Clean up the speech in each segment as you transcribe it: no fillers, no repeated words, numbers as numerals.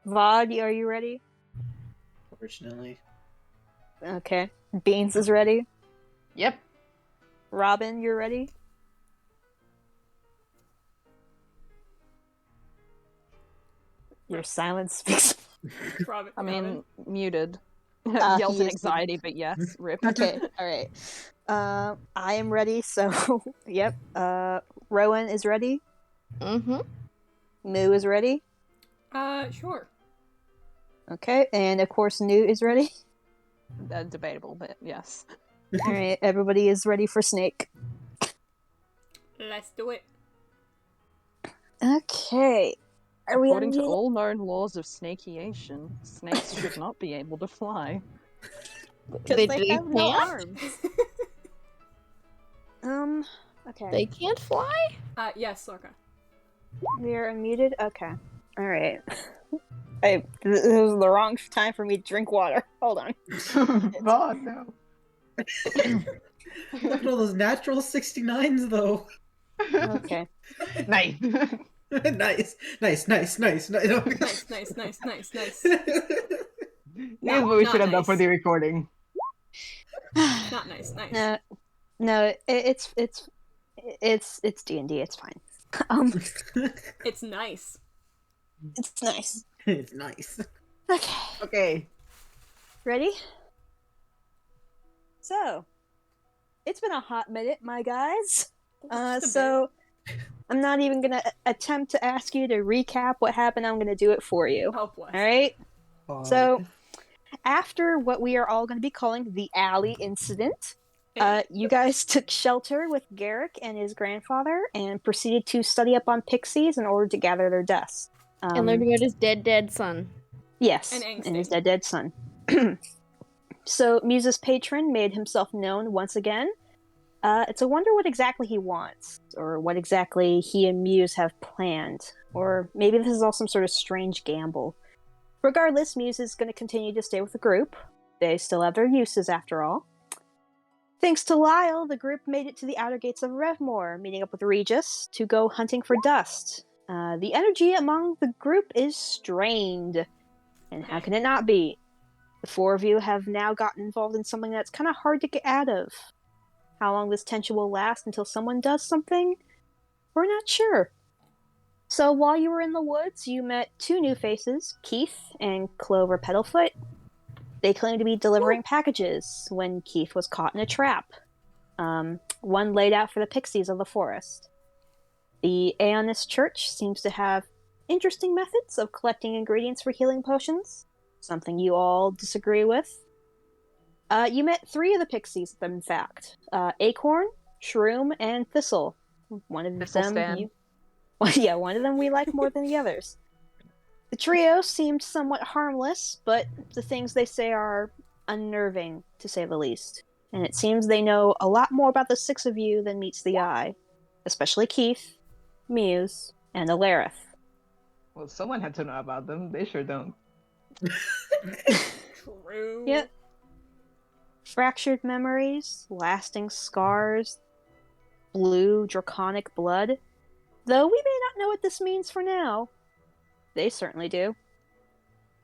Vod, are you ready? Fortunately. Okay. Beans is ready. Yep. Robin, you're ready? Your silence speaks. Robin. I mean, muted. He Yells in is anxiety, but yes, rip. Okay, alright. I am ready, so yep. Rowan is ready. Mm-hmm. Moo is ready. Sure. Okay, and of course Nu is ready. Debatable, but yes. Alright, everybody is ready for Snake. Let's do it. Okay. Are we According to unmuted? all known laws of snakiation, snakes should not be able to fly. Because They they have no can't? arms. Okay. They can't fly? Yes, Lorca. We are unmuted? Okay. Alright. This is the wrong time for me to drink water. Hold on. Oh, no. Look at all those natural 69s, though. Okay. Nice. Nice. Nice. This is This is what we should have done for the recording. Not nice. No, it's D&D, it's fine. It's nice. It's nice. It's nice. Okay. Okay. Ready? So, it's been a hot minute, my guys. So I'm not even gonna attempt to ask you to recap what happened. I'm gonna do it for you. Oh, bless. All right. So, after what we are all going to be calling the alley incident, you guys took shelter with Garrick and his grandfather and proceeded to study up on pixies in order to gather their dust. And learned about his dead son. Yes, And and his dead son. So Muse's patron made himself known once again. It's a wonder what exactly he wants, or what exactly he and Muse have planned, or maybe this is all some sort of strange gamble. Regardless, Muse is going to continue to stay with the group. They still have their uses, after all. Thanks to Lyle, the group made it to the outer gates of Revmore, meeting up with Regis to go hunting for dust. The energy among the group is strained. And how can it not be? The four of you have now gotten involved in something that's kind of hard to get out of. How long this tension will last until someone does something? We're not sure. So while you were in the woods, you met two new faces, Keith and Clover Petalfoot. They claimed to be delivering packages when Keith was caught in a trap. One laid out for the pixies of the forest. The Aeonist Church seems to have interesting methods of collecting ingredients for healing potions, something you all disagree with. You met three of the pixies, in fact. Acorn, Shroom, and Thistle. One of them one of them we like more than the others. The trio seemed somewhat harmless, but the things they say are unnerving, to say the least. And it seems they know a lot more about the six of you than meets the eye. Especially Keith, Muse, and Alarith. Well, someone had to know about them. They sure don't. True. Yep. Fractured memories, lasting scars, blue draconic blood. Though we may not know what this means for now, they certainly do.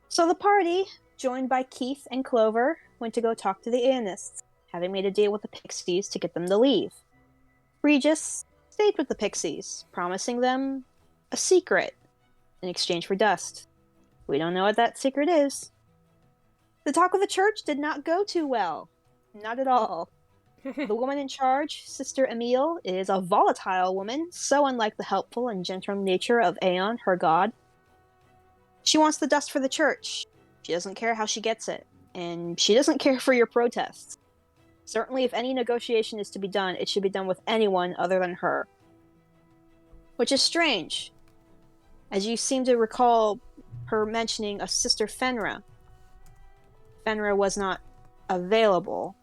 So the party, joined by Keith and Clover, went to go talk to the Aeonists, having made a deal with the Pixies to get them to leave. Regis stayed with the Pixies, promising them a secret in exchange for dust. We don't know what that secret is. The talk with the church did not go too well. Not at all. The woman in charge, Sister Emile, is a volatile woman, so unlike the helpful and gentle nature of Aeon, her god. She wants the dust for the church. She doesn't care how she gets it. And she doesn't care for your protests. Certainly, if any negotiation is to be done, it should be done with anyone other than her. Which is strange, as you seem to recall her mentioning a Sister Fenra. Fenra was not available,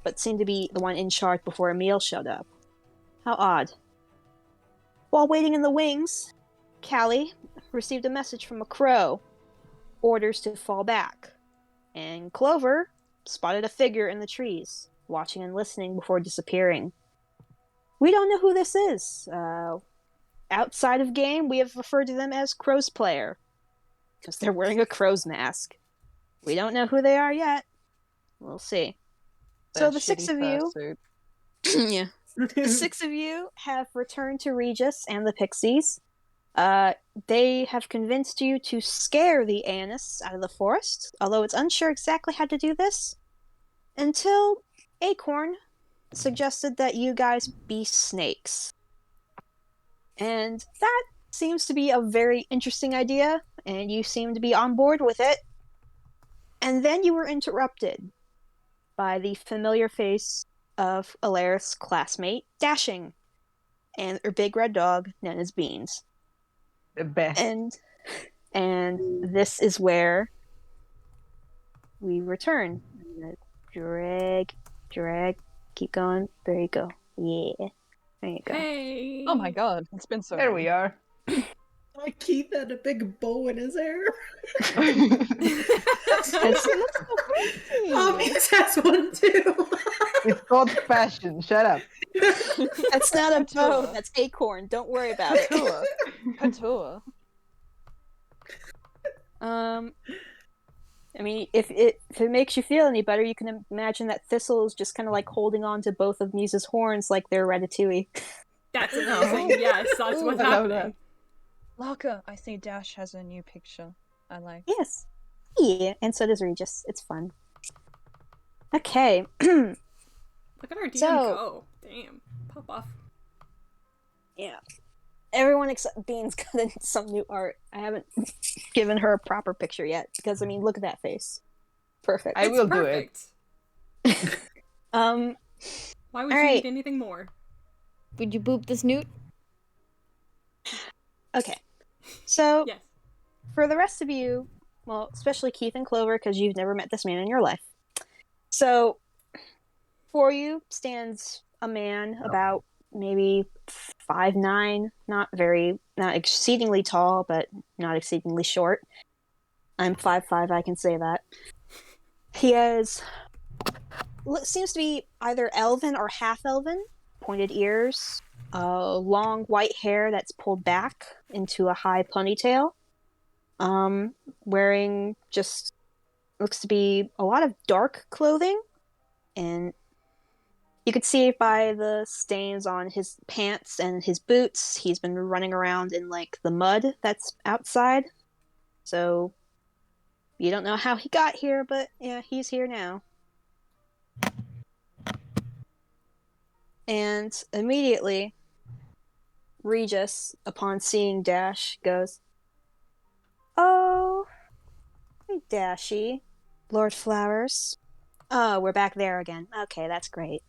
but seemed to be the one in charge before Emile showed up. How odd. While waiting in the wings, Callie received a message from a crow, orders to fall back, and Clover spotted a figure in the trees, watching and listening before disappearing. We don't know who this is. Outside of game, we have referred to them as Crow's Player. because they're wearing a crow's mask. We don't know who they are yet. We'll see. So Their the six shitty of you, fursuit. yeah, the six of you have returned to Regis and the Pixies. They have convinced you to scare the Annis out of the forest, although it's unsure exactly how to do this, until Acorn suggested that you guys be snakes. And that seems to be a very interesting idea, and you seem to be on board with it. And then you were interrupted by the familiar face of Alaris' classmate, Dashing, and her big red dog, known as Beans. The best. And this is where we return. I'm gonna drag, keep going. There you go. Yeah. There you go. Hey. Oh my god, it's been so There long. we are. My Keith had a big bow in his hair. Obvious has one too. It's called fashion. Shut up. That's not a bow, Patua. that's Acorn. Don't worry about it. Patua. Patua. I mean, if it makes you feel any better, you can imagine that Thistle is just kind of like holding on to both of Muse's horns like they're Ratatouille. That's amazing. Yes, that's what's I love happening. Laka, I see Dash has a new picture. I like. Yes. Yeah, and so does Regis. It's fun. Okay. Look at our DM So- go. Damn. Pop off. Yeah. Everyone except Bean's gotten some new art. I haven't given her a proper picture yet because, I mean, look at that face. Perfect. I It's will do it. perfect. Um, Why would All you right. need anything more? Would you boop the snoot? okay. So, Yes. for the rest of you, well, especially Keith and Clover, because you've never met this man in your life. So, for you stands a man about maybe 5'9", not exceedingly tall, but not exceedingly short. I'm 5'5", I can say that. He has, seems to be either elven or half-elven, pointed ears, long white hair that's pulled back into a high ponytail, wearing just looks to be a lot of dark clothing, and you could see by the stains on his pants and his boots, he's been running around in like the mud that's outside. So you don't know how he got here, but yeah, he's here now. And immediately, Regis, upon seeing Dash, goes, "Oh, hey, Dashy, Lord Flowers. Oh, we're back there again. Okay, that's great.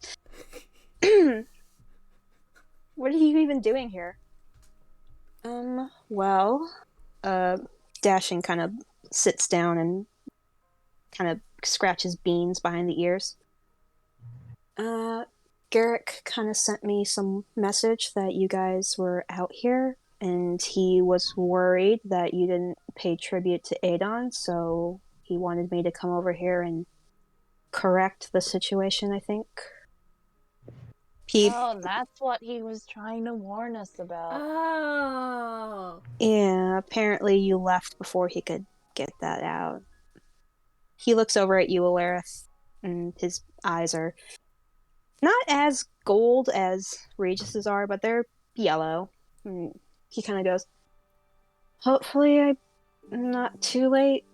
What are you even doing here?" Well, Dashing kind of sits down and kind of scratches Beans behind the ears. Garrick kind of sent me some message that you guys were out here, and he was worried that you didn't pay tribute to Adon, so he wanted me to come over here and correct the situation, I think. Oh, that's what he was trying to warn us about. Oh. Yeah, apparently you left before he could get that out. He looks over at you, Alarith, and his eyes are not as gold as Regis's are, but they're yellow. And he kind of goes, "Hopefully I'm not too late.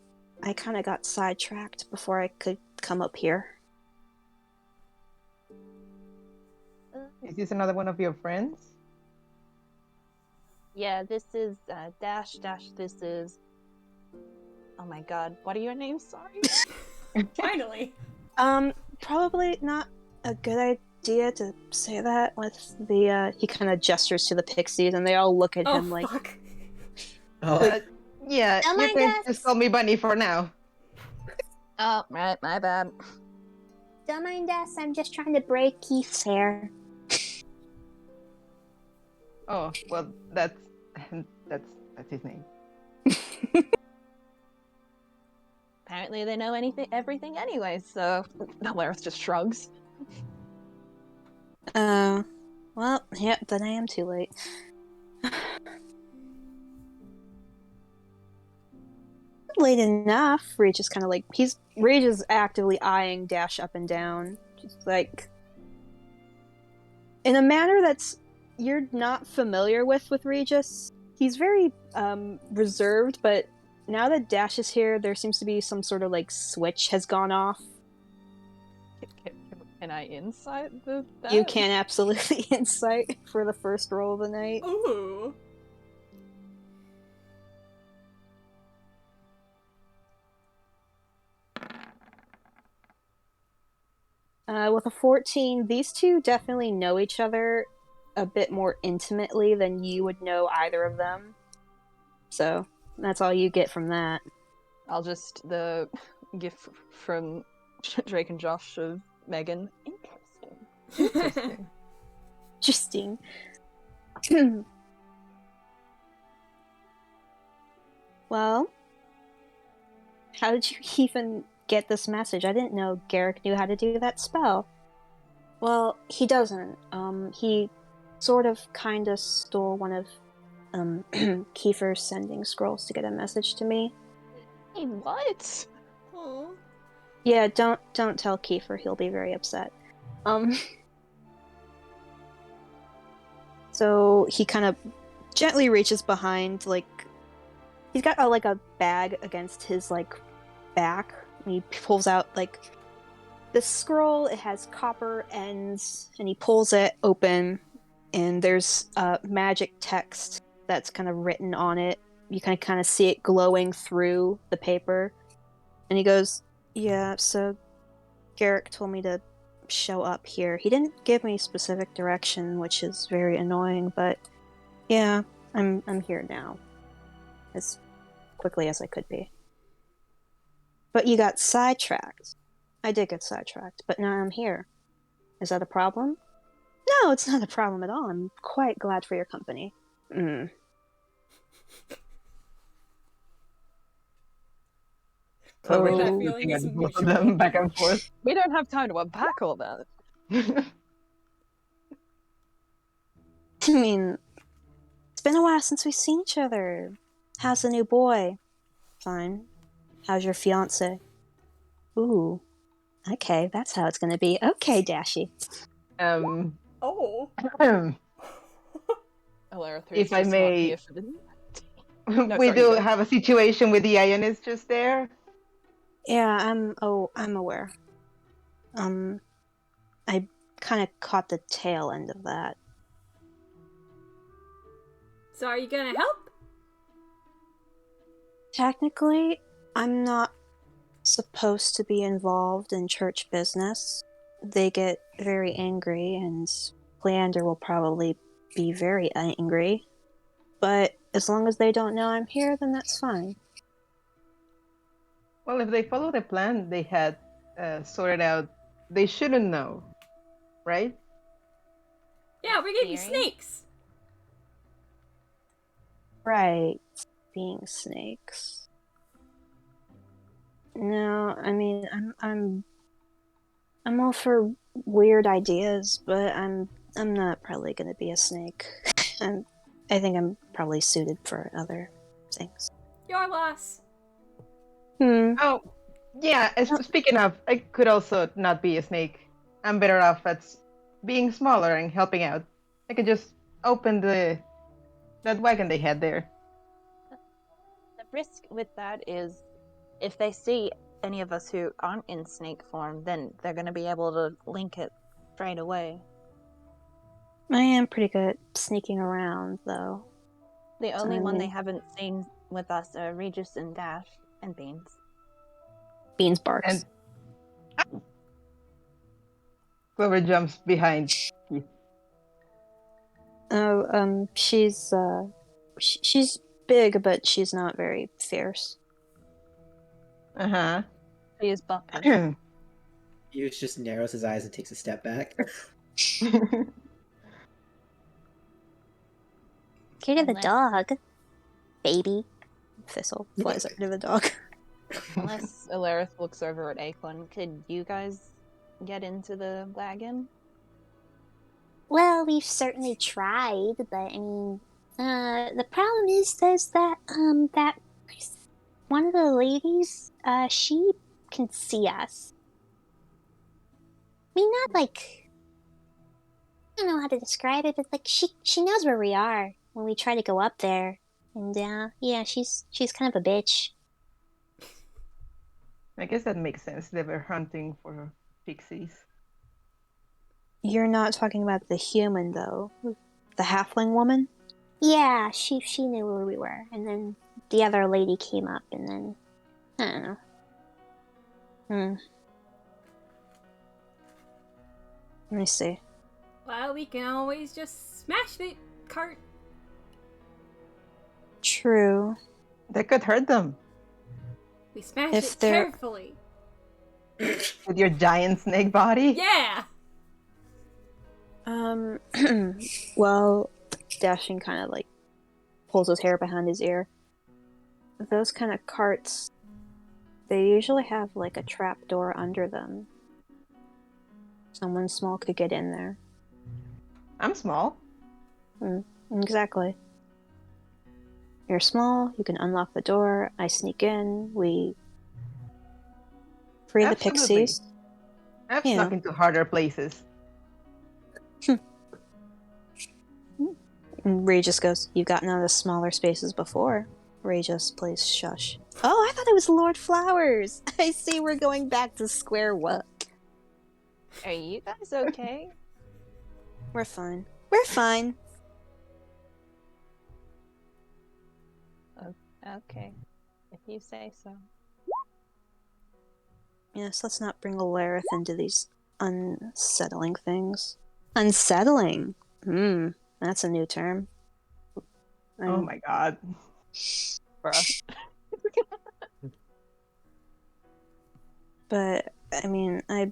I kind of got sidetracked before I could come up here." Is this another one of your friends? Yeah, this is Dash. This is. Oh my god, what are your names? Sorry. Finally. Probably not a good idea to say that with the, he kind of gestures to the pixies, and they all look at Oh, him like, fuck. Oh, Yeah, Oh you my can God. just call me Bunny for now. Oh, right, my bad. "Don't mind us, I'm just trying to braid Keith's hair." Oh, well, that's his name. Apparently they know everything anyway, so Alaris just shrugs. Well, yep, then I am too late. late enough. Rage is kind of like Rage is actively eyeing Dash up and down, just like in a manner that's you're not familiar with Regis. He's very reserved, but now that Dash is here, there seems to be some sort of like switch has gone off. Can I insight that? You can absolutely insight for the first roll of the night. Ooh. With a 14, these two definitely know each other a bit more intimately than you would know either of them. So that's all you get from that. I'll just the gift from Drake and Josh of Megan. Interesting. Interesting. Well, how did you even get this message? I didn't know Garrick knew how to do that spell. Well, he doesn't. He sort of kinda stole one of Kiefer's sending scrolls to get a message to me. Hey, what? Aw. Yeah, don't tell Kiefer, he'll be very upset. So he kind of gently reaches behind, like he's got a bag against his like back, and he pulls out like this scroll. It has copper ends, and he pulls it open, and there's magic text that's kind of written on it. You can kind of see it glowing through the paper, and he goes, "Yeah, so Garrick told me to show up here. He didn't give me specific direction, which is very annoying, but yeah, I'm here now. As quickly as I could be. But you got sidetracked. I did get sidetracked, but now I'm here. Is that a problem?" "No, it's not a problem at all. I'm quite glad for your company." Clover, that Oh, feeling looking is at both of mutual. them back and forth. We don't have time to unpack all that. I mean, it's been a while since we've seen each other. How's the new boy? Fine. How's your fiance? Ooh. Okay, that's how it's gonna be. Okay, Dashy. Oh. Alarith If I just not may- here for the... we sorry, do you go. have a situation with the Ionist just there. Yeah, I'm aware. I kind of caught the tail end of that. So are you gonna help? Technically, I'm not supposed to be involved in church business. They get very angry, and Cleander will probably be very angry. But as long as they don't know I'm here, then that's fine. Well, if they follow the plan they had sorted out, they shouldn't know, right? Yeah, we gave you Theory. snakes. Right, being snakes. No, I mean, I'm all for weird ideas, but I'm not probably gonna be a snake. I think I'm probably suited for other things. Your loss. Oh, yeah. Speaking of, I could also not be a snake. I'm better off at being smaller and helping out. I could just open that wagon they had there. The risk with that is if they see any of us who aren't in snake form, then they're going to be able to link it straight away. I am pretty good at sneaking around, though. The only one they mean- haven't seen with us are Regis and Dash and Beans. Beans barks. And Clover jumps behind. Oh, she's she's big, but she's not very fierce. Uh She is bumping. huh. Hughes just narrows his eyes and takes a step back. Get to the Unless- dog, baby. Thistle flies over to the dog. Unless Alarith looks over at Aequan, could you guys get into the wagon? Well, we've certainly tried, but I mean, the problem is there's that one of the ladies, she can see us. I mean, not like, I don't know how to describe it, but like she knows where we are when we try to go up there. And yeah, she's kind of a bitch. I guess that makes sense. They were hunting for pixies. You're not talking about the human though, the halfling woman. Yeah, she knew where we were, and then the other lady came up, and then I don't know. Let me see. Well, we can always just smash the cart. True. That could hurt them We smash If it they're- carefully. with your giant snake body. Yeah! Well, Dashing kind of like pulls his hair behind his ear. Those kind of carts, they usually have like a trap door under them. Someone small could get in there. I'm small. Exactly. You're small, you can unlock the door, I sneak in, we free the Absolutely. pixies. I've Yeah. snuck into harder places. And Ray just goes, "You've gotten out of smaller spaces before." Ray just plays shush. Oh, I thought it was Lord Flowers! I see we're going back to square one. Are you guys okay? We're fine. We're fine. Okay. If you say so. Yes, let's not bring Alarith into these unsettling things. Unsettling? That's a new term. Oh my god. Bruh. But, I mean, I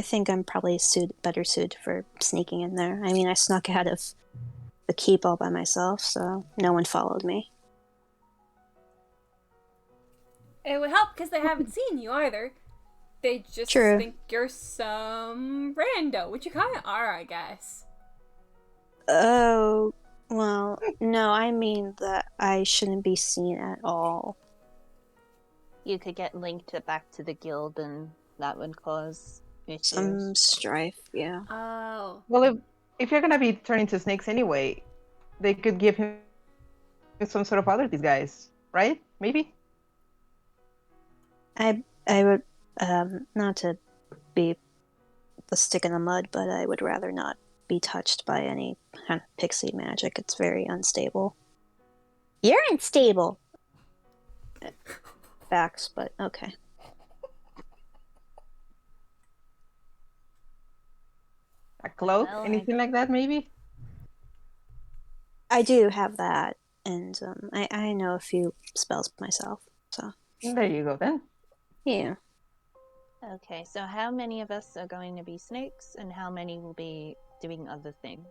think I'm probably better suited for sneaking in there. I mean, I snuck out of the keep all by myself, so no one followed me. It would help because they haven't seen you either. They just True. think you're some rando, which you kind of are, I guess. Oh, well, no, I mean that I shouldn't be seen at all. You could get linked back to the guild and that would cause issues. Some strife, yeah. Oh. Well, if you're gonna be turned into snakes anyway, they could give him some sort of other disguise, right? Maybe? I would, not to be the stick in the mud, but I would rather not be touched by any kind of pixie magic. It's very unstable. You're unstable! Facts, but okay. A cloak? Well, Anything like that, maybe? I do have that, and I know a few spells myself, so There you go then. yeah. Okay, so how many of us are going to be snakes and how many will be doing other things?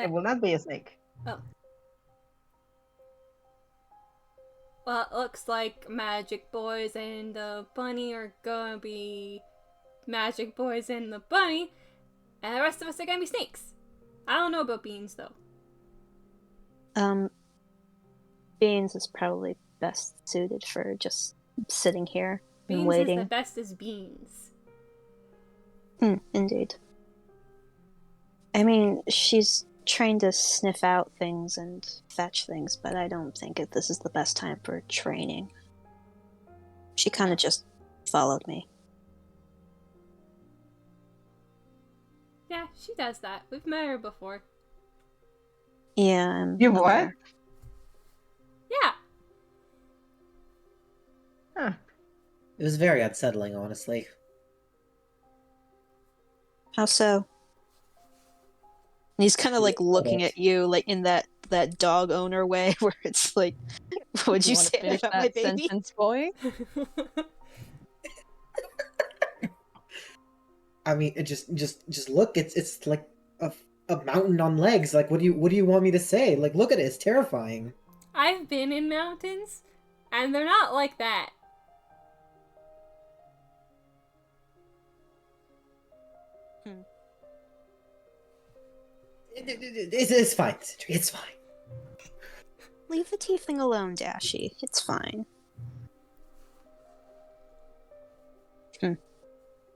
It will not be a snake. Oh. Well, it looks like Magic Boys and the Bunny are gonna be Magic Boys and the Bunny, and the rest of us are gonna be snakes. I don't know about Beans, though. Beans is probably best suited for just sitting here and Beans waiting. is the best as Beans. Indeed. I mean, she's trained to sniff out things and fetch things, but I don't think this is the best time for training. She kind of just followed me. Yeah, she does that. We've met her before. Yeah, I'm You what? aware. Yeah. Huh. It was very unsettling, honestly. How so? And he's kind of like looking at you, like in that dog owner way, where it's like, "What'd you wanna say finish about that my baby?" sentence, boy? I mean, it just look. It's like a mountain on legs. Like, what do you want me to say? Like, look at it. It's terrifying. I've been in mountains, and they're not like that. It's fine. It's fine. Leave the tiefling alone, Dashi. It's fine.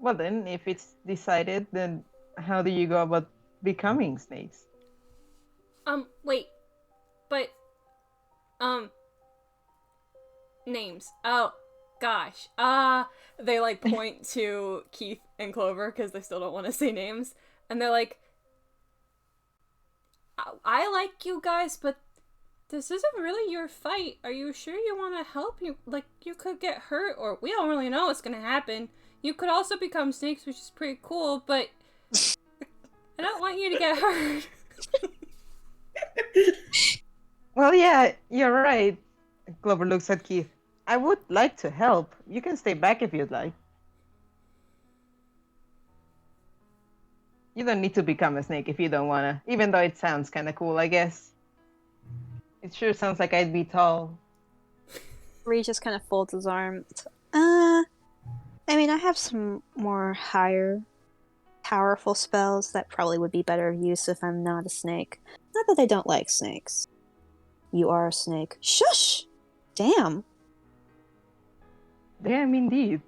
Well, then, if it's decided, then how do you go about becoming snakes? Wait. But, names. Oh, gosh. They, like, point to Keith and Clover, because they still don't want to say names. And they're like, I like you guys, but this isn't really your fight. Are you sure you want to help? You could get hurt, or we don't really know what's gonna happen. You could also become snakes, which is pretty cool, but I don't want you to get hurt. Well, yeah, you're right. Clover looks at Keith. I would like to help. You can stay back if you'd like. You don't need to become a snake if you don't wanna, even though it sounds kinda cool, I guess. It sure sounds like I'd be tall. Ree just kind of folds his arms. I mean, I have some more higher, powerful spells that probably would be better use if I'm not a snake. Not that I don't like snakes. You are a snake. Shush! Damn. Damn, indeed.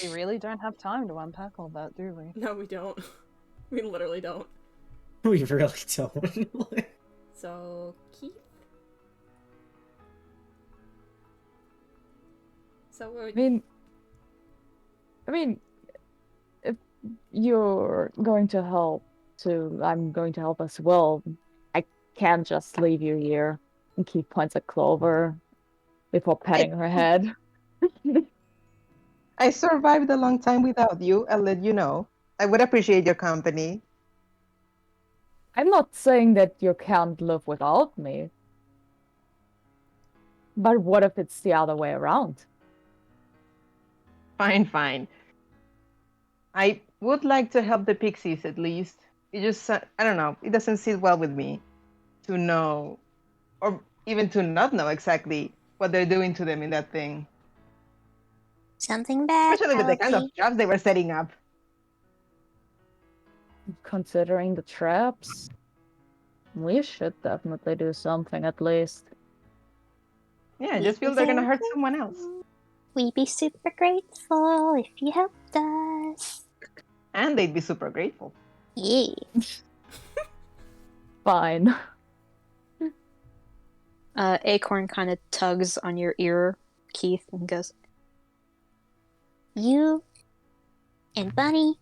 We really don't have time to unpack all that, do we? No, we don't. We literally don't. We really don't. So, Keith? So, I mean, if you're going to help too, I'm going to help as well. I can't just leave you here. And Keith points at Clover before patting her head. I survived a long time without you, I'll let you know. I would appreciate your company. I'm not saying that you can't live without me. But what if it's the other way around? Fine. I would like to help the pixies at least. It just, I don't know, it doesn't sit well with me to know, or even to not know exactly what they're doing to them in that thing. Something bad. Especially with the kind of traps they were setting up. Considering the traps, we should definitely do something at least. Yeah, I just feel they're gonna hurt someone else. We'd be super grateful if you helped us. And they'd be super grateful. Yeah. Fine. Acorn kind of tugs on your ear, Keith, and goes, "You and Bunny,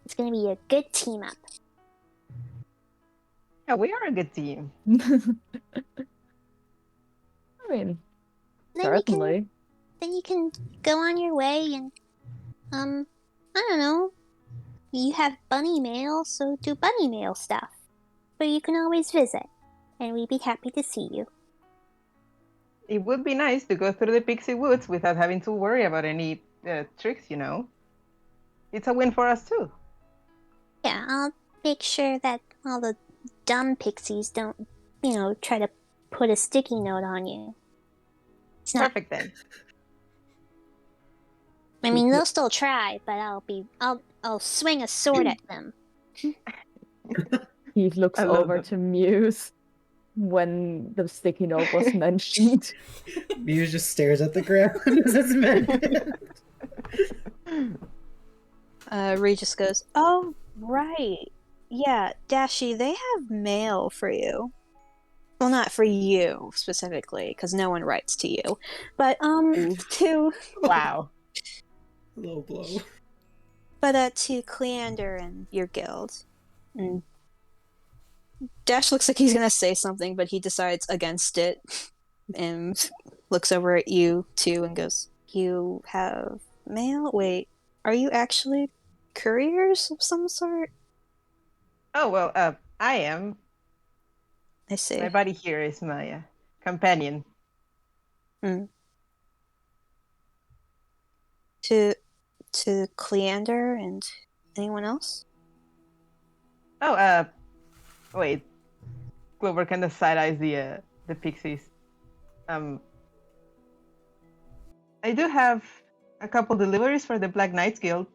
it's gonna be a good team up." Yeah, we are a good team. I mean, certainly. Then you can go on your way and, I don't know. You have bunny mail, so do bunny mail stuff. But you can always visit, and we'd be happy to see you. It would be nice to go through the Pixie Woods without having to worry about any tricks, you know. It's a win for us too. Yeah, I'll make sure that all the dumb pixies don't, try to put a sticky note on you. It's not. Perfect then. I mean, they'll still try, but I'll swing a sword at them. He looks I love over that. to Muse when the sticky note was mentioned. Muse just stares at the ground as it's meant. Regis goes, "Oh, right. Yeah, Dashi, they have mail for you. Well, not for you specifically, because no one writes to you. But, to Wow. Low blow. to Cleander and your guild." And Dash looks like he's gonna say something, but he decides against it and looks over at you too and goes, "You have mail? Wait, are you actually couriers of some sort?" Oh, well, I am. I see. My buddy here is my companion. To Cleander and anyone else? Oh, wait. Clover kind of side-eyes the pixies. I do have a couple deliveries for the Black Knights Guild.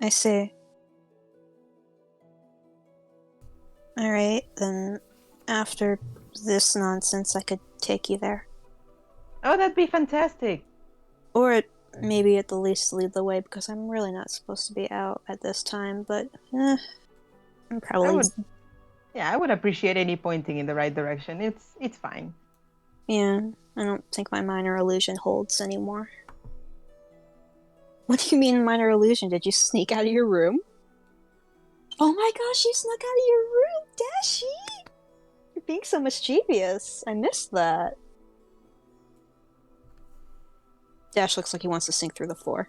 I see. Alright, then after this nonsense, I could take you there. Oh, that'd be fantastic. Or maybe at the least lead the way, because I'm really not supposed to be out at this time, but I'm I probably... would, yeah, I would appreciate any pointing in the right direction. It's fine. Yeah, I don't think my minor illusion holds anymore. What do you mean minor illusion? Did you sneak out of your room? Oh my gosh, you snuck out of your room, Dashi! You're being so mischievous. I missed that. Dash looks like he wants to sink through the floor.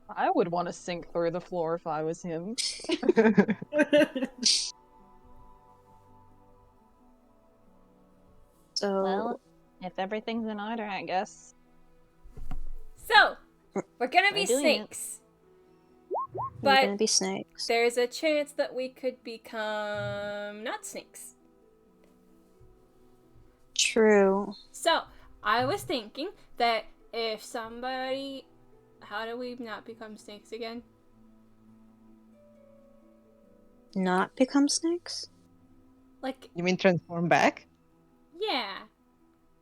I would want to sink through the floor if I was him. So... Well, if everything's in order, I guess. So, we're gonna We're be doing it. snakes. we're But gonna be snakes. there's a chance that we could become not snakes. True. So, I was thinking that if somebody... How do we not become snakes again? Not become snakes? Like, You mean transform back? yeah.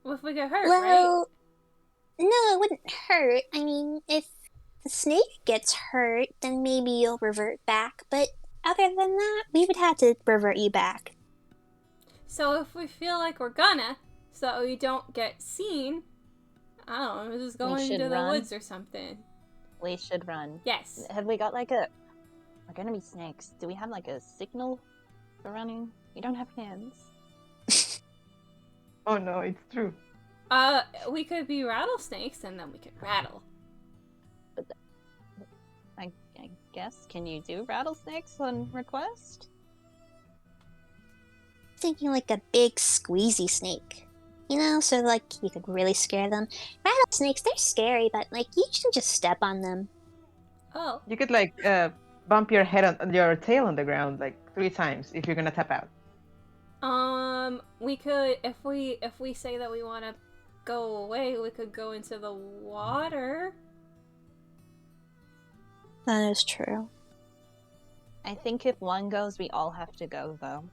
Well, if we get hurt, right? Well, no, it wouldn't hurt. I mean, if the snake gets hurt, then maybe you'll revert back. But other than that, we would have to revert you back. So if we feel like we're gonna, so we don't get seen, I don't know, just go We should into the run. woods or something. We should run. Yes. Have we got like a... We're gonna be snakes. Do we have like a signal for running? We don't have hands. Oh no, it's true. We could be rattlesnakes and then we could rattle. I guess. Can you do rattlesnakes on request? Thinking like a big squeezy snake. You know, so like you could really scare them. Rattlesnakes, they're scary, but like you can just step on them. Oh. You could like bump your head on your tail on the ground like 3 times if you're gonna tap out. We could, if we say that we want to go away, we could go into the water. That is true. I think if one goes, we all have to go, though.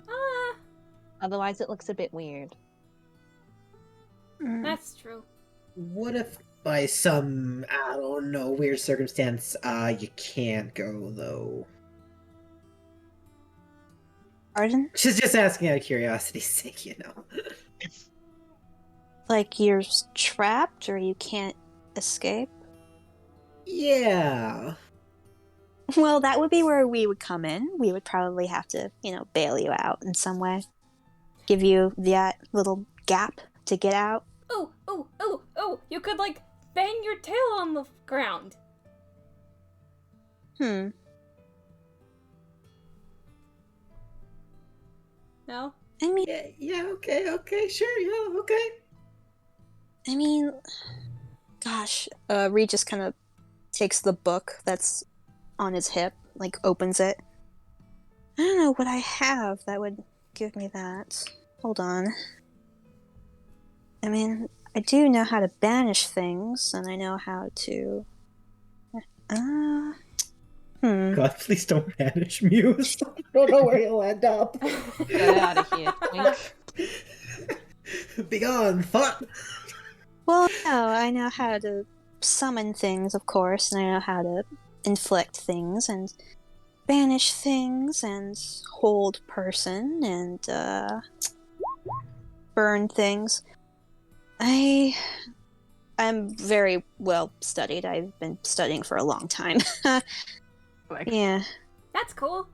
Ah, Otherwise, it looks a bit weird. that's true. What if by some, I don't know, weird circumstance, you can't go, though? Pardon? Just asking out of curiosity's sake, you know. Like you're trapped or you can't escape? Yeah. Well, that would be where we would come in. We would probably have to, bail you out in some way. Give you that little gap to get out. Oh, oh, oh, oh! You could like bang your tail on the ground. No? I mean, Yeah, okay, sure, yeah, okay. Gosh. Reed just kind of takes the book that's on his hip, like opens it. I don't know what I have that would give me that. Hold on. I do know how to banish things, and I know how to... God, please don't banish Muse. I don't know where he'll end up. Get out of here. Wink. Begone, fuck! Well, no, I know how to summon things, of course, and I know how to inflict things, and banish things, and hold person, and, burn things. I'm very well studied. I've been studying for a long time. Yeah. That's cool.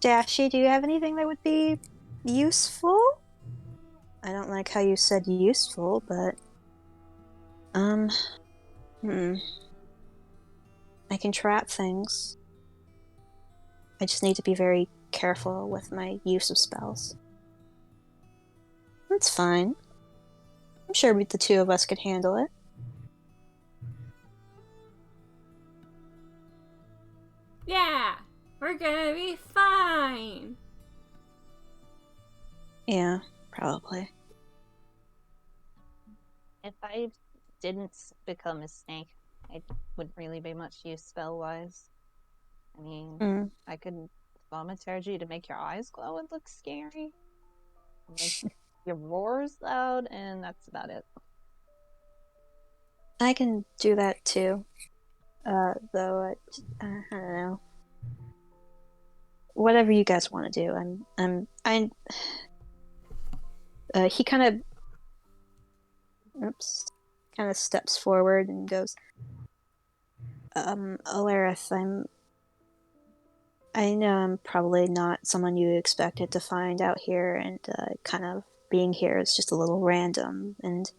Dashi, do you have anything that would be useful? I don't like how you said useful, but... I can trap things. I just need to be very careful with my use of spells. That's fine. I'm sure the two of us could handle it. Yeah, we're gonna be fine. Yeah, probably. If I didn't become a snake, I wouldn't really be much use spell-wise. I mean, Mm. I could thaumaturgy to make your eyes glow and look scary. Make your roars loud, and that's about it. I can do that too. Though I don't know. Whatever you guys want to do. He kind of steps forward and goes, Alarith, I know I'm probably not someone you expected to find out here, and kind of being here is just a little random, and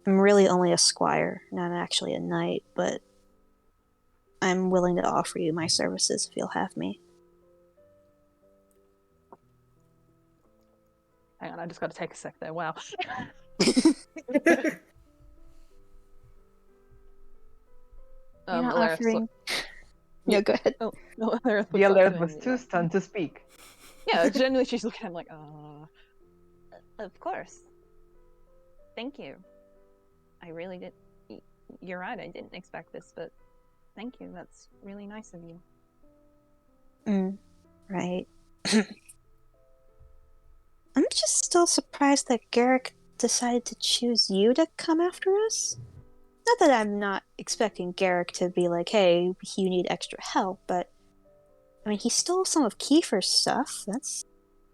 I'm really only a squire, not actually a knight, but I'm willing to offer you my services if you'll have me. Hang on, I just got to take a sec there. Wow. You're not Alarith, offering... No, go ahead. Oh, no, Alarith The looks up alert to was him, too stunned to speak. Yeah, generally she's looking at him like, Of course. Thank you. I really did. You're right, I didn't expect this, but thank you. That's really nice of you. Right. I'm just still surprised that Garrick decided to choose you to come after us. Not that I'm not expecting Garrick to be like, hey, you need extra help, but I mean, he stole some of Kiefer's stuff. That's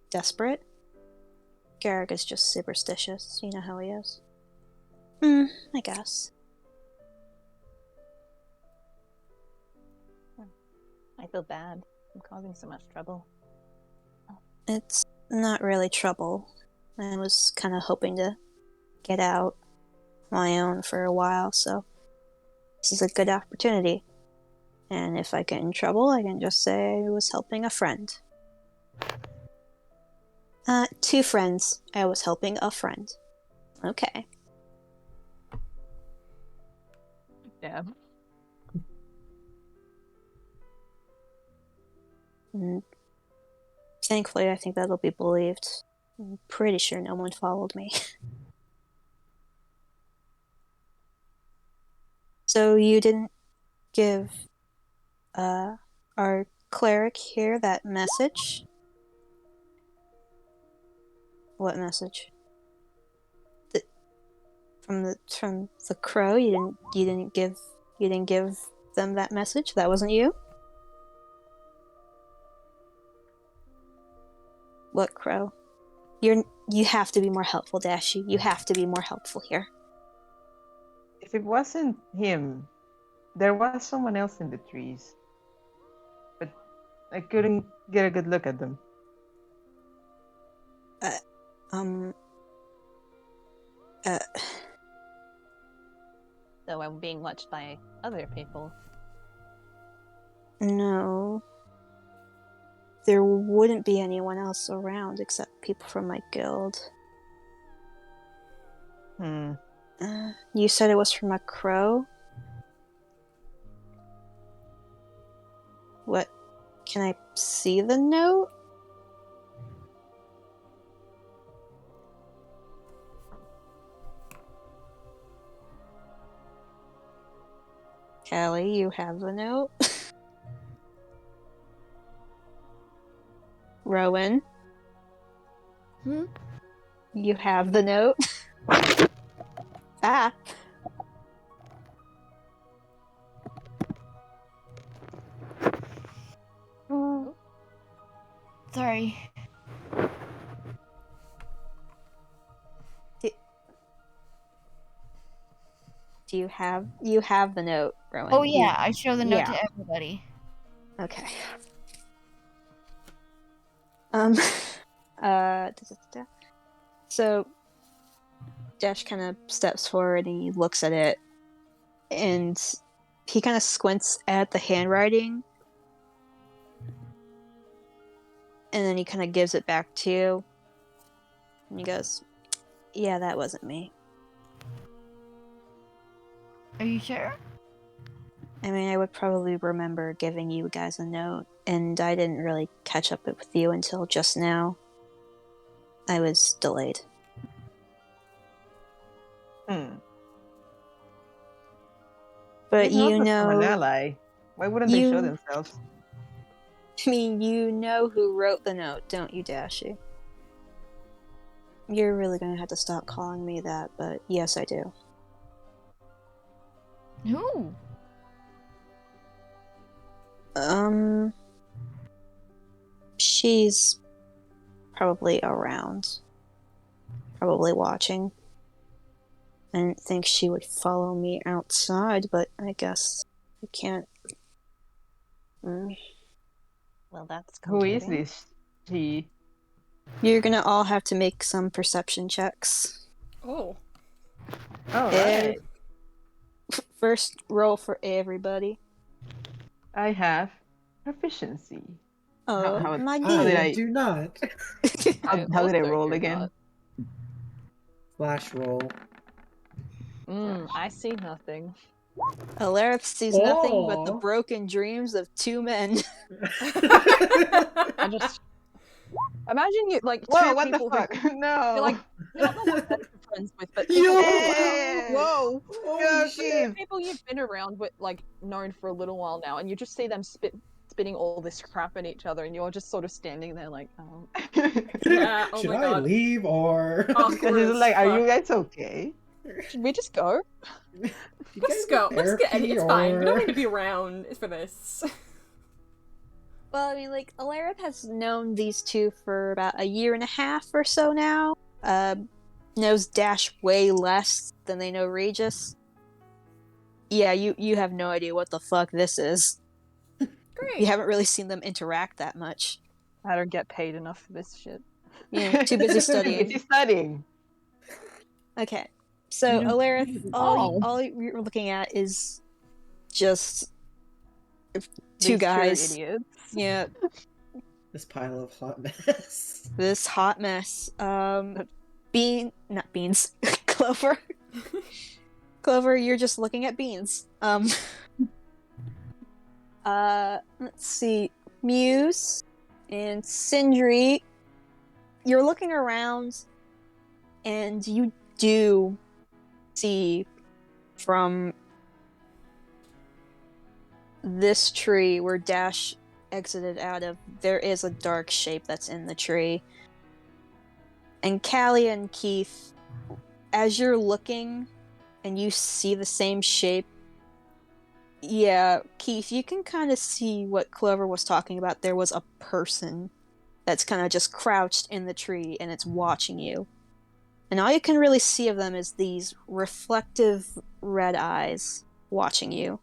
desperate. Garrick is just superstitious. You know how he is. I guess. I feel bad. I'm causing so much trouble. It's not really trouble. I was kind of hoping to get out on my own for a while, so this is a good opportunity. And if I get in trouble, I can just say I was helping a friend. 2 friends. I was helping a friend. Okay. yeah. Thankfully, I think that'll be believed. I'm pretty sure no one followed me. So you didn't give our cleric here that message? What message? From the crow? You didn't give them that message? That wasn't you? What crow? You have to be more helpful, Dashi. You have to be more helpful here. If it wasn't him, there was someone else in the trees. But I couldn't get a good look at them. So I'm being watched by other people. No. There wouldn't be anyone else around except people from my guild. You said it was from a crow? What? Can I see the note? Callie, you have the note? Rowan? You have the note? Ah! Sorry. Do you have the note, Rowan? Oh yeah, I show the note to everybody. Okay. So Dash kind of steps forward and he looks at it, and he kind of squints at the handwriting, and then he kind of gives it back to you, and he goes, "Yeah, that wasn't me." Are you sure? I mean, I would probably remember giving you guys a note, and I didn't really catch up with you until just now. I was delayed. But You've you noticed from an know, ally. Why wouldn't they show themselves? I mean, you know who wrote the note, don't you, Dashi? You're really gonna have to stop calling me that, but yes, I do. Who? She's probably around. Probably watching. I didn't think she would follow me outside, but I guess I can't. Well, that's Who is comforting. this she? You're gonna all have to make some perception checks. Oh. All Eh, right. First roll for everybody. I have proficiency. Oh, how- my how did I I- do not. How did I also roll do again? not. Flash roll. I see nothing. Alarith sees nothing but the Oh. broken dreams of two men. I just imagine you like Whoa! two What the people fuck? who No. you're like not the ones that you're friends with, but Yo! people who, Hey! whoa, Holy shit! people you've been around with, like known for a little while now, and you just see them spitting all this crap at each other, and you're just sort of standing there like, oh. Yeah, oh Should my I god. leave or? Awkward. Because it's as like, are fuck. you guys okay? Should we just go? You Let's guys go. need Let's get Eddie. therapy, It's fine. We don't or- need to be around for this. Well, I mean, like, Alarith has known these two for about a year and a half or so now. Knows Dash way less than they know Regis. Yeah, you have no idea what the fuck this is. Great. You haven't really seen them interact that much. I don't get paid enough for this shit. Yeah, too busy studying. Busy studying. Okay, so You don't- Alarith, all you're looking at is just two These guys. Two idiots. Yeah, This pile of hot mess. this hot mess. Not beans. Clover. Clover, you're just looking at beans. Let's see. Muse and Sindri, you're looking around and you do see from this tree where Dash exited out of, there is a dark shape that's in the tree. And Callie and Keith, as you're looking and you see the same shape, yeah, Keith, you can kind of see what Clover was talking about. There was a person that's kind of just crouched in the tree and it's watching you. And all you can really see of them is these reflective red eyes watching you.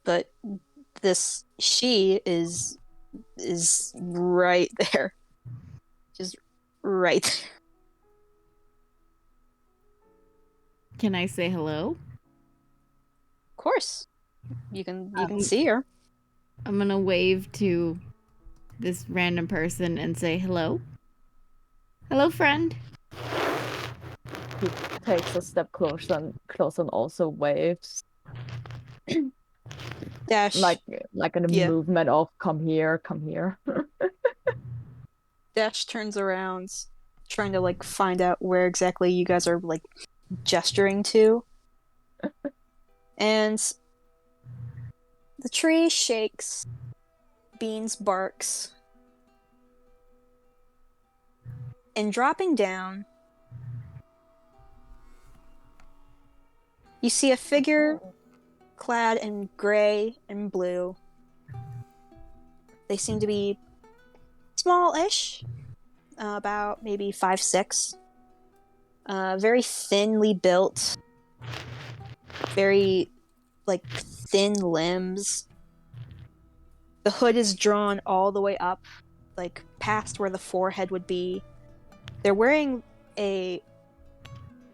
But this she is right there. Just right there. Can I say hello? Of course. You can see her. I'm gonna wave to this random person and say hello. Hello, friend. He takes a step closer and also waves. Dash. Like in a Yeah. movement of come here, come here. Dash turns around, trying to like find out where exactly you guys are like gesturing to. And the tree shakes. Beans barks. And dropping down, you see a figure clad in gray and blue. They seem to be small-ish, about maybe 5'6". Very thinly built, very like thin limbs. The hood is drawn all the way up, like past where the forehead would be. They're wearing a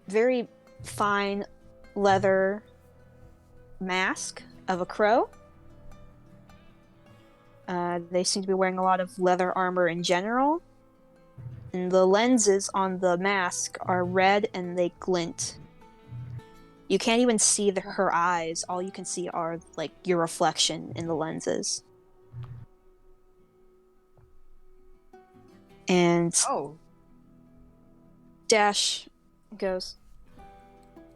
very fine leather mask of a crow. They seem to be wearing a lot of leather armor in general. And the lenses on the mask are red and they glint. You can't even see her eyes. All you can see are like your reflection in the lenses. And Oh. Dash goes,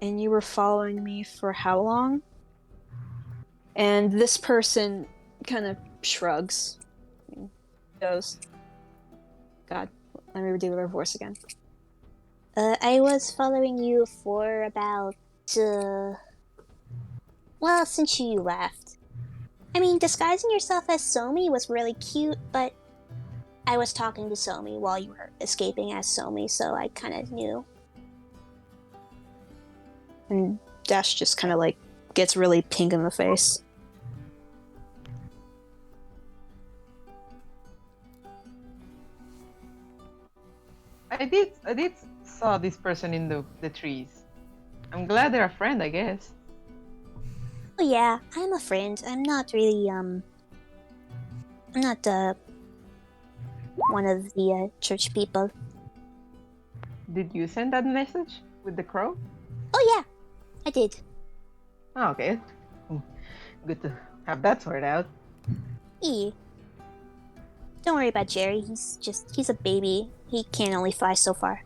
And you were following me for how long? And this person kind of shrugs. Goes, God, let me redo her voice again. I was following you for about, well, since you left. I mean, disguising yourself as Somi was really cute, but I was talking to Somi while you were escaping as Somi, so I kind of knew. And Dash just kind of like gets really pink in the face. I did saw this person in the trees. I'm glad they're a friend, I guess. Oh yeah, I'm a friend. I'm not really, I'm not, one of the, church people. Did you send that message with the crow? Oh yeah, I did. Oh, okay. Good to have that sorted out. E. Don't worry about Jerry. He's a baby. He can only fly so far.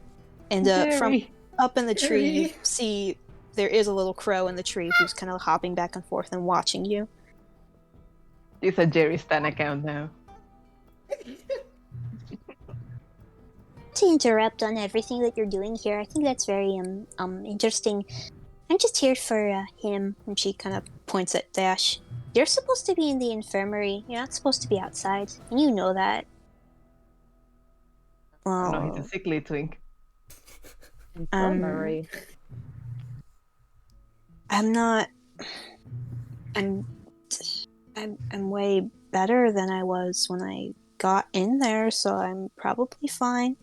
And from Jerry. up in the tree, you Jerry. see there is a little crow in the tree who's kind of hopping back and forth and watching you. It's a Jerry Stan account now. To interrupt on everything that you're doing here, I think that's very interesting. I'm just here for him. And she kind of points at Dash. You're supposed to be in the infirmary. You're not supposed to be outside, and you know that. Oh, no, he's Well, a sickly twink. Infirmary. I'm not. I'm way better than I was when I got in there, so I'm probably fine.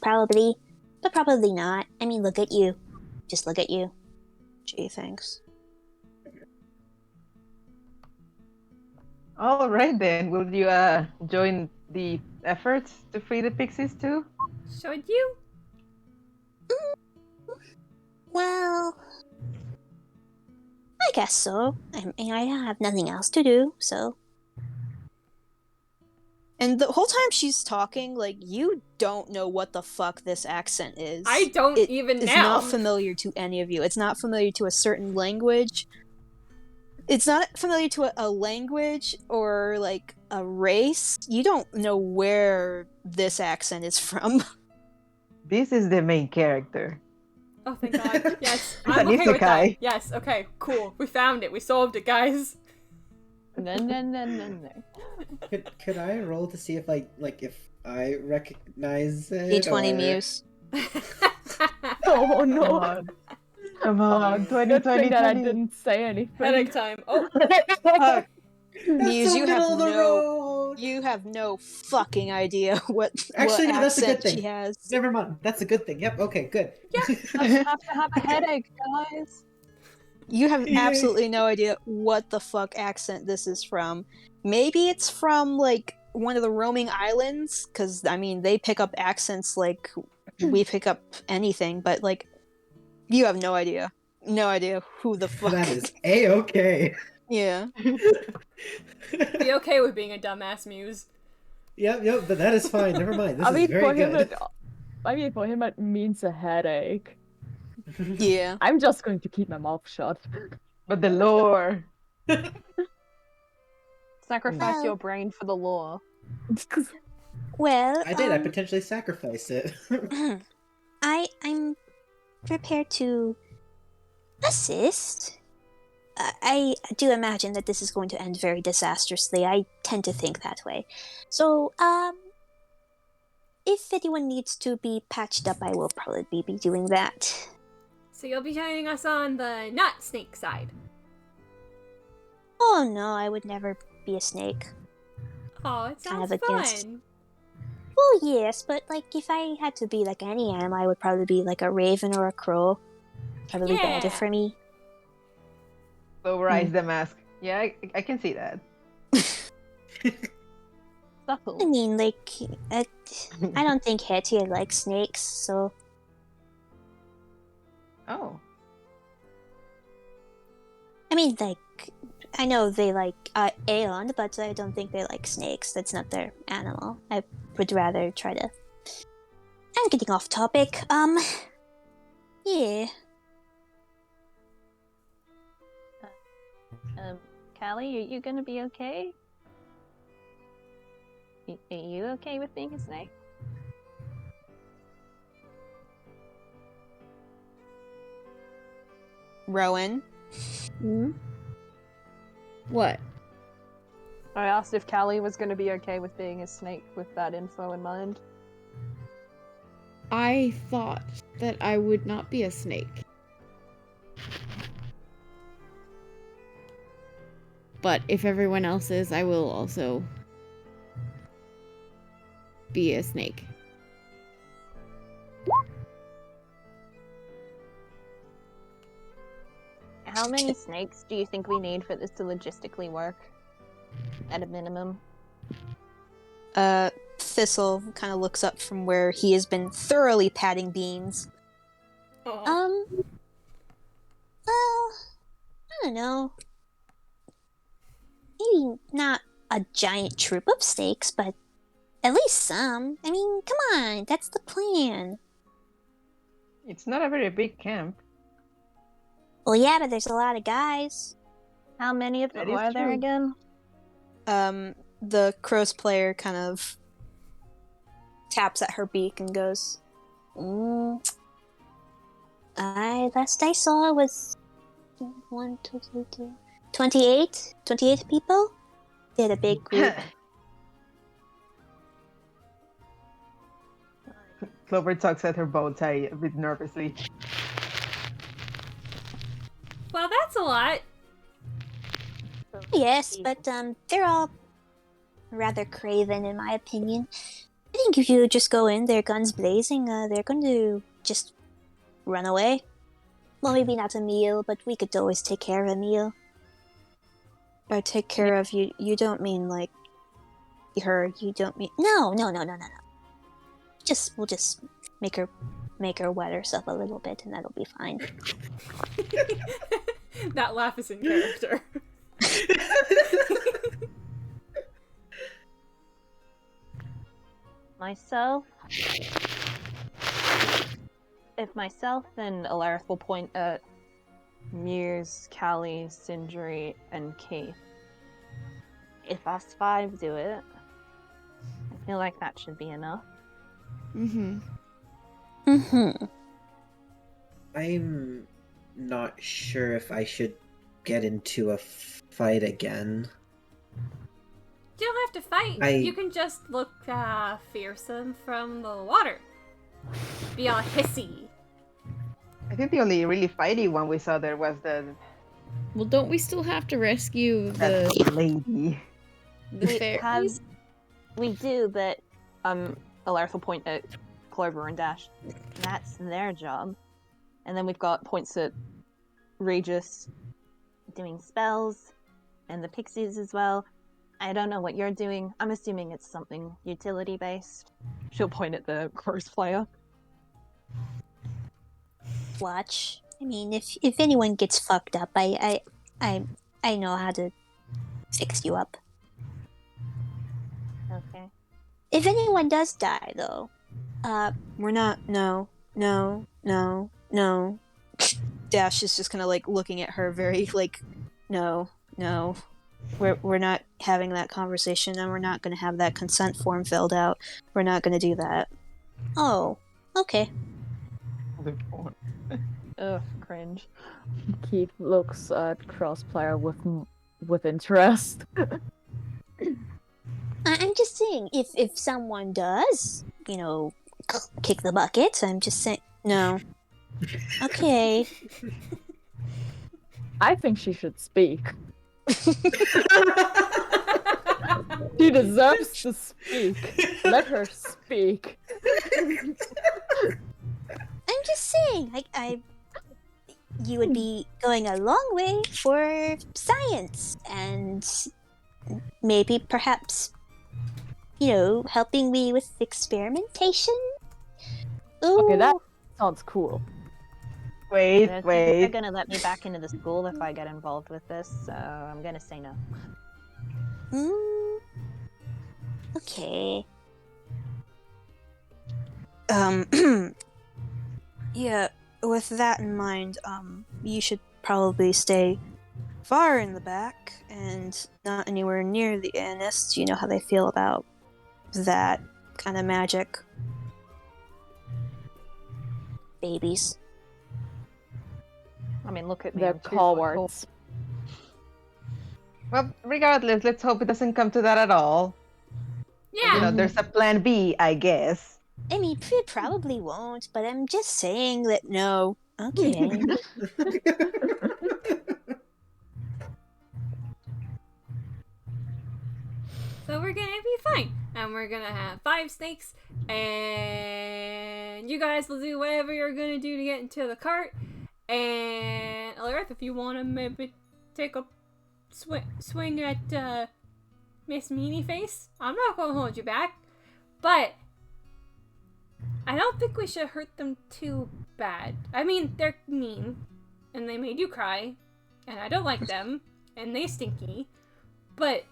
Probably, but probably not. I mean, look at you. Just look at you. Gee, thanks. All right then. Will you join the efforts to free the pixies too? Should you? Well, I guess so. I mean, I have nothing else to do, so. And the whole time she's talking, like, you don't know what the fuck this accent is. I don't It even is now. not familiar to any of you. It's not familiar to a certain language. It's not familiar to a language or, like, a race. You don't know where this accent is from. This is the main character. Oh, thank God. Yes, It's I'm an okay with that. isekai. Yes, okay, cool. We found it. We solved it, guys. No. Could I roll to see if I recognize it? D20 or- Muse. Oh no! Come on, Good thing that I 2020. didn't say anything. Headache time. Oh, Fuck. Muse, so you have middle of the no, road. you have no fucking idea what Actually, what no, that's a good accent thing. she has. Never mind. That's a good thing. Yep. Okay. Good. I have to have a headache, guys. You have Yeah. absolutely no idea what the fuck accent this is from. Maybe it's from, like, one of the roaming islands, because, I mean, they pick up accents like we pick up anything, but, like, you have no idea. No idea who the fuck. That is a-okay. Yeah. be okay with being a dumbass Muse. Yep, but that is fine. Never mind. This I is mean, very for him, good. for him, it means a headache. Yeah. I'm just going to keep my mouth shut. But the lore. Sacrifice Well- your brain for the law. Well, I did. I potentially sacrificed it. I'm prepared to assist. I do imagine that this is going to end very disastrously. I tend to think that way. So, if anyone needs to be patched up, I will probably be doing that. So you'll be joining us on the not snake side. Oh no, I would never be a snake. Oh, it Kind sounds of against- fun. Well, yes, but like if I had to be like any animal, I would probably be like a raven or a crow. Probably better Yeah. for me. Lower eyes the mask. Yeah, I can see that. I Subtle. mean, like, I don't think Hetty likes snakes, so Oh. I mean, like, I know they like Aeon, but I don't think they like snakes. That's not their animal. I would rather try to. I'm getting off topic. Yeah. Callie, are you gonna be okay? Are you okay with being a snake? Rowan. What? I asked if Callie was going to be okay with being a snake with that info in mind. I thought that I would not be a snake. But if everyone else is, I will also be a snake. How many snakes do you think we need for this to logistically work? At a minimum. Thistle kind of looks up from where he has been thoroughly patting Beans. Aw. Well, I don't know. Maybe not a giant troop of snakes, but at least some. I mean, come on, that's the plan. It's not a very big camp. Well, yeah, but there's a lot of guys. How many of That them is are there true. again? The Crow's player kind of taps at her beak and goes, Last I saw was 1, 2, 3, 2, 28? 28 people? They had a big group. Clover tugs at her bow tie a bit nervously. Well, that's a lot. Yes, but they're all rather craven in my opinion. I think if you just go in there guns blazing, they're going to just run away. Well, maybe not a meal, but we could always take care of a meal. By take care of you, you don't mean like her, you don't mean... No. We'll just make her wet herself a little bit, and that'll be fine. That laugh is in character. Myself? If myself, then Alarith will point at Muse, Callie, Sindri, and Keith. If us 5 do it, I feel like that should be enough. I'm not sure if I should get into a fight again. You don't have to fight. You can just look fearsome from the water. Be all hissy. I think the only really fighty one we saw there was Well, don't we still have to rescue that the lady. fairies? We do, but Alarith will point at Clover and Dash. That's their job. And then we've got points at Regis doing spells, and the pixies as well. I don't know what you're doing. I'm assuming it's something utility-based. She'll point at the Crow's player. Watch. I mean, if anyone gets fucked up, I know how to fix you up. Okay. If anyone does die, though, We're not... No. Dash is just kind of like looking at her very like, no. We're not having that conversation, and we're not going to have that consent form filled out. We're not going to do that. oh, okay. Ugh, cringe. Keith looks at Crossplayer with interest. I'm just saying, if someone does, kick the bucket, I'm just saying, no. Okay. I think she should speak. She deserves to speak. Let her speak. I'm just saying, you would be going a long way for science, and maybe perhaps, helping me with experimentation. Ooh. Okay, that sounds cool. They're gonna let me back into the school if I get involved with this, so I'm gonna say no. Okay. Yeah, with that in mind, you should probably stay far in the back and not anywhere near the Anists. You know how they feel about that kind of magic. Babies. I mean, look at me. The I'm 2 foot call tall. words. Well, regardless, let's hope it doesn't come to that at all. Yeah. There's a plan B, I guess. I mean, it probably won't, but I'm just saying that no. Okay. So we're gonna be fine. And we're gonna have 5 snakes. And you guys will do whatever you're gonna do to get into the cart. And Alarith, if you want to maybe take a swing at Miss Meanie Face, I'm not gonna hold you back. But I don't think we should hurt them too bad. I mean, they're mean. And they made you cry. And I don't like them. And they stinky. But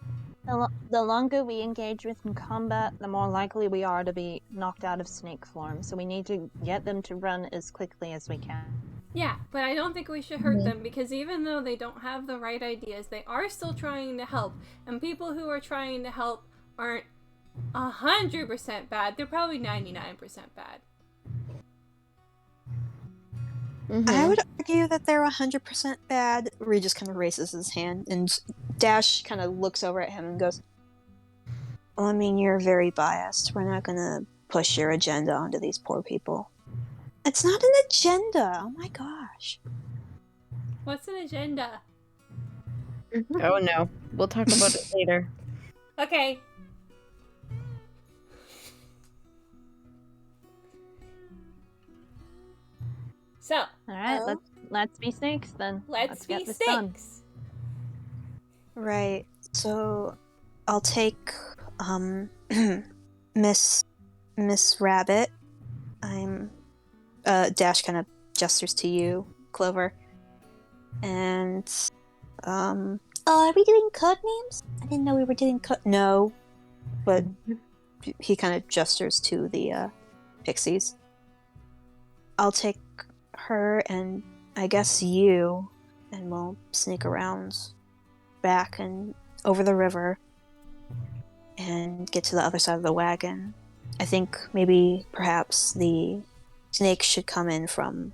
The longer we engage with in combat, the more likely we are to be knocked out of snake form. So we need to get them to run as quickly as we can. yeah, but I don't think we should hurt them because even though they don't have the right ideas, they are still trying to help. And people who are trying to help aren't 100% bad. They're probably 99% bad. I would argue that they're 100% bad. Regis kind of raises his hand, and Dash kind of looks over at him and goes, well, I mean, you're very biased. We're not gonna push your agenda onto these poor people. It's not an agenda! Oh my gosh. What's an agenda? Oh no. We'll talk about it later. Okay. So, All right, Oh. let's be snakes then. let's be get this done. snakes. Right. So, I'll take, Miss Rabbit. Dash kind of gestures to you, Clover. And, oh, are we doing code names? I didn't know we were doing no. But he kind of gestures to the, pixies. I'll take her and I guess you, and we'll sneak around back and over the river and get to the other side of the wagon. I think maybe perhaps the snakes should come in from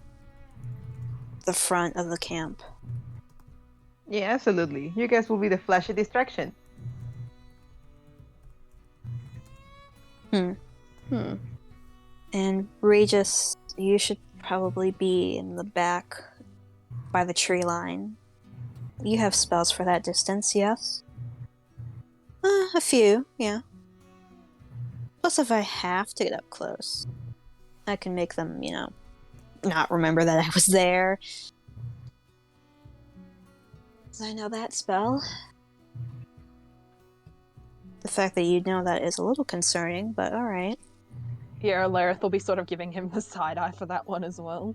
the front of the camp. Yeah, absolutely. You guys will be the flashy distraction. And Regis, you should probably be in the back by the tree line. You have spells for that distance, yes? A few, yeah. Plus, if I have to get up close, I can make them, not remember that I was there. 'Cause I know that spell. The fact that you know that is a little concerning, but alright. Yeah, Lareth will be sort of giving him the side eye for that one as well.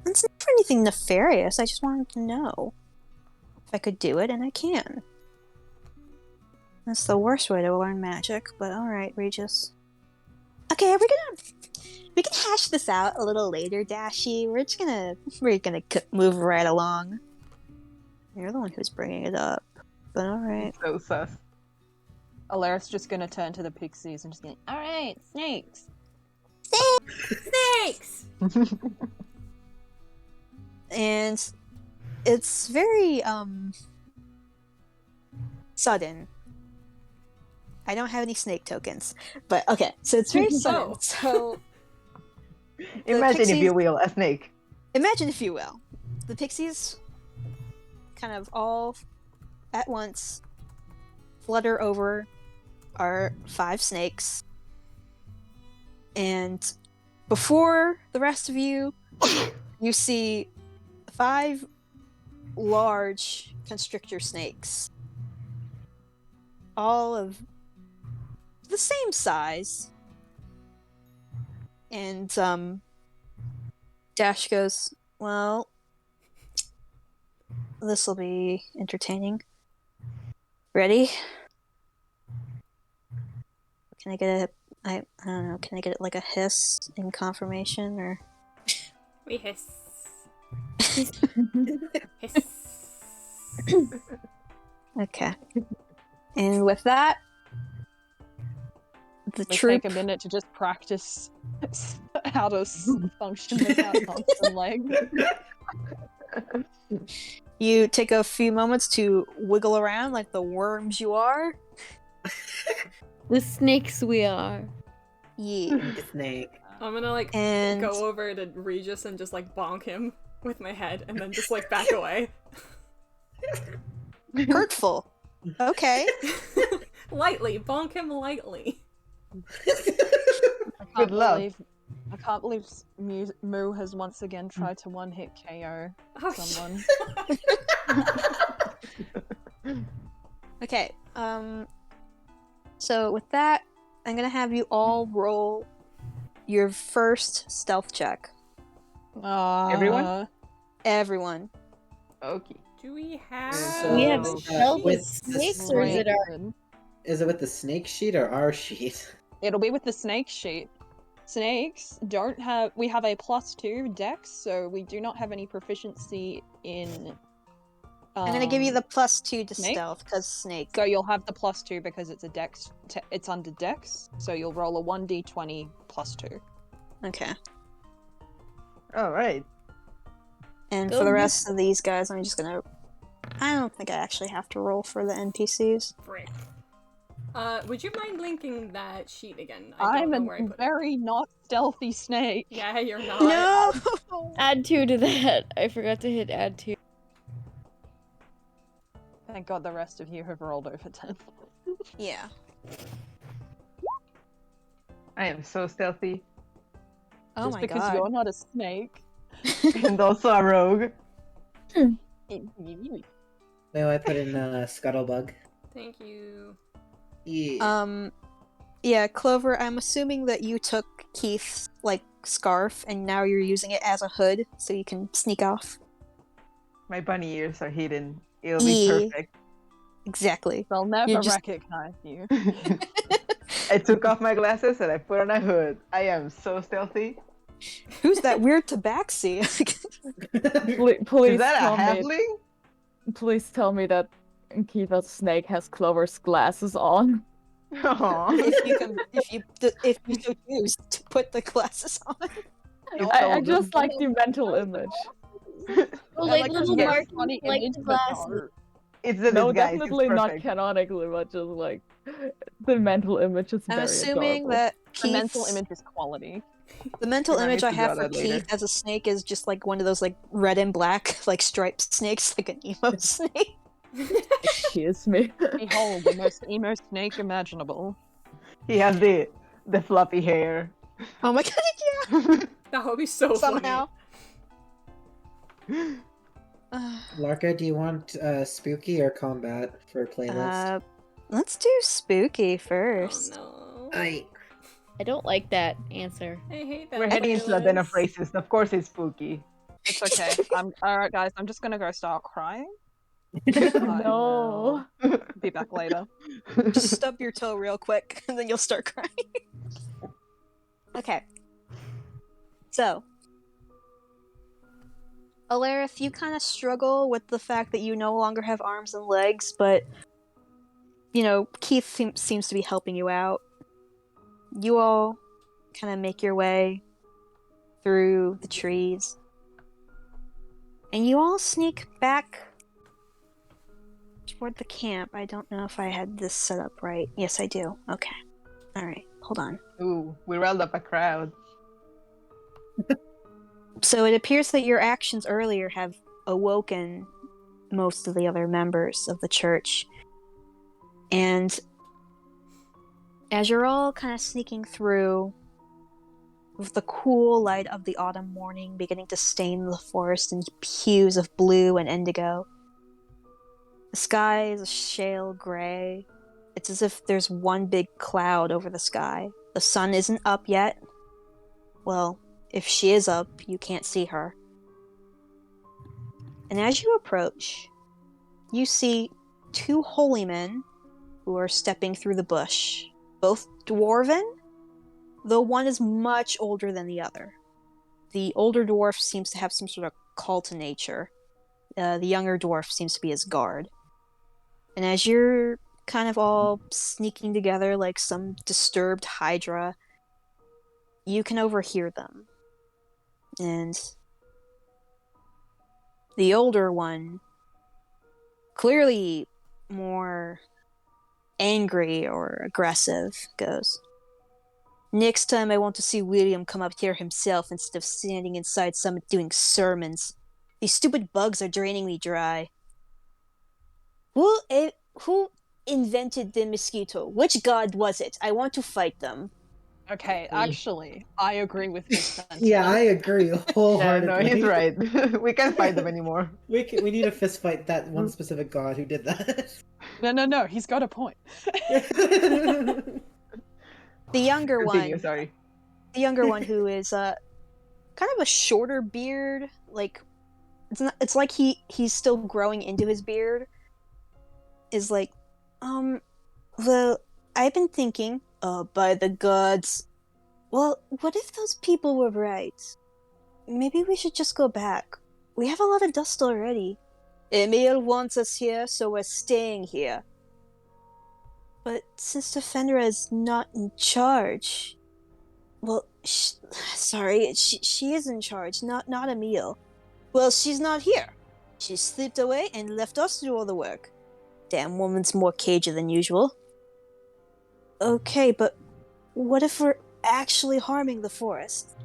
It's not for anything nefarious, I just wanted to know if I could do it, and I can. That's the worst way to learn magic, but alright, Regis. Okay, we can hash this out a little later, Dashy. We're gonna move right along. You're the one who's bringing it up, but alright. So sus. Alareth's just gonna turn to the pixies and just go, Alright, snakes. Snakes! And it's very, sudden. I don't have any snake tokens, but okay, so it's very sudden. So Imagine, if pixies- you will, a snake. Imagine, if you will, the pixies kind of all at once flutter over our 5 snakes, and before the rest of you, you see 5 large constrictor snakes, all of the same size. And Dash goes, well, this will be entertaining. Ready? Can I get I don't know, can I get like a hiss in confirmation, or We hiss. Hiss. Okay. And with that, the We troop. take a minute to just practice how to function without arms and legs. You take a few moments to wiggle around like the worms you are. The snakes we are. Yeah. The snake. I'm gonna like And go over to Regis and just like bonk him with my head and then just like back away. hurtful. Okay. Lightly, bonk him lightly. Good luck. I can't believe Moo has once again tried to one-hit KO Oh, someone. Okay. So with that, I'm gonna have you all roll your first stealth check. Everyone? Everyone. Okay. Do we have? So, We have uh, stealth with snakes, the or is it our? Raven. Is it with the snake sheet or our sheet? It'll be with the snake sheet. Snakes don't have. We have a +2 dex, so we do not have any proficiency in. I'm gonna give you the +2 to snake? stealth because snake. So you'll have the +2 because it's a dex. It's under dex, so you'll roll a 1d20 +2. Okay. All right. And Go for the Nick. rest of these guys, I'm just gonna. I don't think I actually have to roll for the NPCs. Frick. Would you mind linking that sheet again? I don't I'm know where I a put it. very not stealthy snake. Yeah, you're not. No. Add 2 to that. I forgot to hit add 2. Thank God the rest of you have rolled over 10. Yeah. I am so stealthy. Oh Just my because god. you're not a snake. And also a rogue. No, I put in Scuttlebug. Thank you. Yeah. Yeah, Clover, I'm assuming that you took Keith's like scarf and now you're using it as a hood so you can sneak off. My bunny ears are hidden. It'll be Yeah. perfect. Exactly. They'll never You just- recognize you. I took off my glasses and I put on a hood. I am so stealthy. Who's that weird tabaxi? Please Is that tell a me. halfling? Please tell me that Kiva's snake has Clover's glasses on. Aw. if you so choose to put the glasses on. I just like the mental image. Oh, I like the little yes. marks, funny like image, the but glasses. no. It's the No, disguise. definitely it's not perfect. canonically, but just like the mental image is I'm very assuming adorable. that The mental Keith's image is quality. the mental Remind me image to I have draw for that later. Keith as a snake is just like one of those like red and black like striped snakes, like an emo snake. Excuse me. Behold, the most emo snake imaginable. He has the floppy hair. Oh my god, yeah. That would be so Somehow. Larka, do you want spooky or combat for playlist? Let's do spooky funny. Oh first. no. I I don't like that answer. I hate that. We're heading into the den of playlist. races. Of course, it's spooky. It's okay. Alright, guys, I'm just gonna go start crying. No. Be back later. Just stub your toe real quick, and then you'll start crying. Okay. So, Alarith, you kind of struggle with the fact that you no longer have arms and legs, but you know Keith seems to be helping you out. You all kind of make your way through the trees, and you all sneak back toward the camp. I don't know if I had this set up right. Yes, I do. Okay. All right. Hold on. Ooh, we riled up a crowd. So it appears that your actions earlier have awoken most of the other members of the church. And as you're all kind of sneaking through, with the cool light of the autumn morning beginning to stain the forest in hues of blue and indigo, the sky is a shale gray. It's as if there's one big cloud over the sky. The sun isn't up yet. Well, if she is up, you can't see her. And as you approach, you see two holy men who are stepping through the bush. Both dwarven, though one is much older than the other. The older dwarf seems to have some sort of call to nature. The younger dwarf seems to be his guard. And as you're kind of all sneaking together like some disturbed hydra, you can overhear them. And the older one, clearly more angry or aggressive, goes, "Next time I want to see William come up here himself instead of standing inside Summit doing sermons. These stupid bugs are draining me dry. Who invented the mosquito? Which god was it? I want to fight them." Okay, actually, I agree with his sentiment. Yeah, I agree Yeah, wholeheartedly. no, he's right. We can't fight them anymore. We need to fist fight that one specific god who did that. No, he's got a point. The younger Continue, one, sorry. the younger one who is kind of a shorter beard, like it's like he's still growing into his beard, is like, well, I've been thinking, by the gods. Well, what if those people were right? Maybe we should just go back. We have a lot of dust already. Emil wants us here, so we're staying here. But Sister Fenra is not in charge. Well, she is in charge, not Emil. Well, she's not here. She slipped away and left us to do all the work. Damn woman's more cagey than usual. Okay, but what if we're actually harming the forest?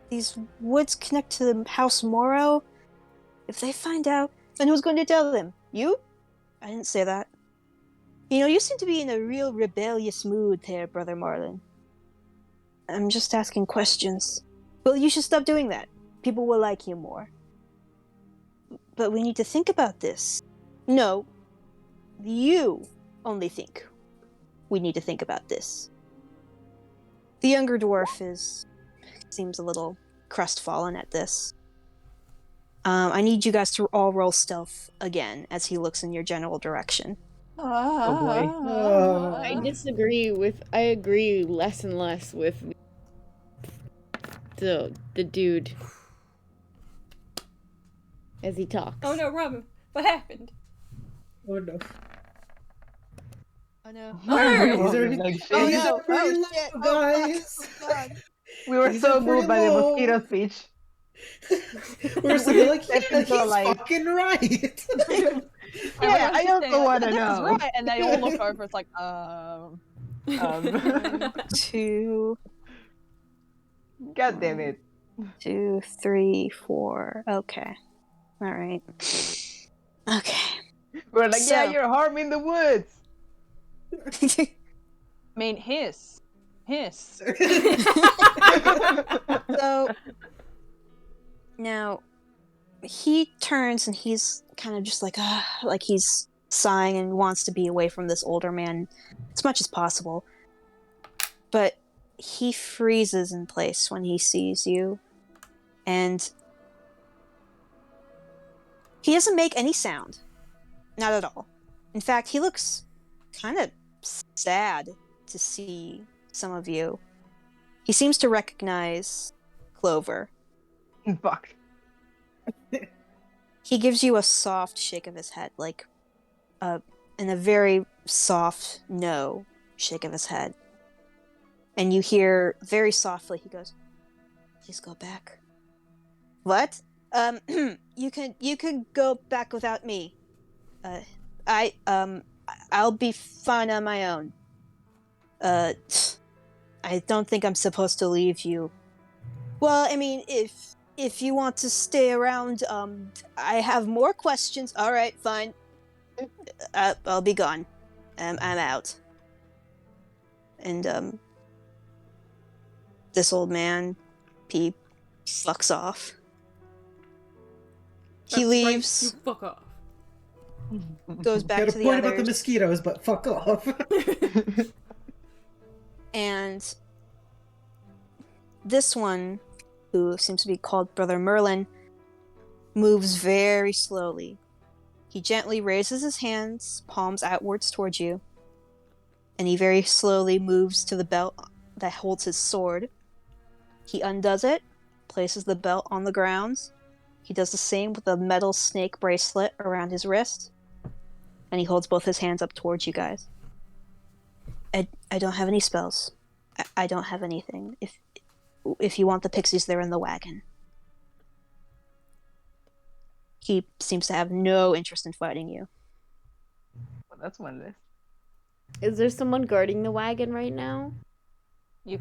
These woods connect to the House Morrow. If they find out, then who's going to tell them? You? I didn't say that. You know, you seem to be in a real rebellious mood there, Brother Marlin. I'm just asking questions. Well, you should stop doing that. People will like you more. But we need to think about this. No. You only think. We need to think about this. The younger dwarf seems a little crestfallen at this. I need you guys to all roll stealth again as he looks in your general direction. Oh boy. I agree less and less with the dude as he talks. Oh no, Robin, what happened? Oh no. Oh no. These are, Like, these shit. are pretty low, guys. We were These so are pretty moved by the low. mosquito speech. We're so like, Stepped yeah, into he's life. fucking right. Yeah, I Everyone's also want to saying, "This is know. right," and they all look over. It's like, 2, God damn it. 2, 3, 4. Okay. All right. Okay. We're like, yeah, So- you're harming the woods. I mean, hiss. So now he turns and he's kind of just like he's sighing and wants to be away from this older man as much as possible. But he freezes in place when he sees you, and he doesn't make any sound. Not at all. In fact, he looks kind of sad to see some of you. He seems to recognize Clover. Fuck. He gives you a soft shake of his head, like in a very soft no shake of his head. And you hear very softly, he goes, "Please go back." What? You can go back without me. I'll be fine on my own. I don't think I'm supposed to leave you. Well, I mean, if you want to stay around, I have more questions. All right, fine. I'll be gone. I'm out. And this old man, he fucks off. He That's leaves. Right, you fuck off. Goes back Got a to the point others. about the mosquitoes, but fuck off. And this one, who seems to be called Brother Merlin, moves very slowly. He gently raises his hands, palms outwards towards you, and he very slowly moves to the belt that holds his sword. He undoes it, places the belt on the ground. He does the same with a metal snake bracelet around his wrist, and he holds both his hands up towards you guys. I don't have any spells. I don't have anything. If you want the pixies, they're in the wagon. He seems to have no interest in fighting you. Well, that's one less. Is there someone guarding the wagon right now? You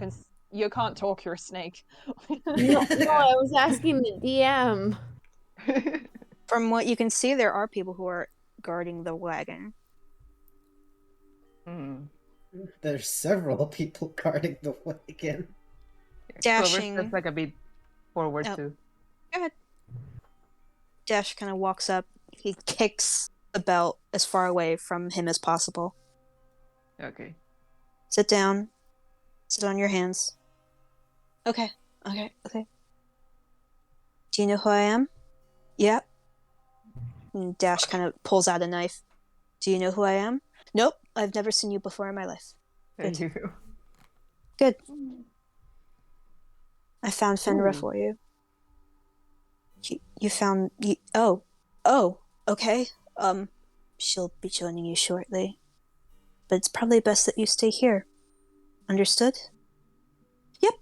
can't talk. You're a snake. No, I was asking the DM. From what you can see, there are people who are guarding the wagon. There's several people guarding the wagon. Dashing. Clover's just like a bit forward Oh. too. Go ahead. Dash kind of walks up. He kicks the belt as far away from him as possible. Okay. Sit down. Sit on your hands. Okay. Do you know who I am? Yeah. And Dash kind of pulls out a knife. Do you know who I am? Nope. I've never seen you before in my life. Thank Good. you. Good. I found Fenra Ooh. for you. You found... Oh, okay. She'll be joining you shortly. But it's probably best that you stay here. Understood? Yep.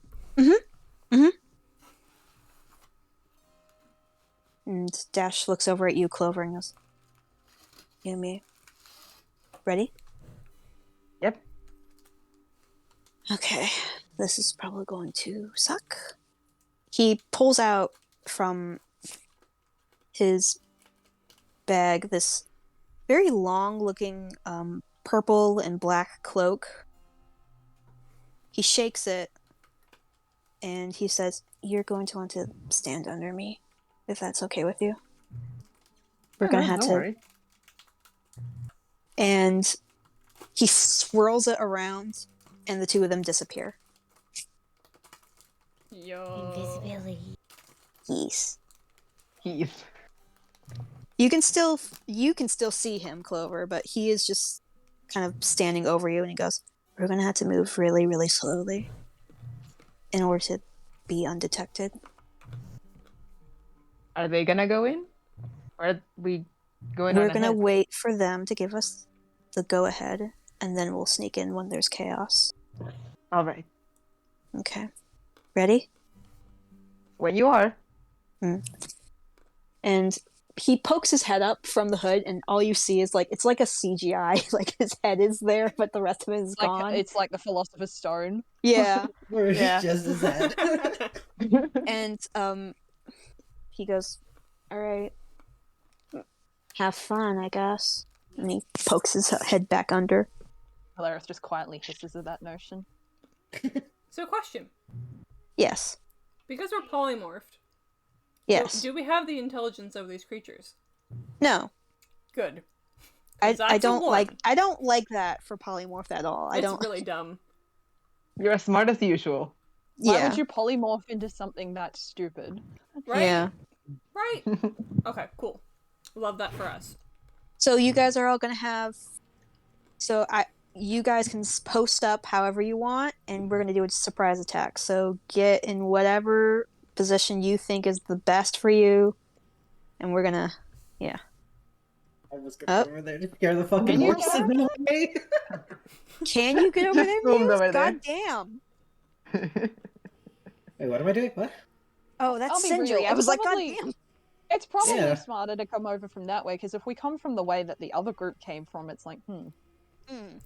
And Dash looks over at you, Clover, and goes, you and me. Ready? Yep. Okay. This is probably going to suck. He pulls out from his bag this very long-looking purple and black cloak. He shakes it, and he says, you're going to want to stand under me, if that's okay with you. We're going to have don't to... worry. And he swirls it around, and the two of them disappear. Yo. Invisibility. Yes. Heath. You can still see him, Clover, but he is just kind of standing over you, and he goes, we're going to have to move really, really slowly in order to be undetected. Are they gonna go in? Or are we going We're on going to ahead? wait for them to give us the go-ahead, and then we'll sneak in when there's chaos. Alright. Okay. Ready? When you are. And he pokes his head up from the hood, and all you see is it's like a CGI. Like his head is there, but the rest of it is gone. It's like the Philosopher's Stone. Yeah. Where it's Yeah. just his head. And he goes, all right, have fun, I guess. And he pokes his head back under. Hilarith just quietly hisses at that notion. So, question. Yes. Because we're polymorphed, Yes. do we have the intelligence of these creatures? No. Good. I 'Cause that's a don't one. like that for polymorph at all. I It's don't really dumb. You're as smart as usual. Why Yeah. would you polymorph into something that stupid? Right? Yeah. Right? Okay, cool. Love that for us. So you guys are all gonna have you guys can post up however you want, and we're gonna do a surprise attack. So get in whatever position you think is the best for you, and we're gonna I was gonna go over there to scare the fucking Can you horse in the way. Can you get over Just there, zoomed Muse? over there. God damn. Wait, what am I doing? What? Oh, that's I'll be Sindri. real, I was like, probably- God damn. It's probably Yeah. smarter to come over from that way, because if we come from the way that the other group came from, it's like,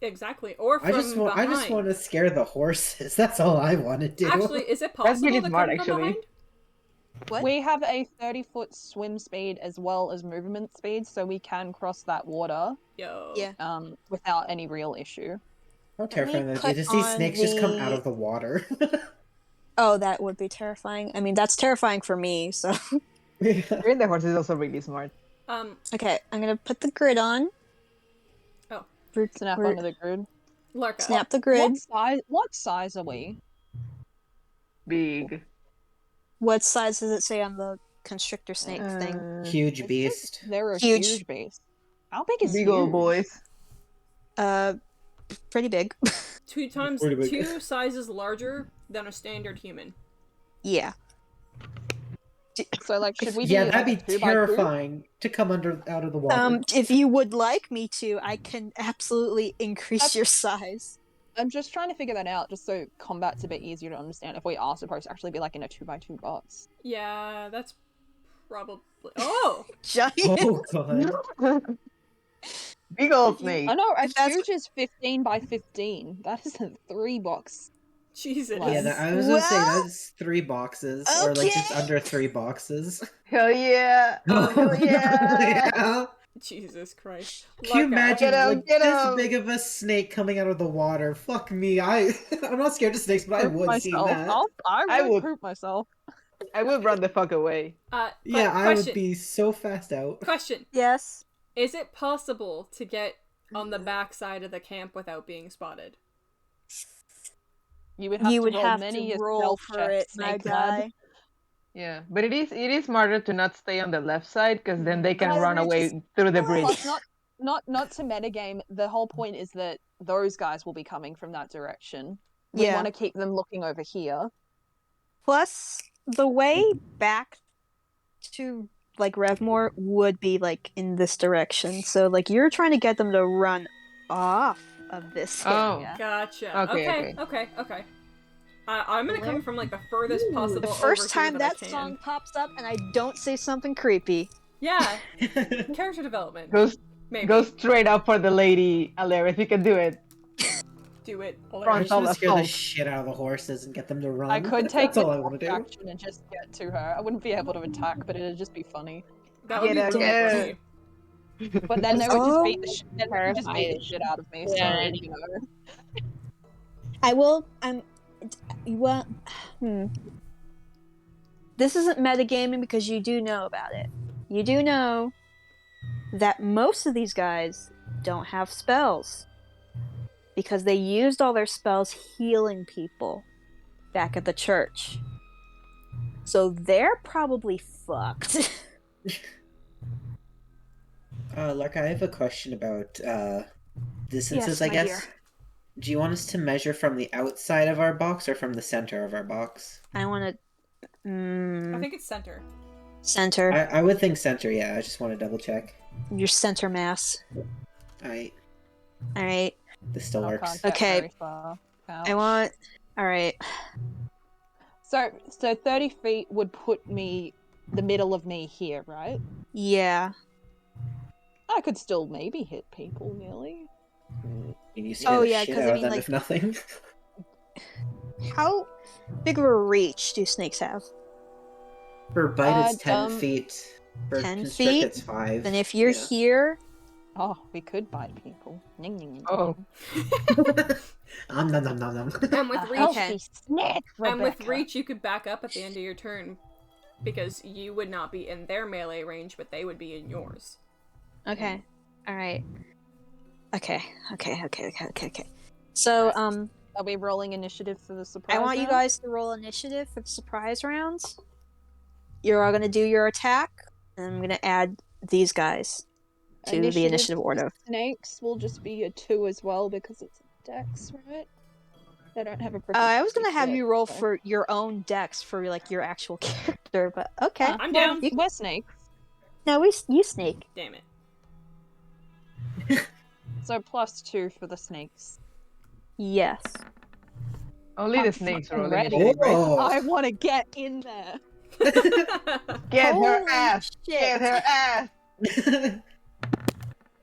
Exactly. Or from I just behind. want to scare the horses. That's all I want to do. Actually, is it That's possible really to smart, come from actually. behind? What? We have a 30-foot swim speed as well as movement speed, so we can cross that water Yo. Yeah. without any real issue. How terrifying that put is to see on snakes just come out the- of the water. Oh, that would be terrifying. I mean, that's terrifying for me, so. Hearing the horse is also really smart. Okay, I'm gonna put the grid on. Oh. Snap We're- onto the grid. Larka. Snap the grid. What size are we? Big. What size does it say on the constrictor snake thing? Huge It says beast. They're a Huge. huge beast. How big is Big old huge? boys. Pretty big. 2 times Pretty big. 2 sizes larger than a standard human. Yeah. So, like, should we Yeah, be that'd be like, 2 by 2? terrifying to come out of the water. If you would like me to, I can absolutely increase your size. I'm just trying to figure that out, just so combat's a bit easier to understand. If we are supposed to actually be like in a 2 by 2 box. Yeah, that's probably. Oh, Giant. Oh god. Big old snake. I know, If that's- a huge is 15 by 15. That is a 3 box. Jesus. Yeah, I was gonna say Well, that's 3 boxes, or like just okay. under 3 boxes. Hell yeah! Hell yeah! Yeah. Jesus Christ. Can you Larka. imagine Get 'em, like get this 'em. big of a snake coming out of the water? Fuck me, I'm not scared of snakes, but I Poop would see myself. that. I I would would- poop myself. I would run the fuck away. Yeah, I question. would be so fast out. Question. Yes. Is it possible to get on the back side of the camp without being spotted? You would have You to would roll have many to a roll stealth for check, it, my snake lad. guy. Yeah, but it is smarter to not stay on the left side because then they can Oh, run we're away just- through the Plus, bridge. not to metagame. The whole point is that those guys will be coming from that direction. We Yeah. want to keep them looking over here. Plus, the way back to like Revmore would be like in this direction. So like you're trying to get them to run off of this Oh. area. Gotcha. Okay, Okay. I'm gonna come from like the furthest possible. The over first here time I that can. song pops up and I don't say something creepy. Yeah. Character development. Go Maybe. straight up for the lady, Alaire, if you can do it. Do it. I Front just want to scare the assault. shit out of the horses and get them to run. I could take That's all I want to do. action and just get to her. I wouldn't be able to attack, but it'd just be funny. That would be Get really her. funny. But then they would just Oh. beat the shit. Then they would just beat the shit out of me. So Yeah. you know. I will. Well, This isn't metagaming because you do know about it. You do know that most of these guys don't have spells because they used all their spells healing people back at the church. So they're probably fucked. Lark, I have a question about distances, Yes, I my guess. dear. Do you want us to measure from the outside of our box or from the center of our box? I want to. I think it's center. Center. I would think center, yeah. I just want to double check. Your center mass. Alright, Alright. this still I works. can't get Okay. very far. I Ouch. want. Alright. So 30 feet would put me the middle of me here, right? Yeah. I could still maybe hit people nearly. You scare Oh, the yeah, shit 'cause out I of mean, them like- if nothing. How big of a reach do snakes have? For bite, it's 10 Um, feet. For 10 constrict, feet? it's 5. And if you're Yeah. here, Oh, we could bite people. Ning, ning, ning. Oh. Nom nom nom nom nom. And with A reach, healthy snake, and with Rebecca. reach, you could back up at the end of your turn because you would not be in their melee range, but they would be in yours. okay, all right, okay. So, Are we rolling initiative for the surprise? I want you round? guys to roll initiative for the surprise rounds. You're all gonna do your attack, and I'm gonna add these guys to the initiative for order. Snakes will just be a 2 as well because it's dex, right? They don't have a I was gonna proficiency have check, you roll so- for your own dex for like your actual character, but okay. I'm down. We're snakes. No, you snake. Damn it. So +2 for the snakes. Yes. Only the I'm snakes fucking roll ready. initiative, right? Oh. I want to get in there. Get her Holy ass! shit. Get her ass!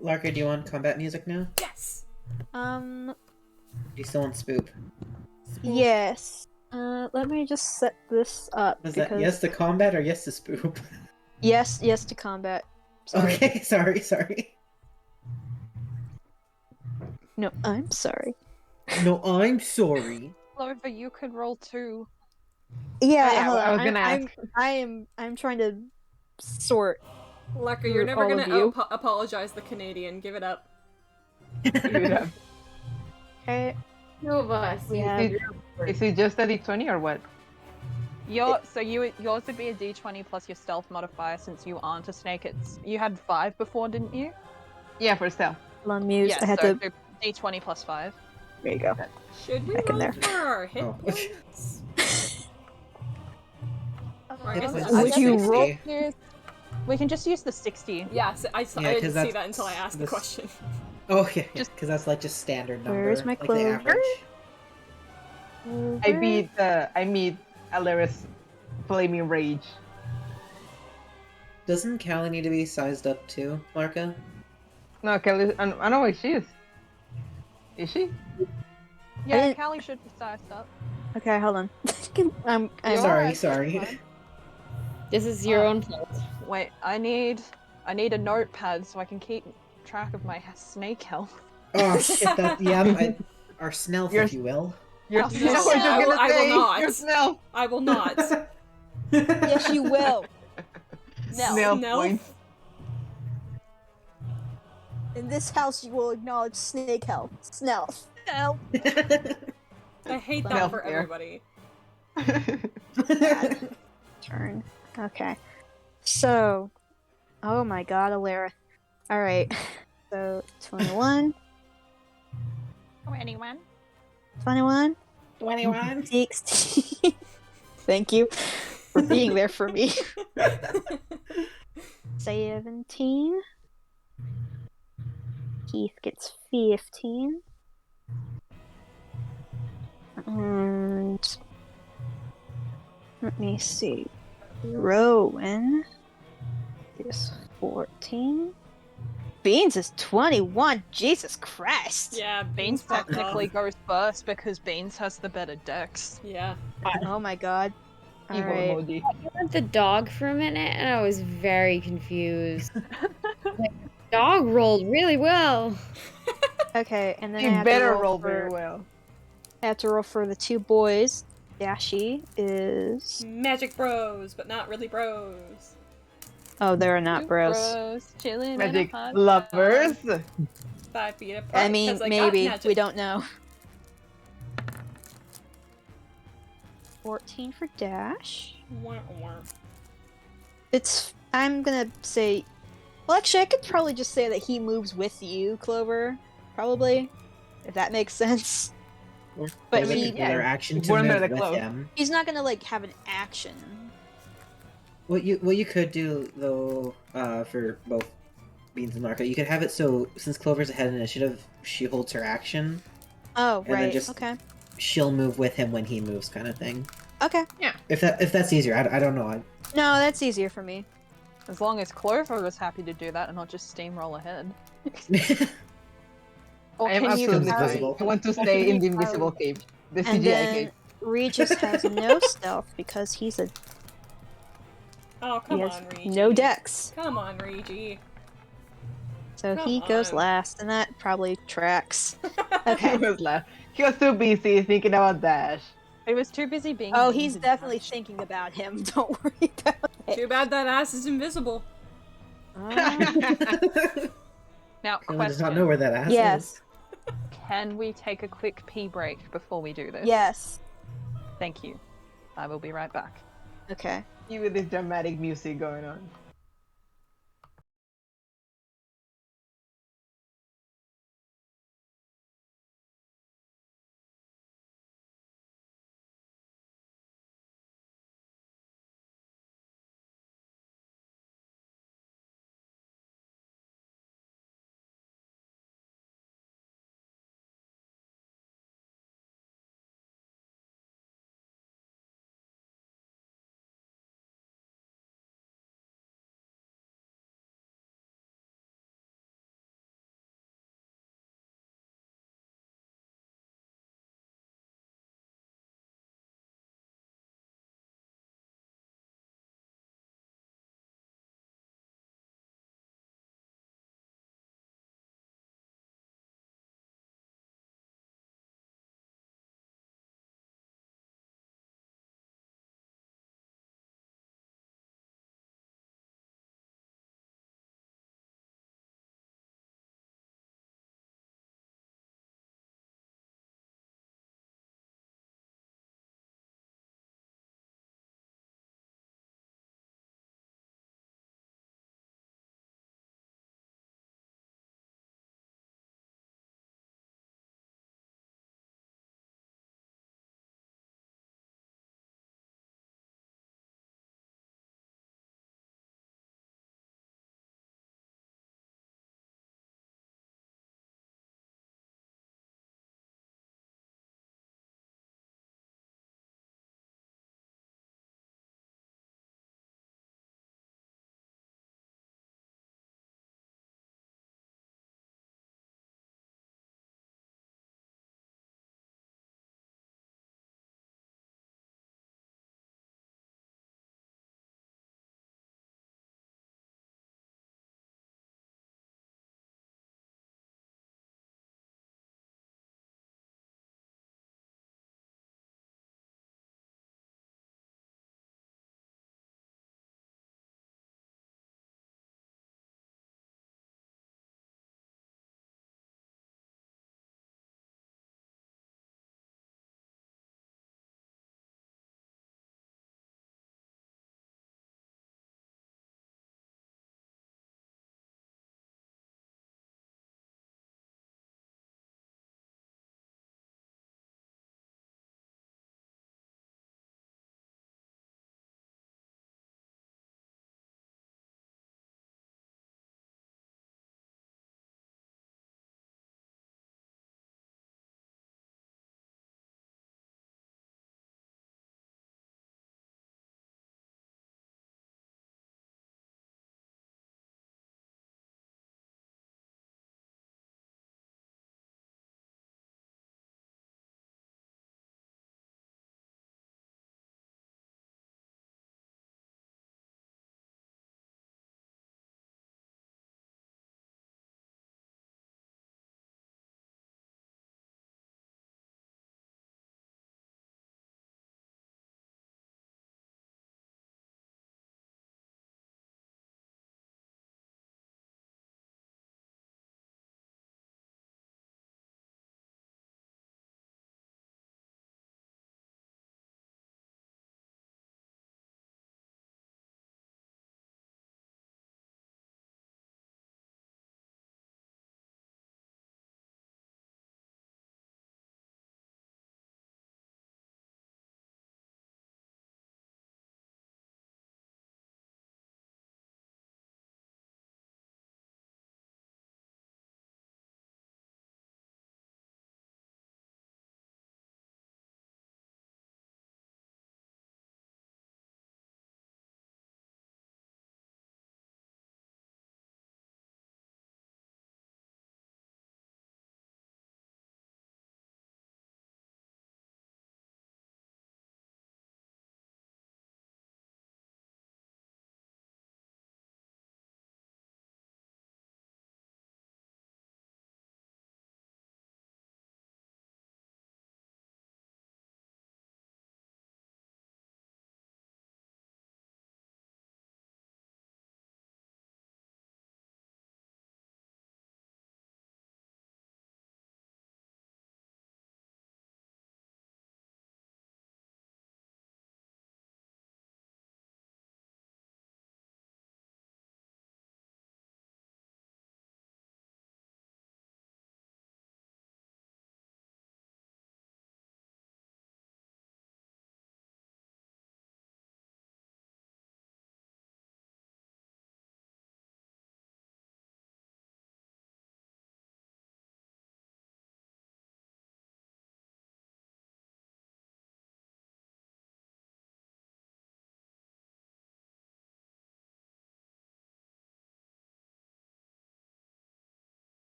Larka, do you want combat music now? Yes. Do you still want spoop? Yes. Let me just set this up. Was because... that yes to combat or yes to spoop? Yes to combat. Sorry. Okay, sorry. No, I'm sorry. No, I'm sorry. Clover, you could roll 2. Yeah, hold I on. was gonna ask. I'm trying to sort. Lucker, you're never all gonna of you. apologize the Canadian. Give it up. Okay. Two of us. We have Is it just a d20 or what? Yours would be a d20 plus your stealth modifier since you aren't a snake. You had 5 before, didn't you? Yeah, for stealth. Lamuse. Yeah, I had so to. d20 plus 5. There you go. Should we Back in roll there. for our hit Oh. points? Or I Hit guess points it's is Would you 60. roll? We can just use the 60. Yeah, so I Yeah, 'cause didn't see that that's until I asked the this- question. Oh yeah, Just- because that's like just standard number, Where's my like the clover? average. I meet Alera's flaming rage. Doesn't Callie need to be sized up too, Marka? No, Kelly, I don't know where she is. Is she? Yeah, didn't- Callie should be sized up. Okay, hold on. I'm Sorry, Alright, sorry. fine. This is your Uh, own fault. Wait, I need a notepad so I can keep track of my snake health. Oh shit! Our snelf, You're- if you will. You're No, Snell. I was just I will- gonna I will say, not. You're Snell. I will not. Yes, you will. Snell Snell? points. In this house, you will acknowledge snake health. Snell. Snell. I hate Snell that for there. everybody. Turn. Okay. So, oh my god, Alara. Alright. So, 21. 21. 21. 21. 16. Thank you for being there for me. 17. Keith gets 15. And let me see. Rowan is 14. Beans is 21. Jesus Christ. Yeah, Beans fucked off. technically goes first because Beans has the better dex. Yeah. Oh my god. Evil Alright. emoji. You went the dog for a minute, and I was very confused. Like, dog rolled really well. Okay, and then I You have better to roll for, very well. I have to roll for the two boys. Dashi is. Magic bros, but not really bros. Oh, they're not Two bros. chilling Magic in a hot lovers. 5 feet apart. I mean, 'cause I got maybe. magic. We don't know. 14 for Dash. Wah, wah. It's. I'm gonna say. Well, actually, I could probably just say that he moves with you, Clover. Probably. If that makes sense. But Or they he- could do their action to We're move not with close. him. He's not gonna, like, have an action. What you could do though, for both Beans and Marco, you could have it so since Clover's ahead in initiative, she holds her action. Oh, And then right. just- Okay. She'll move with him when he moves, kind of thing. Okay. If that's easier, I don't know. No, that's easier for me. As long as Clover was happy to do that and not just steamroll ahead. Or I am can you absolutely carry- fine. invisible. I want to stay in the invisible cave. The And CGI then cave. Regis has no stealth because he Oh, come has on, Regi. no dex. Come on, Regi. So Come he goes on. last, and that probably tracks. He Okay. was left. He was too busy thinking about Dash. He was too busy being. Oh, mean he's to definitely Dash. thinking about him. Don't worry about it. Too bad that ass is invisible. Now, Everyone does not question: know where that ass Yes. is. Can we take a quick pee break before we do this? Yes. Thank you. I will be right back. Okay. You with this dramatic music going on.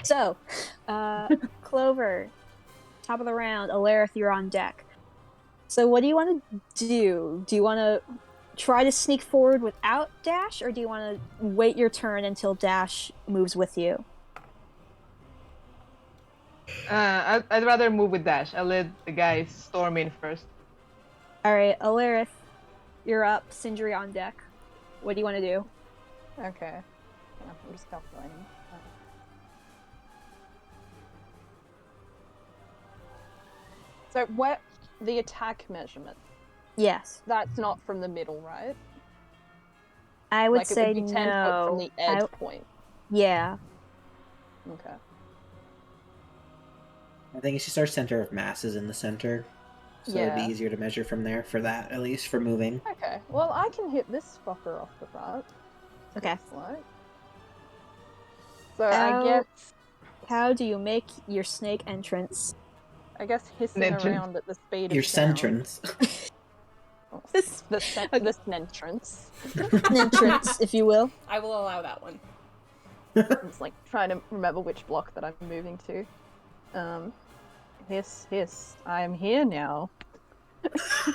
So, Clover, top of the round. Alarith, you're on deck. So what do you want to do? Do you want to try to sneak forward without Dash, or do you want to wait your turn until Dash moves with you? I'd rather move with Dash. I'll let the guys storm in first. Alright, Alarith, you're up. Sindri on deck. What do you want to do? Okay. I'm just calculating. So what the attack measurement? Yes. That's not from the middle, right? I would like say it would be 10 foot from no. the edge point. Yeah. Okay. I think it's just our center of mass is in the center. So it'd be easier to measure from there, for that, at least, for moving. Okay. Well, I can hit this fucker off the bat. Okay. Looks like. So I guess... How do you make your snake entrance? I guess hissing around at the speed your of sound. centrance. The entrance. Entrance, if you will. I will allow that one. I'm just like trying to remember which block that I'm moving to. Hiss. I am here now.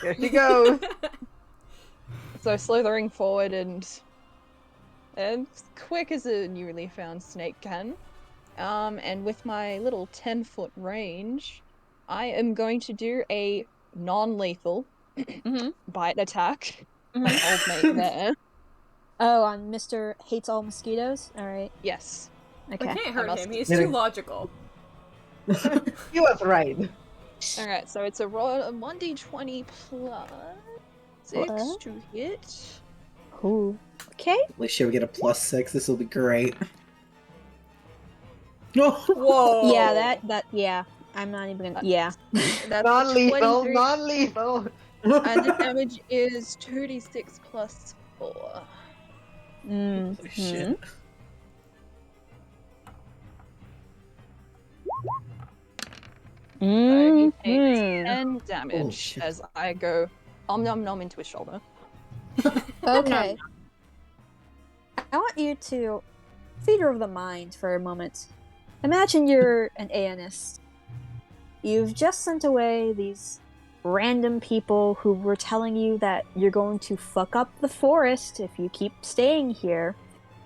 Here she goes. So slithering forward and quick as a newly found snake can. And with my little 10-foot range, I am going to do a non-lethal bite attack. My old mate there. Oh, on Mr. Hates All Mosquitoes? Alright. Yes. Okay. We can't hurt him. He's Yeah. too logical. He was right. Alright, so it's a roll of 1d20 plus 6 What? to hit. Ooh. Okay. At least we get a +6. This will be great. No. Whoa. Yeah, yeah. I'm not even gonna. Yeah. That's Non-lethal, 23, non-lethal. and the damage is 2d6 plus 4. Holy shit. So he takes Mm-hmm. 10 damage shit. as I go nom nom into his shoulder. Okay. I want you to theater of the mind for a moment. Imagine you're an Aeonist. You've just sent away these random people who were telling you that you're going to fuck up the forest if you keep staying here.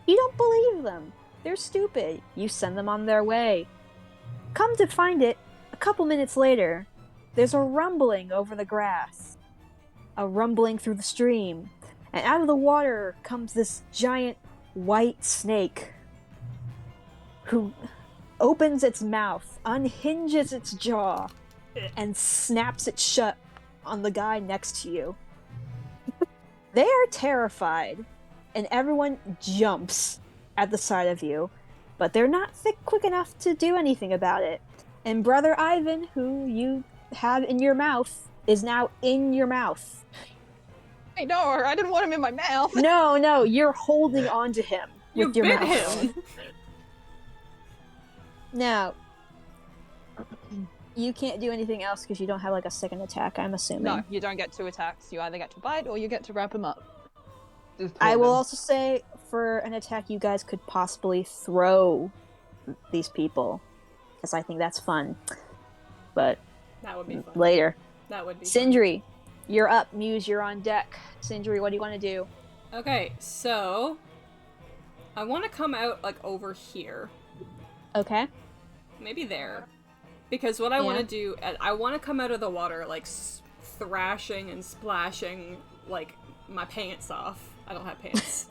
You don't believe them. They're stupid. You send them on their way. Come to find it, a couple minutes later, there's a rumbling over the grass. A rumbling through the stream. And out of the water comes this giant white snake who opens its mouth, unhinges its jaw, and snaps it shut on the guy next to you. They are terrified, and everyone jumps at the sight of you, but they're not quick enough to do anything about it. And Brother Ivan, who you have in your mouth, is now in your mouth. Hey, no, I didn't want him in my mouth. No, you're holding on to him You with your bit mouth. him. Now, you can't do anything else because you don't have like a second attack, I'm assuming. No, you don't get 2 attacks. You either get to bite or you get to wrap him up. Just I hold will them. also say, for an attack, you guys could possibly throw these people, because I think that's fun. But That would be fun. later. That would be fun. Sindri, you're up. Muse, you're on deck. Sindri, what do you want to do? Okay, so I want to come out like over here. Okay. Maybe there. Because what I want to do, I want to come out of the water like thrashing and splashing like my pants off. I don't have pants.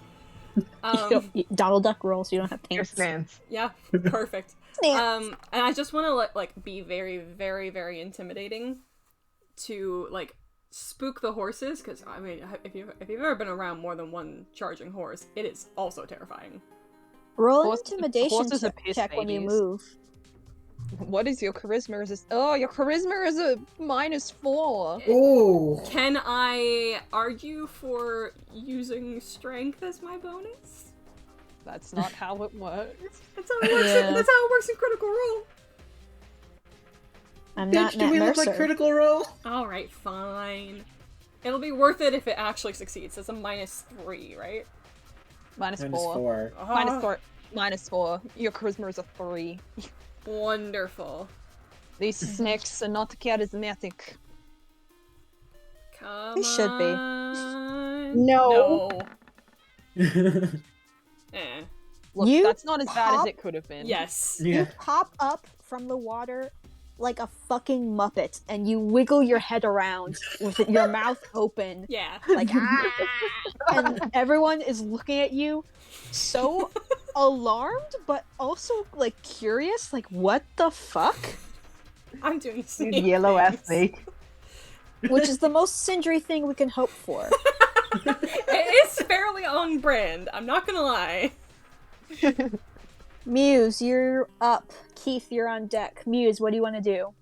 Donald Duck rolls, you don't have Your pants. stance. Yeah, perfect. Stance. And I just want to like be very, very, very intimidating to like spook the horses, because I mean, if you've ever been around more than one charging horse, it is also terrifying. Roll an Horses- intimidation horses are piss check when you babies. move. What is your charisma? Your charisma is a -4. Oh. Can I argue for using strength as my bonus? That's not how it works. That's how it works. Yeah. That's how it works in Critical Role. I'm not Bitch, Matt do we look Mercer. like Critical Role? All right, fine. It'll be worth it if it actually succeeds. It's a -3, right? -4. -4. Ah. -4. -4. Your charisma is a 3. Wonderful. These snakes are not charismatic. Come They should be. on. No. Eh. Look, You that's not as bad as pop- it could have been. Yes. You Yeah. pop up from the water like a fucking Muppet, and you wiggle your head around with your mouth open, Yeah. like ah! And everyone is looking at you, so alarmed, but also like curious, like what the fuck? I'm doing You snake yellow ass things. snake. Which is the most Sindri thing we can hope for. It is fairly on brand. I'm not gonna lie. Muse, you're up. Keith, you're on deck. Muse, what do you want to do?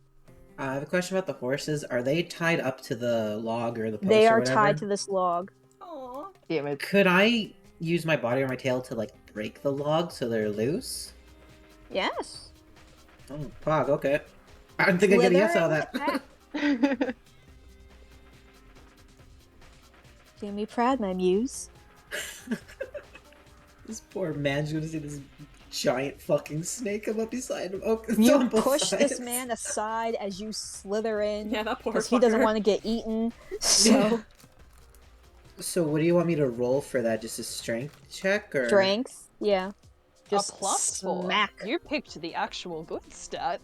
I have a question about the horses. Are they tied up to the log or the post They or are whatever? tied to this log. Aww. Damn it. Could I use my body or my tail to like break the log so they're loose? Yes. Oh, pog. Okay. I don't think I get a yes out of Slithering that. Do me proud, my muse. This poor man's gonna see this giant fucking snake come up beside him. Oh, it's You on both push this sides. man aside as you slither in Yeah, that poor because he doesn't fucker. want to get eaten. So Yeah. So what do you want me to roll for that? Just a strength check or strength, yeah. Just a +4. smack. You picked the actual good stat.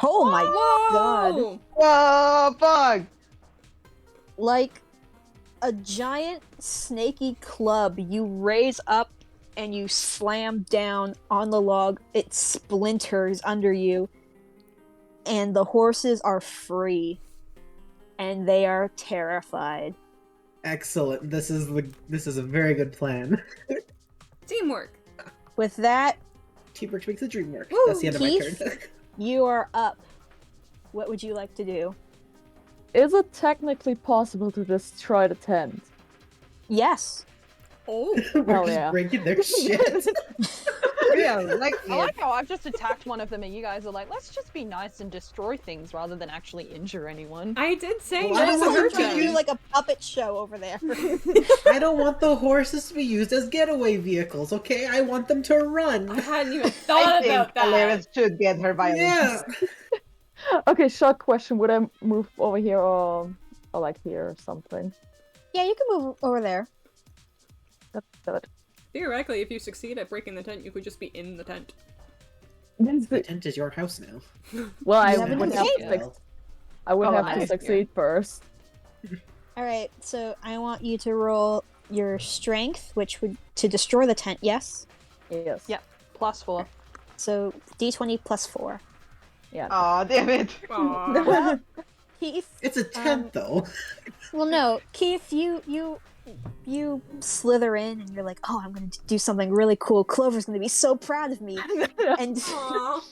Oh my god! Whoa! Whoa, bug! Like a giant snaky club, you raise up and you slam down on the log. It splinters under you, and the horses are free, and they are terrified. Excellent. This is a very good plan. Teamwork. With that, Teamwork makes the dream work. Woo, That's the end of my Keith? turn. you are up. What would you like to do? Is it technically possible to destroy the tent? Yes. Oh. We're Hell just yeah. breaking their shit. Yeah, like I like how I've just attacked one of them and you guys are like, let's just be nice and destroy things rather than actually injure anyone. I did say Well, I not don't to want hurt them to Trying to do them. like a puppet show over there. I don't want the horses to be used as getaway vehicles, okay? I want them to I run. hadn't even I thought think about that. Alaris should get her violence. Yeah. Okay, short question. Would I move over here or like here or something? Yeah, you can move over there. That's good. Theoretically, if you succeed at breaking the tent, you could just be in the tent. The tent is your house now. Well, I You haven't would have escaped. to I would Oh, have I to see. succeed first. All right, so I want you to roll your strength, which would to destroy the tent. Yes. Yes. Yeah. +4. So D20 plus 4. Yeah. Aw, damn it. Aww. Well, Keith. It's a tent, though. Well, no, Keith. You slither in, and you're like, "Oh, I'm going to do something really cool. Clover's going to be so proud of me." And Aww.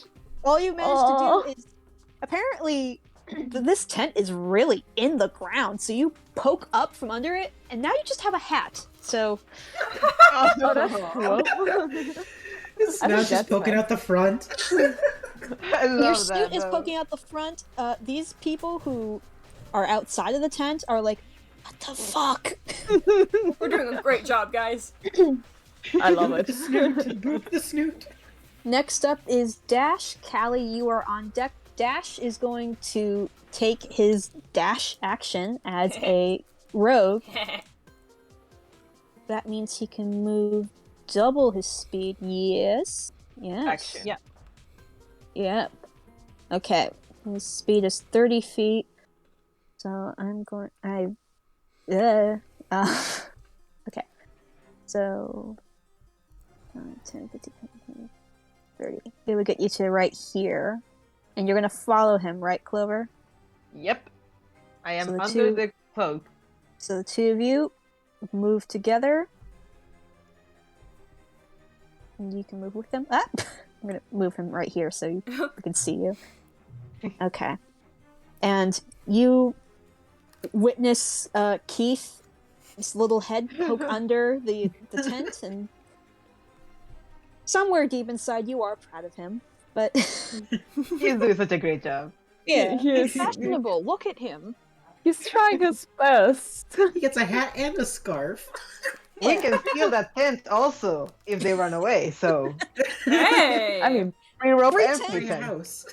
all you managed to do is apparently this tent is really in the ground. So you poke up from under it, and now you just have a hat. So Oh, that's cool. It's I now think just that's poking nice. out the front. I love your that. suit is though. poking out the front. These people who are outside of the tent are like, "What the fuck?" We're doing a great job, guys. I love it. The snoot. Move the snoot. Next up is Dash. Callie, you are on deck. Dash is going to take his dash action as a rogue. That means he can move double his speed. Yes. Yes. Action. Yeah. Yep. Okay. His speed is 30 feet. So I'm going. Okay. So 10, 15, 20, 30. It would get you to right here. And you're going to follow him, right, Clover? Yep. I am So the under two- the cloak. So the two of you move together. And you can move with them. Ah! I'm going to move him right here so you can see you. Okay. And you witness Keith's little head poke under the tent, and somewhere deep inside you are proud of him. But He's doing such a great job. yeah. He's Fashionable. Look at him. trying his best. He gets a hat and a scarf. We can steal that tent also if they run away. So Hey! I mean, free rope Free and tent. free Free tent. house.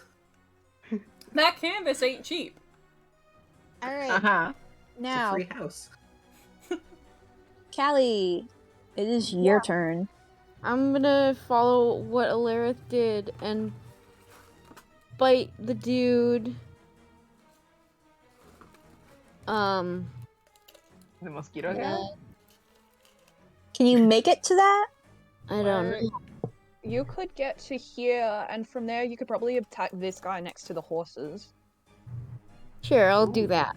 That canvas ain't cheap. All right. Uh-huh. It's a Now, free house. Callie, it is your turn. I'm gonna follow what Alarith did and bite the dude. The mosquito guy? Can you make it to that? I don't know. You could get to here, and from there you could probably attack this guy next to the horses. Sure, I'll do that.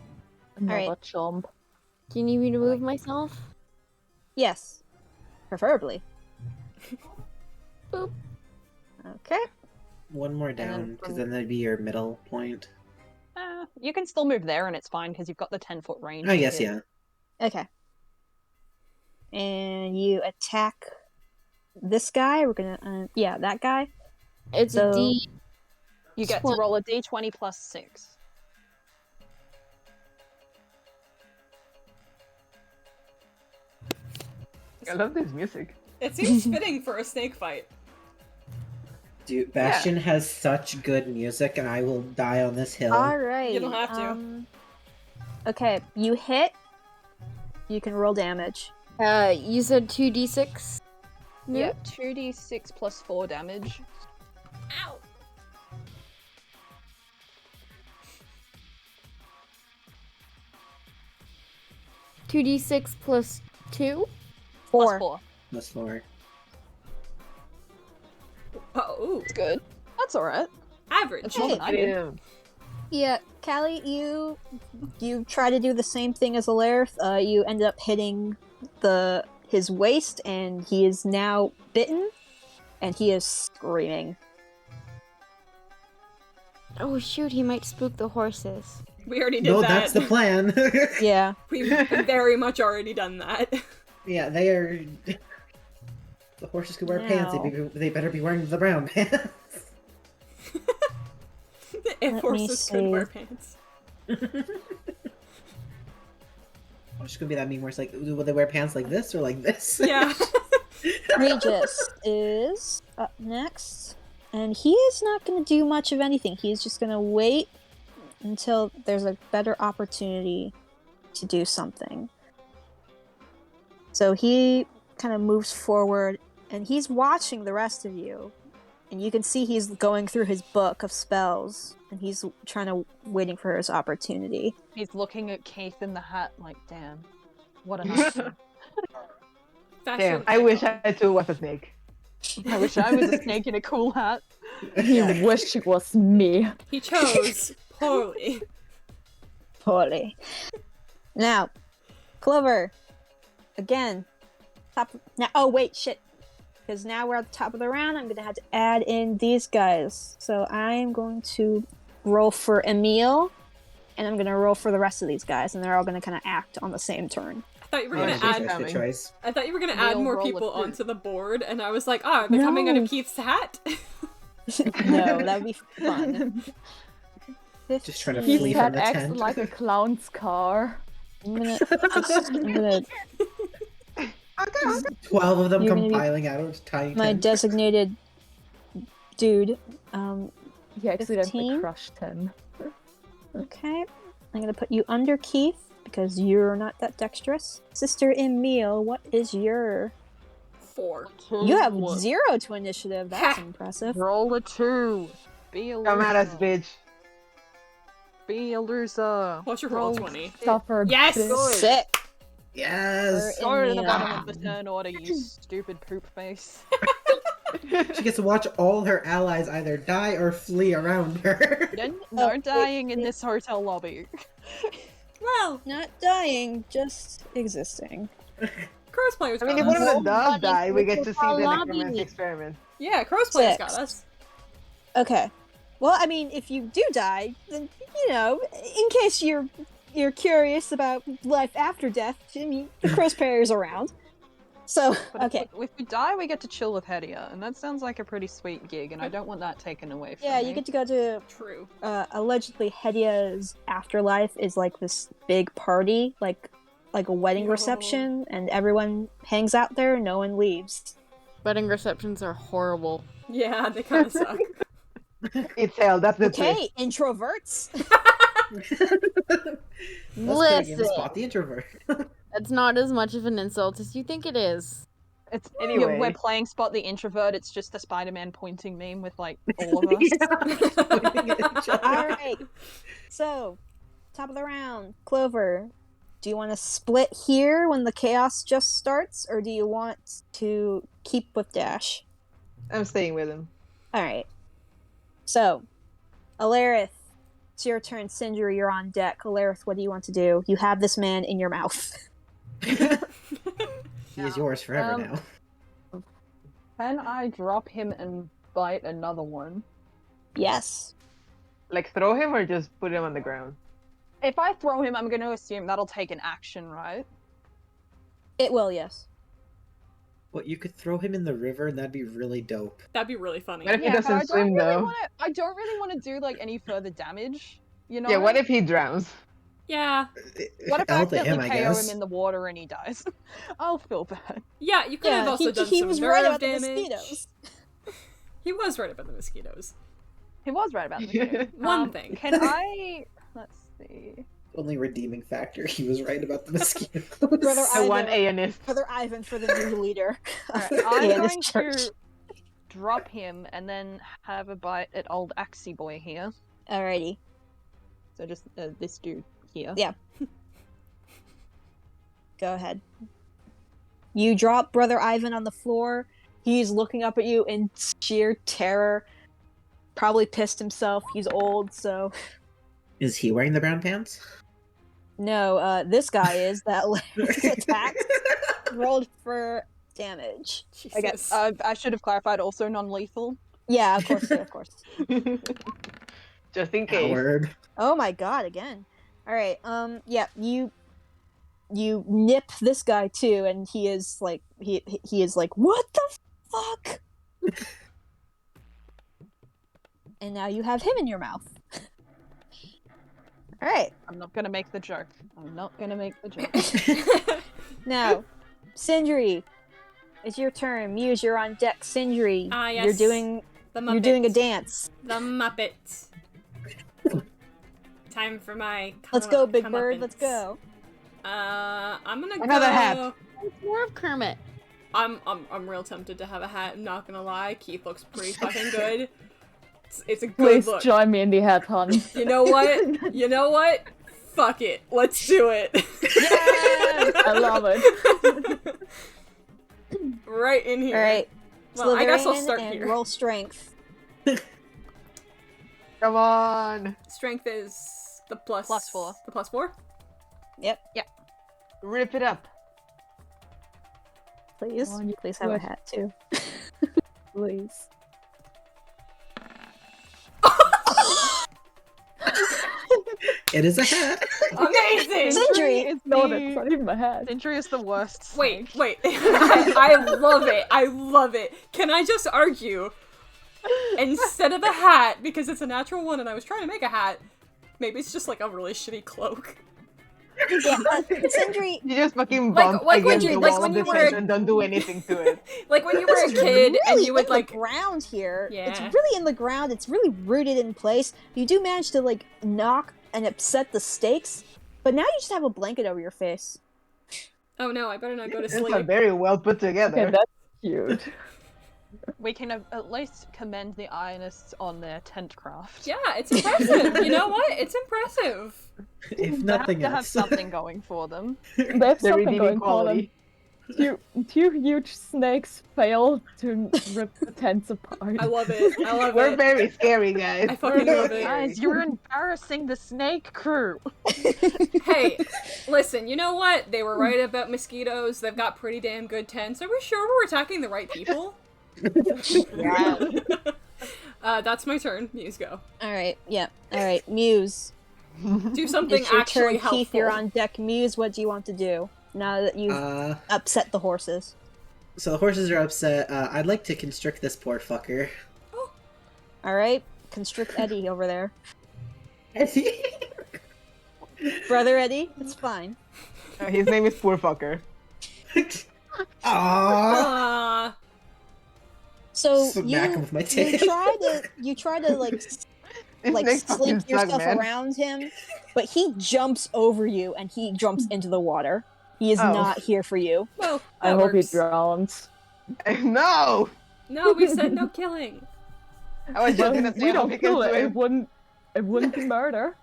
another right. chomp. Do you need me to move myself? Yes, preferably. Boop. Okay. One more then down, because from- then that'd be your middle point. You can still move there, and it's fine because you've got the 10-foot range. Oh, to yes, hit. yeah. Okay. And you attack this guy. We're gonna, yeah, that guy. It's So- a D. You get to roll a d20 plus 6. I love this music. It seems fitting for a snake fight. Dude, Bastion has such good music, and I will die on this hill. All right. You don't have to. Okay, you hit. You can roll damage. You said 2d6? Yeah, 2d6 plus 4 damage. Ow! 2d6 plus 2? Plus 4. Plus 4. Oh, ooh. It's good. That's alright. Average. It's more than I did. Damn. Yeah, Callie, you try to do the same thing as Alarith. You end up hitting his waist, and he is now bitten, and he is screaming. Oh shoot, he might spook the horses. We already did No, that. that's the plan. Yeah. We've very much already done that. Yeah, they are. The horses could wear pants. They better be wearing the brown pants. If Let me horses could wear see. pants. It's gonna be that meme where it's like, will they wear pants like this or like this? Yeah. Regis is up next, and he is not going to do much of anything. He's just going to wait until there's a better opportunity to do something. So he kind of moves forward, and he's watching the rest of you. And you can see he's going through his book of spells, and he's waiting for his opportunity. He's looking at Keith in the hat like, damn, what a nice one. Damn, I wish I too was a snake. I wish I was a snake in a cool hat. He wished it was me. He chose poorly. Poorly. Now, Clover, again, top. Now, oh wait, shit. Because now we're at the top of the round, I'm gonna have to add in these guys. So I'm going to roll for Emil, and I'm gonna roll for the rest of these guys, and they're all gonna kind of act on the same turn. I thought you were Oh, gonna shit, add. that's good choice. I thought you were gonna add We'll more roll a people fruit. onto the board, and I was like, oh, they're coming out No. of Keith's hat. No, that would be fun. Just trying to 15. flee His from head the acts tent. like a clown's car. I'm gonna 12 of them You're gonna be compiling out of tiny my tents. designated dude. He accidentally 15? crushed him. Okay, I'm gonna put you under Keith because you're not that dexterous. Sister Emil, what is your? 4. You have 0 to initiative. That's Ha! impressive. Roll a 2. Be a loser. Come at us, bitch. Be a loser. What's your roll 20? Suffer. Yes! bitch. Sick. Yes! Go to the Emil. bottom of the turn order, you stupid poop face. She gets to watch all her allies either die or flee around her. No wait, dying in this hotel lobby. Well, Not dying, just existing. Crow's Players I got mean, if one us. of them does die, we get to see the Lobby. necromancy experiment. Yeah, Crow's Players got 6. us. Okay. Well, I mean, if you do die, then in case you're curious about life after death, I mean, the Crossparier's around. So, But okay. if we die, we get to chill with Hedia, and that sounds like a pretty sweet gig, and I don't want that taken away from Yeah, me. you get to go to True. allegedly Hedia's afterlife is like this big party, like like a wedding reception, and everyone hangs out there. No one leaves. Wedding receptions are horrible. Yeah, they kind of suck. It's hell, that's the Okay, introverts. Listen, Spot the introvert. it's not as much of an insult as you think it is. It's Anyway. we're playing Spot the Introvert. It's just the Spider-Man pointing meme with like all of us. All right. So, top of the round, Clover. Do you want to split here when the chaos just starts, or do you want to keep with Dash? I'm staying with him. All right. So, Alarith, it's your turn. Sindri, you're on deck. Alarith, what do you want to do? You have this man in your mouth. He is yours forever now. Can I drop him and bite another one? Yes. Like throw him or just put him on the ground? If I throw him, I'm going to assume that'll take an action, right? It will, yes. Well, you could throw him in the river, and that'd be really dope. That'd be really funny. What if he Yeah, but doesn't swim though? I don't really want to do like any further damage. You know? Yeah, what if he drowns? Yeah. What if I I'll let accidentally him, I KO guess. him in the water and he dies? I'll feel bad. Yeah, you could have also done he some was nerve right about damage. the mosquitoes. He was right about the mosquitoes. He was right about this. One thing. Can I... Let's see... Only redeeming factor, he was right about the mosquitoes. Brother The one Ivan, Aeonist. Brother Ivan for the new leader. Alright, of I'm Aeonist going Church. to drop him and then have a bite at old Axie Boy here. Alrighty. So just this dude here. Yeah. Go ahead. You drop Brother Ivan on the floor. He's looking up at you in sheer terror. Probably pissed himself. He's old, so... Is he wearing the brown pants? No, this guy is that attacked. Rolled for damage. I guess I should have clarified also non-lethal. Yeah, of course, yeah, of course. Just in case. Howard. Oh my god, again. Alright, yeah, you nip this guy too, and he is like, he is like, what the fuck? And now you have him in your mouth. Alright. I'm not gonna make the joke. I'm not gonna make the joke. Now, Sindri, it's your turn. Muse, you're on deck. Sindri, Ah, yes. you're doing The you're doing a Muppets. dance. The Muppet. Time for my Let's go, Big Bird. Let's go. I'm gonna Another go... hat. It's more of Kermit. I'm real tempted to have a hat, I'm not gonna lie. Keith looks pretty fucking good. It's a good Please look. join me in the hat hunt. You know what? You know what? Fuck it. Let's do it. I love it. Right in here. Alright. Well, I guess I'll Slytherin start and here. roll strength. Come on. Strength is the plus... +4. The +4? Yep. Rip it up. Please. Come on, you Please have a would. hat too. Please. It is a hat. Amazing! Sindri! No, that's not even my hat. Sindri is the worst. Wait, snake. wait. I love it. I love it. Can I just argue? Instead of a hat, because it's a natural one and I was trying to make a hat, maybe it's just like a really shitty cloak. Yeah, Sindri, You just fucking Like- bump like when against you- the like wall when of you the were tent a- and don't do anything to it. Like when you were a it's kid and really you would in like... the ground here. It's Yeah. really in the ground. It's really rooted in place. You do manage to like knock and upset the stakes, but now you just have a blanket over your face. Oh no, I better not go to It's not sleep. very well put together. Okay, that's cute. We can at least commend the Ionists on their tent craft. Yeah, it's impressive. You know what? It's impressive. If They have nothing to have else. something going for them. They have The something redeeming going for them. quality. Two huge snakes fail to rip the tents apart. I love it. I love We're it. very scary, guys. I fucking We're love very it. Guys, you're embarrassing the snake crew. Hey, listen, you know what? They were right about mosquitoes. They've got pretty damn good tents. Are we sure we're attacking the right people? Yeah. That's my turn. Muse, go. Alright, yeah. Alright, Muse. Do something It's your actually turn, helpful. Keith. You're on deck. Muse, what do you want to do now that you've upset the horses? So the horses are upset. I'd like to constrict this poor fucker. Alright, constrict Eddie over there. Brother Eddie, it's fine. His name is Poor Fucker. Aww. Ah, So Smack him with my you tail. try to like These like snakes fucking slink suck, yourself man. around him, but he jumps over you and he jumps into the water. He is Oh. not here for you. well, I that hope he works. drowns. No! No, we said no killing. I was just gonna say, We I hope don't he can kill it. swim. It wouldn't be murder.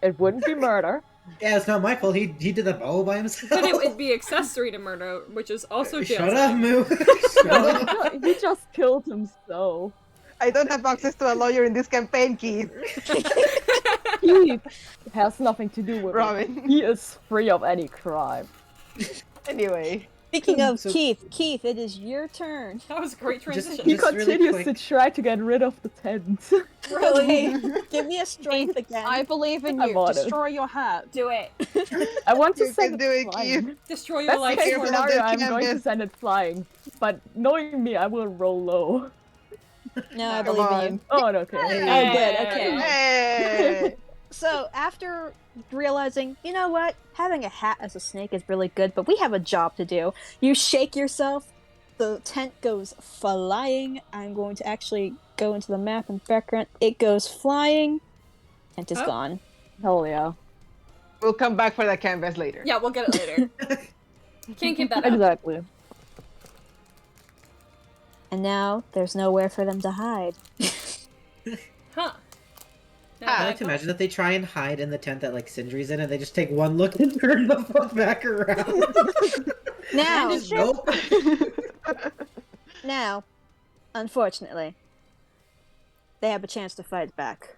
It wouldn't be murder. Yeah, it's not my fault. He did the bow by himself. But it would be accessory to murder, which is also jail Shut up, time. Moo. Shut up. He just killed himself. I don't have access to a lawyer in this campaign, Keith. He has nothing to do with it. Robin. He is free of any crime. Anyway. Speaking of So- Keith, it is your turn. That was a great transition. He Just really continues quick. to try to get rid of the tent. Okay, give me a strength again. I believe in I'm you. on it. Destroy your hat. Do it. I want to You send can do it, flying. Keith. Destroy your That's the life case careful force. of scenario, that I'm going to canvas. send it flying. But knowing me, I will roll low. No, I Come believe in on. you. Oh, okay. Oh, good. Okay. Hey! So after realizing, you know what, having a hat as a snake is really good, but we have a job to do. You shake yourself. The tent goes flying. I'm going to actually go into the map and background. It goes flying. Tent is Oh. gone. Hell yeah. We'll come back for that canvas later. Yeah, we'll get it later. Can't keep that up. Exactly. And now there's nowhere for them to hide. Huh. I like to imagine that they try and hide in the tent that like Sindri's in, and they just take one look and turn the fuck back around. Now, Just, nope. now, unfortunately, they have a chance to fight back.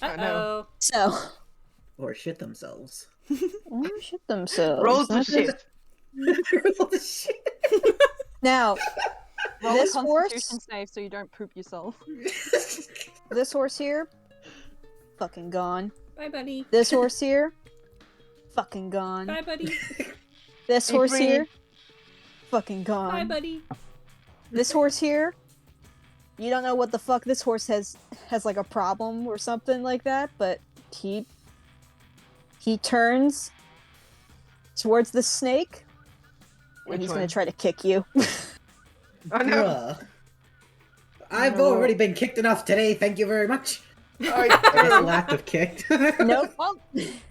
Uh-oh. So, Or shit themselves. shit themselves. Roll to Not shit. Shit. Now, Roll This a horse- Constitution save so you don't poop yourself. this horse here, fucking gone. Bye, buddy. This horse here, fucking gone. Bye, buddy. This Be horse free. here, fucking Bye, gone. buddy. This horse here, you don't know what the fuck this horse has like a problem or something like that, but he turns towards the snake and Which he's one? gonna try to kick you. Oh no! Bruh. I've already been kicked enough today, thank you very much. I guess lack of kicked. Nope. Well,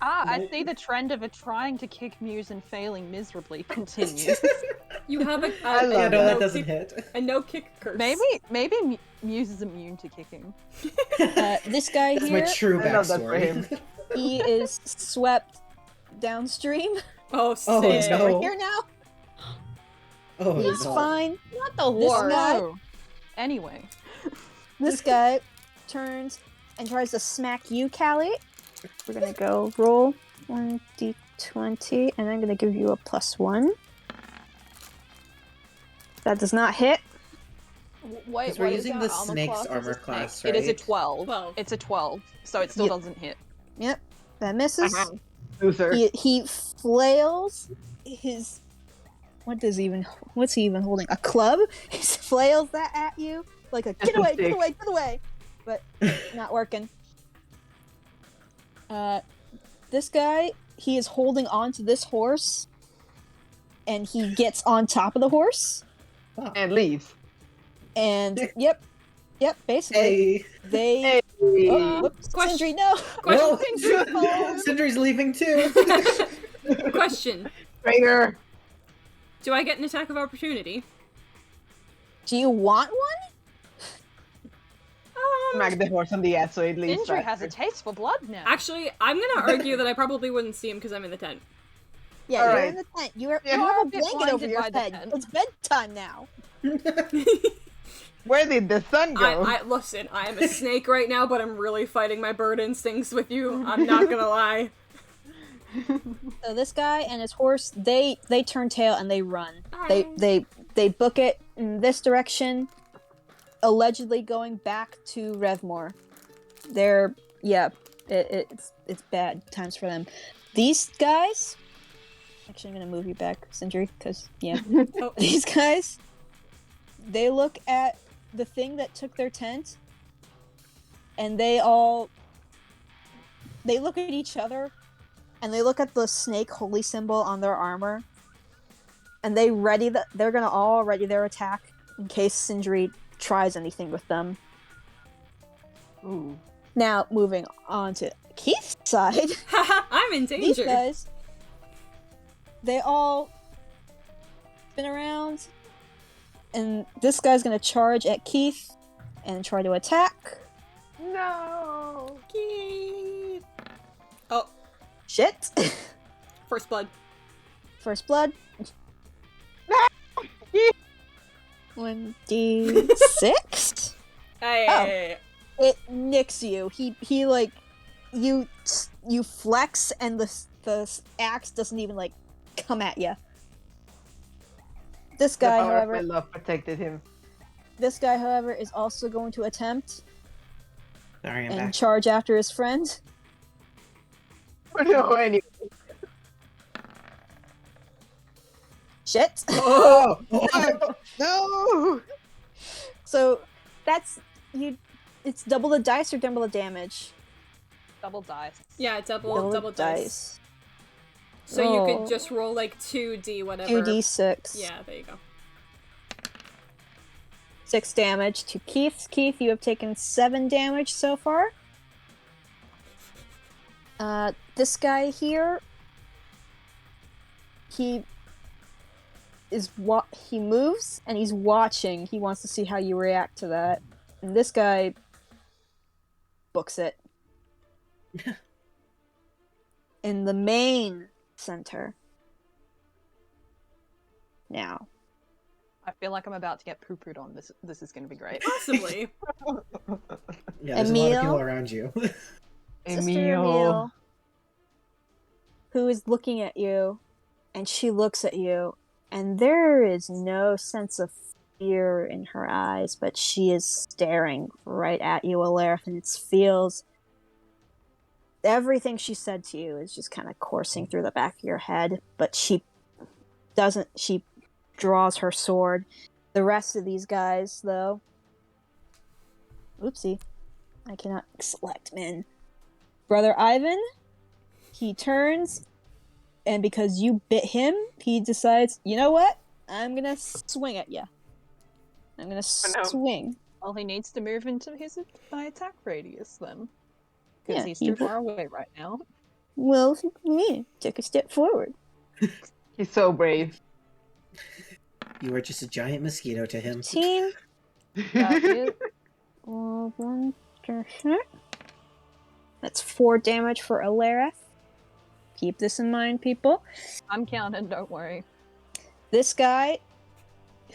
I see the trend of it trying to kick Muse and failing miserably continue. You have a, I love Yeah, no, that no doesn't kick, hit. a no kick curse. Maybe Muse is immune to kicking. This guy That's my here, true I love that for backstory. him. he is swept downstream. Oh, Oh, sick. no. Over here now. Oh, He's no. fine. Not the This horse. guy- No. Anyway. This guy turns and tries to smack you, Callie. We're gonna go roll 1d20, and I'm gonna give you a +1. That does not hit. Wait, 'Cause we're what is using our the armor snake's class as a armor snake? class, It is a right? 12. 12. It's a 12, so it still Yep. doesn't hit. Yep, that misses. Loser. He flails his. What's he even holding? A club? He flails that at you like a Just get a away, get stick. away, get away. But not working. This guy, he is holding on to this horse, and he gets on top of the horse, And leaves. and yep, basically Hey. they. Hey. Oh, whoops, Question. Sindri, no. Well, Sindri. Sindri's leaving too. Question. Traitor. Do I get an attack of opportunity? Do you want one? Smack the horse on the ass so it leaves. Indri has a faster. taste for blood now. Actually, I'm gonna argue that I probably wouldn't see him because I'm in the tent. Yeah, All you're right. in the tent. You have Yeah. a a bit blanket over blinded your by the head. tent. It's bedtime now. Where did the sun go? I listen. I am a snake right now, but I'm really fighting my bird instincts with you. I'm not gonna lie. So this guy and his horse, they turn tail and they run. They book it in this direction, allegedly going back to Revmore. It's bad times for them. These guys, actually, I'm gonna move you back, Sindri, because Oh. these guys, they look at the thing that took their tent, and they look at each other, and they look at the snake holy symbol on their armor, and they're gonna all ready their attack in case Sindri tries anything with them. Ooh. Now, moving on to Keith's side, Haha, I'm in these danger. guys, they all spin around, and this guy's gonna charge at Keith and try to attack. No. Keith. Oh, Shit. first blood. First blood. 1d6. Hey. It nicks you. He like you flex and the axe doesn't even like come at you. This The guy, power of my however, love protected him. is also going to attempt Sorry, I'm and back. charge after his friend. No, anyway. Shit. Oh! No. So that's you. It's double the dice or double the damage. Double dice. Yeah, double dice. So Oh. you could just roll like 2d whatever. 2d6. Yeah, there you go. 6 damage to Keith. Keith, you have taken 7 damage so far. This guy here, he moves and he's watching. He wants to see how you react to that. And this guy books it. In the main center. Now. I feel like I'm about to get poo-pooed on. This is going to be great. Possibly. Yeah, there's a lot of Emil? people around you. Sister Emil. Emil, who is looking at you, and she looks at you, and there is no sense of fear in her eyes, but she is staring right at you, Alarith, and it feels everything she said to you is just kind of coursing through the back of your head, but she draws her sword. The rest of these guys, though, oopsie, I cannot select men. Brother Ivan, he turns, and because you bit him, he decides, you know what? I'm gonna swing at you. I'm gonna swing. Well, he needs to move into my attack radius then. Because Yeah, he's he too will. far away right now. Well, yeah, take a step forward. He's so brave. You are just a giant mosquito to him. 15. That is That's 4 damage for Alarith. Keep this in mind, people. I'm counting, don't worry. This guy,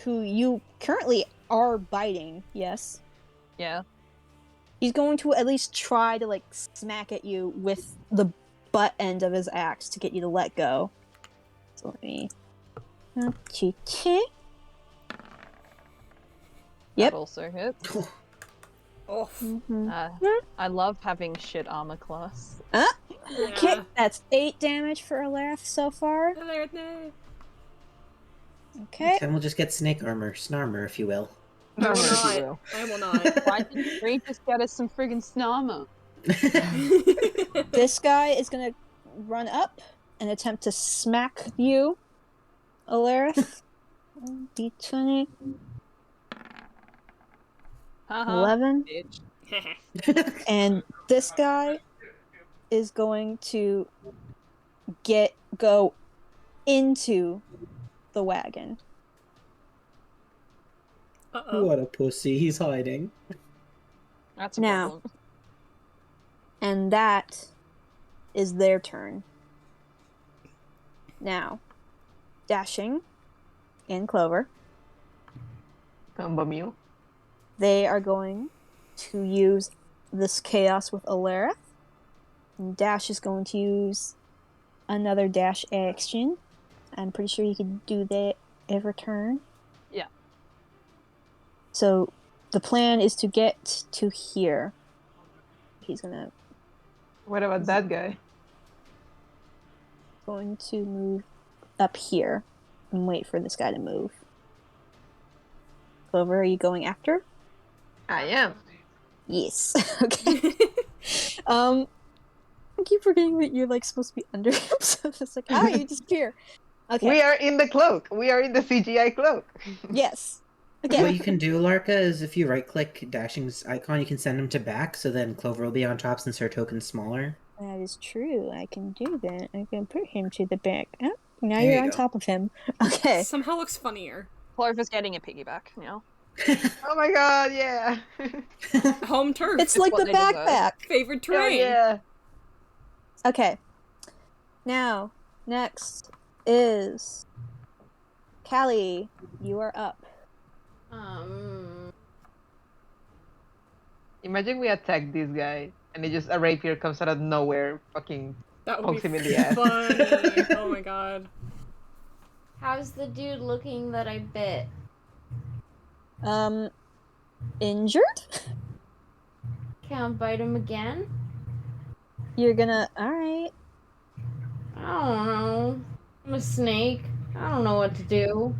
who you currently are biting, yes, Yeah. he's going to at least try to, like, smack at you with the butt end of his axe to get you to let go. So let me... Yep. That also hits. Oh. I love having shit armor class. Okay, that's 8 damage for Alarith so far. Okay. Then we'll just get snake armor, snarmer, if you will. I will Armor, if you not. will. I will not. Why didn't we just get us some friggin' snarmer? This guy is gonna run up and attempt to smack you, Alarith. D20. Haha, 11. bitch. And this guy is going to go into the wagon. Uh-oh. What a pussy, he's hiding. That's a Now. problem. And that is their turn. Now, dashing in Clover, Mew. they are going to use this chaos with Alarith. And Dash is going to use another dash action. I'm pretty sure you can do that every turn. Yeah. So the plan is to get to here. He's going What about that guy? to move up here and wait for this guy to move. Clover, are you going after? I am. Yes. Okay. I keep forgetting that you're like supposed to be under him, so it's like, you disappear. Okay. We are in the cloak. We are in the CGI cloak. Yes. What Okay. you can do, Larka, is if you right-click Dashing's icon, you can send him to back, so then Clover will be on top since her token's smaller. That is true. I can do that. I can put him to the back. Oh, now There you're you on go. top of him. Okay. Somehow looks funnier. Clover's getting a piggyback, you know? Oh my god, yeah. Home turf. It's like what the they deserve. backpack. Favorite Hell terrain. yeah. Okay. Now, next is Callie. You are up. Imagine we attack this guy and it just a rapier comes out of nowhere, fucking That would pokes be him in the ass. funny. Oh my god. How's the dude looking that I bit? Injured? Can't bite him again? You're gonna. Alright. I don't know. I'm a snake. I don't know what to do.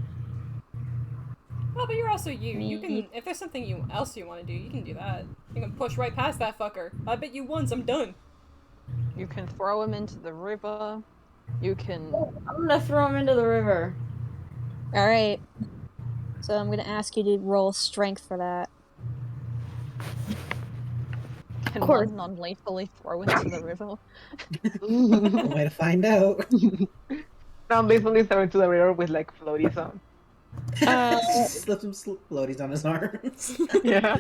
Well, but you're also you. You Me- can, if there's something else you want to do, you can do that. You can push right past that fucker. I bet you once, I'm done. You can throw him into the river. You can I'm gonna throw him into the river. Alright. So I'm gonna ask you to roll strength for that. course. one non-lethally throw into the river. Way to find out. Now basically thrown to the river with like floaties on. Slip some floaties on his arms. Yeah.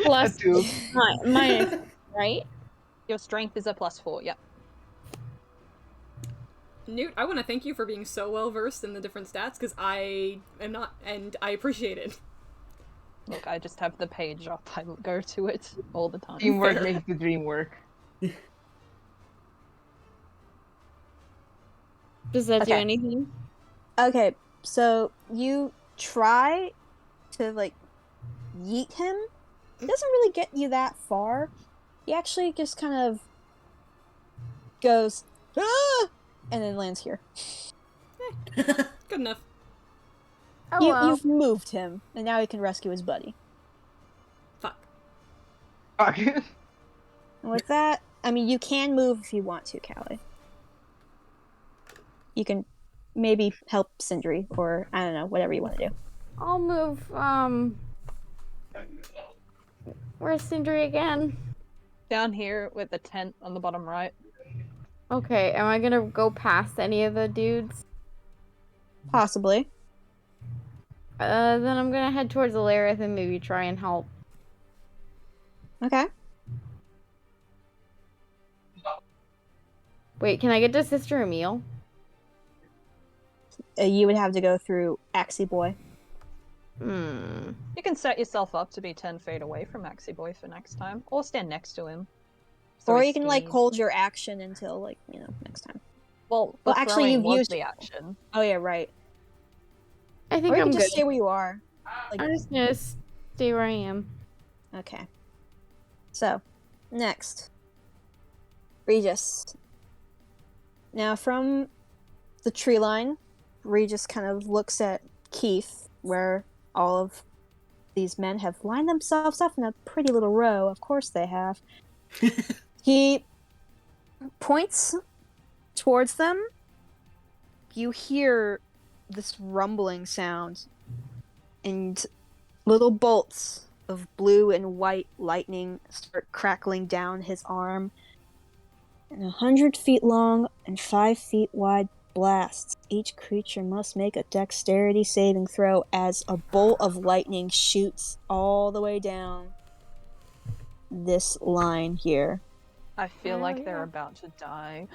Plus A two. minus, right? Your strength is a +4, yep. Newt, I want to thank you for being so well versed in the different stats, because I am not, and I appreciate it. Look, I just have the page up. I go to it all the time. Teamwork Fair. makes the dream work. Does that do Okay. anything? Okay, so you try to like yeet him. It doesn't really get you that far. He actually just kind of goes, "Ah!" and then lands here. Good enough. Oh, You've moved him, and now he can rescue his buddy. Fuck. Fuck. And with that, I mean, you can move if you want to, Callie. You can maybe help Sindri, or I don't know, whatever you want to do. I'll move, where's Sindri again? Down here with the tent on the bottom right. Okay, am I gonna go past any of the dudes? Possibly. Then I'm gonna head towards Alarith and maybe try and help. Okay. Wait, can I get to Sister Emil? You would have to go through Axie Boy. You can set yourself up to be 10 feet away from Maxi Boy for next time, or stand next to him. So Or he's you can, like, skinny. hold your action until, like, next time. Well, Well, the actually, throwing you've was used- the action. Oh, yeah, right. I think Or you I'm can good. just stay where you are. I'm just gonna stay where I am. Okay. So, next. Regis. Now, from the tree line, Regis kind of looks at Keith, where all of these men have lined themselves up in a pretty little row. Of course they have. He points towards them. You hear this rumbling sound, and little bolts of blue and white lightning start crackling down his arm. And 100 feet long and 5 feet wide blasts. Each creature must make a dexterity saving throw as a bolt of lightning shoots all the way down this line here. I feel Oh, like they're yeah. about to die.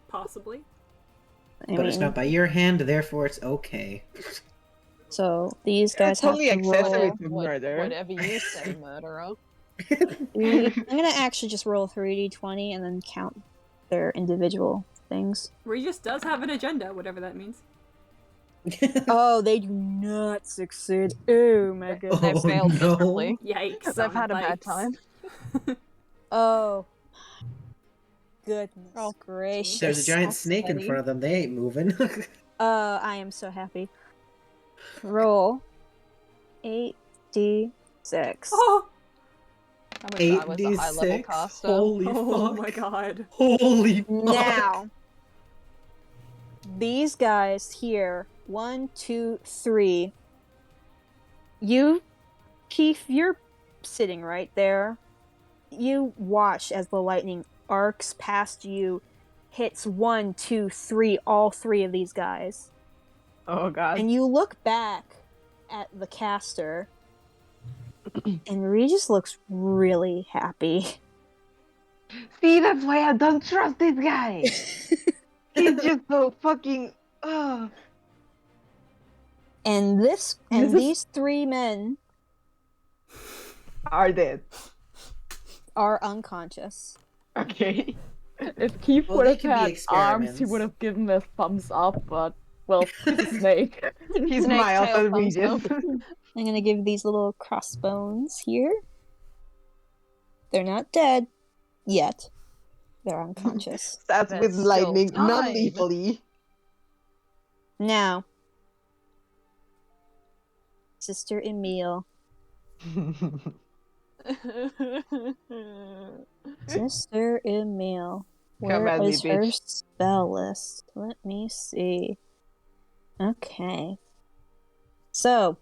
Possibly. I But it's mean, not by your hand, therefore it's okay. so these guys That's have only to accessory roll. to murder. Whatever you say, murderer. I'm gonna actually just roll 3d20 and then count their individual things. Regis does have an agenda, whatever that means. Oh, they do not succeed. Oh my god. They've Oh, failed no. miserably. Yikes. They've had a bad yikes. time. Oh. Goodness Oh, gracious. There's a giant so snake in funny. front of them. They ain't moving. I am so happy. Roll 8d6. Oh! I wish I was a high level 8d6. caster. Holy Oh fuck. my god. Holy fuck. Now, these guys here, 1, 2, 3. You, Keith, you're sitting right there. You watch as the lightning arcs past you, hits 1, 2, 3, all 3 of these guys. Oh god. And you look back at the caster, and Regis looks really happy. See, that's why I don't trust this guy. He's just so fucking. Ugh. And This is- these 3 men Are dead. are unconscious. Okay. If Keith Well, would they have could be had arms, he experiments. would have given a thumbs up, but, well, he's a snake. He Snake smiles tail at thumbs Regis. I'm gonna give these little crossbones here. They're not dead yet. They're unconscious. Stabs There's with still lightning, time. non-lethally. Now, Sister Emile. Sister Emile. Come Where at me, is her bitch. spell list? Let me see. Okay. So.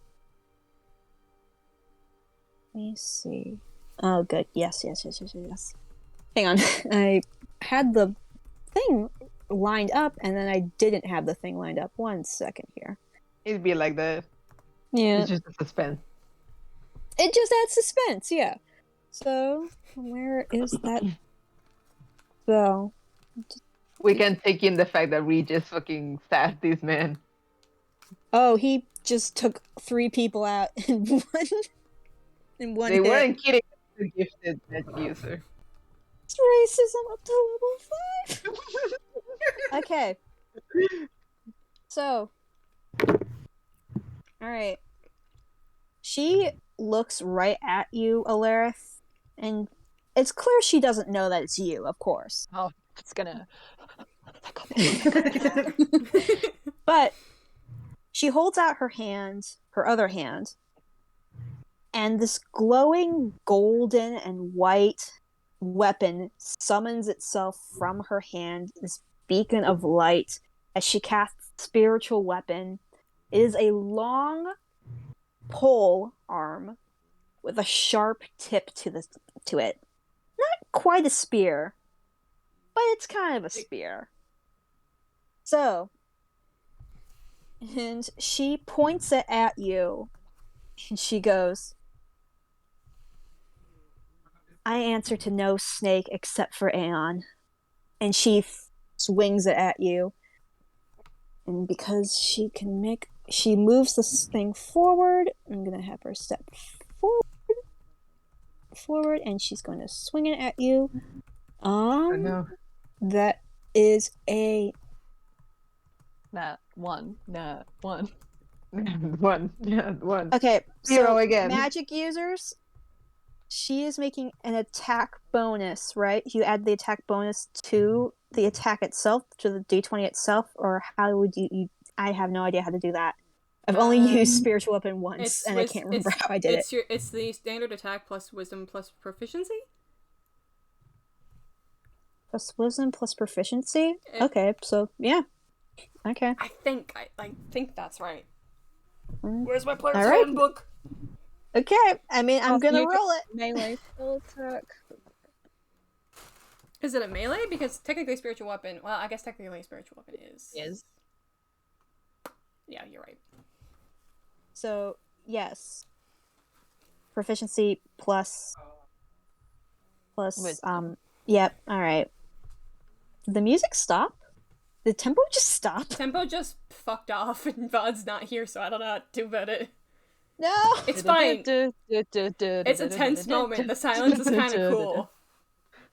Let me see. Oh, good. Yes. Hang on. I had the thing lined up, and then I didn't have the thing lined up. 1 second here. It'd be like that. Yeah. It's just a suspense. It just adds suspense, yeah. So, where is that spell? We can take in the fact that Regis fucking stabbed this man. Oh, he just took 3 people out in one They hit. weren't kidding. The gifted magic user. It's racism up to level 5. Okay. So. Alright. She looks right at you, Alarith, and it's clear she doesn't know that it's you, of course. Oh, it's gonna. But she holds out her hand, her other hand, and this glowing golden and white weapon summons itself from her hand, this beacon of light, as she casts spiritual weapon. It is a long pole arm with a sharp tip to it. Not quite a spear, but it's kind of a spear. So, and she points it at you, and she goes, I answer to no snake except for Aeon. And she swings it at you. And because she moves this thing forward, I'm going to have her step forward, and she's going to swing it at you. Oh no. That is a... One. One. Yeah, one. Okay, Zero so again. magic users, she is making an attack bonus, right? You add the attack bonus to the attack itself, to the d20 itself, or how would you I have no idea how to do that. I've only used spiritual weapon once, and I can't remember how I did it. It's the standard attack plus wisdom plus proficiency? Plus wisdom plus proficiency? Okay, so yeah. Okay. I think that's right. Mm. Where's my player's All right. handbook? Okay, I mean, I'm gonna roll it. Melee spell attack. Is it a melee? Because technically spiritual weapon... Well, I guess technically spiritual weapon is... Yeah, you're right. So, yes. Proficiency plus... Yep, alright. Did the music stop? Did tempo just stop? Tempo just fucked off and Vod's not here, so I don't know how to do about it. No! It's fine. It's a tense moment. The silence is kind of cool.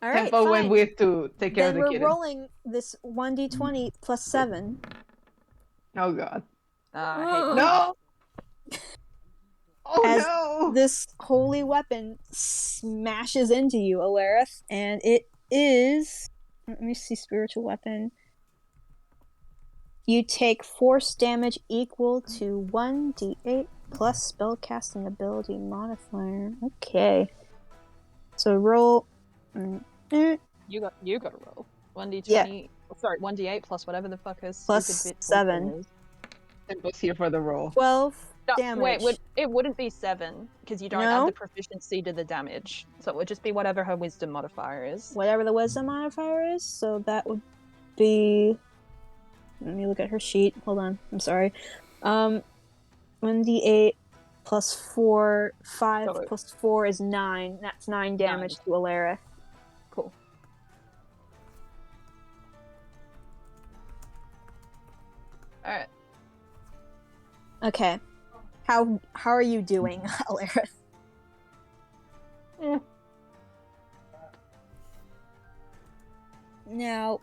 Alright, Tempo fine. went with to take care Then of the we're kitten. rolling this 1d20 plus 7. Oh god. I Oh. No! Oh As no! this holy weapon smashes into you, Alarith, and it is... Let me see, spiritual weapon. You take force damage equal to 1d8 plus spellcasting ability modifier. Okay. So roll. You got to roll 1d20. Yeah. Sorry, 1d8 plus whatever the fuck is Plus stupid bit 7. is. It was here for the roll. 12 No, damage. wait, it wouldn't be 7 because you don't add No? the proficiency to the damage, so it would just be whatever her wisdom modifier is. Whatever the wisdom modifier is. So that would be. Let me look at her sheet. Hold on. I'm sorry. 1d8 plus 4. 5 So plus 4 is 9. That's 9 damage to Alara. Cool. All right. Okay. How are you doing, Alara? Now,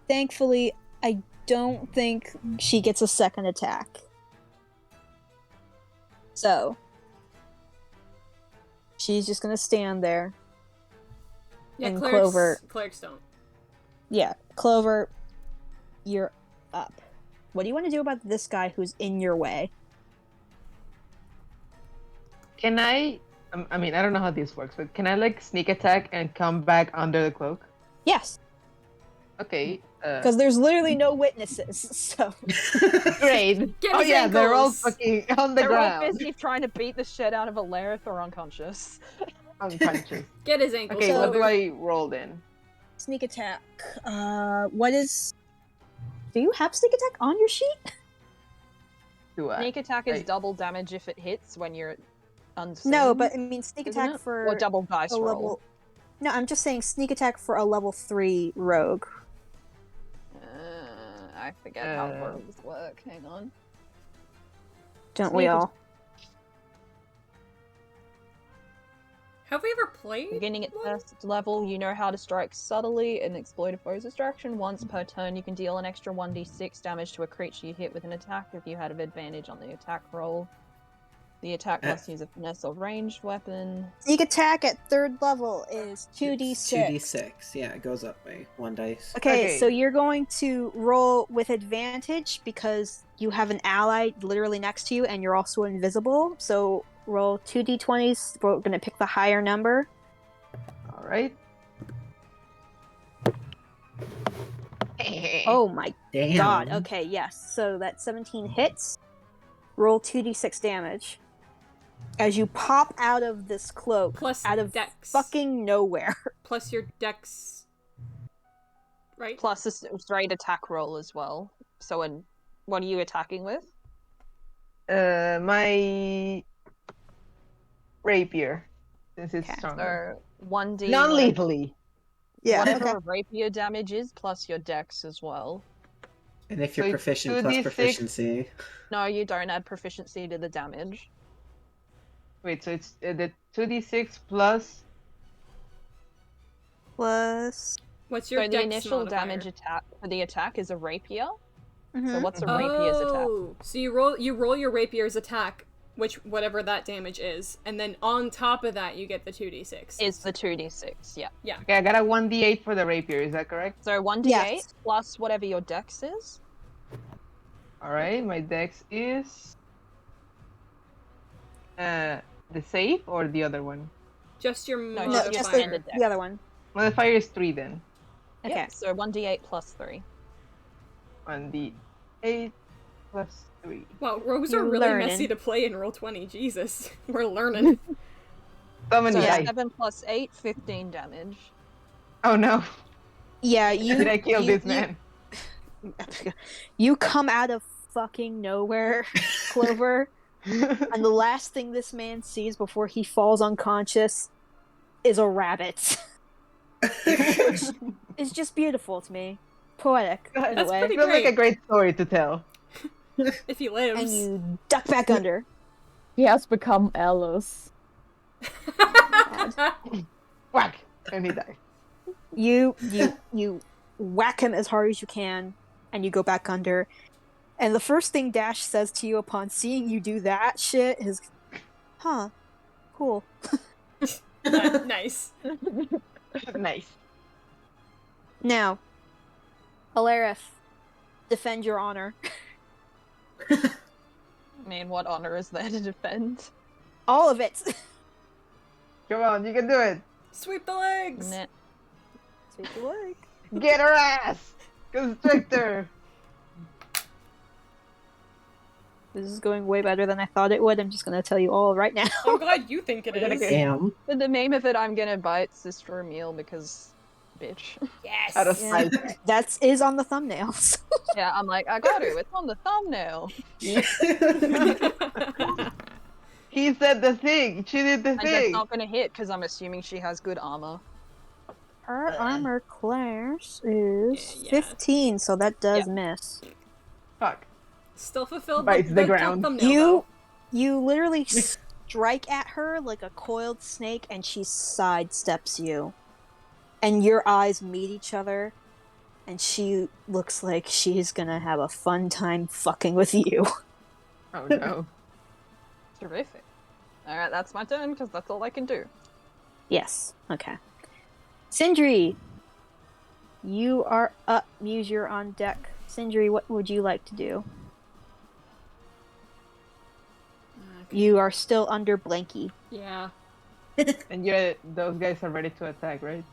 thankfully, I don't think she gets a second attack. So, she's just gonna stand there. Yeah, And clerics don't. Yeah, Clover, you're up. What do you want to do about this guy who's in your way? Can I mean, I don't know how this works, but can I like sneak attack and come back under the cloak? Yes, Okay. because there's literally no witnesses, so... Great. Get Oh his yeah, they're all ankles. fucking on the They're all ground. busy trying to beat the shit out of Alarith or unconscious. Unconscious. Get his ankles. Okay, what do Clover. I roll then? Sneak attack. What is... Do you have sneak attack on your sheet? Do I? Sneak attack is Right. double damage if it hits when you're unseen. No, but I mean sneak isn't attack it? for Or double dice a roll. level... No, I'm just saying sneak attack for a level 3 rogue. I forget how rogues work. Hang on. Don't we Sneak all? Have we ever played? Beginning at one? first level, you know how to strike subtly and exploit a foe's distraction. Once per turn, you can deal an extra 1d6 damage to a creature you hit with an attack if you had an advantage on the attack roll. The attack must use a finesse or ranged weapon. Sneak attack at 3rd level is 2d6. 2d6. Yeah, it goes up by 1 dice. Okay, so you're going to roll with advantage because you have an ally literally next to you and you're also invisible. So roll 2d20s. We're going to pick the higher number. All right. Oh my Damn. god. Okay, yes. So that 17 hits. Roll 2d6 damage. As you pop out of this cloak, Plus out of dex. fucking nowhere. Plus your dex. Right? Plus a straight attack roll as well. So, what are you attacking with? My rapier, since it's Okay. stronger. So, 1d. Non-lethally. Whatever rapier damage is, plus your dex as well. And if you're So proficient plus 2d6. proficiency. No, you don't add proficiency to the damage. Wait, so it's the 2d6 plus. What's your So the dex initial modifier? damage attack for the attack is a rapier. Mm-hmm. So what's a rapier's attack? Oh, so you roll your rapier's attack, which whatever that damage is, and then on top of that you get the 2d6. Is the 2d6, yeah. Yeah. Okay, I got a 1d8 for the rapier. Is that correct? So 1d8 Yes. plus whatever your dex is. All right, my dex is. The save or the other one? Just your No, modifier. just just standard dex. the other one. Modifier is 3 then. Okay. Yeah, so 1d8 plus 3. 1d8 plus 3. Wow, rogues You're are really learning. messy to play in Roll20. Jesus, we're learning. So many So dice. 7 plus 8, 15 damage. Oh no. Yeah, you. Did I kill you- this man? You come out of fucking nowhere, Clover, and the last thing this man sees before he falls unconscious is a rabbit. Which is just beautiful to me. Poetic, in a That's way. pretty Feels like great. a great story to tell. If he lives. And you duck back under. He has become Alice. Whack! And he died. You whack him as hard as you can, and you go back under. And the first thing Dash says to you upon seeing you do that shit is, "Huh, cool." Nice. Nice. Now, Alarith, defend your honor. I mean, what honor is there to defend? All of it. Come on, you can do it. Sweep the legs! Nah. Sweep the leg. Get her ass! Constrictor! This is going way better than I thought it would. I'm just gonna tell you all right now. I'm glad you think it We're gonna is. get- Damn. In the name of it, I'm gonna buy Sister a meal because, bitch. Yes! Out of Yeah. spite. That is on the thumbnails. Yeah, I'm like, I got to. It's on the thumbnail. He said the thing. She did the And that's thing. not gonna hit because I'm assuming she has good armor. Her armor class is Yeah. 15, so that does miss. Fuck. Still fulfilled Bites the ground. thumbnail, You literally strike at her like a coiled snake, and she sidesteps you. And your eyes meet each other, and she looks like she's gonna have a fun time fucking with you. Oh no. Terrific. Alright, that's my turn because that's all I can do. Yes. Okay. Sindri, you are up. Muse, you're on deck. Sindri, what would you like to do? You are still under Blanky. Yeah. And yeah, those guys are ready to attack, right?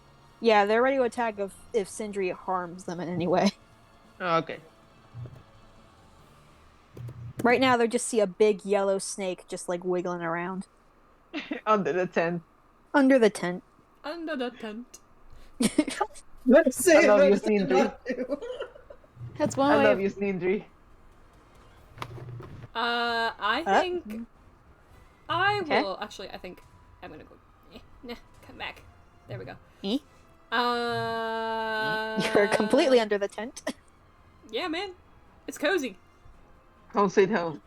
Yeah, they're ready to attack if Sindri harms them in any way. Oh, okay. Right now, they just see a big yellow snake just like wiggling around Under the tent. under the tent. Under the tent. Let's say I love it, you, but it's Sindri. not to. That's one I way. love you, Sindri. I think I Okay. will. Actually, I think I'm gonna go. Nah, come back. There we go. Eh? You're You're completely under the tent. Yeah, man. It's cozy. Home sweet home.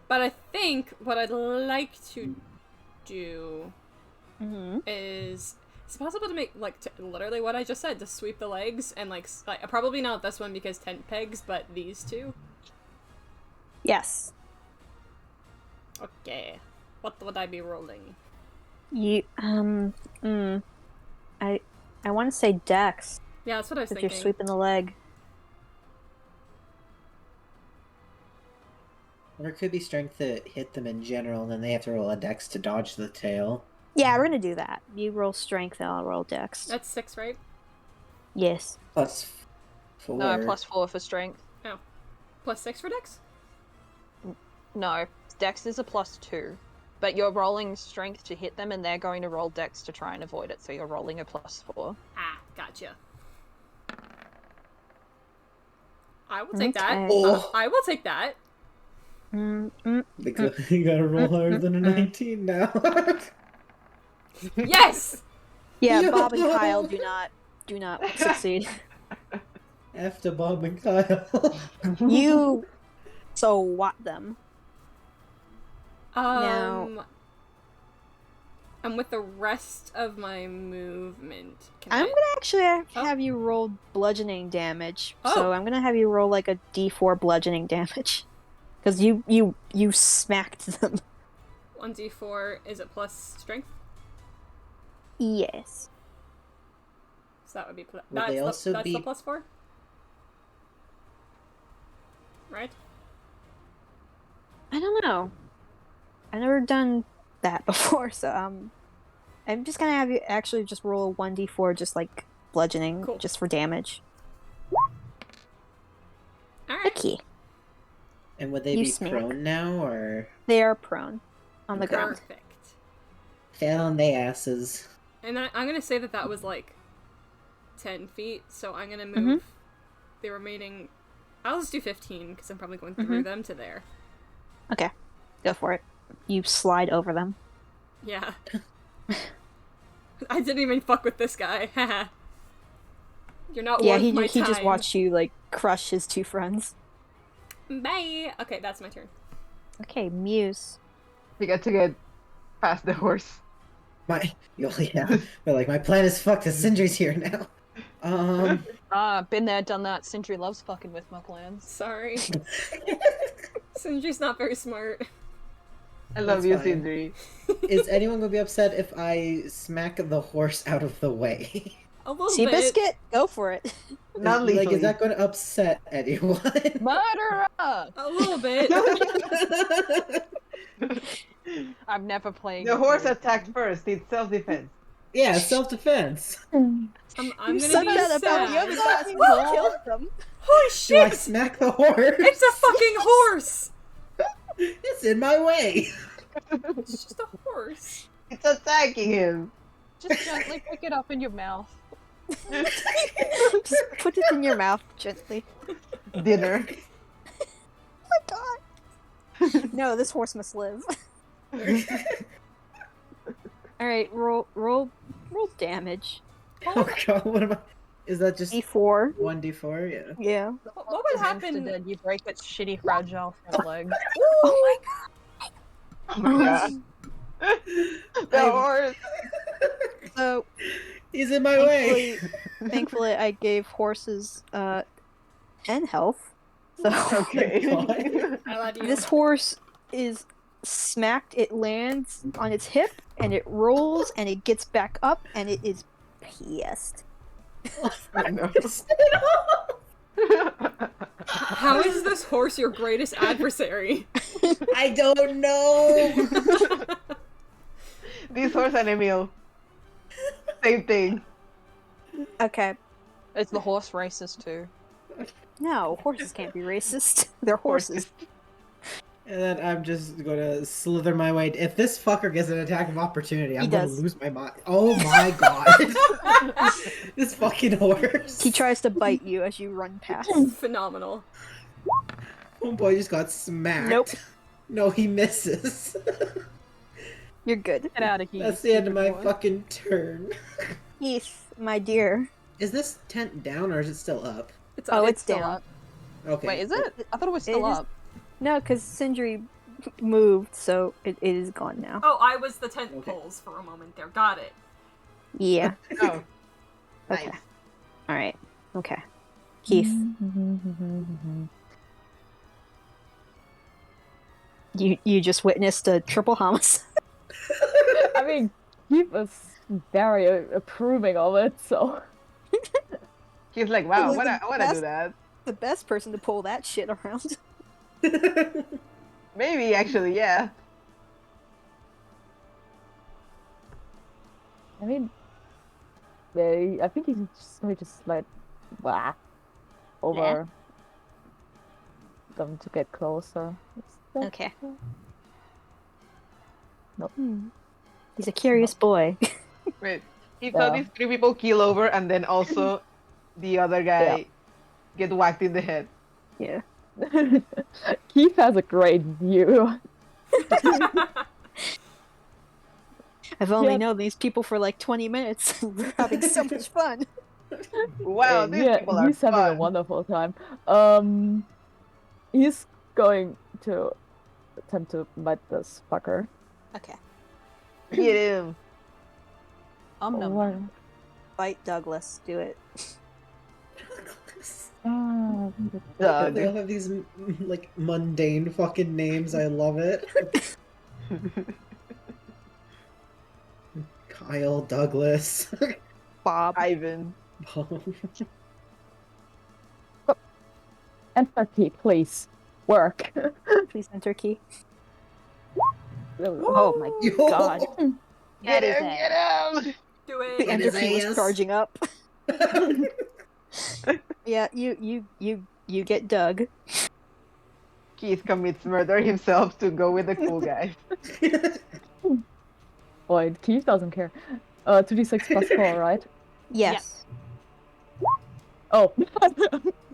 But I think what I'd like to do Mm-hmm. is it's possible to make like literally what I just said, to sweep the legs and like probably not this one because tent pegs, but these two. Yes. Okay. What would I be rolling? You I want to say Dex Yeah, that's what I was if thinking. you're sweeping the leg. Or it could be strength to hit them in general, and then they have to roll a dex to dodge the tail. Yeah, we're gonna do that. You roll strength, and I'll roll Dex. That's 6, right? Yes. Plus 4. No, +4 for strength. Plus 6 for dex? No, Dex is a +2. But you're rolling strength to hit them and they're going to roll Dex to try and avoid it, so you're rolling a +4. Ah, gotcha. I will take that. Okay. Oh. I will take that. You gotta roll harder than a 19 now. Yes! Yeah, Yo! Bob and Kyle do not succeed. F to Bob and Kyle. You swat them. And with the rest of my movement, can I'm I... gonna actually Oh. have you roll bludgeoning damage. Oh. So I'm gonna have you roll like a D4 bludgeoning damage. Because you smacked them. 1d4, is it plus strength? Yes. So that would be plus... Would they also that's be- the plus 4? Right? I don't know. I've never done that before, so I'm just gonna have you actually just roll a 1d4 just like bludgeoning, Cool. just for damage. Alright. Okay. And would they You be smack. prone now, or They are prone on the ground. Perfect. fell on their asses? And I'm gonna say that was like 10 feet, so I'm gonna Mm-hmm. move the remaining... I'll just do 15, because I'm probably going through Mm-hmm. them to there. Okay. Go for it. You slide over them. Yeah. I didn't even fuck with this guy. Haha. You're not Yeah, worth my he just time. watched you like crush his two friends. Bye! Okay, that's my turn. Okay, Muse. We got to get past the horse. Yeah, but like my plan is fucked. The Sindri's here now. Been there, done that. Sindri loves fucking with my plans. Sorry. Sindri's not very smart. I love That's you, fine. Sindri. Is anyone gonna be upset if I smack the horse out of the way? A little Sea bit. Biscuit, go for it. Not Like, lethally. is that going to upset anyone? Murderer! A little bit. I'm never playing. The with horse you. attacked first. It's self-defense. Yeah, self-defense. I'm You gonna said be that about the sad. other guys who killed them. Holy Do I shit! smack the horse? It's a fucking horse! It's in my way. It's just a horse. It's attacking him. Just gently pick it up in your mouth. Just put it in your mouth gently. Dinner. Oh my god. No, this horse must live. Alright, roll damage. Oh god, what am I? Is that just D4. 1d4? Yeah. Yeah. What would happen? Instead, you break its shitty, fragile front legs. Oh Oh my god. The I'm- horse. So He's in my way. thankfully I gave horses 10 health. So Okay. I love you. this horse is smacked, it lands on its hip and it rolls and it gets back up and it is pissed. Oh, no. How is this horse your greatest adversary? I don't know. This horse and Emil. Same thing. Okay. Is the horse racist too? No, horses can't be racist. They're horses. And then I'm just gonna slither my way. If this fucker gets an attack of opportunity, I'm He gonna does. lose my mind. Oh my god. This fucking horse. He tries to bite you as you run past. Phenomenal. Oh boy, just got smacked. Nope. No, he misses. You're good. Get out of here. That's the end of my fucking turn. Heath, my dear. Is this tent down or is it still up? It's Oh, it's still down. up. Okay. Wait, is it? I thought it was still It is- up. No, because Sindri moved, so it is gone now. Oh, I was the tent Okay. poles for a moment there. Got it. Yeah. Oh. Okay. Nice. Alright. Okay. Keith, you just witnessed a triple homicide. I mean, he was very approving of it, so. He's like, wow, Really I wanna best- do that. The best person to pull that shit around. Maybe, actually, yeah. I mean, I think he's just going to slide over them to get closer. Okay. Nope. He's a curious boy. Wait. He saw Yeah. these 3 people keel over and then also the other guy get whacked in the head. Yeah. Keith has a great view. I've only Yeah. known these people for like 20 minutes. We're having so much fun. Wow, these people are he's having a fun. wonderful time. He's going to attempt to bite this fucker. Okay. Get him. Or- Fight Douglas. Do it. Ah, Doug. They all have these like mundane fucking names. I love it. Kyle Douglas. Bob. Ivan. Enter key, please. Work. Please enter key. Oh, Oh my Yo. god. Get That is him, it. get him! Do The it. And enter his key was ass. charging up. Yeah, you get Doug. Keith commits murder himself to go with the cool guy. boy, Keith doesn't care. 2d6 plus 4, right? Yes. Oh.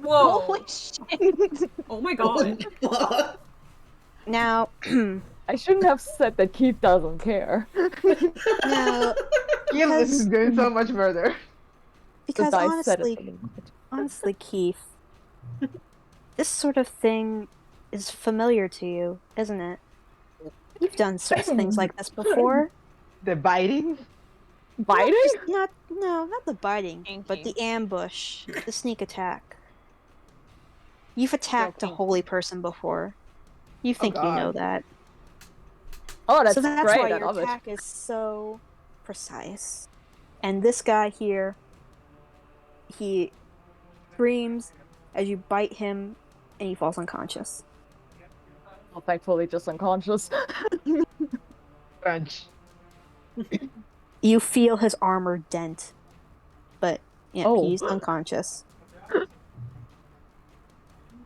Whoa. Holy shit! Oh my god. Now, I shouldn't have said that Keith doesn't care. now, Keith, this is doing so much murder. because I said honestly, it. honestly, Keith, this sort of thing is familiar to you, isn't it? You've done sorts of things like this before. The biting? Biting? Not the biting, but Kinky. the ambush, the sneak attack. You've attacked a kinky. holy person before. You think you know God. that. Oh, that's So that's great. why I your love it. attack is so precise. And this guy here, he screams as you bite him, and he falls unconscious. Well, thankfully, just unconscious. Crunch. You feel his armor dent, but he's Oh. unconscious.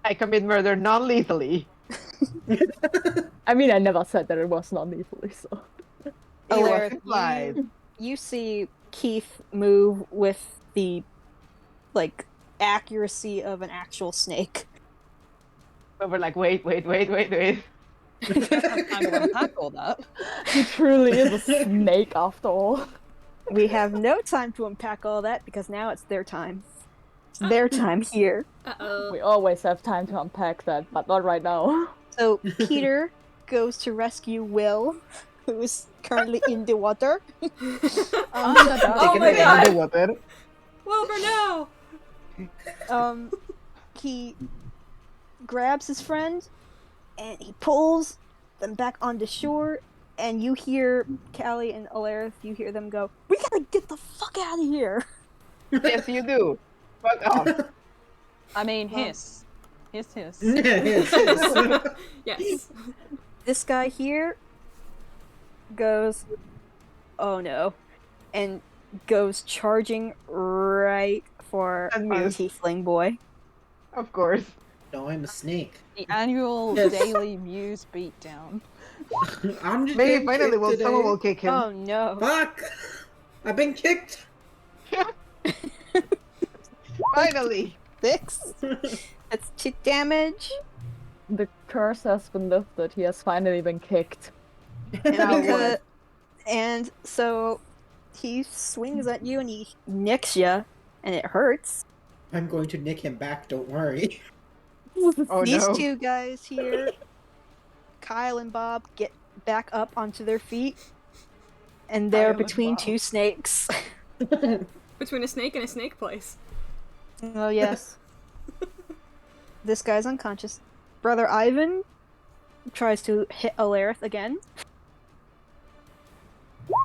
I commit murder non-lethally. I mean, I never said that it was not lethally, so. It was Alarith, implied. you see Keith move with the accuracy of an actual snake. But we're like, wait. Time to unpack all that. He truly is a snake after all. We have no time to unpack all that because now it's their time. It's their time here. Uh-oh. We always have time to unpack that, but not right now. So Peter goes to rescue Will, who's currently in the water. Oh my god! Wilbur, no! He grabs his friend and he pulls them back onto shore, and you hear Callie and Alarith, you hear them go, "We gotta get the fuck out of here!" Yes, you do. Fuck off. I mean, hiss. Hiss. Yes. This guy here goes, "Oh no," and goes charging right for our tiefling boy. Of course. No, I'm a snake. The annual Yes. daily Muse beatdown. I'm just Maybe getting finally kicked today. someone will kick him. Oh no. Fuck! I've been kicked! Finally! 6. That's 2 damage. The curse has been lifted. He has finally been kicked. And so he swings at you and he nicks you, and it hurts. I'm going to nick him back, don't worry. Oh These no. 2 guys here, Kyle and Bob, get back up onto their feet, and they're Kyle and between Bob. 2 snakes. Between a snake and a snake place. Oh yes. This guy's unconscious. Brother Ivan tries to hit Alarith again.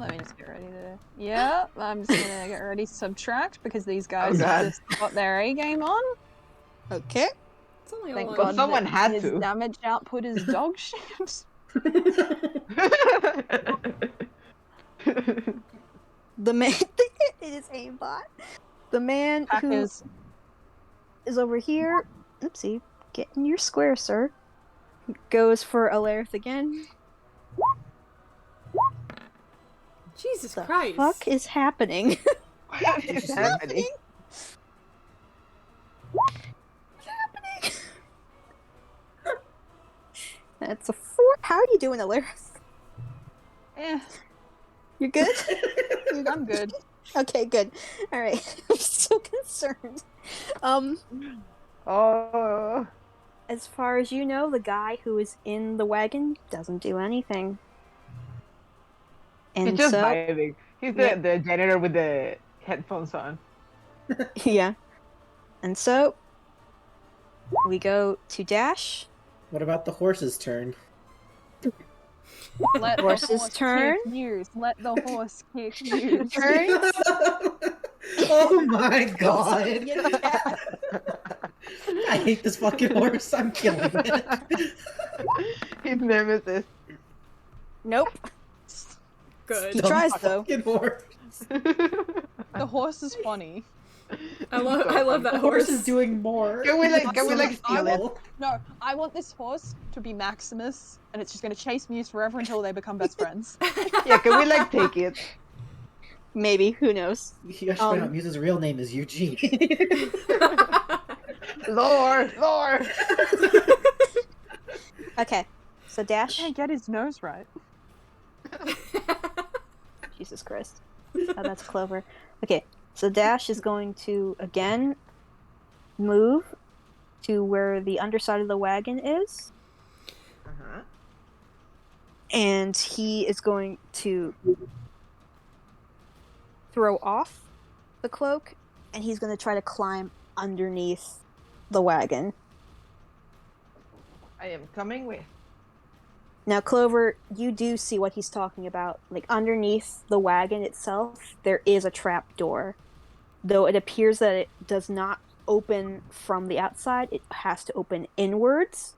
Let me just get ready to. Yeah, I'm just gonna get ready to subtract because these guys God. have just got their A game on. Okay. It's only Thank one. Well, God someone that had his to. damage output is dog shit. The man it is aimbot. The man who Packers. is over here. Oopsie. Get in your square, sir. Goes for Alarith again. Jesus The Christ. fuck is happening? What is happening? What's happening? That's a 4. How are you doing, Alarith? Eh, You good? I'm good. Okay, good. Alright. I'm so concerned. Oh. As far as you know, the guy who is in the wagon doesn't do anything. He's And just so, vibing. He's the janitor with the headphones on. yeah. And so, we go to Dash. What about the horse's turn? Let Horse's the horse turn. kick news. Let the horse kick news. Turns. Oh my god! Yeah. I hate this fucking horse, I'm killing it. His nemesis. Nope. Good. He tries though. Fucking horse. The horse is funny. I love that The horse. horse is doing more. Can we steal it? No, I want this horse to be Maximus, and it's just gonna chase Muse forever until they become best friends. Yeah, can we take it? Maybe. Who knows? You should find out Muse's real name is Eugene. Lore! Okay. So Dash. Can't get his nose right. Jesus Christ. Oh, that's Clover. Okay. So Dash is going to again move to where the underside of the wagon is. Uh-huh. And he is going to throw off the cloak, and he's going to try to climb underneath the wagon. I am coming with. Now, Clover, you do see what he's talking about. Like, underneath the wagon itself, there is a trap door. Though it appears that it does not open from the outside, it has to open inwards.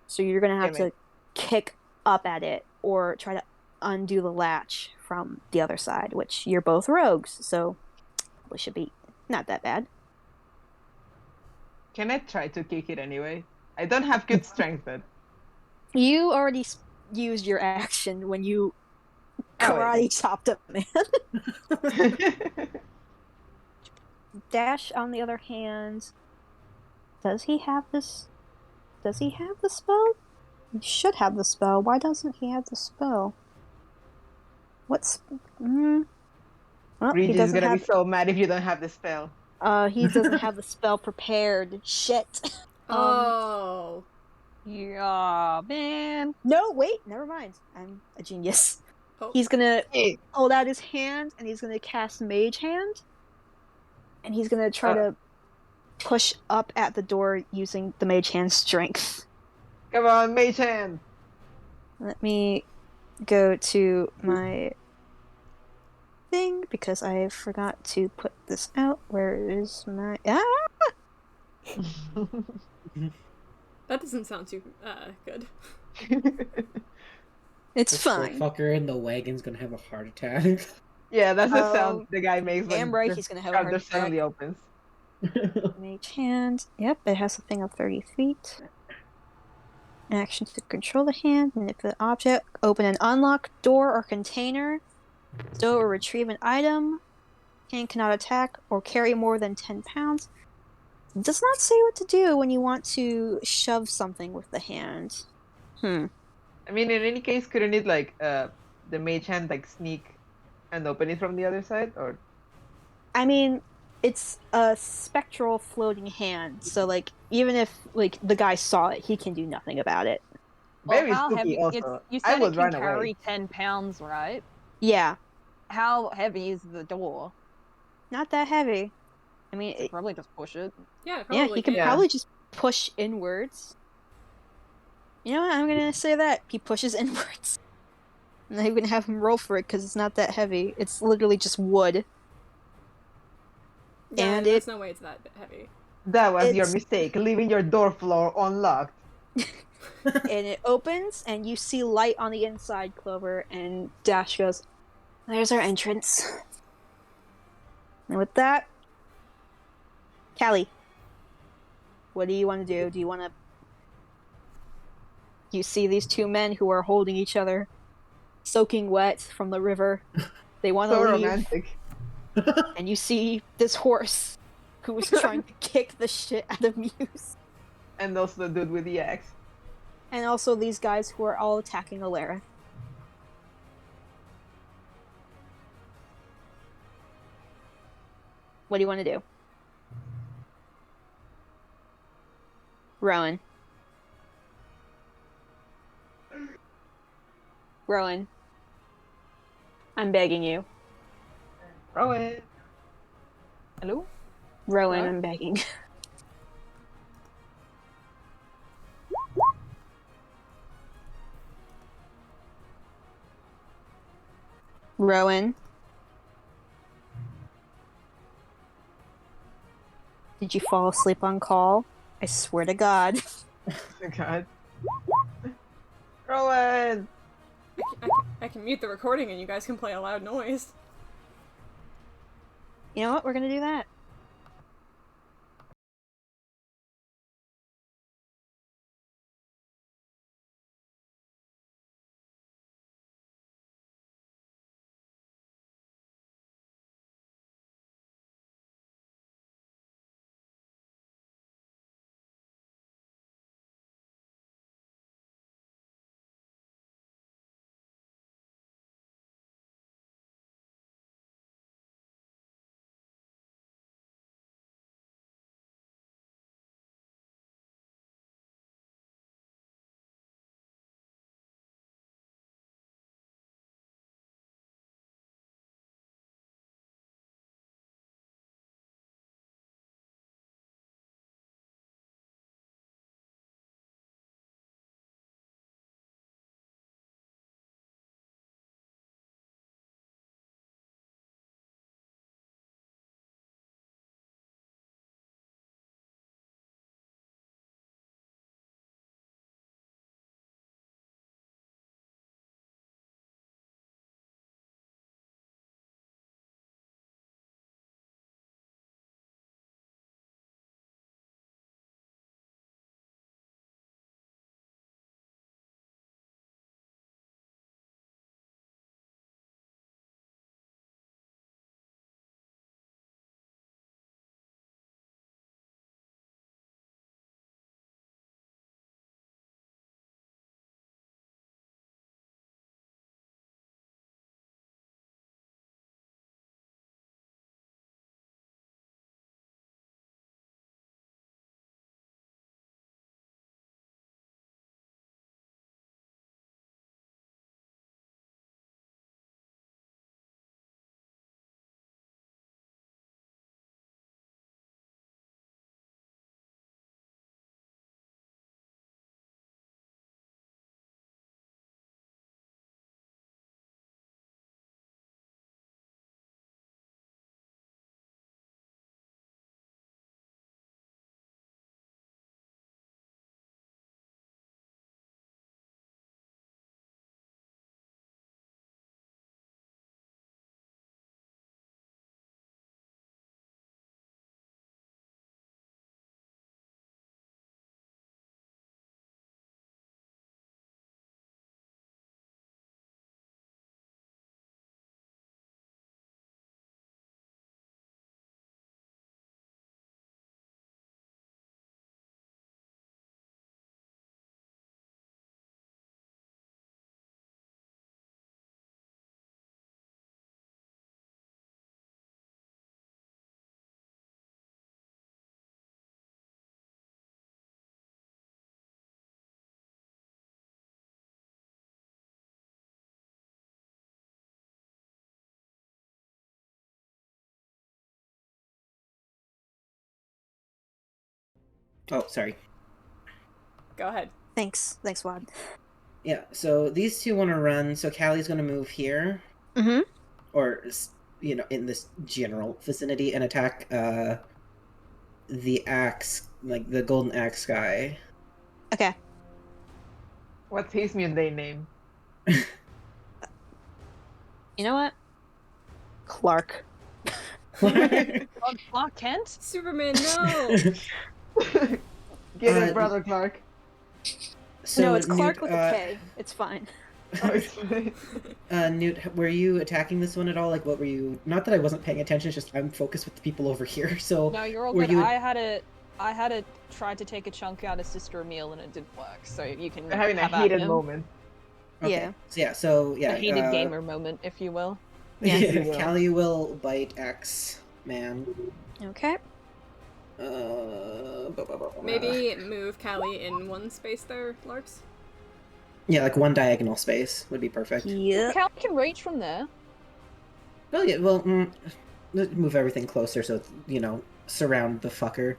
So you're going to have to kick up at it or try to undo the latch from the other side, which you're both rogues, so it should be not that bad. Can I try to kick it anyway? I don't have good strength, but You already used your action when you karate chopped a man. Dash, on the other hand, does he have this? Does he have the spell? He should have the spell. Why doesn't he have the spell? What's? Well, he Regis is doesn't gonna be have. so mad if you don't have the spell. He doesn't have the spell prepared. Shit. Oh. Yeah, man. No, wait, never mind. I'm a genius. Oh. He's gonna Hey, hold out his hand and he's gonna cast Mage Hand. And he's gonna try to push up at the door using the Mage Hand strength. come on, Mage Hand! Let me go to my thing because I forgot to put this out. Where is my That doesn't sound too good. It's The fine. short fucker in the wagon's gonna have a heart attack. Yeah, that's the sound the guy makes when Damn right the he's gonna have a front heart door attack. suddenly opens. Mage Hand. Yep, it has a thing of 30 feet. Action to control the hand, manipulate object, open an unlocked door or container, stow or retrieve an item. Hand cannot attack or carry more than 10 pounds. It does not say what to do when you want to shove something with the hand. I mean, in any case, couldn't it like the Mage Hand like sneak and open it from the other side, or? I mean, it's a spectral floating hand, so like even if like the guy saw it, he can do nothing about it. Very how spooky. heavy? Also, You I said would it can run carry away. 10 pounds, right? Yeah, How heavy is the door? not that heavy. I mean, You probably just push it. Yeah, yeah, probably he can can. probably just push inwards. You know what? I'm gonna say that he pushes inwards. I'm not even gonna have him roll for it because it's not that heavy. It's literally just wood. Yeah, And there's no way it's that heavy. That was your It's- mistake, leaving your door floor unlocked. and it opens, and you see light on the inside, Clover, and Dash goes, "There's our entrance." And with that, Callie, what do you want to do? Do you want to... You see these two men who are holding each other, soaking wet from the river. They want to So leave. romantic. And you see this horse who is trying to kick the shit out of Muse. And also the dude with the axe. And also these guys who are all attacking Alara. What do you want to do? Rowan. Rowan. I'm begging you. Rowan. Hello? Rowan, What? I'm begging. Rowan. Did you fall asleep on call? I swear to God. Oh god. Rowan! I can mute the recording and you guys can play a loud noise. You know what? We're gonna do that. Oh, sorry. Go ahead. Thanks, Wad. Yeah, so these two want to run. So Callie's going to move here, Mm-hmm. or in this general vicinity, and attack the axe, like the golden axe guy. Okay. What's his mundane name? You know what? Clark. Clark Kent? Superman, no! Get it, brother Clark. So no, it's Clark Newt, with a K. It's fine. Oh, it's fine. Newt, were you attacking this one at all? Like, what were you? Not that I wasn't paying attention. It's just I'm focused with the people over here. So No, you're all were good. you? I had to try to take a chunk out of Sister Emil and it didn't work. So you can We're having a have at heated him. moment. Okay. Yeah. So yeah. A heated gamer moment, if you will. Yeah. You will. Callie will bite X man. Okay. Maybe move Callie in one space there, Larks? Yeah, like one diagonal space would be perfect. Yeah. Cal can reach from there. Oh yeah, well, let's move everything closer so surround the fucker.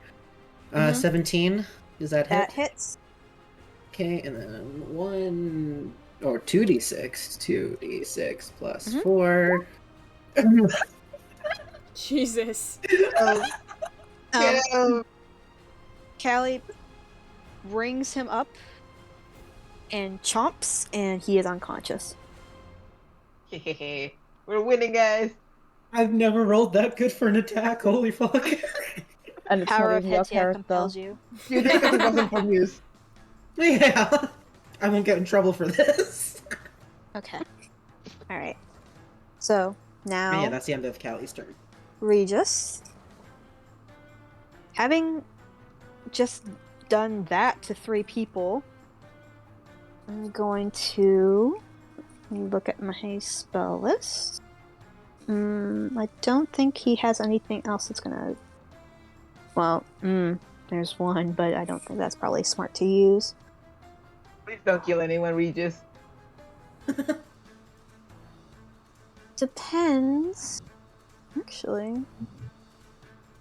17. Does that hit? That hits. Okay, and then 1 or 2d6. 2d6 plus 4. Jesus. Callie brings him up and chomps, and he is unconscious. We're winning, guys. I've never rolled that good for an attack. Holy fuck! And it's Power not of even your Hetia character. compels you. You think that it wasn't for news? Yeah, I won't get in trouble for this. Okay. Alright. So, now, Yeah, that's the end of Callie's turn. Regis. Having just done that to 3 people, I'm going to look at my spell list. I don't think he has anything else that's gonna... Well, there's one, but I don't think that's probably smart to use. Please don't kill anyone, Regis. Depends. Actually.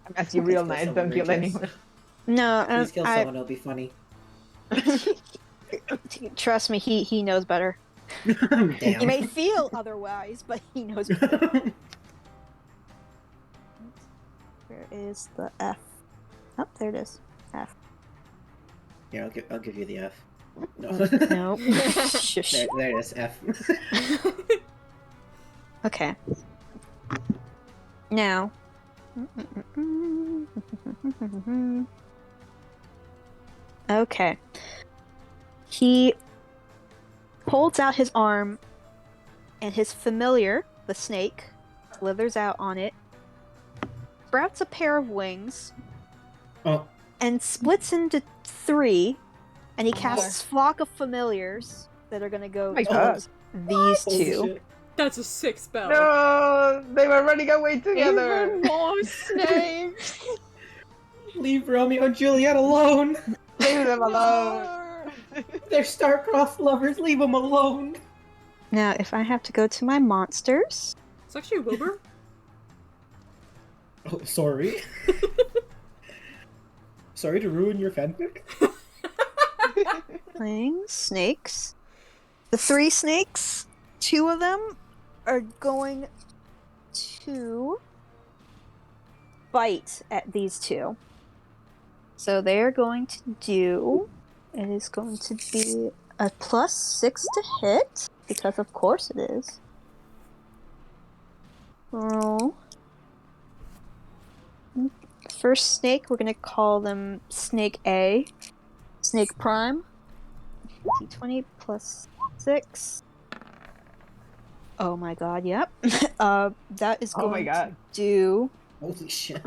I'm asking you real Please kill nice, someone, don't kill Regis. anyone. No, Please kill someone, it'll be funny. Trust me, he knows better. Damn. He may feel otherwise, but he knows better. Where is the F? Oh, there it is. F. Here, I'll give you the F. No. Nope. Shush. There it is, F. Okay. Now. Okay. He holds out his arm, and his familiar, the snake, slithers out on it, sprouts a pair of wings, Oh, and splits into 3, and he casts Flock of Familiars that are gonna go my God. towards these holy 2. shit. That's a sick spell. No, they were running away together. Even more snakes. Leave Romeo and Juliet alone. Leave them alone. They're star-crossed lovers. Leave them alone. Now, if I have to go to my monsters, It's actually Wilbur. Oh, sorry. Sorry to ruin your fanfic. playing snakes. The 3 snakes, 2 of them are going to bite at these 2. So they're going to do... It is going to be a +6 to hit, because of course it is. Roll. First snake, we're going to call them Snake A. Snake Prime. D20 +6. Oh my god, yep. That is Oh my going to God. do... Holy shit.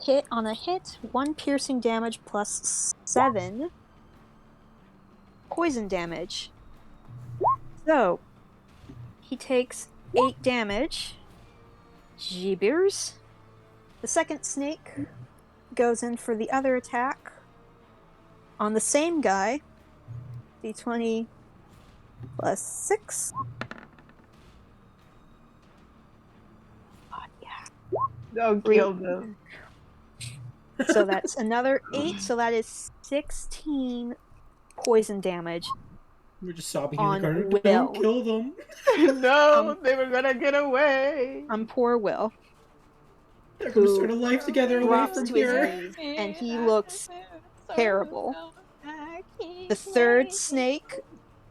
Hit on a hit, 1 piercing damage +7 poison damage. So, he takes 8 damage. Jeebers. The second snake goes in for the other attack on the same guy. D20 +6. God, yeah. Don't kill them. So that's another 8, so that is 16 poison damage We're just sobbing in on the corner. Will. Don't kill them. No, they were gonna get away. Poor Will. They're gonna start a life together away drops from to his here. knees, and he looks terrible. The third snake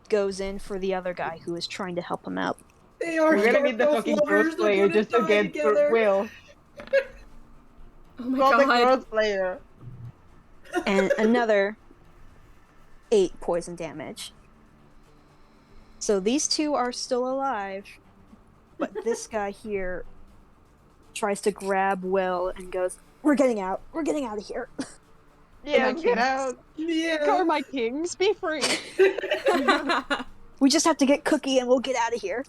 goes in for the other guy who is trying to help him out. They are We're gonna need the fucking lovers. They're cosplayer gonna just to die get together. Will. Oh my Call the god. cosplayer. And another 8 poison damage. So these two are still alive, but this guy here tries to grab Will and goes, "We're getting out. We're getting out of here." Yeah, my get kings. out. Yeah. Go, my kings, be free. We just have to get Cookie and we'll get out of here.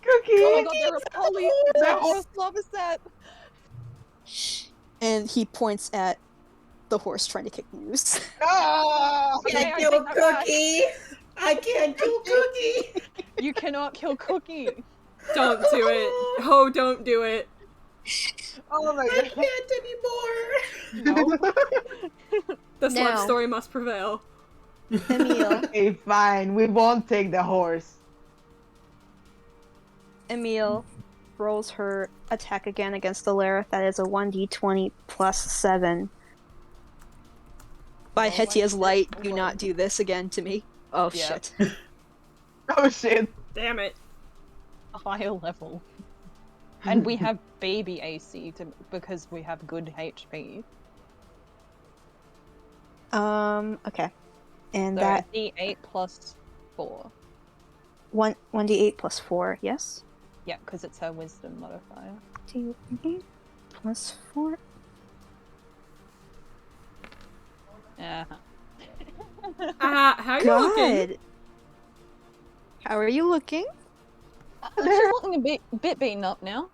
Cookie. Oh my god, they're a poly. No. Just love a set. And he points at the horse trying to kick Muse. No! Okay, I take that back. I can't kill Cookie. You cannot kill Cookie. Don't do it. Oh, don't do it. Oh my I god. can't anymore. No. This love Now- story must prevail. Emil. Okay, fine. We won't take the horse. Emil rolls her attack again against the Lareth. That is a 1d20 plus 7. By Hetia's light, do not do this again to me. Oh Yeah. shit. Oh shit. Damn it. A higher level. And we have baby AC because we have good HP. Okay. And So that D8 plus 4. 1d8 plus 4, yes? Yeah, because it's her wisdom modifier. D8 plus 4. Uh-huh. How are you looking? Good. How are you looking? She's looking a bit beaten up now,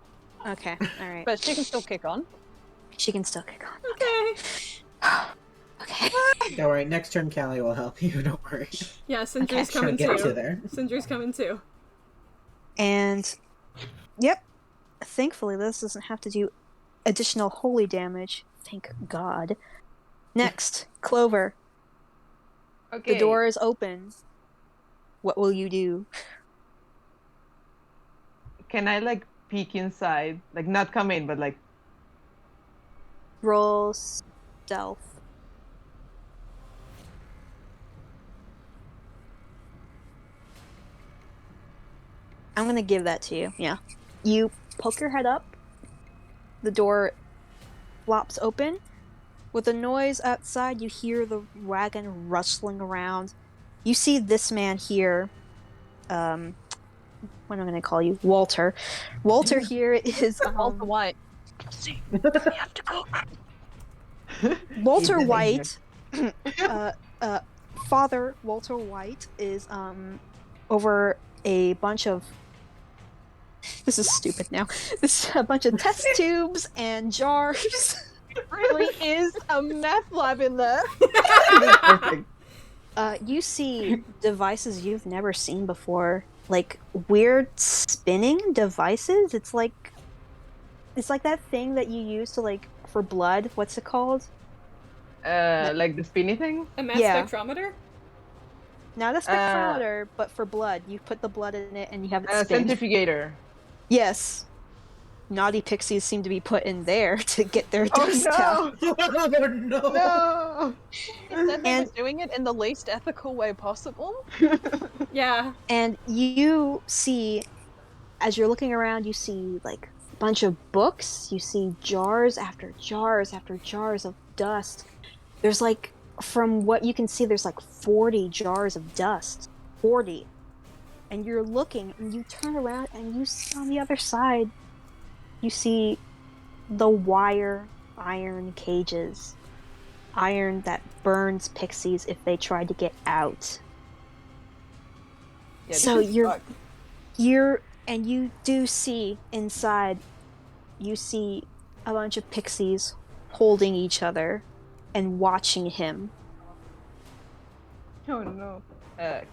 Okay, alright. but she can still kick on. She can still kick on. Okay. Okay. Don't worry. Next turn, Callie will help you. Don't worry. Yeah, Sindri's Trying coming to get to too. there. Sindri's coming too. And yep. Thankfully this doesn't have to do additional holy damage. Thank God. Next, Clover. Okay. The door is open. What will you do? Can I like peek inside? Like not come in, but like Roll stealth. I'm gonna give that to you. Yeah. You poke your head up. The door flops open. With a noise outside, you hear the wagon rustling around. You see this man here. What am I gonna call you? Walter. Walter here is Walter White. Walter He's White, Father Walter White is over a bunch of. This is stupid now. This is a bunch of test tubes and jars. Really is a meth lab in there. perfect. You see devices you've never seen before, like weird spinning devices. It's like that thing that you use to like for blood. What's it called? Like the spinny thing? A mass Yeah. spectrometer? Not a spectrometer, but for blood. You put the blood in it and you have it spin. Centrifugator. Yes. Naughty pixies seem to be put in there to get their Oh dust out. no! Oh no! No! He said they And- was doing it in the least ethical way possible. Yeah. And you see, as you're looking around, you see like a bunch of books. You see jars after jars after jars of dust. There's like, from what you can see, there's like 40 jars of dust. 40. And you're looking, and you turn around, and you see on the other side, you see the wire iron cages. Iron that burns pixies if they try to get out. Yeah, So this is you're- fucked. And you do see inside, you see a bunch of pixies holding each other and watching him. Oh no.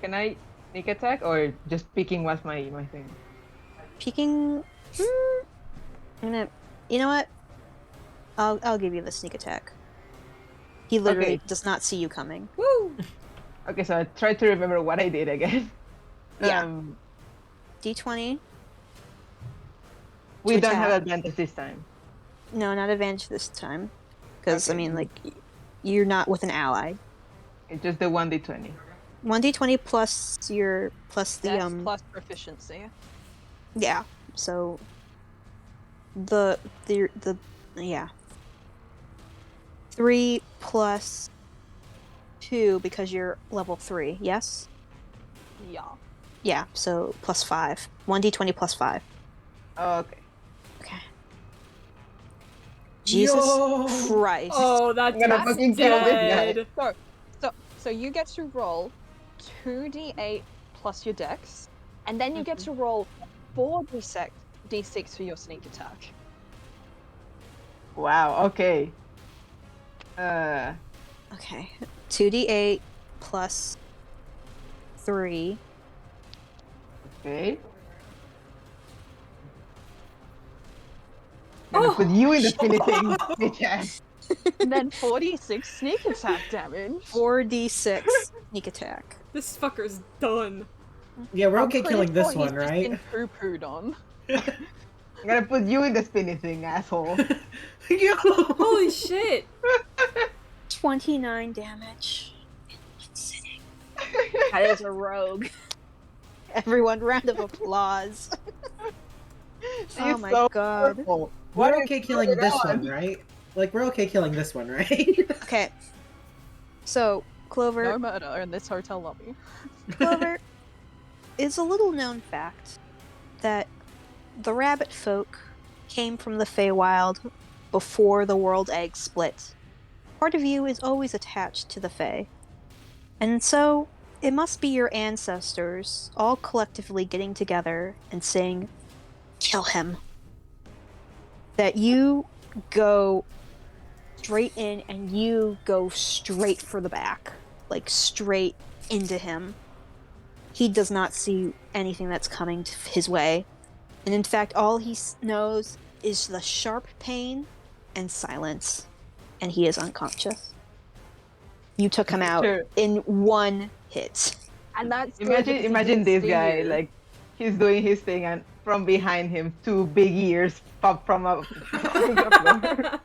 Can I sneak attack or just peeking was my thing? Peeking. I'm gonna. You know what? I'll give you the sneak attack. He literally Okay. does not see you coming. Woo! Okay, so I try to remember what I did again. Yeah. Um, D20. we don't have attack. advantage this time. No, not advantage this time. Because, I Okay. mean, like, you're not with an ally. It's just the 1d20. 1d20 plus your, plus the, Dex plus proficiency. yeah. So, yeah. 3 plus 2 because you're level 3, yes? Yeah. Yeah, so plus 5. 1d20 plus 5. Oh, okay. Okay. Jesus Yo! Christ. Oh, that I'm gonna dude's fucking kill this guy. dead. So you get to roll 2d8 plus your dex, and then you get to roll 4d6 for your sneak attack. Wow, okay. Okay. 2d8 plus 3. Okay. I'm gonna put you in the spinny thing, bitch ass. And then 4d6 sneak attack damage. 4d6 sneak attack. This fucker's done. Yeah, we're I'm okay pretty killing this sure one, he's just right? been poo-pooed on. I'm gonna put you in the spinny thing, asshole. Yo! Holy shit! 29 damage. That is a rogue. Everyone, round of applause. Oh my so god. purple. We're What okay is killing going this on? one, right? Like, we're okay killing this one, right? Okay. So, Clover, No murder in this hotel lobby. Clover, it's a little known fact that the rabbit folk came from the Feywild before the world egg split. Part of you is always attached to the Fey. And so, it must be your ancestors all collectively getting together and saying, "Kill him." That you go straight in and you go straight for the back. Like, straight into him. He does not see anything that's coming his way. And in fact, all he knows is the sharp pain and silence. And he is unconscious. You took him out Sure. in one hit. And that's good Imagine, because he imagine didn't this see guy, you. like, he's doing his thing, and from behind him, 2 big ears pop from up. And then he's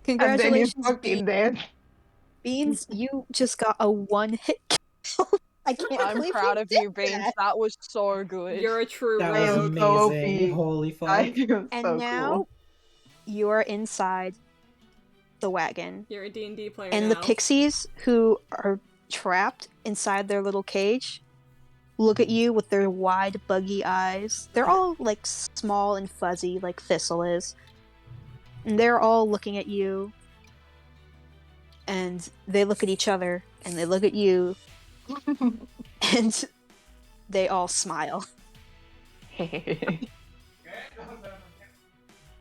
Congratulations, fucking dead. Beans. You just got a one-hit kill. I can't I'm believe proud you of did you, Beans. that. That was so good. You're a true That I was am rogue. so amazing. OP. Holy fuck. I feel And so now cool. you are inside the wagon. You're a D&D player And now. the pixies who are trapped inside their little cage look at you with their wide, buggy eyes. They're all like small and fuzzy, like Thistle is. And they're all looking at you. And they look at each other. And they look at you. And they all smile.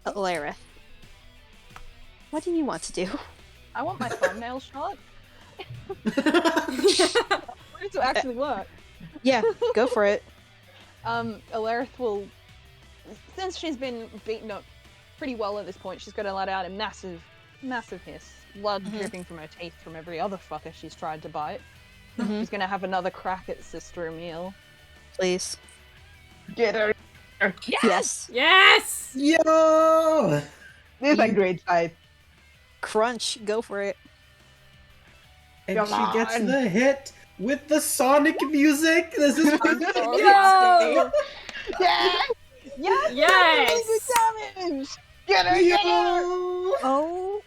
Alarith, what do you want to do? I want my thumbnail shot. I want it to actually work. Yeah, go for it. Alarith will, since she's been beaten up pretty well at this point, she's going to let out a massive, massive hiss. Blood dripping from her teeth from every other fucker she's tried to bite. She's going to have another crack at Sister Emile. Please. Get her. Yes. Yes! Yo! This is a great fight. Crunch, go for it. And Come she gets on. the hit with the Sonic music. This is perfect. Yo! Yes! Yes! Yes! Damage! Get her! Get her! Yo! Oh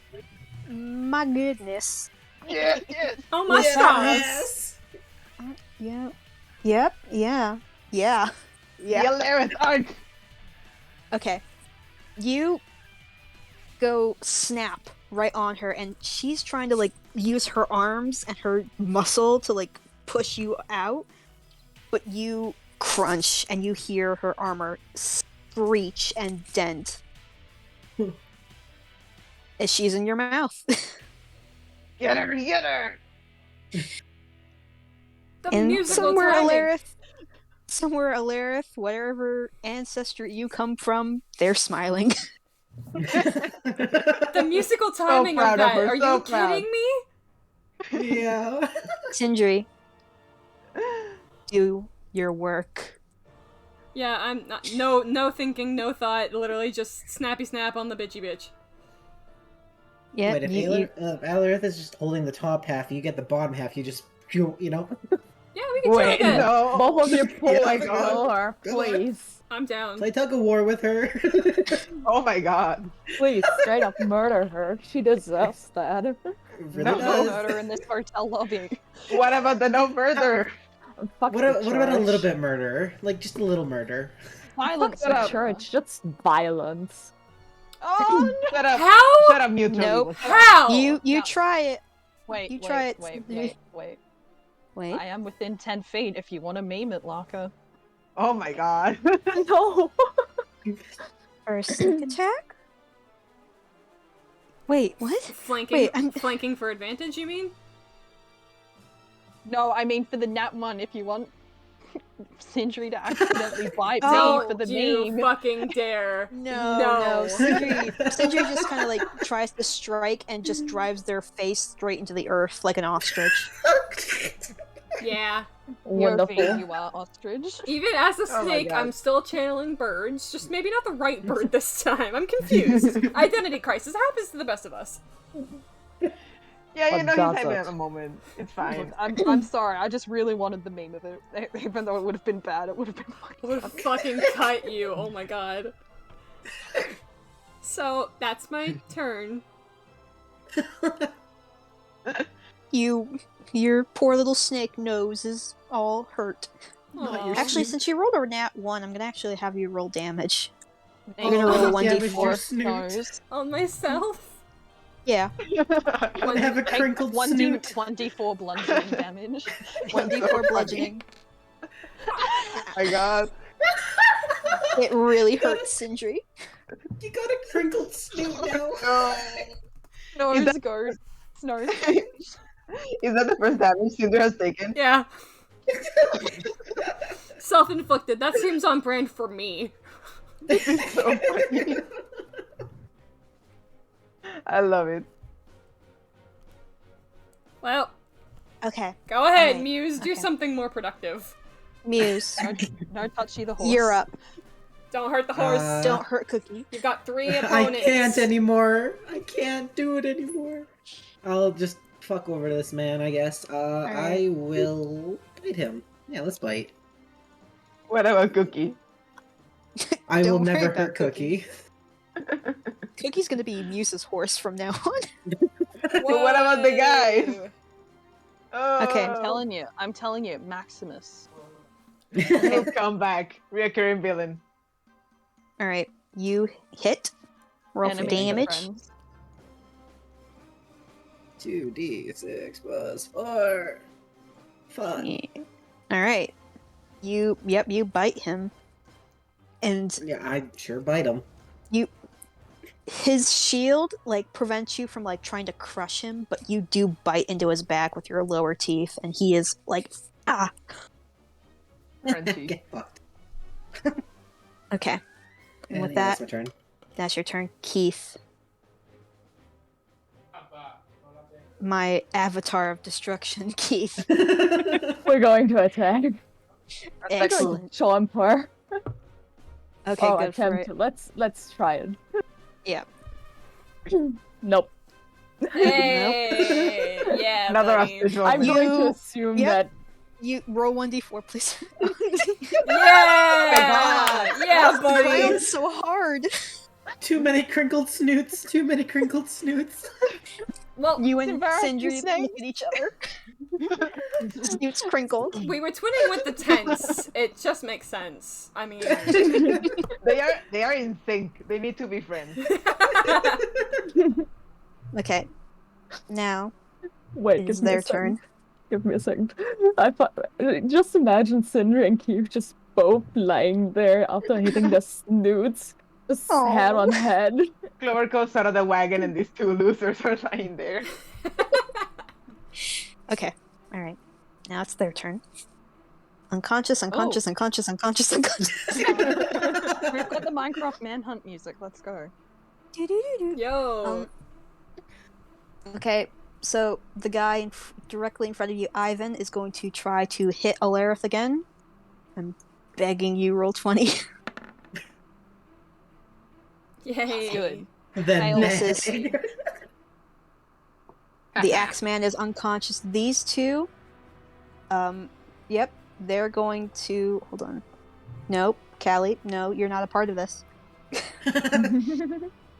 my goodness. Yes! Yes! Oh my stars! Yes! Yeah. Yep. Yeah. Yeah. Yeah. Yell there with art. Okay. You go snap right on her, and she's trying to like use her arms and her muscle to like push you out, but you crunch and you hear her armor screech and dent as she's in your mouth. Get her! Get her! The And musical somewhere timing. Alarith, whatever ancestor you come from, they're smiling. The musical timing of proud of that. her, Are so you proud. kidding me? Yeah. Sindri, do your work. Yeah, I'm not. No thinking, no thought. Literally just snappy snap on the bitchy bitch. Yeah, Wait, if Alirith is just holding the top half, you get the bottom half. You just, you know. Yeah, we can Wait, totally do it. no. Both of you pull my her, God. Come on. please. I'm down. Play tug of war with her. Oh my god. Please, straight up murder her. She deserves that. Really No, does. Murder in this hotel lobby. What about the no further? Fuck What the about a little church. bit murder? Like just a little murder. Fuck Violence. the up. church. Just violence. Oh no! Shut up. How? Shut up, mutually. Nope. How? You No. try it. Wait, You wait, try it, wait, Sindri. wait. Wait. I am within 10 feet if you want to meme it, Laka. Oh my god. No. First sneak attack? Wait, what? Flanking. Wait, I'm- Flanking for advantage, you mean? No, I mean for the nat one if you want Sindri to accidentally bite Oh, me for the You meme. fucking dare. No. Sindri just kind of like tries to strike and just drives their face straight into the earth like an ostrich. Yeah. You're Wonderful. vain, you are ostrich. Even as a Oh my snake, God. I'm still channeling birds. Just maybe not the right bird this time. I'm confused. Identity crisis happens to the best of us. Yeah, you What know he's does having it? a moment. It's fine. I'm sorry, I just really wanted the meme of it. Even though it would have been bad, it would have been I would fucking cut you. Oh my god. So, that's my turn. Your poor little snake nose is all hurt. Not your Aw. Actually, snoot. since you rolled a nat 1, I'm gonna actually have you roll damage. You're gonna roll a damage your 1d4. snoot. On myself? Yeah, I have a crinkled snoot. 1d4 bludgeoning damage. 1d4 bludgeoning. Oh my god. It really hurts Sindri. You got a crinkled snoot now. No. Nose Is that- goes. Nose. Is that the first damage Cinder has taken? Yeah. Self-inflicted. That seems on brand for me. So funny. I love it. Well, Okay, go ahead, Alright, Muse. Do okay. something more productive. Muse, No touchy the horse. you're up. Don't hurt the horse. Don't hurt Cookie. You've got 3 I opponents. can't anymore. I can't do it anymore. I'll just fuck over this man, I guess. I will bite him. Yeah, let's bite. What about Cookie? I will Don't worry never about hurt Cookie. Cookie's gonna be Muse's horse from now on. What about the guys? Whoa. Oh, Okay. I'm telling you, Maximus. He'll come back. Reoccurring villain. Alright, you hit. Roll for Enemy to damage. friends. 2d6 plus 4. 5. Yeah. Alright. You bite him. And Yeah, I sure bite him. his shield like prevents you from like trying to crush him, but you do bite into his back with your lower teeth, and he is like Crunchy. Get fucked. Okay. And with yeah, that, that's my turn. that's your turn, Keith. My avatar of destruction, Keith. We're going to attack. Excellent. Jump her. Okay, Oh, good for attempt. it. Let's try it. Yeah. Nope. Hey, yeah, Another buddy. ostrich I'm moment. going to You- assume Yep. that You roll 1d4, please. Yeah, yeah, buddy. It's so hard. Too many crinkled snoots. Too many crinkled snoots. Well, You and embarrassing Sindri snake. look at each other. Snoots crinkled. we were twinning with the tents. It just makes sense. I mean, They are in sync. They need to be friends. Okay. Now wait, it's give me their a second. turn. Give me a second. Just imagine Sindri and Keith just both lying there after hitting the snoots, just Aw. head on head. Clover comes out of the wagon and these two losers are lying there. Okay. Alright. Now it's their turn. Unconscious, unconscious, unconscious, unconscious, unconscious. We've got the Minecraft manhunt music. Let's go. Yo. Okay, so the guy directly in front of you, Ivan, is going to try to hit Alarith again. I'm begging you, roll 20. Yay. Good. Then Fail. Misses. Meg. The Axeman is unconscious. These two, yep, they're going to... Hold on. Nope, Callie, no, you're not a part of this.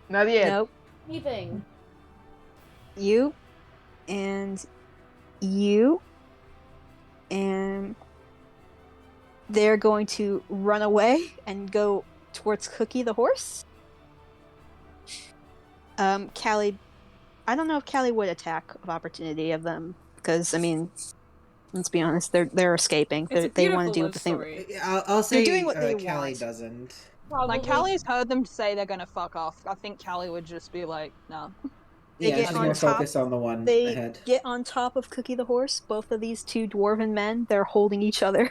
Not yet. Nope. Anything. You, and you, and they're going to run away and go towards Cookie the horse. Callie, I don't know if Callie would attack of opportunity of them, because, I mean, let's be honest, they're escaping. It's a They want beautiful to do love the thing. story. I'll say doing what they Callie want. doesn't. Like, Callie's heard them say they're gonna fuck off. I think Callie would just be like, no. They Yeah, get she's on more top- focused on the one They ahead. get on top of Cookie the horse. Both of these two dwarven men, they're holding each other.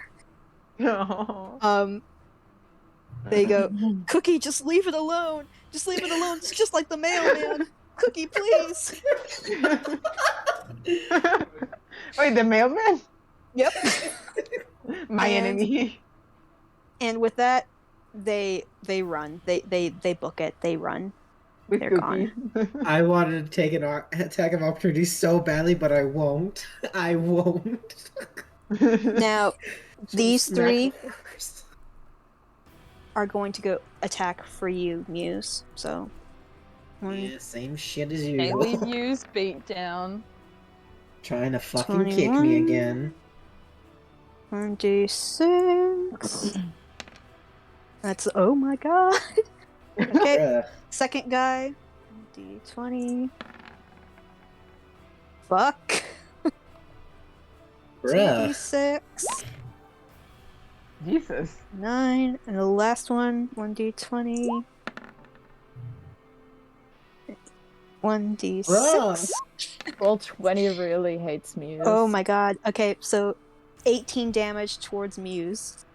No. They go, Cookie, just leave it alone. Just leave it alone. It's just like the mailman. Cookie, please. Wait, the mailman? Yep. My And- enemy. And with that, they run. They book it. They run. With They're Cookie. I wanted to take an attack of opportunity so badly, but I won't. I won't. Now, these Smack three first. are going to go attack for you, Muse. So, Yeah, same shit as Daily usual. views beat down. Trying to fucking kick me 21. again. 1d6. That's, oh my god. Okay, Bruh. second guy. D20. Fuck. Bruh. 2d6. Jesus. 9. And the last one, 1d20. 1d6. Bruh. Roll 20 really hates Muse. Oh my god. Okay, so 18 damage towards Muse.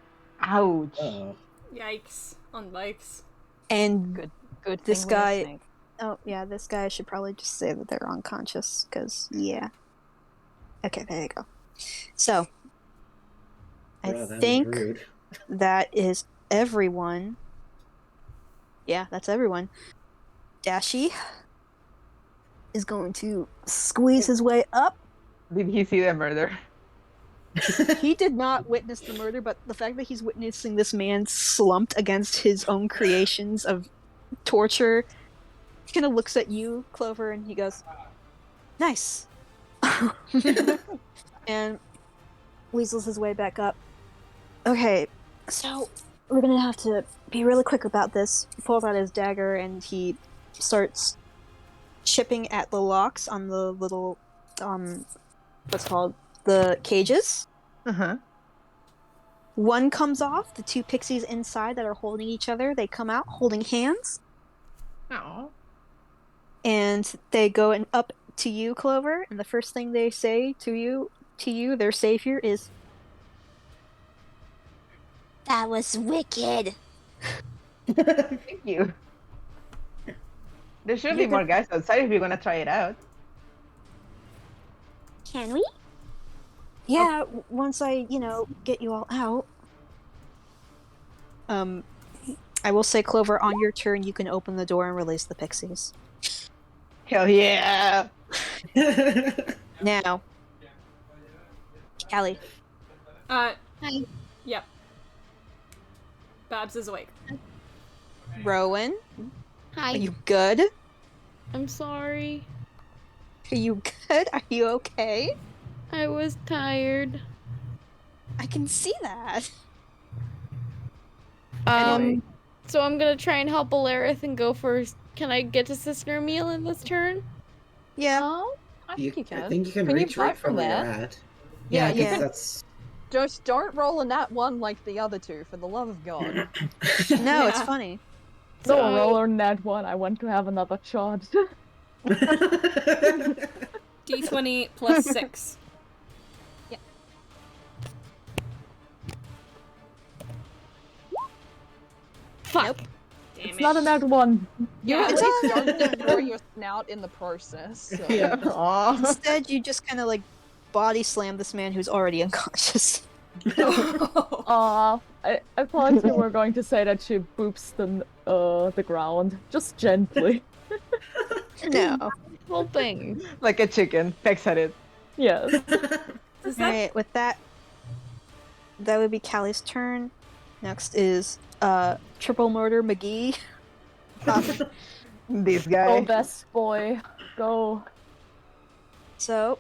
Ouch. Oh. Yikes. On bikes. And Good This thing we're guy- snake. oh yeah, this guy should probably just say that they're unconscious, because yeah. Okay, there you go. So I Bruh, that was think rude. that is everyone. Yeah, that's everyone. Dashi is going to squeeze his way up. Did he see the murder? He did not witness the murder, but the fact that he's witnessing this man slumped against his own creations of torture, he kind of looks at you, Clover, and he goes, "Nice," and weasels his way back up. Okay, so we're gonna have to be really quick about this. He pulls out his dagger and he starts chipping at the locks on the little, what's it called, the cages. Uh-huh. One comes off. The two pixies inside that are holding each other, they come out holding hands, Oh. and they go and up to you, Clover. And the first thing they say to you, their savior, is, That was wicked. Thank you. There should be more guys outside if you're gonna try it out. Can we? "Yeah, once I, get you all out." I will say, Clover, on your turn, you can open the door and release the pixies. Hell yeah! Now, Callie. Hi. Hi. Yep. Babs is awake. Rowan, Hi. are you good? I'm sorry. Are you good? Are you okay? I was tired. I can see that. Um, so I'm gonna try and help Alarith and go first. Can I get to Sister Emil in this turn? Yeah. Oh, I think you can. I think you can Can you reach bite right from from where you're there? at. Yeah, Yeah, you 'cause can. that's... Just don't roll a nat one like the other two, for the love of God. No, it's Yeah. funny. No So- roller net one. I want to have another charge. D20 plus 6. Fuck. Nope. Damn It's it. not an act one. You Yeah. at It's least all- don't destroy your snout in the process. So. Yeah. Aw. Instead, you just kind of like body slam this man who's already unconscious. Oh. I thought you were going to say that she boops the ground just gently. No. Whole thing. Like a chicken, pecks at it. Yes. Does that Alright, with that, that would be Callie's turn. Next is Triple Murder McGee. This Go guy. best boy. Go. So,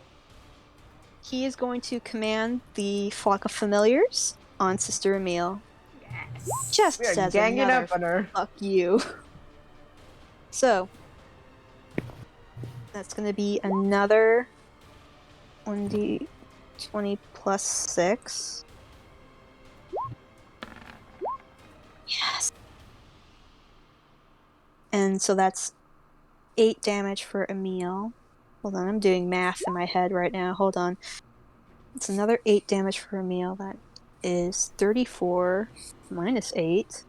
he is going to command the flock of familiars on Sister Emile. Yes. Just We are as ganging another up on her. fuck you. So, that's going to be another 1d20 plus 6. Yes. And so that's 8 damage for Emile. Hold on, I'm doing math in my head right now. Hold on. It's another 8 damage for Emile. That is 34 minus 8,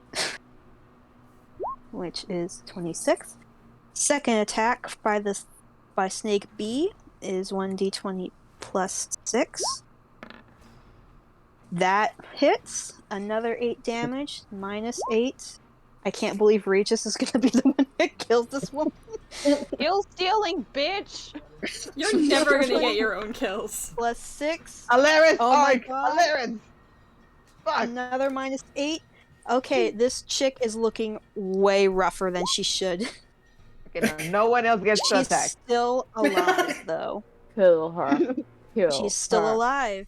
which is 26. Second attack by Snake B is 1d20 plus 6. That hits. Another 8 damage, minus 8. I can't believe Regis is gonna be the one that kills this woman. Skill stealing, bitch! You're never gonna get your own kills. Plus 6. Alaris, Oh my arc! God. Alaris! Fuck! Another minus 8. Okay, this chick is looking way rougher than she should. Okay, no one else gets to She's attack. still alive, though. Kill her. Kill She's still her. alive.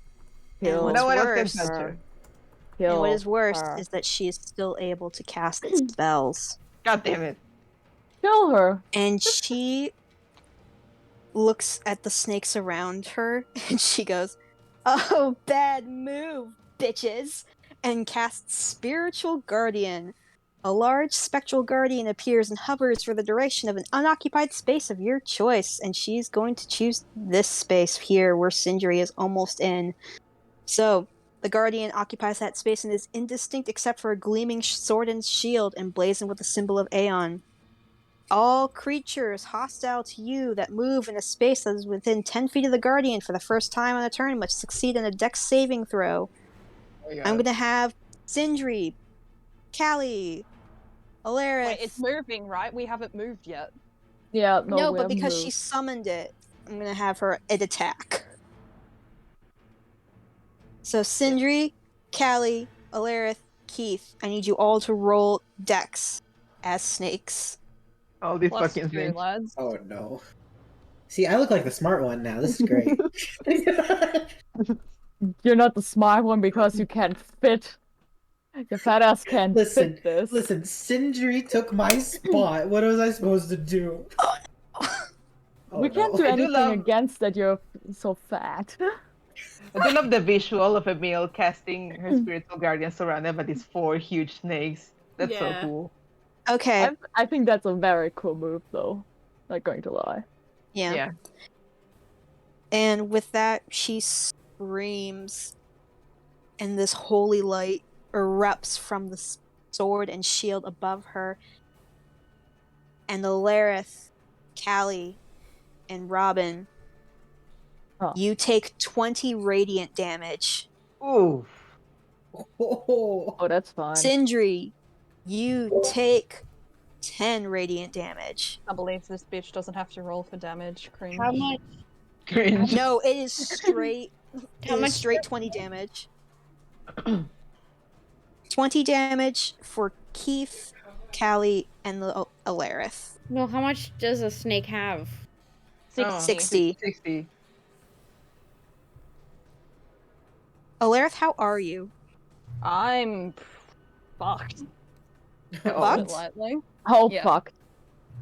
Kill And what's No one else worse, can touch her. her. Kill and what is worse her. is that she is still able to cast spells. God damn it. Kill her. And she looks at the snakes around her and she goes, "Oh, bad move, bitches!" and casts Spiritual Guardian. A large spectral guardian appears and hovers for the duration of an unoccupied space of your choice, and she's going to choose this space here where Sindri is almost in. So, the guardian occupies that space and is indistinct except for a gleaming sword and shield emblazoned with the symbol of Aeon. All creatures hostile to you that move in a space that is within 10 feet of the guardian for the first time on a turn must succeed in a dex saving throw. I'm going to have Sindri, Callie, Alarith. Wait, it's moving, right? We haven't moved yet. Yeah, No, we but haven't because moved. she summoned it, I'm going to have her it attack. So Sindri, Callie, Alarith, Keith, I need you all to roll dex as snakes. All these Plus fucking 2, things. lads. Oh no. See, I look like the smart one now. This is great. You're not the smart one because you can't fit. Your fat ass can't Listen, fit this. Listen, Sindri took my spot. What was I supposed to do? We can't do I do anything love- against that. You're so fat. I do love the visual of Emile casting her spiritual guardian surrounded by these 4 huge snakes. That's so Yeah. cool. Okay, I think that's a very cool move, though. Not going to lie. yeah. And with that, she screams, and this holy light erupts from the sword and shield above her. And Alarith, Callie, and Robin, Oh. you take 20 radiant damage. Ooh. Oh, Oh, that's fine. Sindri, you take 10 radiant damage. I believe this bitch doesn't have to roll for damage. Cringe. How much? Cringe. No, it is straight. How much? Straight 20 damage. 20 damage for Keith, Callie, and the Alarith. No, how much does a snake have? Oh, 60. 60. Alarith, how are you? I'm fucked. Oh. Put it Fucked? lightly. Oh, Yeah. fuck.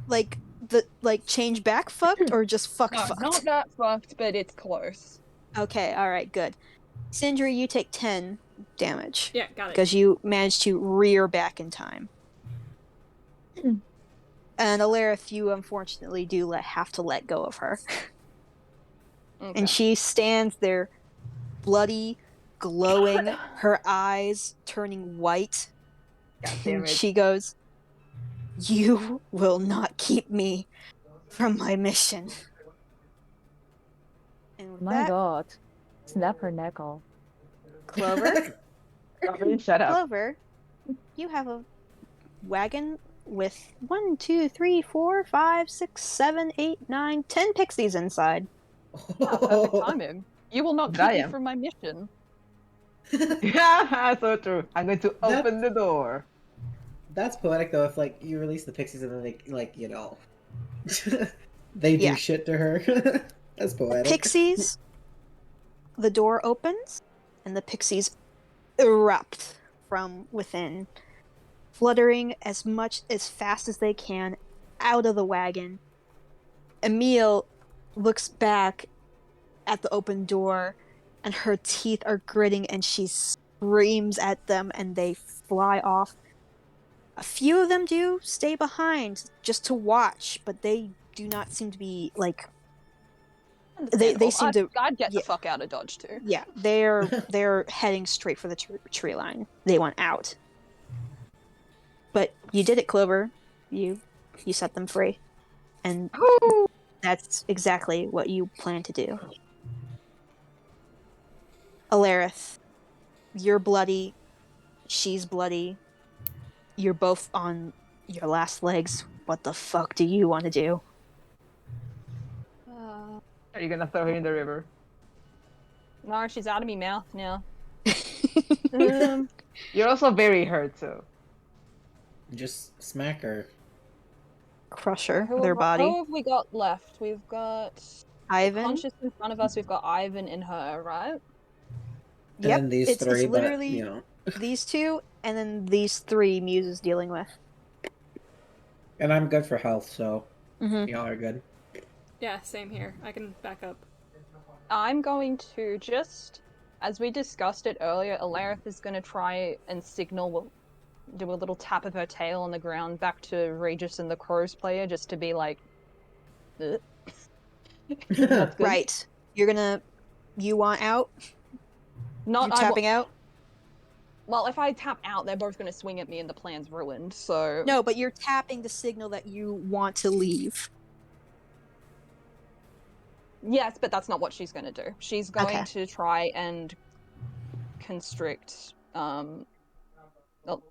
Like change back fucked or just fucked No, fucked? not that fucked, but it's close. Okay, alright, good. Sindri, you take 10 damage. Yeah, got it. Because you managed to rear back in time. And Alarith, you unfortunately do have to let go of her. Okay. And she stands there, bloody, glowing, her eyes turning white. God damn And it. she goes, You will not keep me from my mission. And with My that, god. Snap her neck off. Clover, Shut up. Clover, you have a wagon with 1, 2, 3, 4, 5, 6, 7, 8, 9, 10 pixies inside. Ah, perfect timing. You will not keep me Damn. from my mission. Yeah, so true. I'm going to That- open the door. That's poetic though. If like you release the pixies and then they they do Yeah. shit to her. That's The poetic. pixies, the door opens, and the pixies erupt from within, fluttering as fast as they can out of the wagon. Emil looks back at the open door, and her teeth are gritting, and she screams at them, and they fly off. A few of them do stay behind just to watch, but they do not seem to be like. They seem to. I'd get yeah. the fuck out of Dodge too. Yeah, they're heading straight for the tree line. They want out. But you did it, Clover. You set them free, and that's exactly what you plan to do. Alarith, you're bloody. She's bloody. You're both on your last legs. What the fuck do you want to do? Are you gonna throw her in the river? No, she's out of me mouth now. You're also very hurt, so. Just smack her. Crush her, Who their have- body. Who have we got left? We've got Ivan. Conscious in front of us. We've got Ivan in her, right? And Yep, then these it's three, literally but these two, and then these three Muse is dealing with. and I'm good for health, so Mm-hmm. y'all are good. Yeah, same here. I can back up. I'm going to just, as we discussed it earlier, Alarith is going to try and signal, do a little tap of her tail on the ground back to Regis and the Crows player, just to be like, "Ugh." That's good. Right. You want out? Not You tapping out? Well, if I tap out, they're both going to swing at me, and the plan's ruined. So No, but you're tapping to signal that you want to leave. yes, but that's not what she's going to do. She's going Okay. to try and constrict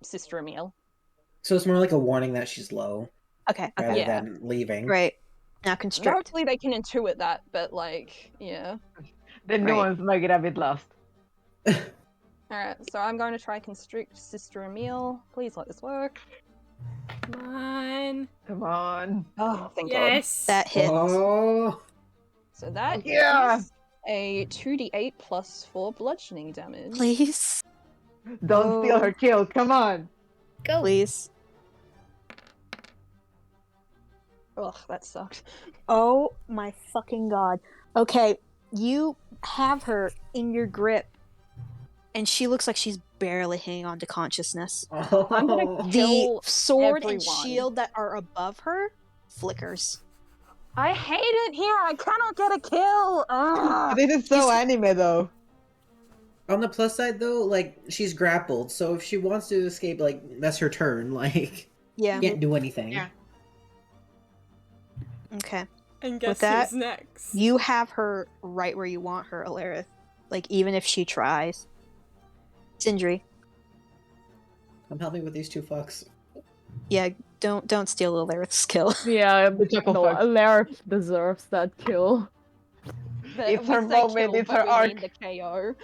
Sister Emil. So it's more like a warning that she's low Okay. rather Yeah. than leaving. Right. Now constrict. Hopefully they can intuit that, but like, yeah. The Right. nuance might get a bit lost. Alright, so I'm going to try constrict Sister Emil. Please let this work. Come on. Come on. Oh, thank God. Yes. That hits. Oh, So that Yeah. is a 2d8 plus 4 bludgeoning damage. Please. Don't steal her kill. Come on. Go. Please. Ugh, that sucked. Oh my fucking god. Okay, you have her in your grip, and she looks like she's barely hanging on to consciousness. I'm gonna The kill sword and everyone. shield that are above her flickers. I hate it here. I cannot get a kill. Ugh. This is so anime, though. On the plus side, though, like she's grappled, so if she wants to escape, like that's her turn. Like Yeah. can't do anything. Yeah. Okay. And guess that, who's next? You have her right where you want her, Alarith. Like, even if she tries. Sindri. Come help me with these two fucks. Yeah, don't steal Alarith's kill. Yeah, The chuckle no, fuck. Alarith deserves that kill. It's We her say moment, kill, it's but her we mean the KO.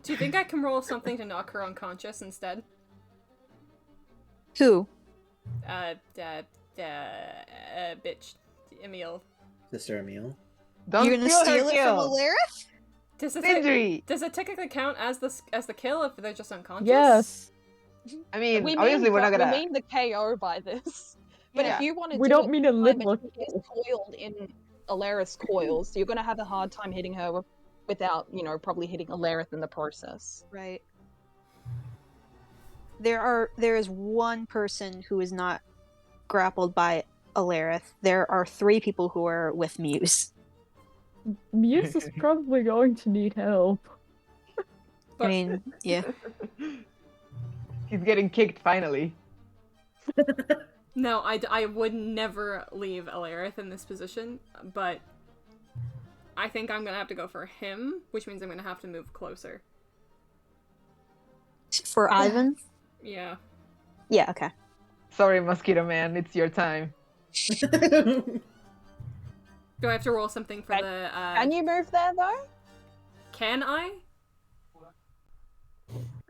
Do you think I can roll something to knock her unconscious instead? Who? Bitch, Emil. Sister Emil. Don't You're gonna steal steal her it from kill. Alarith? Does it Sindri. does it technically count as the kill if they're just unconscious? Yes. I mean, We obviously mean, we're not gonna. we mean the KO by this. But Yeah. if you want to We do don't it mean a time, literal and she is coiled in Alarith's coils, so you're gonna have a hard time hitting her without, probably hitting Alarith in the process. Right. There is one person who is not grappled by Alarith. There are 3 people who are with Muse. Muse is probably going to need help. I mean, yeah. He's getting kicked finally. No, I would never leave Alarith in this position, but I think I'm gonna have to go for him, which means I'm gonna have to move closer. For Ivan? Yeah. Yeah, okay. Sorry, Mosquito Man, it's your time. Do I have to roll something for the, Can you move there though? Can I?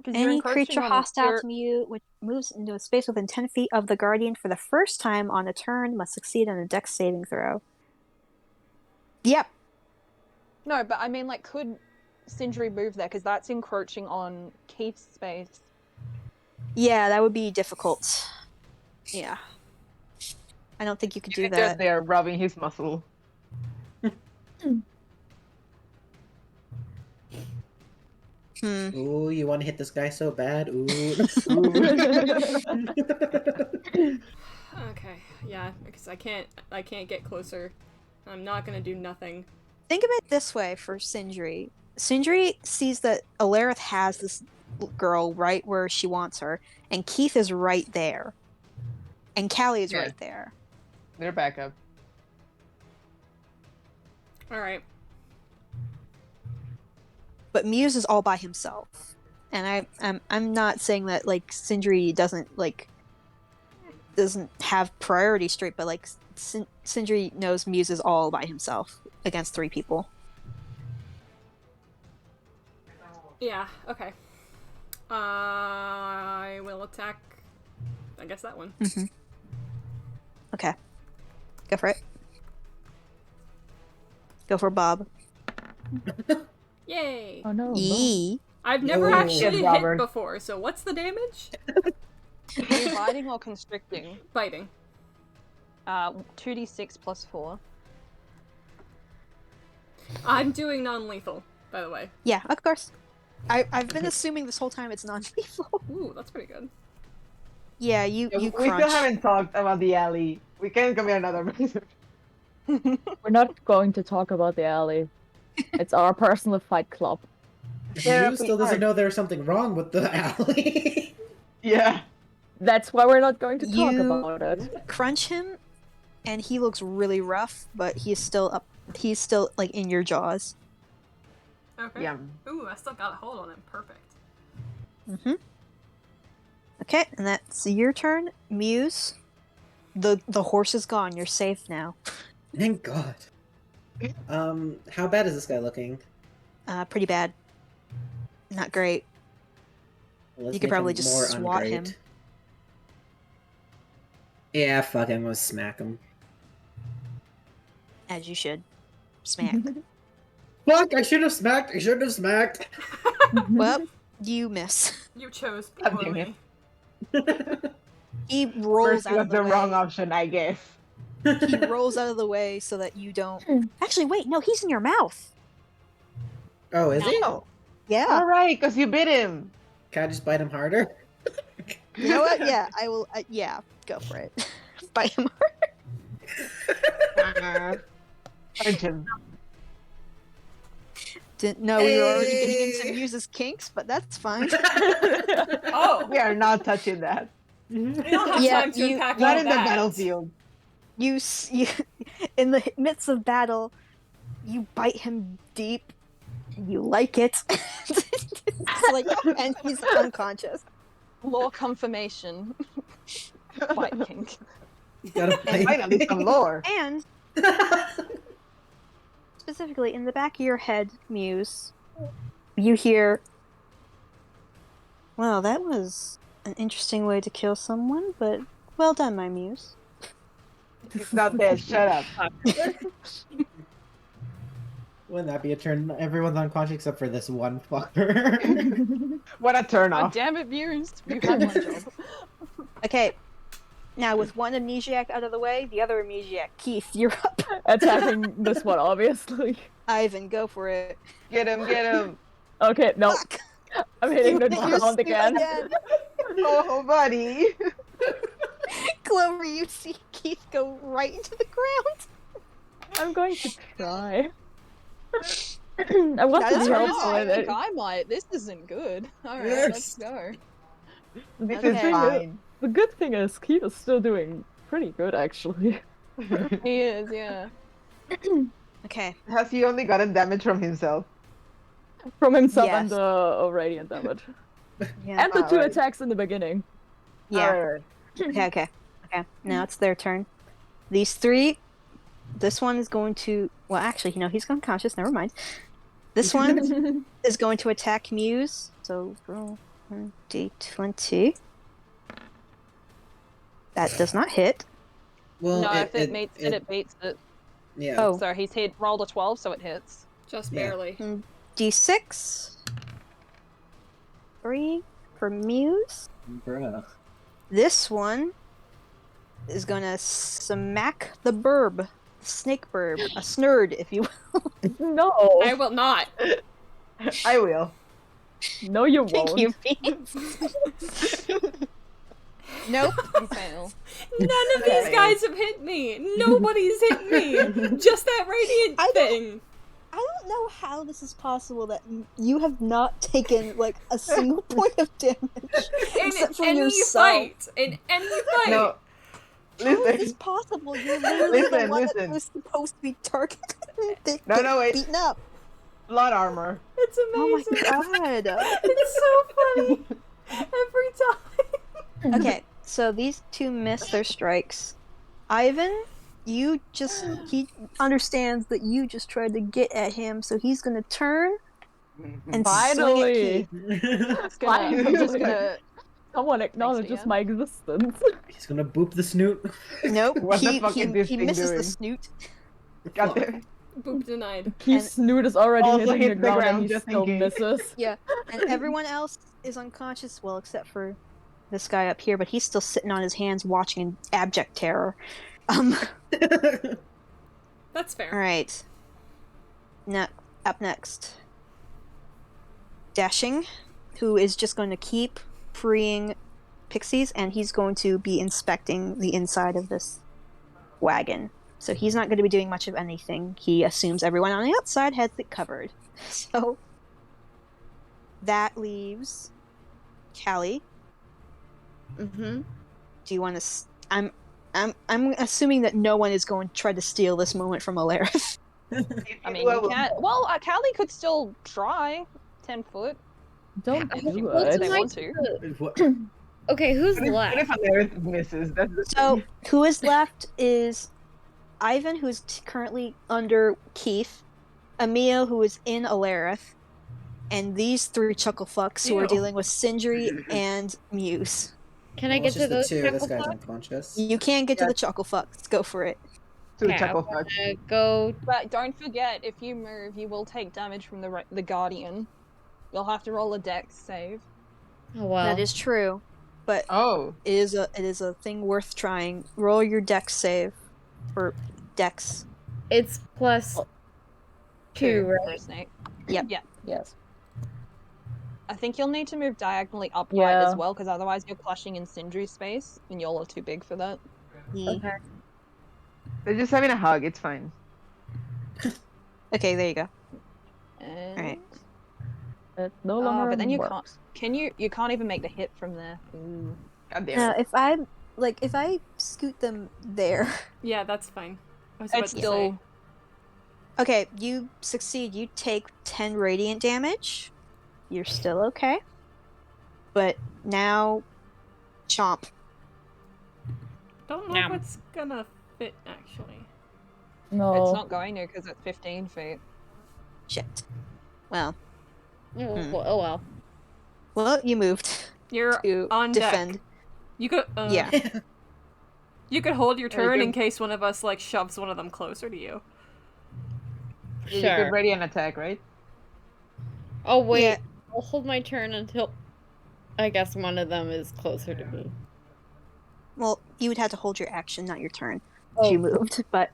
'Cause you're Any encroaching creature on hostile your- to you which moves into a space within 10 feet of the Guardian for the first time on a turn must succeed on a Dex saving throw. Yep. No, but I mean, like, could Sindri move there? Because that's encroaching on Keith's space. Yeah, that would be difficult. Yeah. I don't think you could do He's just that. there rubbing his muscle. Ooh, you want to hit this guy so bad? Ooh. Okay, yeah, because I can't get closer. I'm not gonna do nothing. Think of it this way for Sindri. Sindri sees that Alarith has this girl right where she wants her, and Keith is right there. And Callie is Yeah. right there. They're back up. Alright. But Muse is all by himself. And I'm not saying that like Sindri doesn't have priority straight, but like Sindri knows Muse is all by himself against 3 people. Yeah, okay. I will attack, I guess that one. Mm-hmm. Okay. Go for it. Go for Bob. Yay! Oh no. Yee. I've never Yo. actually hit Robert. before, so what's the damage? Are you biting or constricting? Biting. 2d6 plus 4. I'm doing non-lethal, by the way. Yeah, of course. I've been assuming this whole time it's non-lethal. Ooh, that's pretty good. Yeah, you We crunch. still haven't talked about the alley. We can come here another episode. We're not going to talk about the alley. It's our personal fight club. You still doesn't know there's something wrong with the alley. Yeah. That's why we're not going to talk You- about it. Crunch him, and he looks really rough, but he's still up. He's still like in your jaws. Okay. Yum. Ooh, I still got a hold on him. Perfect. Mm-hmm. Okay, and that's your turn, Muse. The horse is gone. You're safe now. Thank God. How bad is this guy looking? Pretty bad. Not great. Let's You could make probably him just more swat him. ungreat. Yeah, fuck him. I'm gonna smack him. As you should. Smack. Fuck! I should have smacked. I shouldn't have smacked. Well, you miss. You chose God damn poorly. He rolls First out was of the the way. wrong option, I guess. He rolls out of the way so that you don't. Actually, wait. No, he's in your mouth. Oh, is he? Oh, Yeah. alright, because you bit him. Can I just bite him harder? You know what? Yeah, I will. Yeah, go for it. Bite him. Punch him. Didn't know we were already getting into Muse's kinks, but that's fine. Oh! We are not touching that. We don't have Yeah, time to you- unpack Not all in the that. battlefield. You, in the midst of battle, you bite him deep. You like it. It's like, and he's unconscious. Law confirmation. White kink. You gotta bite Finally, some lore. And specifically in the back of your head, Muse, you hear, "Well, that was an interesting way to kill someone, but well done, my Muse." He's not dead. Shut up. Wouldn't that be a turn? Everyone's unconscious except for this one fucker. What a turn God off. damn it, Muse. You had one job. Okay, now with one amnesiac out of the way, the other amnesiac, Keith, you're up. Attacking this one, obviously. Ivan, go for it. Get him, get him. Okay, no. Fuck. I'm hitting the You ground see again. Oh, buddy. Clover, you see Keith go right into the ground. I'm going to try. I want That to is be right. helpful. I and think I might. This isn't good. Alright, let's go. This Okay. is fine. The good thing is Keith is still doing pretty good, actually. He is, yeah. Okay. Has he only gotten damage from himself? From himself Yes. and the radiant damage. Yeah. And the two Alright. attacks in the beginning. Yeah. Alright. Okay. Now it's their turn. These three. This one is going to. Well, actually, no, he's unconscious. Never mind. This one is going to attack Muse. So roll 1d20. That does not hit. Well, No, if it meets it, it beats it. Yeah. Oh. So he's rolled a 12, so it hits. Just Yeah. barely. D6. 3 for Muse. Bruh. This one is gonna smack the burb. Snake burb. A snurd, if you will. No! I will not. I will. No, you Thank won't. you, Pete. Nope. You fail. None of these guys have hit me. Nobody's hit me. Just that radiant I don't- thing. I don't know how this is possible that you have not taken like a single point of damage In except for any yourself. fight. In any fight. No. How is this Listen. possible? You're literally the Listen, one listen. that was supposed to be targeted. They No, get no, wait. beaten up. Blood armor. It's Oh amazing. my god. It's so funny. Every time. Okay, so these two miss their strikes. Ivan, he understands that you just tried to get at him, so he's gonna turn and swing at Finally! Keith. I'm just gonna. Someone acknowledges yeah. my existence. He's gonna boop the snoot. Nope, What the fuck is this he thing misses the doing? snoot. God damn it. Boop denied. Keith's snoot is already Also hitting hit the the ground, ground and he just in still case. misses. Yeah, and everyone else is unconscious, well, except for this guy up here, but he's still sitting on his hands watching in abject terror. That's fair. Alright. Up next. Dashing, who is just going to keep freeing pixies, and he's going to be inspecting the inside of this wagon. So he's not going to be doing much of anything. He assumes everyone on the outside has it covered. So that leaves Callie. Mm-hmm. Do you want to? I'm assuming that no one is going to try to steal this moment from Alarith. I mean, you can't. Well, Callie could still try 10 foot. Don't If do you it. they want to. What? Okay, who's What left? if Alarith misses? That's the So thing. who is left is Ivan, who is currently under Keith, Emil, who is in Alarith, and these three chucklefucks who are Ew. dealing with Sindri and Muse. Can I Well, get it's to just the those two. This chuckle guy's fucks? unconscious. You can get to Yeah. the chucklefucks. Go for it. Two Okay, I chuckle wanna fucks. go. But don't forget, if you move, you will take damage from the Guardian. You'll have to roll a dex save. Oh well. That is true, but Oh. it is a thing worth trying. Roll your dex save for dex. It's plus 2, for right? a snake. Yes. I think you'll need to move diagonally upright Yeah. as well, because otherwise you're clashing in Sindri space, and y'all are too big for that. Okay. They're just having a hug. It's fine. Okay, there you go. And... Alright. It no longer but then you works. can't. Can you can't even make the hit from there. Ooh. God damn Now, it. if I scoot them there. Yeah, that's fine. I was about It's to still say. Okay, you succeed. You take 10 radiant damage. You're still okay. But now, chomp. Don't know Yum. if it's gonna fit, actually. No. it's not going to because it's 15 feet. Shit. Well, Oh well. well, you moved You're to on defend. deck. You could, Yeah. You could hold your Yeah, you turn in could- case one of us, like, shoves one of them closer to you. Yeah, you Sure. could ready an attack, right? Oh wait. Yeah. I'll hold my turn until I guess one of them is closer to me. Well, you would have to hold your action, not your turn. Oh. If you moved, but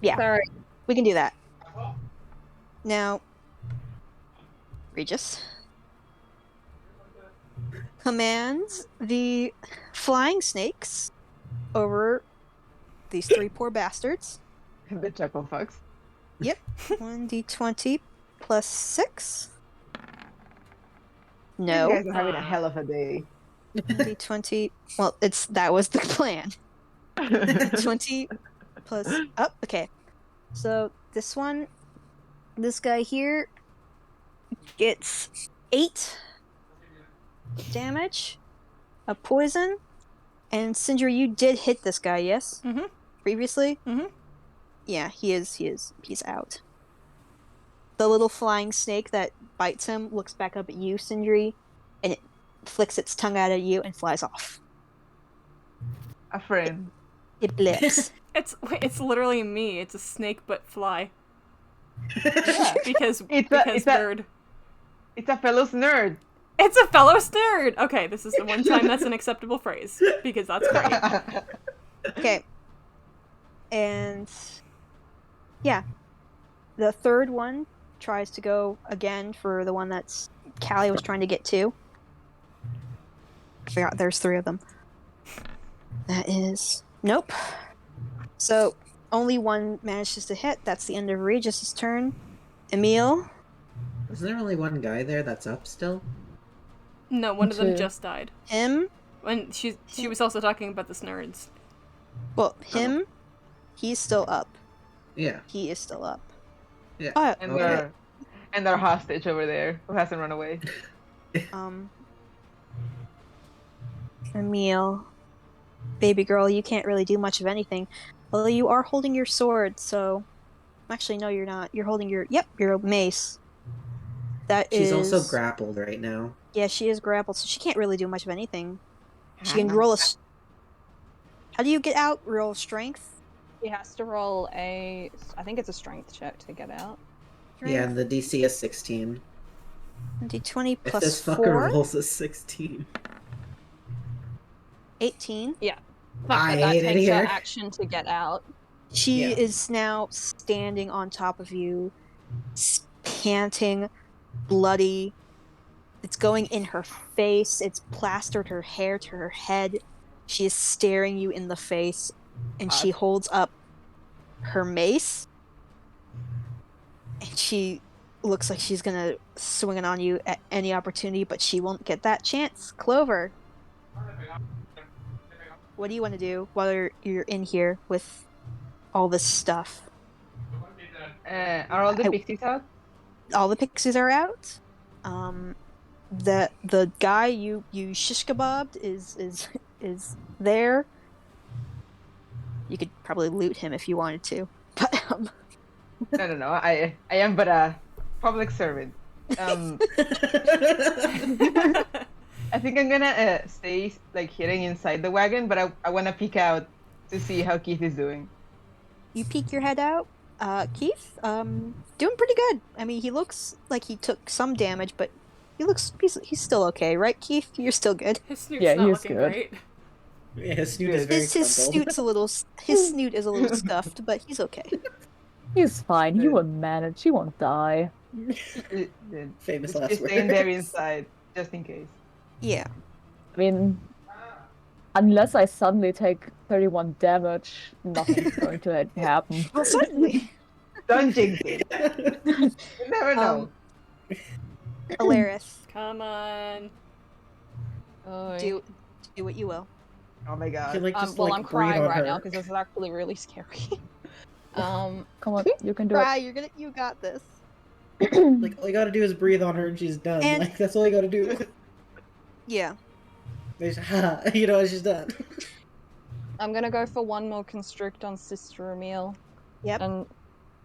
Yeah. Sorry. we can do that. Now, Regis commands the flying snakes over these three poor bastards. The chuckle fucks. Yep. 1d20 plus 6. You No. guys are having a hell of a day. 1d20. Well, that was the plan. 20 plus up. Okay. So this guy here gets 8 damage of poison. And Sindri, you did hit this guy, yes? Mhm. Previously? Mhm. Yeah, he's out. The little flying snake that bites him looks back up at you, Sindri, and it flicks its tongue out at you and flies off. A friend. It blips. It's literally me. It's a snake but fly. Yeah. Because It's nerd. It's a fellow's nerd. It's a fellow nerd. Okay, this is the one time that's an acceptable phrase because that's great. Okay. And yeah. The third one tries to go again for the one that's Callie was trying to get to. I forgot there's 3 of them. That is nope. So only one manages to hit. That's the end of Regis' turn. Emil. Isn't there only one guy there that's up still? No, one of them Two. just died. Him. When she was also talking about the nerds. Well, him. He's still up. Yeah. He is still up. Yeah. And Okay. their hostage over there who hasn't run away. Emil. Baby girl, you can't really do much of anything. Although you are holding your sword, so... Actually, no, you're not. You're holding your mace. She's also grappled right now. Yeah, she is grappled, so she can't really do much of anything. She can roll a... How do you get out? Roll strength? He has to roll I think it's a strength check to get out. Yeah, and the DC is 16. D20 If plus this 4. fucker rolls a 16. 18. Yeah. I that hate it takes her here. action to get out. She Yeah. is now standing on top of you, panting, bloody. It's going in her face. It's plastered her hair to her head. She is staring you in the face, and she holds up her mace. And she looks like she's gonna swing it on you at any opportunity, but she won't get that chance. Clover, what do you want to do while you're in here with all this stuff? Are all the pixies out? All the pixies are out. The guy you shish kebabbed is there. You could probably loot him if you wanted to, but No. I am but a public servant. I think I'm gonna stay like hidden inside the wagon, but I want to peek out to see how Keith is doing. You peek your head out. Keith, doing pretty good. I mean, he looks like he took some damage, but he's still okay, right, Keith? You're still good. His snoot's Yeah, not he's looking good. great. Yeah, his snoot is very His crumpled. snoot is a little scuffed, but he's okay. He's fine. He won't manage. He won't die. Famous Just last staying there words. inside, just in case. Yeah. I mean, unless I suddenly take 31 damage, nothing's going to happen. Well, certainly. Don't jinx it. You never know. Alaris, Come on. do what you will. Oh my You god. can, like, just, Well, like, I'm breathe crying on right her. now because this is actually really scary. Come on, you can do it. Cry, you got this. Like, all you gotta do is breathe on her and she's done. And- Like, that's all you gotta do. Yeah. There's, she's done. I'm gonna go for one more constrict on Sister Emil. Yep. And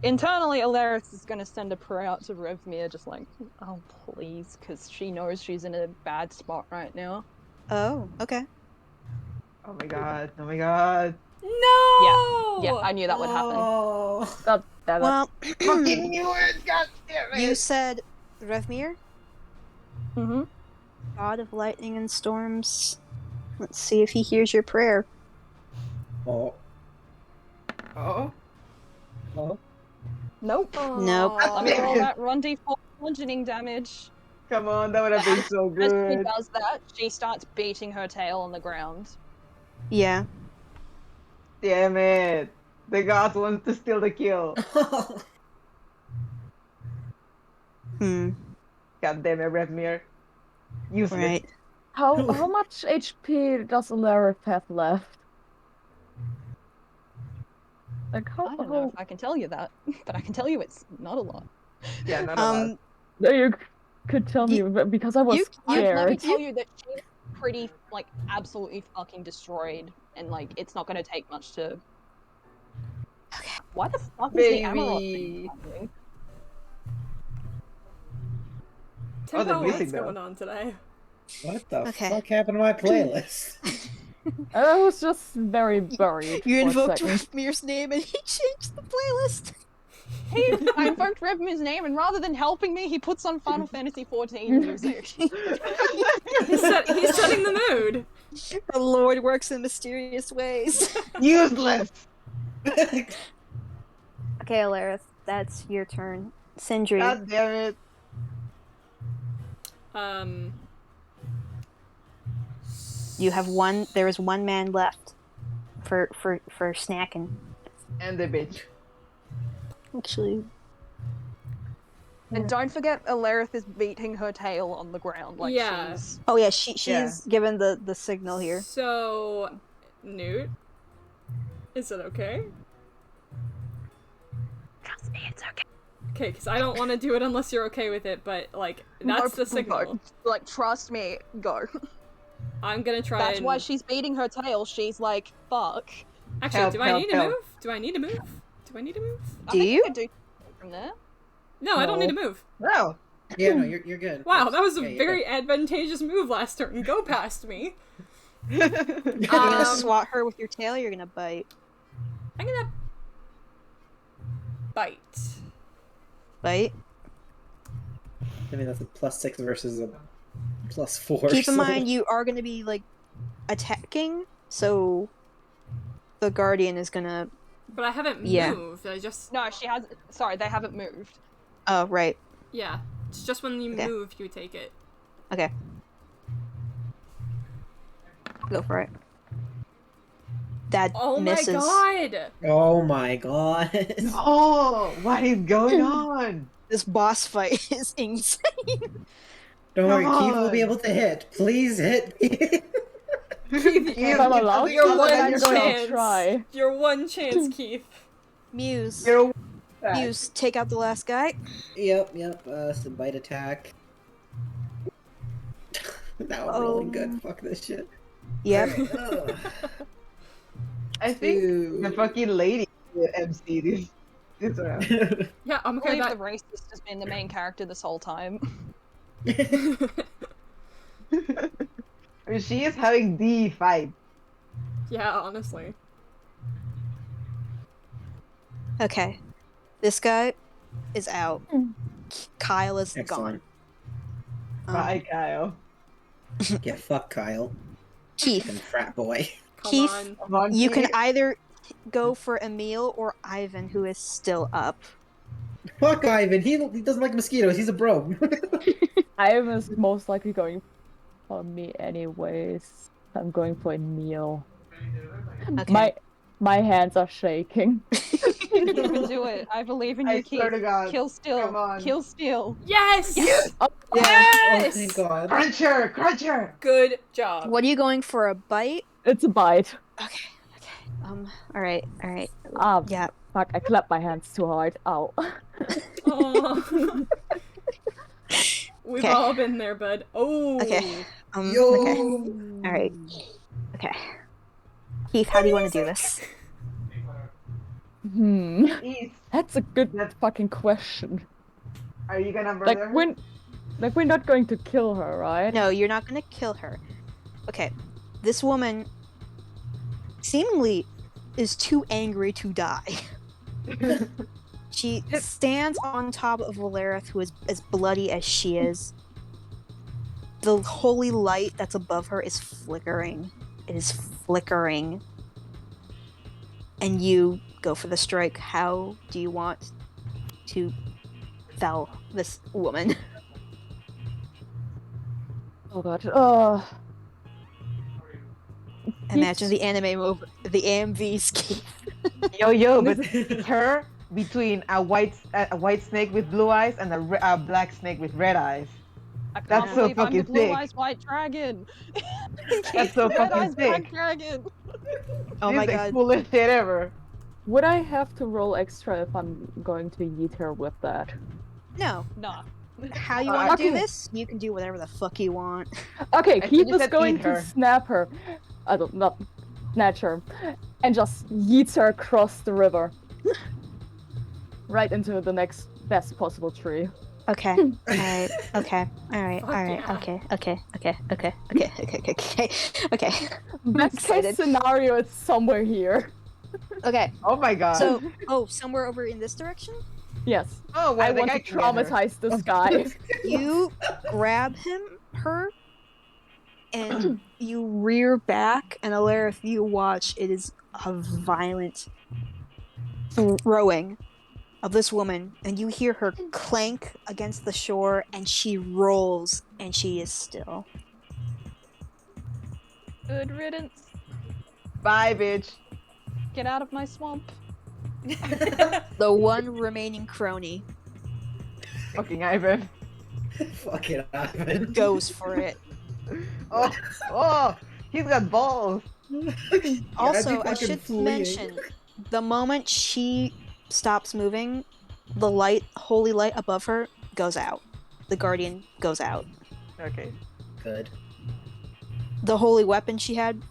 internally, Alaris is gonna send a prayer out to Revmir, just like, oh please, because she knows she's in a bad spot right now. Oh, okay. Oh my god. Oh my god. No! Yeah, I knew that would happen. Oh. God damn it. Well, Fucking knew it! God damn it! you said Revmir, Mm-hmm. God of lightning and storms. Let's see if he hears your prayer. Oh. Oh. Oh. Nope. Nope. Let me roll that 1d4 bludgeoning damage. Come on, that would have been so As she good. does that, she starts beating her tail on the ground. Yeah. Damn it. The gods want to steal the kill. Hmm. God damn it, Redmere. Useless. Right. How much HP does Alarith have left? Like I don't know if I can tell you that, but I can tell you it's not a lot. Yeah, not a lot. No, you could tell me because I was Let me scared. tell you that she's pretty, like, absolutely fucking destroyed, and, like, it's not gonna take much to... Why the fuck is the Amarok thing Baby. happening? Oh, the Timbo, music, what's though. going on today? What the Okay. fuck happened to my playlist? I was just very buried You for a invoked second. Mir's name and he changed the playlist. I invoked Revmir's name, and rather than helping me, he puts on Final Fantasy XIV music. He's setting the mood. The Lord works in mysterious ways. Useless! Okay, Alarith, that's your turn. Sindri, God damn it. you have one. There is one man left for snacking. And the bitch. Actually, And don't forget, Alarith is beating her tail on the ground like Yeah. she's... oh yeah, she's Yeah. given the signal here. So, Newt, is it okay? Trust me, it's okay. Okay, because I don't want to do it unless you're okay with it, but, like, that's the signal. Like, trust me, go. I'm gonna try That's and... why she's beating her tail. She's like, fuck. Actually, Help, do I help, need to help. move? Do I need to move? Do I need to move? I Do think you? could do from there. No, I don't need to move. No. Yeah, no, you're good. Wow, that was a Yeah, you're very advantageous move last turn. Go past me. You're gonna Um, swat her with your tail. You're gonna bite. I'm gonna... bite. good. Bite. I mean, that's a +6 versus a +4. Keep in so- mind, you are gonna be like attacking, so the guardian is gonna. But I haven't Yeah. moved. I just... No, she has. Sorry, they haven't moved. Oh right. Yeah. It's just when you Okay. move, you take it. Okay. Go for it. That Oh misses. my god! Oh my god. Oh, what is going on? This boss fight is insane. Don't worry, Come Keith will be on. able to hit. Please hit me. If I'm allowed Your to, one I'm going to chance. try. Your one chance, Keith. Muse. You're Muse, take out the last guy. Yep. Some bite attack. Now I'm rolling good. Fuck this shit. Yep. Ugh. I think Two. the fucking lady will MC this round. Yeah, I'm I okay believe with the racist has been the main character this whole time. that. I mean, she is having the fight. Yeah, honestly. Okay. This guy is out. Kyle is Excellent. gone. Bye, Kyle. Yeah, fuck Kyle. And Keith. frat boy. Come Keith, on. Come on, you can Keith. either go for Emil or Ivan, who is still up. Fuck Ivan. He doesn't like mosquitoes. He's a bro. I was most likely going for me anyways. I'm going for a meal. Okay. My hands are shaking. You can do it. I believe in you, I Keith. swear to God. Kill still. Come on. Kill still. Yes! Yeah. Oh, Yes! thank God. Cruncher! Good job. What are you going for? A bite? It's a bite. Okay. Alright. Yeah. Fuck, I clapped my hands too hard. Ow. Aw. We've Okay. all been there, bud. Oh. Okay. Yo. Okay. Alright. Okay. Keith, how do you want to do this? Keith, That's a good fucking question. are you gonna Like murder? we're not going to kill her, right? No, you're not gonna kill her. Okay. This woman seemingly is too angry to die. She stands on top of Valerith, who is as bloody as she is. The holy light that's above her is flickering. It is flickering. And you go for the strike. How do you want to fell this woman? Oh god. Imagine the anime move, the AMV scheme. Yo, but her between a white snake with blue eyes and a black snake with red eyes. I can't That's so believe I'm the fucking blue sick. eyes white dragon. That's so Red fucking eyes black sick. dragon. Oh This my is the god. coolest shit ever. Would I have to roll extra if I'm going to yeet her with that? No. Nah. How you want to do Okay. this? You can do whatever the fuck you want. Okay, I thought Keith you is said going eat to her. snap her. I don't not snatch her. And just yeets her across the river. Right into the next best possible tree. Okay. Alright. Okay. Alright. Fuck Alright. yeah. Okay. Okay. Okay. Okay. Okay. Okay. Okay. Okay. Best excited. case scenario is somewhere here. Okay. Oh my god. So, somewhere over in this direction? Yes. oh, well, I the want guy to can get her. traumatize this guy. You grab her, and you rear back, and Alara, if you watch, it is a violent throwing of this woman, and you hear her clank against the shore, and she rolls, and she is still. Good riddance. Bye, bitch. Get out of my swamp. The one remaining crony Fucking Ivan. Fucking Ivan. goes for it. Oh, he's got balls. Also, I fucking should fleeing. mention, the moment she stops moving, the holy light above her, goes out. The guardian goes out. Okay. Good. The holy weapon she had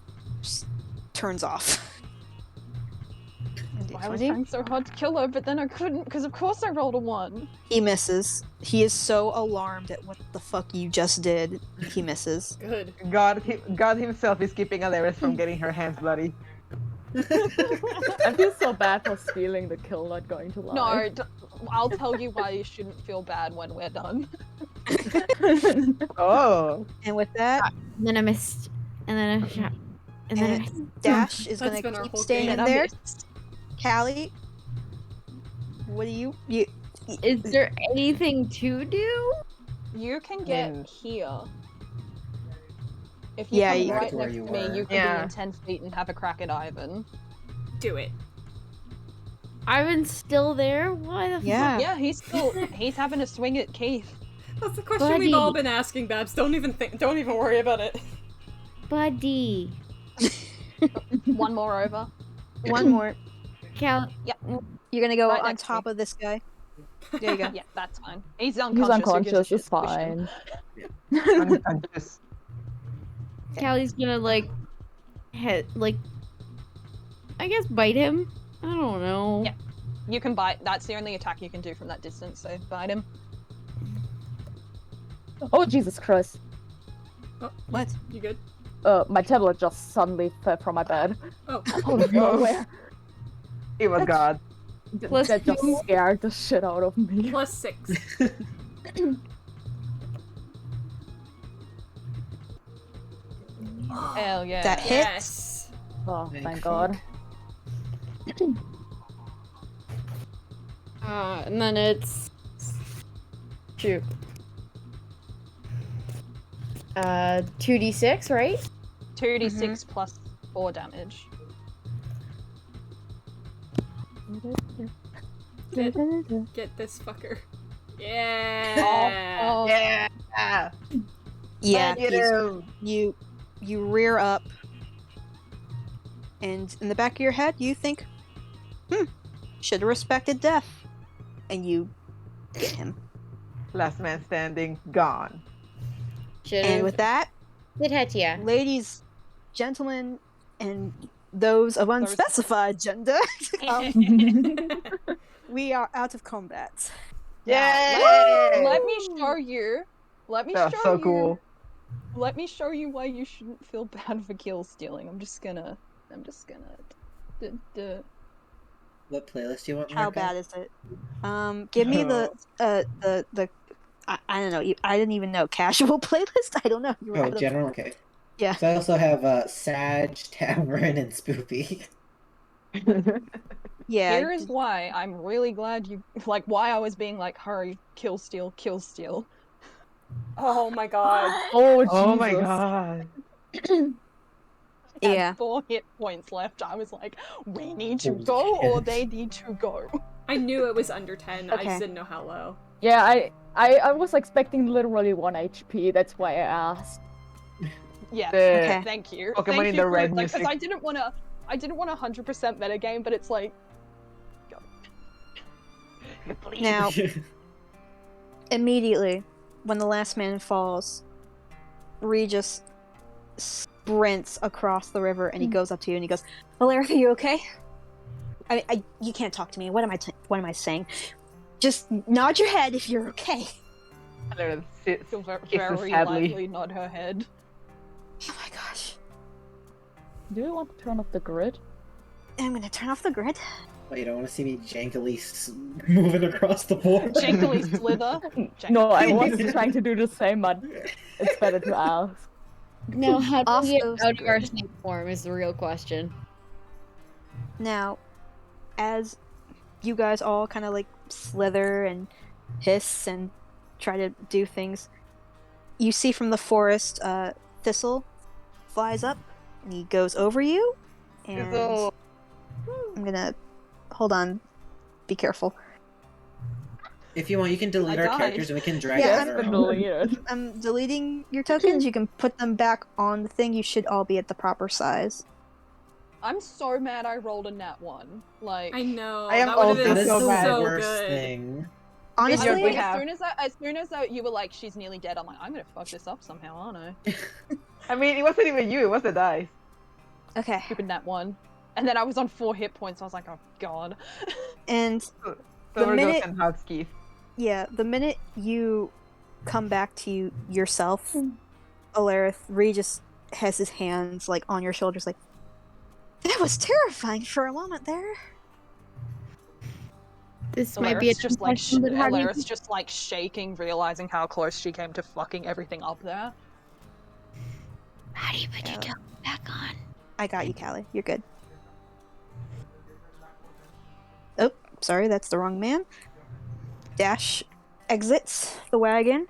turns off. I was trying so hard to kill her, but then I couldn't, because of course I rolled a 1. He misses. He is so alarmed at what the fuck you just did. He misses. Good. God himself is keeping Alaris from getting her hands bloody. I feel so bad for stealing the kill, not going to lie. No, I'll tell you why you shouldn't feel bad when we're done. Oh. And with that, And then I missed. And then I shot. And then I and missed. Dash is That's gonna been our keep whole staying game. in And I there. missed. Callie, what do you? Is there anything to do? You can get Mm. here. If you Yeah, come you- right Back where next you to me, were. you can Yeah. be in 10 feet and have a crack at Ivan. Do it. Ivan's still there? Why the Yeah. Yeah, he's having a swing at Keith. That's the question we've all Buddy. been asking, Babs. Don't even worry about it. fuck? Buddy. One more over. One more. Cal. You're gonna go Right on next to me. top of this guy. There you go. Yeah, that's fine. He's He's unconscious. unconscious, it's Push him. fine. Unconscious. Callie's gonna I guess bite him. I don't know. Yeah. You can bite. That's the only attack you can do from that distance, so bite him. Oh, Jesus Christ. Oh, What? you good? My tablet just suddenly fell from my bed. Oh. Out of nowhere. It was God. Plus That just 2. scared the shit out of me. Plus 6. Hell yeah. That hits. Yes. Oh, Thank thank fuck. God. And then it's shoot. 2d6, right? 2d6 plus 4 damage. Get this fucker. Yeah. Oh, Yeah. Yeah. Get he's- him. you rear up, and in the back of your head, you think, should have respected death, and you get him. Last man standing, gone. And with that, It hit ya. ladies, gentlemen, and those of unspecified gender, we are out of combat. Yay! Let me show you. Let me That's show so you. cool. Let me show you why you shouldn't feel bad for kill stealing. I'm just gonna. What playlist do you want? How Marco? bad is it? Give me the I don't know. I didn't even know casual playlist. I don't know. You were Oh, out of- general. Okay. Yeah. So I also have Sag, Tamarin, and Spoopy. Yeah. Here is why I'm really glad you like why I was being like, hurry, kill steal, kill steal. Oh my god. Oh, Jesus. Oh my God. Yeah. 4 hit points left. I was like, we need to Holy go or shit. they need to go. I knew it was under 10. I Okay. just didn't know how low. Yeah, I was expecting literally 1 HP. That's why I asked. Yeah. Okay. Thank you. Pokemon Thank in you the for red because music. I didn't want to 100% metagame, but it's like Now, immediately, when the last man falls, Regis sprints across the river and he goes up to you and he goes, "Valerith, are you okay? You can't talk to me. What am I saying? Just nod your head if you're okay." Valerian sits, feel very, kisses very sadly. lightly nod her head. Oh my gosh. Do you want to turn off the grid? I'm gonna turn off the grid. Well, you don't want to see me jankily moving across the board. Jankily slither. No, I was trying to do the same, but it's better to ask. Now, how do Off we get goes out the of our grid. snake form is the real question. Now, as you guys all kind of like slither and hiss and try to do things, you see from the forest, Thistle flies up and he goes over you. And Thistle. I'm gonna hold on. Be careful. If you want, you can delete I our died. characters and we can drag Yeah, it Yes, around. deleted. I'm deleting your tokens. You can put them back on the thing. You should all be at the proper size. I'm so mad I rolled a nat 1. Like I know. I am that would have also been That is so the mad. so worst good. thing. Honestly, Videos we like, have. as soon as you were like, she's nearly dead, I'm like, I'm gonna fuck this up somehow, aren't I? I mean, it wasn't even you, it was the dice. okay. Stupid nat 1. And then I was on 4 hit points, I was like, oh god. And So The we're minute- going hugs Keith. yeah, the minute you come back to yourself, Alarith, Regis has his hands like on your shoulders, like, that was terrifying for a moment there. This might be a Alarith's just like question, but how do you Alarith's just like shaking, realizing how close she came to fucking everything up there. how do you put your Yeah. token back on? I got you, Callie. You're good. Oh, sorry, that's the wrong man. Dash exits the wagon.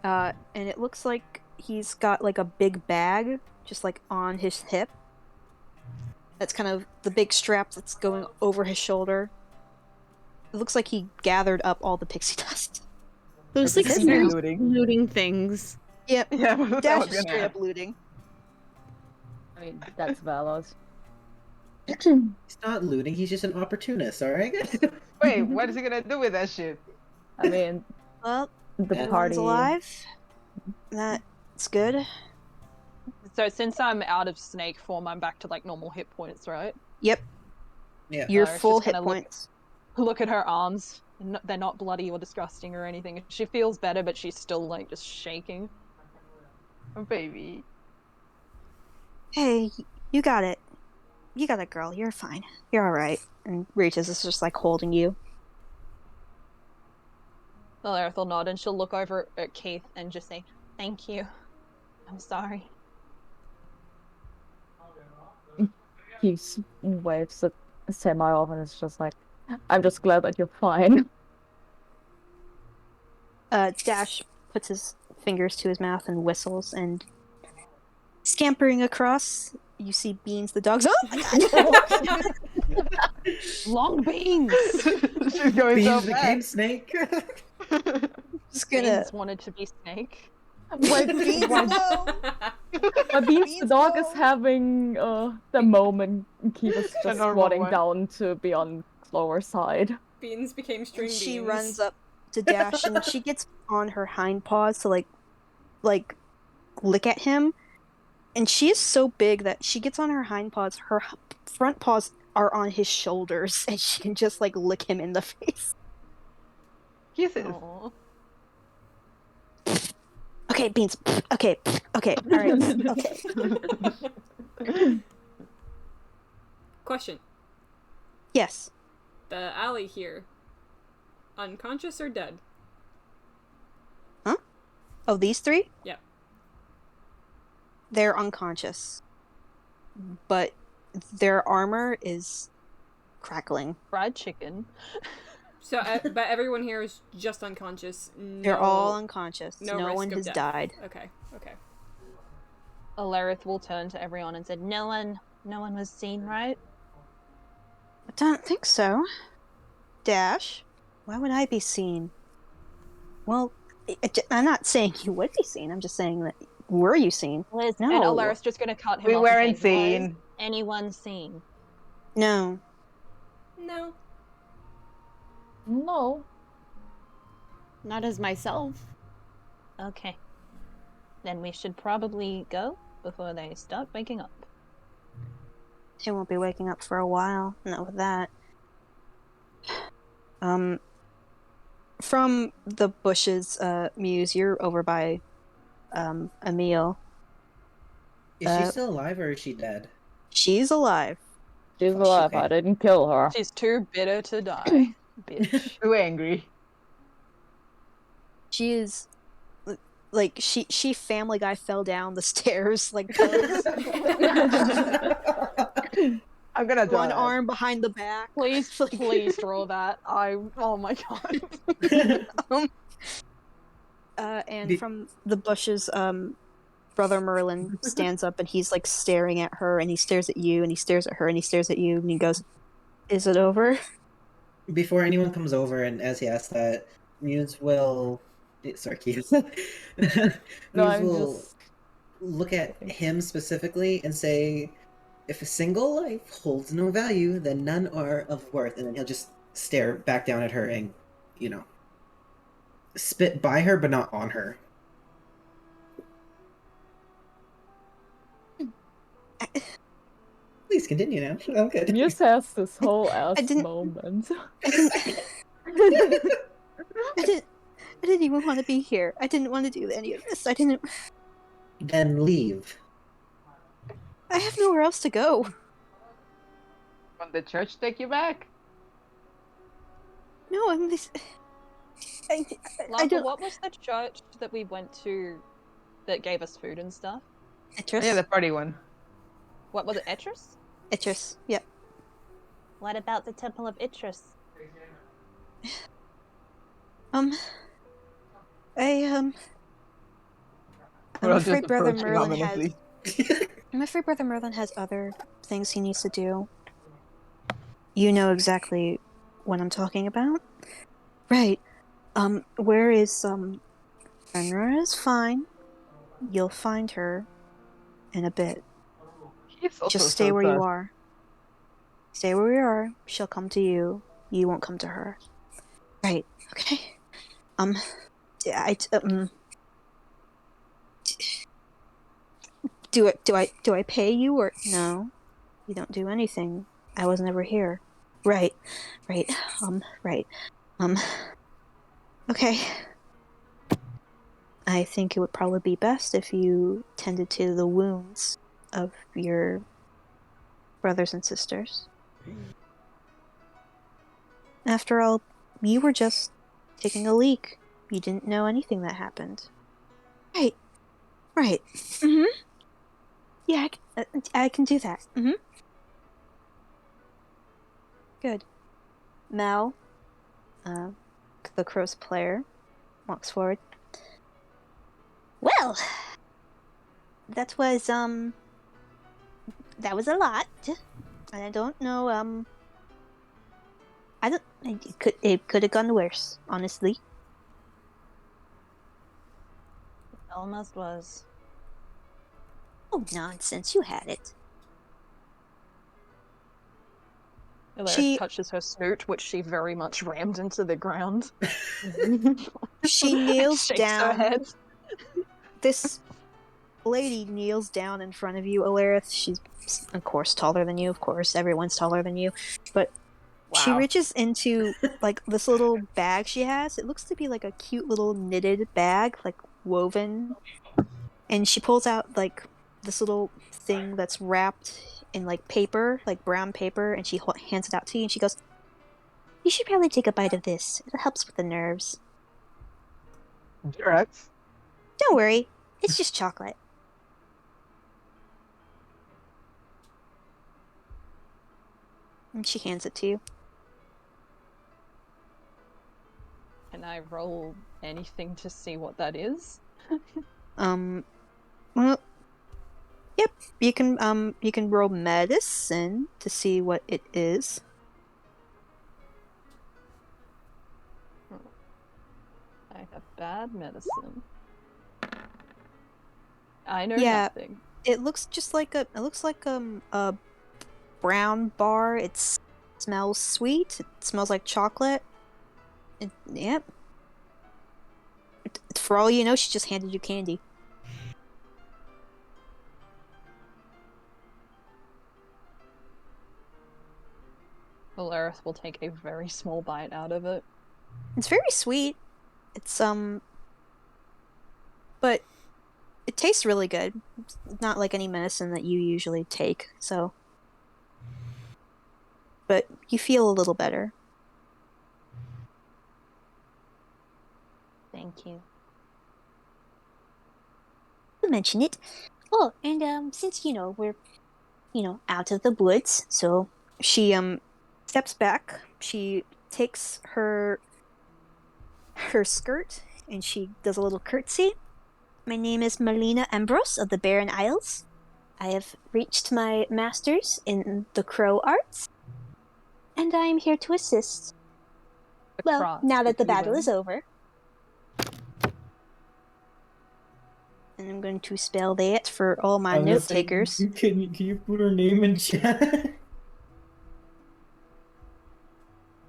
And it looks like he's got like a big bag just like on his hip. That's kind of the big strap that's going over his shoulder. It looks like he gathered up all the pixie dust. Those Is like he small looting? looting things. Yep, Yeah, that Dash was is gonna straight up happen. looting. I mean, that's valid. He's not looting, he's just an opportunist, alright? Wait, what is he gonna do with that shit? I mean, Well, the everyone's party. alive. That's good. So since I'm out of snake form, I'm back to like normal hit points, right? Yep, Yeah. you're it's full just hit gonna look- points. Look at her arms. They're not bloody or disgusting or anything. She feels better, but she's still like just shaking. Oh, baby. Hey, you got it. You got it, girl. You're fine. You're alright. And Regis is just like holding you. Alarith will nod and she'll look over at Keith and just say, "Thank you. I'm sorry." He waves at semi off and it's just like, I'm just glad that you're fine. Dash puts his fingers to his mouth and whistles, and scampering across, you see Beans the dog's. Oh my god! Long beans! She's going so Beans became fast. Snake. Just gonna. Beans wanted to be Snake. Wait, Beans, wait, no! but Beans the Beans, dog no! is having the moment Keith is just normal squatting one. down to be on slower side. Beans became string And she beans. runs up to Dash, and she gets on her hind paws to like lick at him. And she is so big that she gets on her hind paws. Her front paws are on his shoulders, and she can just like lick him in the face. Kisses. Aw. Okay, Beans. Okay, okay, all right, okay. Question. Yes. The alley here. Unconscious or dead? Oh, these three? Yep. They're unconscious, but their armor is crackling. Fried chicken. So, but everyone here is just unconscious. They're all unconscious. no No risk one of has death. died. Okay, okay. Alarith will turn to everyone and said, No one was seen, right? I don't think so. Dash, why would I be seen? Well, I'm not saying you would be seen. I'm just saying that were you seen? Liz No. and Alaris just gonna cut him We off and weren't say, "Was seen. anyone seen?" No. No. No. Not as myself. Okay. Then we should probably go before they start waking up. She won't be waking up for a while. Not with that. From the bushes, Muse, you're over by Emil. Is she still alive or is she dead? She's alive. She's alive. Okay. I didn't kill her. She's too bitter to die. Bitch. Too angry. She is like she Family Guy fell down the stairs like pose. I'm gonna draw One that. arm behind the back. Please, Like- please draw that. Oh my god. And The- from the bushes, Brother Merlin stands up and he's like staring at her, and he stares at you, and he stares at her, and he stares at you, and he goes, "Is it over?" Before anyone comes over, and as he asks that, Muse will. Sorry, Keith. Muse No, I'm will just. look at him specifically and say, "If a single life holds no value, then none are of worth." And then he'll just stare back down at her and, spit by her, but not on her. Please continue now. I'm good. Muse has this whole ass didn't- moment. I didn't even want to be here. I didn't want to do any of this. I didn't. Then leave. I have nowhere else to go. Will the church take you back? No, I'm this. I Lava, don't. what was the church that we went to that gave us food and stuff? Etrus. Yeah, the party one. What was it, Etrus? Etrus. Yep. What about the Temple of Etrus? I'm We'll just afraid Brother approach Merlin has. ominously. I'm afraid Brother Merlin has other things he needs to do. You know exactly what I'm talking about? Right. Where is, Fenrir is fine. You'll find her in a bit. He's also Just stay so where you sus. are. Stay where you are. She'll come to you. You won't come to her. Right. Okay. Do I pay you or no? You don't do anything. I was never here. Right. Right. Right. Okay. I think it would probably be best if you tended to the wounds of your brothers and sisters. After all, you were just taking a leak. You didn't know anything that happened. Right. Right. Mm-hmm. Yeah, I can do that. Mm-hmm. Good. Mel, the crow's player, walks forward. Well, that was a lot. And I don't know, it could have gone worse, honestly. It almost was. Oh, nonsense, you had it. Alaris She- touches her snoot, which she very much rammed into the ground. She kneels Shakes her down. head. This lady kneels down in front of you, Alarith. She's, of course, taller than you. Of course, everyone's taller than you. But she Wow. reaches into, like, this little bag she has. It looks to be like a cute little knitted bag, like, woven. And she pulls out, like, this little thing that's wrapped in, like, paper, like brown paper, and she hands it out to you, and she goes, "You should probably take a bite of this. It helps with the nerves." Drugs? Don't worry, it's just chocolate. And she hands it to you. Can I roll anything to see what that is? Well, yep, you can roll medicine to see what it is. bad medicine. I know Yeah. nothing. It looks just like a brown bar. It smells sweet. It smells like chocolate. Yep. For all you know, she just handed you candy. Alarith will take a very small bite out of it. It's very sweet. It's but it tastes really good. It's not like any medicine that you usually take, so. But you feel a little better. Thank you. To mention it. Oh, and since we're out of the woods, So she steps back. She takes her skirt and she does a little curtsy. My name is Melina Ambrose of the Barren Isles. I have reached my master's in the crow arts, and I am here to assist. Well, cross now that the if you battle will. is over. And I'm going to spell that for all my note takers. Can you put her name in chat?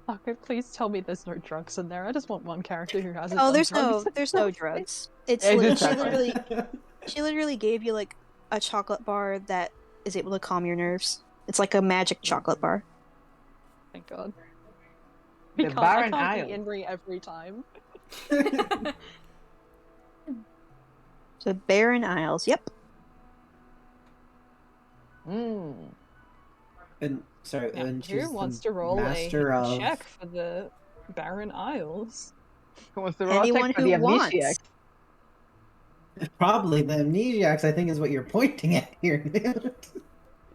Okay, please tell me there's no drugs in there. I just want one character who hasn't. Oh, done there's drugs. no drugs. It's Yeah, li- just she chocolate. literally gave you like a chocolate bar that is able to calm your nerves. It's like a magic chocolate bar. Thank God. The Because Barren I can't Isles. be Henry every time. So Barren Isles. Yep. And sorry, Now, and she's who wants the to roll master a of. check for the Barren Isles? Who wants to roll Anyone check for the who wants. amnesiac? Probably the amnesiacs, I think, is what you're pointing at here.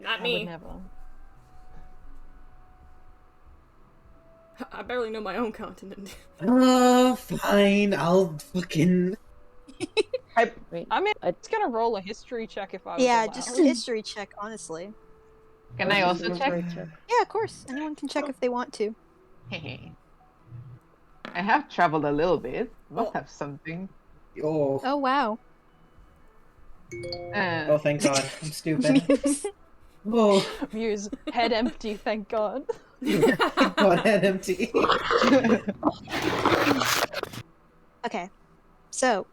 Not I would me. never. I barely know my own continent. Fine. I'll fucking. Wait, I mean, I- it's gonna roll a history check if I was Yeah, allowed. just a history check, honestly. Can I also check? Yeah, of course. Anyone can check if they want to. I have traveled a little bit. Must Oh. have something. Oh. Oh wow. Oh, thank God. I'm stupid. Oh, Muse, head empty, thank God. thank God, head empty. Okay. So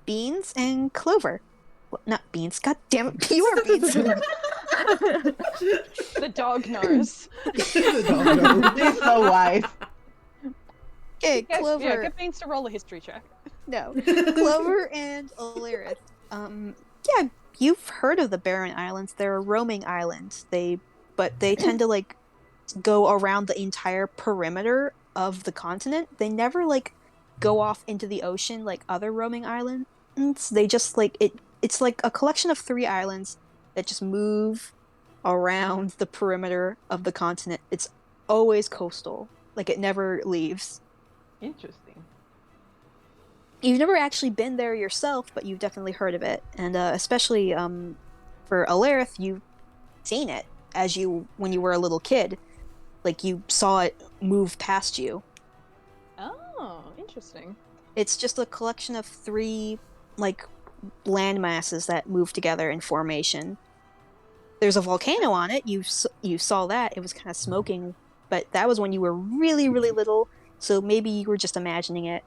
beans and clover. Well, not beans. God damn it. You are beans. The dog knows. The dog knows. He's so wise. Okay, Yes, Clover. yeah, get Beans to roll a history check. No. Clover and Alarith. Yeah, you've heard of the Barren Islands. They're a roaming island. But they tend to like go around the entire perimeter of the continent. They never like go off into the ocean like other roaming islands. They just like it's like a collection of 3 islands that just move around the perimeter of the continent. It's always coastal. Like it never leaves. Interesting. You've never actually been there yourself, but you've definitely heard of it, and especially for Alarith, you've seen it when you were a little kid. Like you saw it move past you. Oh, interesting. It's just a collection of 3 like land masses that move together in formation. There's a volcano on it. You saw that. It was kind of smoking, but that was when you were really, really little. So maybe you were just imagining it.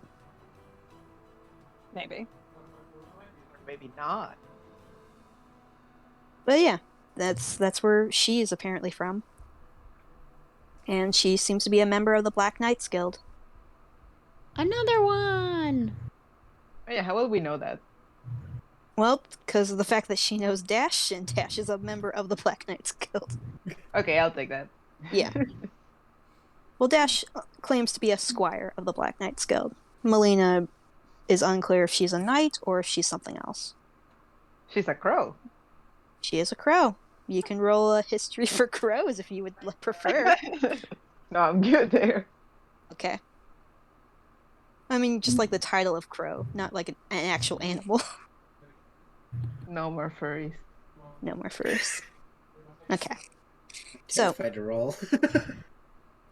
Maybe. Or maybe not. But yeah, that's where she is apparently from. And she seems to be a member of the Black Knights Guild. Another one! Oh, yeah, how will we know that? Well, because of the fact that she knows Dash, and Dash is a member of the Black Knights Guild. Okay, I'll take that. Yeah. Well, Dash claims to be a squire of the Black Knights Guild. Melina is unclear if she's a knight or if she's something else. She's a crow. She is a crow. You can roll a history for crows if you would prefer. No, I'm good there. Okay. I mean, just like the title of crow, not like an actual animal. No more furries. No more furs. Okay. So, Terrified to roll.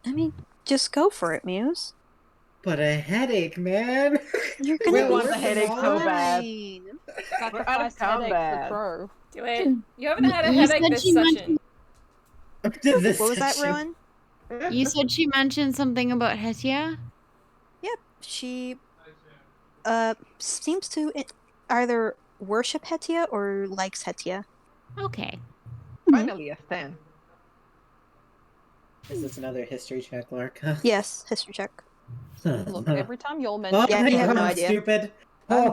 I mean, just go for it, Muse. But a headache, man. You're We gonna be want the headache so bad. fine. Sacrifice headache for combat. Crow. Do it. You haven't had a You headache said this she session. This What was that, session. Rowan? You said she mentioned something about Hetia? Yep, she seems to either worship Hetia or likes Hetia. Okay. Finally a stand. Is this another history check, Larka? Yes, history check. Look, every time you'll mention Oh, Yeah, thank he had God no I'm idea. stupid. I'm-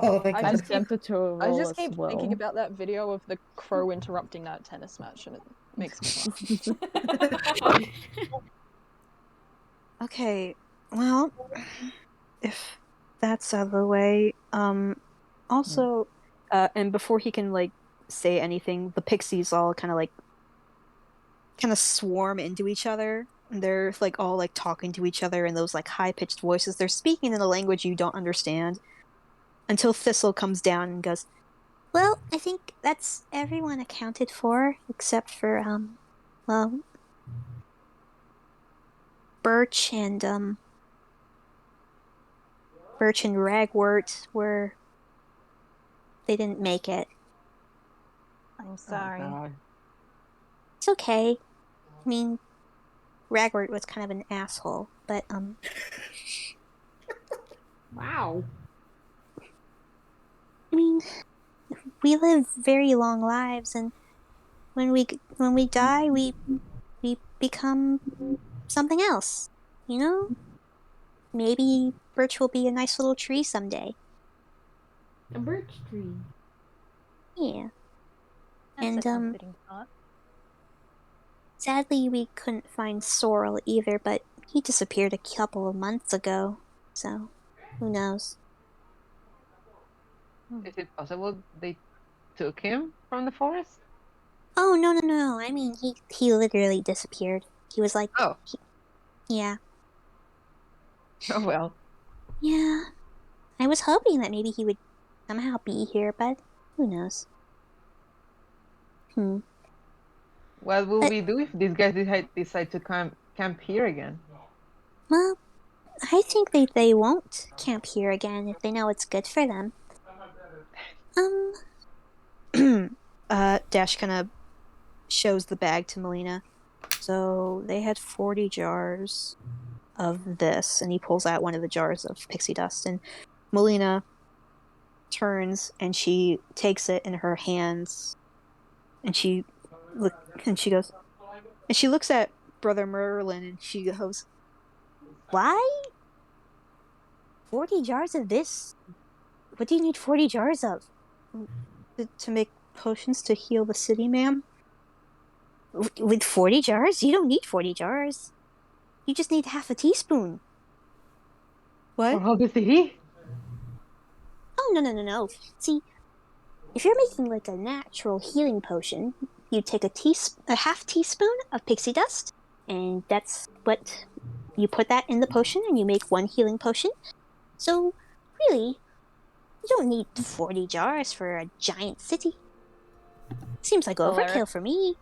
Oh, thank I God. I'm just keep- tempted to roll I just as keep well. thinking about that video of the crow interrupting that tennis match, and it makes me laugh. Okay, well, if that's out of the way, also, and before he can like say anything, the pixies all kind of swarm into each other. They're like all like talking to each other in those like high pitched voices. They're speaking in a language you don't understand until Thistle comes down and goes, Well, I think that's everyone accounted for, except for, well, Birch and, Birch and Ragwort they didn't make it. I'm sorry. Oh, God. It's okay. I mean, Ragwort was kind of an asshole, but, Wow. I mean, we live very long lives, and when we die, we become something else. You know, maybe Birch will be a nice little tree someday. A birch tree. Yeah. That's And, a comforting thought. Sadly, we couldn't find Sorrel either, but he disappeared a couple of months ago. So, who knows? Is it possible they took him from the forest? Oh no! I mean, he literally disappeared. He was like, Oh. yeah. Oh well. Yeah. I was hoping that maybe he would somehow be here, but who knows? What will But- we do if these guys decide to camp here again? Well, I think they won't camp here again if they know it's good for them. Dash kind of shows the bag to Melina. So they had 40 jars of this, and he pulls out one of the jars of pixie dust, and Melina turns and she takes it in her hands, and she goes, and she looks at Brother Merlin, and she goes, Why? 40 jars of this? What do you need 40 jars of? to make potions to heal the city, ma'am. With 40 jars? You don't need 40 jars. You just need half a teaspoon. What? For all the city? Oh, no. See, if you're making like a natural healing potion, you take a half teaspoon of pixie dust, and that's what you put that in the potion, and you make one healing potion. So, really, you don't need 40 jars for a giant city. Seems like overkill for me.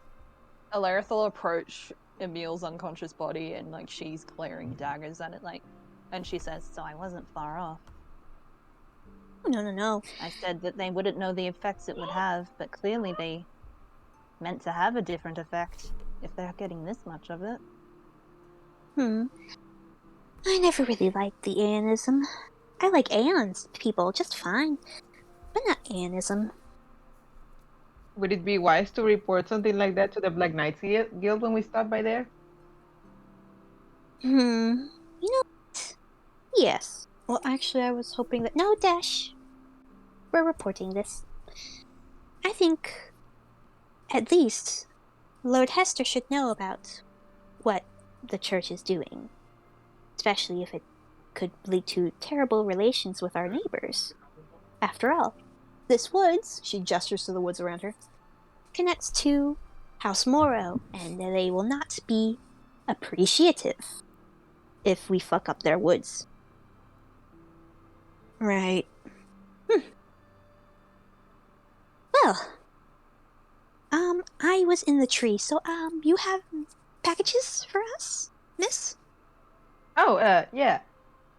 Alarith will approach Emil's unconscious body and like she's glaring daggers at it, like, and she says, So I wasn't far off. Oh, no. I said that they wouldn't know the effects it would have, but clearly they meant to have a different effect if they're getting this much of it. I never really liked the Aeonism. I like Aeon's people just fine, but not Aeonism. Would it be wise to report something like that to the Black Knights Guild when we stop by there? You know what? Yes. Well, actually, I was hoping that. No, Dash. We're reporting this. I think, at least, Lord Hester should know about what the church is doing. Especially if it could lead to terrible relations with our neighbors. After all, this woods, she gestures to the woods around her, connects to House Morrow, and they will not be appreciative if we fuck up their woods. Right. Well, I was in the tree, so, you have packages for us, miss? Oh, yeah.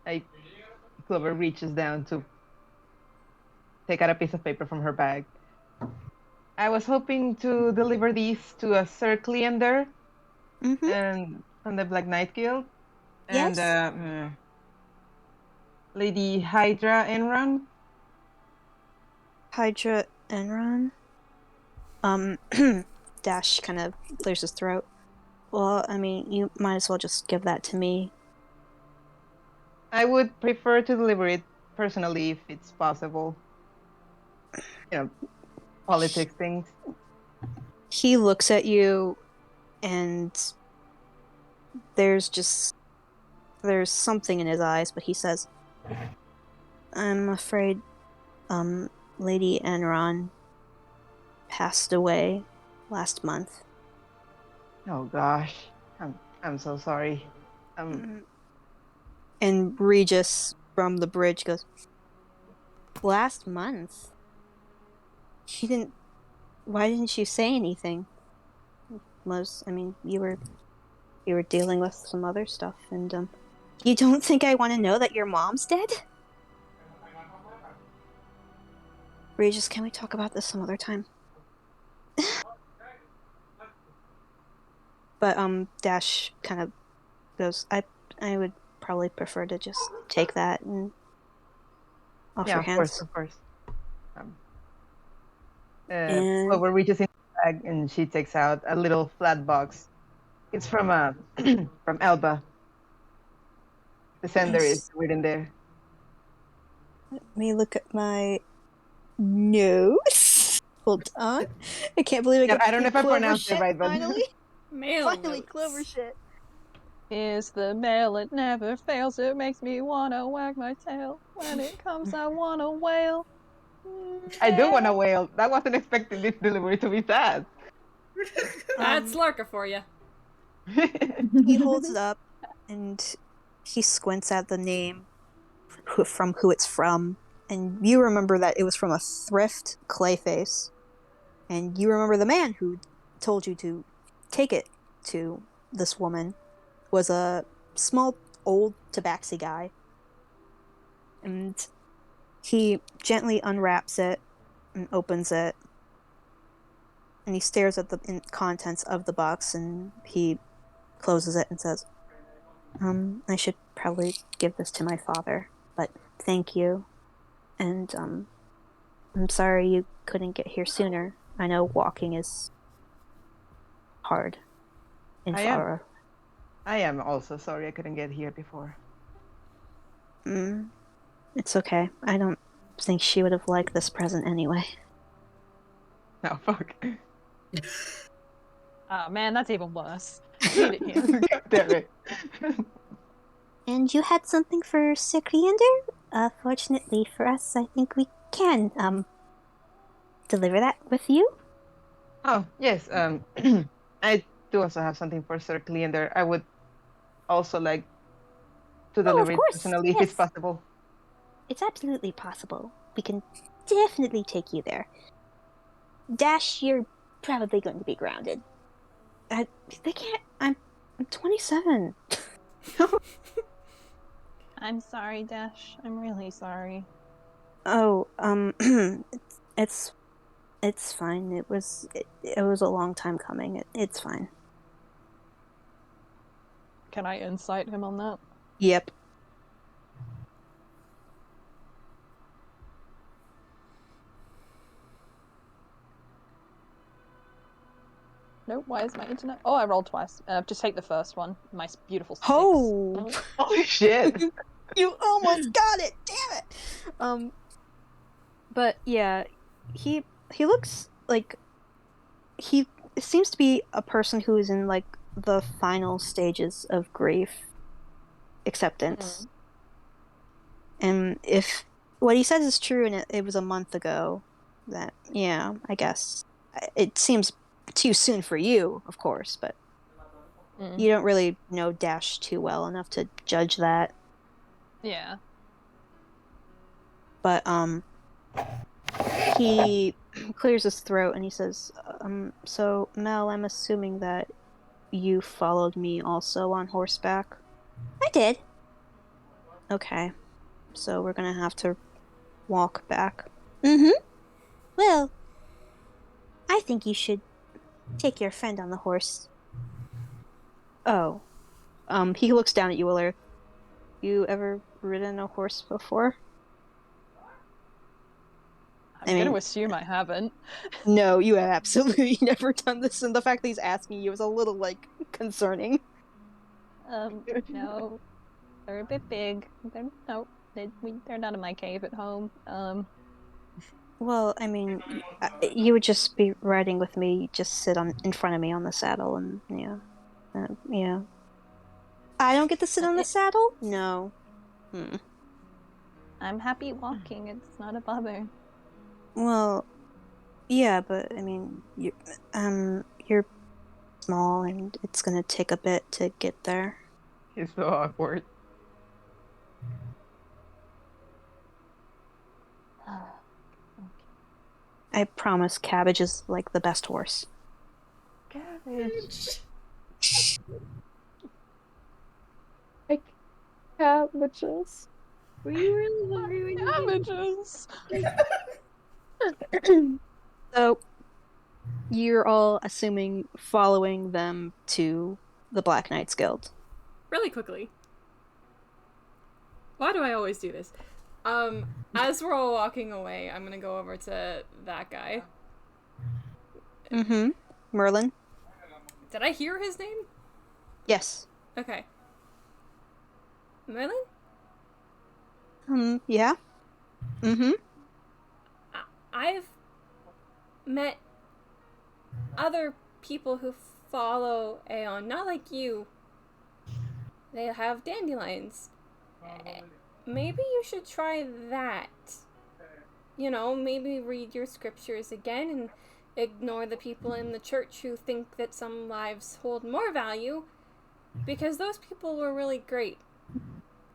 I Clover reaches down to take out a piece of paper from her bag. I was hoping to deliver these to a Sir Cleander Mm-hmm. and from the Black Knight Guild and Yes. Lady Hydra Enron. Hydra Enron. Dash kind of clears his throat. Well, I mean, you might as well just give that to me. I would prefer to deliver it personally if it's possible. You know, politics things. He looks at you, and there's something in his eyes, but he says, I'm afraid, Lady Enron passed away last month. Oh gosh, I'm so sorry. And Regis from the bridge goes, last month? Why didn't you say anything? You were dealing with some other stuff, and, you don't think I want to know that your mom's dead? Regis, can we talk about this some other time? But, Dash kind of goes, I would probably prefer to just take that and off your hands. Of course. And Clover reaches in the bag and she takes out a little flat box. It's from from Elba. The sender Nice. is written there. Let me look at my notes. Hold on. I can't believe I don't know if I pronounced it right, but finally. Mail Finally, notes. Clover shit. Is the mail, it never fails. It makes me wanna wag my tail. When it comes, I wanna wail. I do want to wail. I wasn't expecting this delivery to be fast. That's Lurker for you. He holds it up and he squints at the name from who it's from. And you remember that it was from a thrift Clayface. And you remember the man who told you to take it to this woman was a small, old tabaxi guy. And he gently unwraps it and opens it. And he stares at the contents of the box and he closes it and says, I should probably give this to my father, but thank you. And, I'm sorry you couldn't get here sooner. I know walking is hard in Fara. I am also sorry I couldn't get here before. It's okay. I don't think she would have liked this present anyway. Oh, fuck. Oh man, that's even worse. Need it here. God damn it. And you had something for Sir Creander? Fortunately for us, I think we can, deliver that with you. Oh, yes. I do also have something for Sir Cleander. I would also like to deliver it personally if it's possible. It's absolutely possible. We can definitely take you there. Dash, you're probably going to be grounded. They can't. I'm 27. I'm sorry, Dash. I'm really sorry. Oh, it's fine. It was a long time coming. It's fine. Can I insight him on that? Yep. Nope, why is my internet? Oh, I rolled twice. Just take the first one. My beautiful 6. Oh! Holy shit! You almost got it! Damn it! But yeah, he looks like he seems to be a person who is in like the final stages of grief acceptance. And if what he says is true and it was a month ago, that yeah, I guess it seems too soon for you, of course, but you don't really know Dash too well enough to judge that. Yeah. But he clears his throat and he says, so Mel, I'm assuming that you followed me also on horseback? I did. Okay. so we're gonna have to walk back. Well, I think you should take your friend on the horse. Oh. He looks down at you, Willard. You ever ridden a horse before? I'm going to assume I haven't. No, you have absolutely never done this, and the fact that he's asking you is a little, like, concerning. No. They're a bit big. They're not in my cave at home. Well, I mean, you would just be riding with me. You just sit in front of me on the saddle, and yeah. I don't get to sit on the saddle? No. I'm happy walking. It's not a bother. Well, yeah, but I mean, you're small, and it's gonna take a bit to get there. It's so awkward. I promise, Cabbage is like the best horse. Cabbage. Like cabbages. Were you really hungry when you Cabbages! So, you're all assuming following them to the Black Knights Guild. Really quickly. Why do I always do this? As we're all walking away, I'm gonna go over to that guy. Merlin? Did I hear his name? Yes. Okay. Merlin? Yeah. I've met other people who follow Aeon, not like you. They have dandelions. Maybe you should try that. You know, maybe read your scriptures again and ignore the people in the church who think that some lives hold more value, because those people were really great.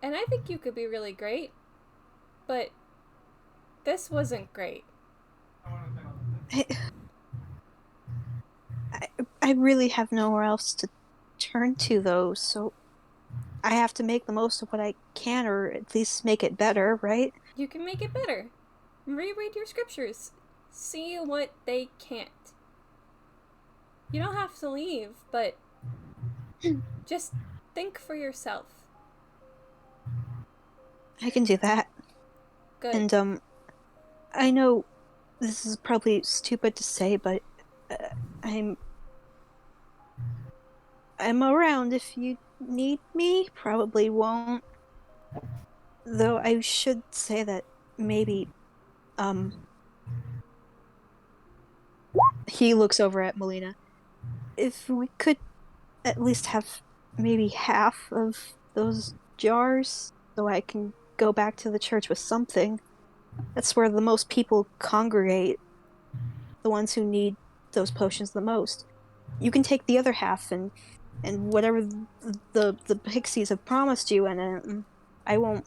And I think you could be really great, but this wasn't great. I really have nowhere else to turn to, though, so I have to make the most of what I can, or at least make it better, right? You can make it better. Reread your scriptures. See what they can't. You don't have to leave, but just think for yourself. I can do that. Good. And, I know this is probably stupid to say, but I'm around if you need me. Probably won't. Though I should say that maybe, he looks over at Melina. If we could at least have maybe half of those jars, so I can go back to the church with something. That's where the most people congregate. The ones who need those potions the most. You can take the other half and whatever the pixies have promised you, and I won't,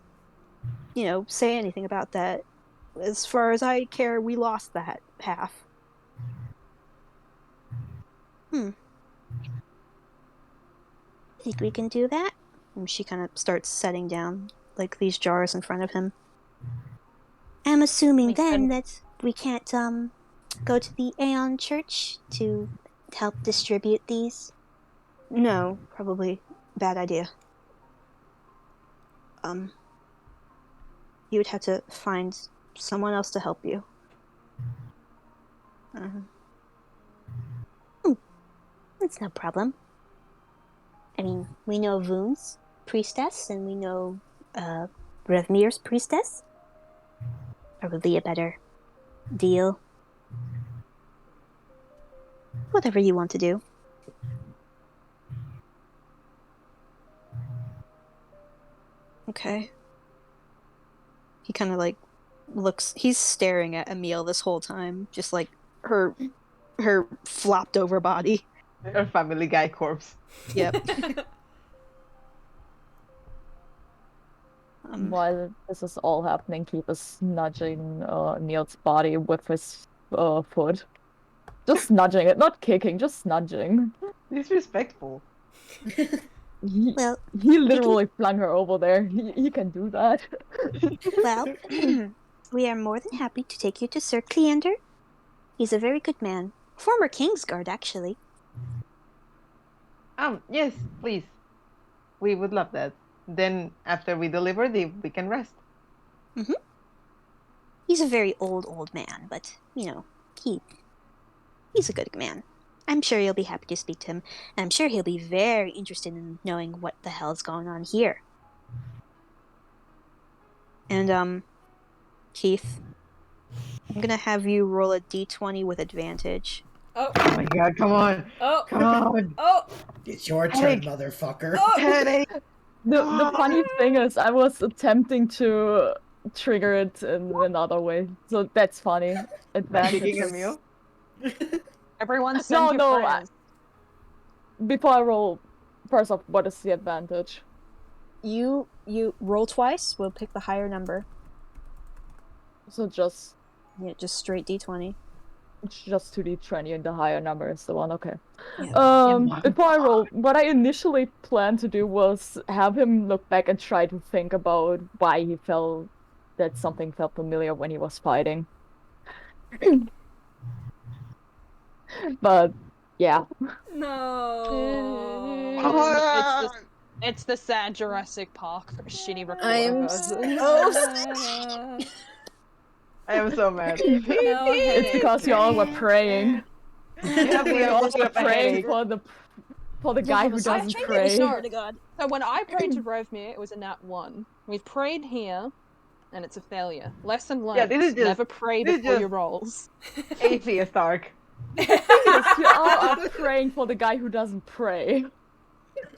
say anything about that. As far as I care, we lost that half. Think we can do that? And she kind of starts setting down, like, these jars in front of him. I'm assuming Makes then sense. that we can't go to the Aeon Church to help distribute these. No, probably bad idea. You would have to find someone else to help you. That's no problem. I mean, we know Voon's priestess, and we know Revmir's priestess. Probably a better deal. Whatever you want to do. Okay. He kind of like looks. He's staring at Emile this whole time, just like her flopped over body. Her Family Guy corpse. Yep. While this is all happening, Keep is nudging Neil's body with his foot. Just nudging it, not kicking, just nudging. Disrespectful. Well, He literally flung her over there. He can do that. well, we are more than happy to take you to Sir Cleander. He's a very good man. Former Kingsguard, actually. Yes, please. We would love that. Then, after we deliver, we can rest. He's a very old man, but, he's a good man. I'm sure you'll be happy to speak to him, and I'm sure he'll be very interested in knowing what the hell's going on here. And, Keith, I'm gonna have you roll a d20 with advantage. Oh. Oh my god, come on. Oh. Come on. Oh. It's your turn, Headache. motherfucker. Oh. Headache. The funny thing is, I was attempting to trigger it in another way, so that's funny. Speaking of Advantages. you, Everyone send your No. prayers. Before I roll, first off, what is the advantage? You roll twice. We'll pick the higher number. So just Yeah, just straight d20. 2d20 and the higher number is the one, okay. Yeah. Before I roll, what I initially planned to do was have him look back and try to think about why he felt that something felt familiar when he was fighting. But, yeah. No. It's the sad Jurassic Park shitty recorder I'm version. I am so mad. No It's because y'all were praying. Yeah, we all Y'all were praying for the guy who doesn't pray. No. So when I prayed to Rovmir, it was a nat 1. We've prayed here, and it's a failure. Lesson learned. Yeah, this is just- never pray this is before just- your rolls. Atheist Ark. Yes, you all are praying for the guy who doesn't pray.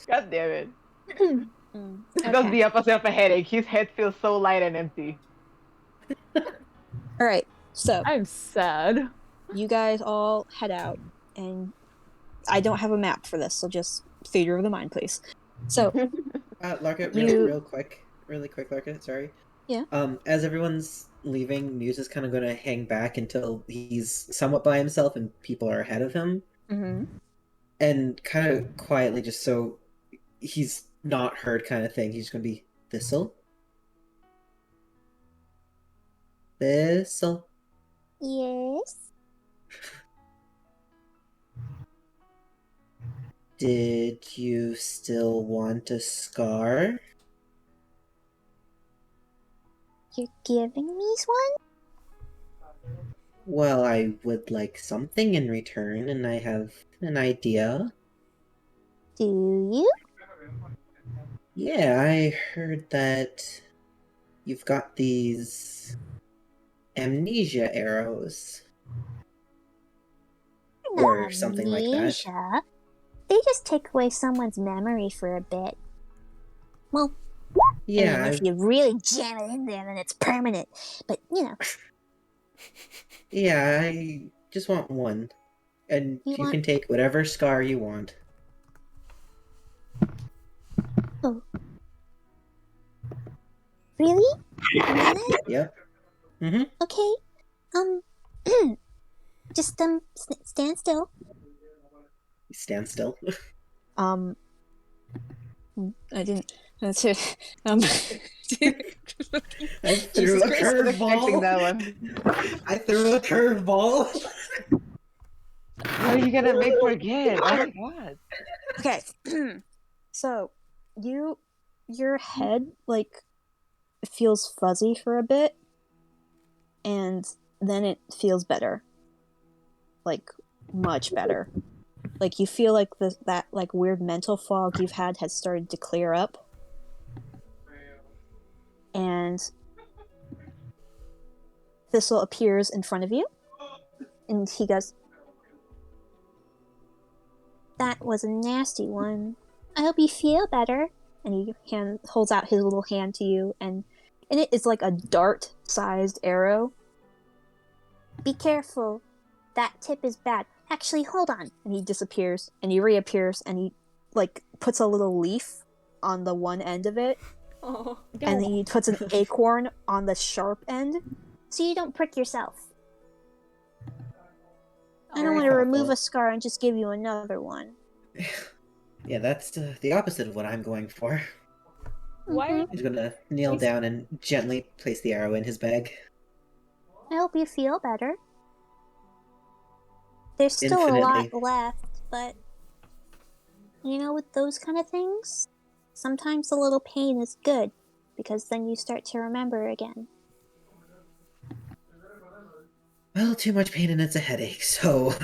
God damn it. Mm. He does the opposite of a headache. His head feels so light and empty. All right. So I'm sad. you guys all head out, and I don't have a map for this, so just theater of the mind, please. So Larka, You- really quick, Larka, sorry. Yeah. As everyone's leaving, Muse is kind of going to hang back until he's somewhat by himself and people are ahead of him. Mhm. And kind of quietly, just so he's not heard kind of thing, he's going to be, Thistle? Thistle? Yes? Did you still want a scar? You're giving me one? Well, I would like something in return, and I have an idea. Do you? Yeah, I heard that you've got these amnesia arrows. Or something like that. Amnesia? They just take away someone's memory for a bit. Well, Yeah, I mean, if you really jam it in there, then it's permanent. But, yeah, I just want one. And You you want- can take whatever scar you want. Really? You want it? Yep. Mm-hmm. Okay. Just, stand still. Stand still. I didn't. That's it. I threw a Expecting curveball. that one. I threw a curveball. What are you gonna make forget? Oh my god. Okay. So your head feels fuzzy for a bit, and then it feels better. Much better. You feel like that weird mental fog you've had has started to clear up. And Thistle appears in front of you, and he goes, That was a nasty one. I hope you feel better. and he holds out his little hand to you, and in it is like a dart-sized arrow. Be careful. That tip is bad. Actually, hold on. And he disappears, and he reappears, and he puts a little leaf on the one end of it, Oh. and he puts an acorn on the sharp end. So you don't prick yourself. I Very don't want to remove thoughtful. a scar and just give you another one. Yeah, that's the opposite of what I'm going for. Why are He's gonna kneel He's- down and gently place the arrow in his bag. I hope you feel better. There's still a lot Infinitely. left, but you know, with those kind of things, sometimes a little pain is good because then you start to remember again. Well, too much pain and it's a headache, so...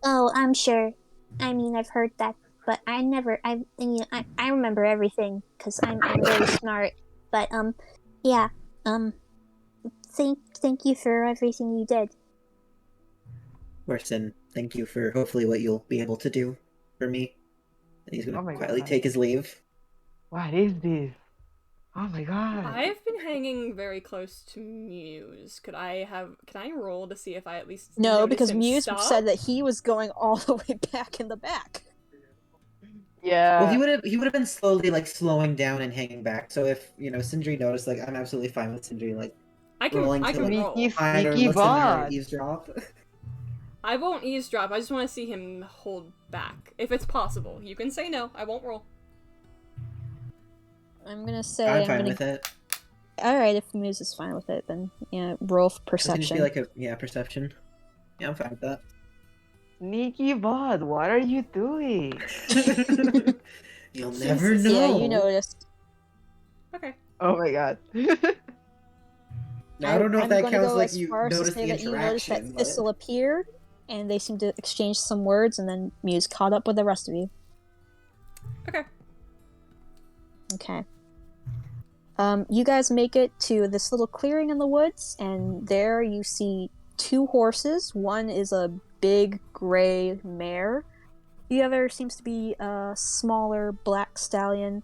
Oh, I'm sure. I mean, I've heard that, but I remember everything because I'm very smart. But yeah, thank you for everything you did. Worse, and thank you for hopefully what you'll be able to do for me. And he's gonna Oh my quietly God. take his leave. What is this? Oh my god. I've been hanging very close to Muse. Can I roll to see if I at least No, notice because him Muse stop? said that he was going all the way back in the back. Yeah. Well, he would have been slowly slowing down and hanging back. So if Sindri noticed, I'm absolutely fine with Sindri I can rolling to roll. hide or Sneaky listen or bot. eavesdrop. I won't eavesdrop. I just want to see him hold back, if it's possible. You can say no. I won't roll. I'm gonna say I'm I'm fine gonna. with it. All right, if Muse is fine with it, then yeah, roll for Doesn't it just perception. be perception. Yeah, I'm fine with that. Sneaky bot, what are you doing? You'll never Jesus. know. Yeah, you noticed. Okay. Oh my god. Now, I don't know if I'm that gonna counts go as you far as to noticed say the that you noticed that interaction, but... Thistle appeared, and they seemed to exchange some words, and then Muse caught up with the rest of you. Okay. Okay. You guys make it to this little clearing in the woods, and there you see two horses. One is a big gray mare. The other seems to be a smaller black stallion.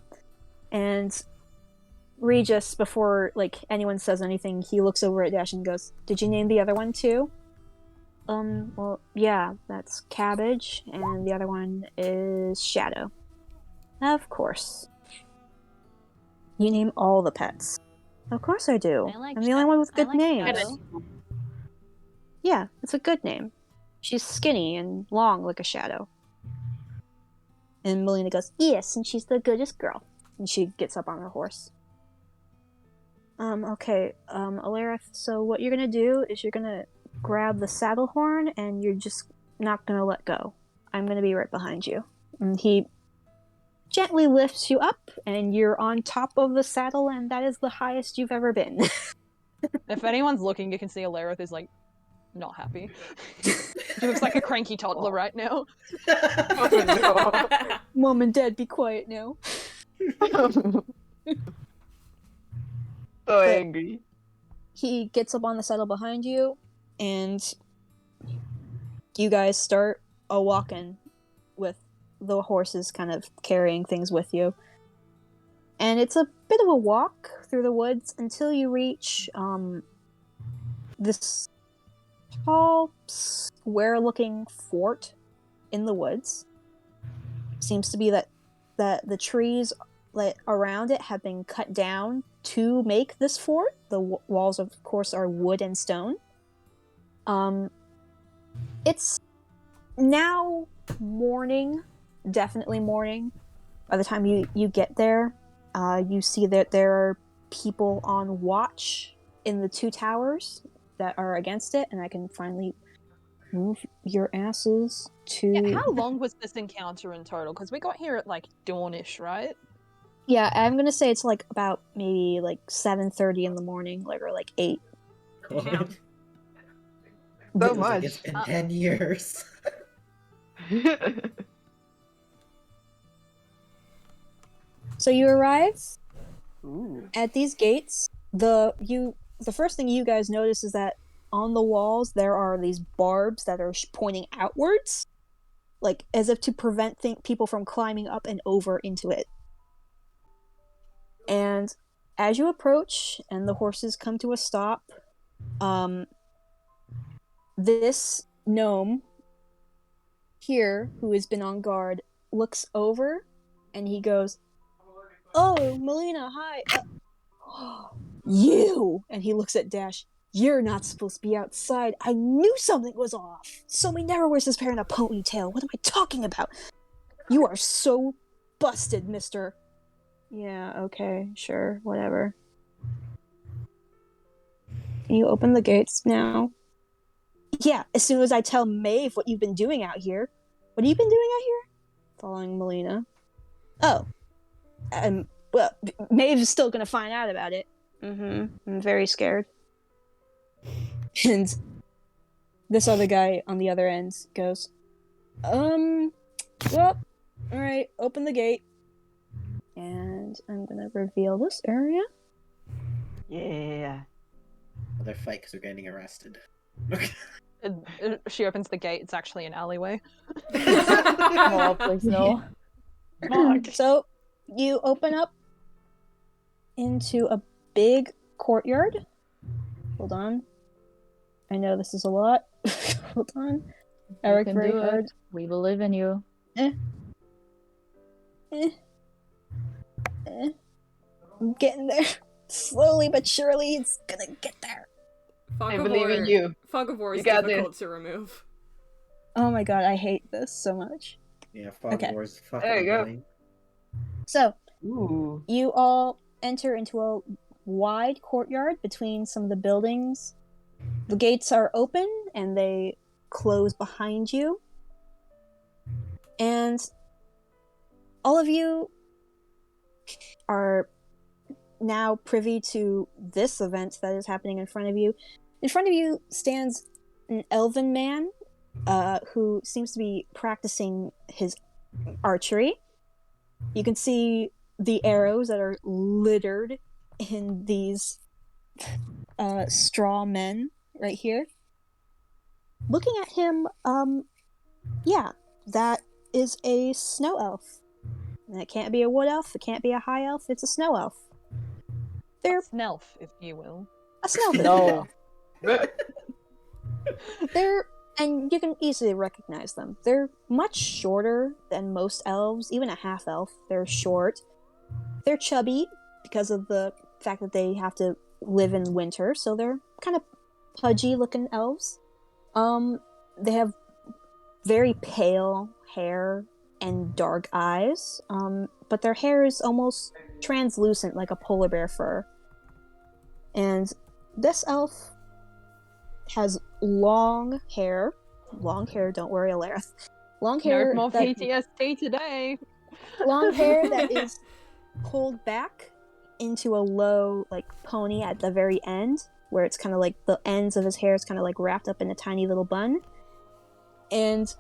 And Regis, before anyone says anything, he looks over at Dash and goes, "Did you name the other one too?" Well, yeah, that's Cabbage, and the other one is Shadow. Of course. You name all the pets. Of course I do. I like I'm the only one with I good like names. Shadow. Yeah, it's a good name. She's skinny and long like a shadow. And Melina goes, "Yes, and she's the goodest girl." And she gets up on her horse. Okay, Alarith, so what you're gonna do is you're gonna grab the saddle horn and you're just not gonna let go. I'm gonna be right behind you. And he gently lifts you up, and you're on top of the saddle, and that is the highest you've ever been. If anyone's looking, you can see Alarith is not happy. She looks like a cranky toddler right now. Oh Mom and Dad, be quiet now. no. So angry. He gets up on the saddle behind you, and you guys start a walking with the horses kind of carrying things with you. And it's a bit of a walk through the woods until you reach this tall, square-looking fort in the woods. Seems to be that the trees around it have been cut down to make this fort. The walls, of course, are wood and stone. It's now morning, definitely morning. By the time you get there, you see that there are people on watch in the two towers that are against it, and I can finally move your asses to... Yeah, how long was this encounter in total? Because we got here at dawnish, right? Yeah, I'm gonna say it's about maybe 7:30 in the morning, or 8. Damn. So Feels like much. it's been 10 years. So you arrive Ooh. at these gates. The first thing you guys notice is that on the walls there are these barbs that are pointing outwards, as if to prevent people from climbing up and over into it. And as you approach and the horses come to a stop, this gnome here, who has been on guard, looks over and he goes, "Oh, Melina, hi. You!" And he looks at Dash. "You're not supposed to be outside. I knew something was off. Somebody never wears his hair in a ponytail. What am I talking about? You are so busted, mister. Yeah, okay, sure, whatever. Can you open the gates now? Yeah, as soon as I tell Maeve what you've been doing out here. What have you been doing out here? Following Melina. Oh. Well, Maeve's still gonna find out about it. I'm very scared. And this other guy on the other end goes, well, alright, open the gate. And I'm gonna reveal this area. Yeah. Another fight because we're getting arrested. She opens the gate. It's actually an alleyway. Oh, please no. Fuck. So, you open up into a big courtyard. Hold on. I know this is a lot. Hold on. I You worked can very do hard. it. We believe in you. I'm getting there. Slowly but surely, it's gonna get there. I believe in you. Fog of War You is got difficult to remove. Oh my god, I hate this so much. Yeah, Fog Okay. Wars fucking There you go. annoying. So, Ooh. you all enter into a wide courtyard between some of the buildings. The gates are open and they close behind you. And all of you are now privy to this event that is happening in front of you. In front of you stands an elven man who seems to be practicing his archery. You can see the arrows that are littered in these straw men right here. Looking at him, yeah, that is a snow elf. And it can't be a wood elf, it can't be a high elf, it's a snow elf. They're Snelf, if you will. a snow No. They're, and you can easily recognize them. They're much shorter than most elves, even a half elf. They're short. They're chubby because of the fact that they have to live in winter, so they're kind of pudgy looking elves. They have very pale hair and dark eyes, but their hair is almost translucent like a polar bear fur. And this elf has long hair, don't worry, Alarith. Long hair, No more that, PTSD today. long hair that is pulled back into a low, like, pony at the very end, where it's kind of like the ends of his hair is kind of like wrapped up in a tiny little bun. And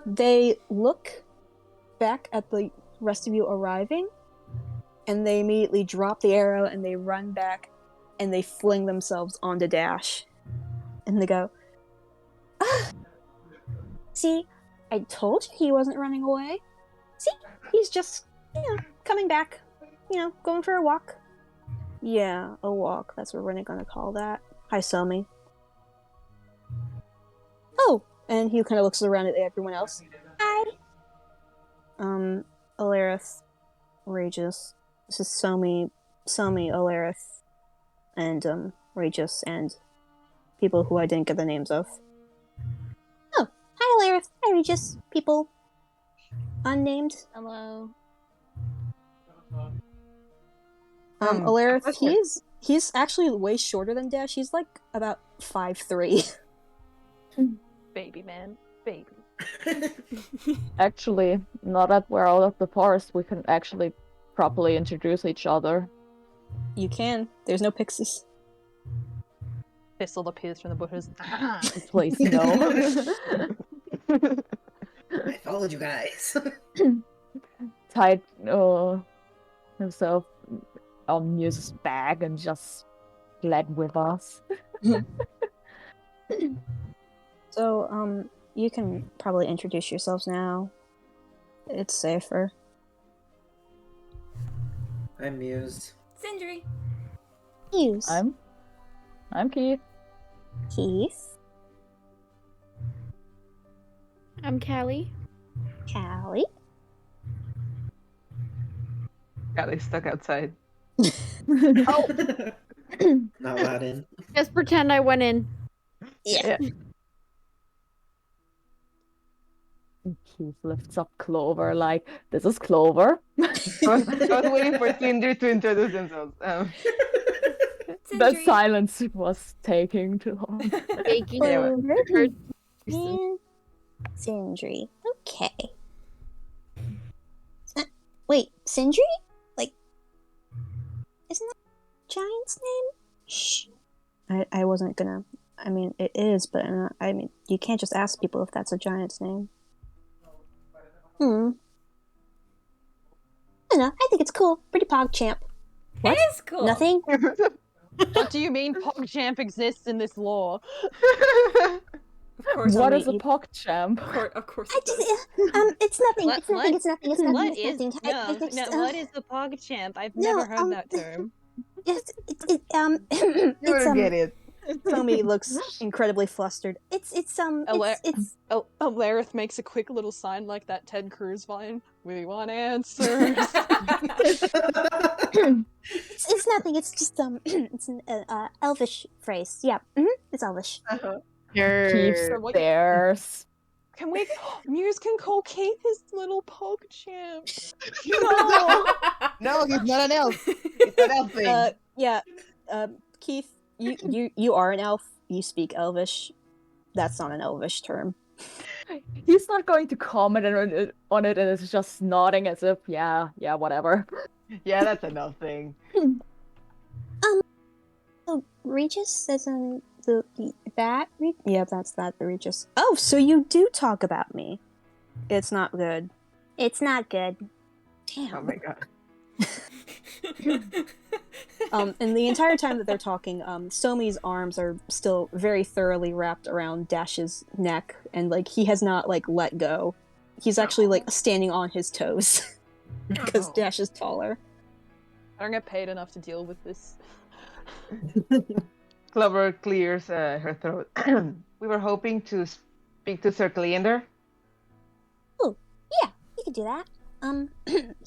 they look back at the rest of you arriving, and they immediately drop the arrow and they run back and they fling themselves onto Dash. And they go, ah! See, I told you he wasn't running away. See, he's just, coming back. Going for a walk. Yeah, a walk. That's what we're gonna call that. Hi, Somi. Oh! And he kind of looks around at everyone else. Hi! Alarith, Regis. This is Somi, Alarith, and, Regis, and people who I didn't get the names of. Oh, hi Alarith, hi Regis, people unnamed. Hello. Alarith, he's actually way shorter than Dash. He's like about 5'3". Baby man. Baby. Actually, now that we're out of the forest, we can actually properly introduce each other. You can. There's no pixies. Thistle appears from the bushes. Please, no. I followed you guys. Tied himself on Muse's back and just led with us. So, you can probably introduce yourselves now. It's safer. I'm Muse. Sindri. Hughes. I'm Keith. Keith. I'm Callie. Callie. Got they stuck outside. Not allowed in. Just pretend I went in. Yeah. Keith lifts up Clover like, this is Clover. I was waiting for Sindri to introduce themselves. The Sindri. silence was taking too long. Taking Anyway. Sindri. Okay. Wait, Sindri? Like, isn't that Giant's name? Shh. I wasn't gonna. I mean, it is, but I mean, you can't just ask people if that's a giant's name. I don't know. I think it's cool. Pretty PogChamp. What? It is cool. Nothing? What do you mean PogChamp exists in this lore? Of course. What Tell is me, a PogChamp? Of course I it does. just, it's nothing. What- It's nothing. what? It's nothing. It's nothing. What It's is nothing. I just, what is a PogChamp? I've no, never heard that term. It's You it's don't get it. Tommy looks incredibly flustered. it's Alarith makes a quick little sign like that Ted Cruz vine. We want answers. it's nothing. It's just it's an elvish phrase. Yeah, it's elvish. Keith So what- stares. Can we? Muse can call Keith his little PogChamp. No, he's not an elf. It's an elf thing. Yeah, Keith, you are an elf. You speak Elvish. That's not an Elvish term. He's not going to comment on it and is just nodding as if, yeah, whatever. Yeah, that's an elf thing. So Regis as in that? Yeah, that's that, the Regis. Oh, so you do talk about me. It's not good. It's not good. Oh Damn. my god. And the entire time that they're talking, Somi's arms are still very thoroughly wrapped around Dash's neck, and like he has not like let go. He's actually like standing on his toes because Oh. Dash is taller. I don't get paid enough to deal with this. Clover clears her throat. We were hoping to speak to Sir Cleander. Yeah, you could do that.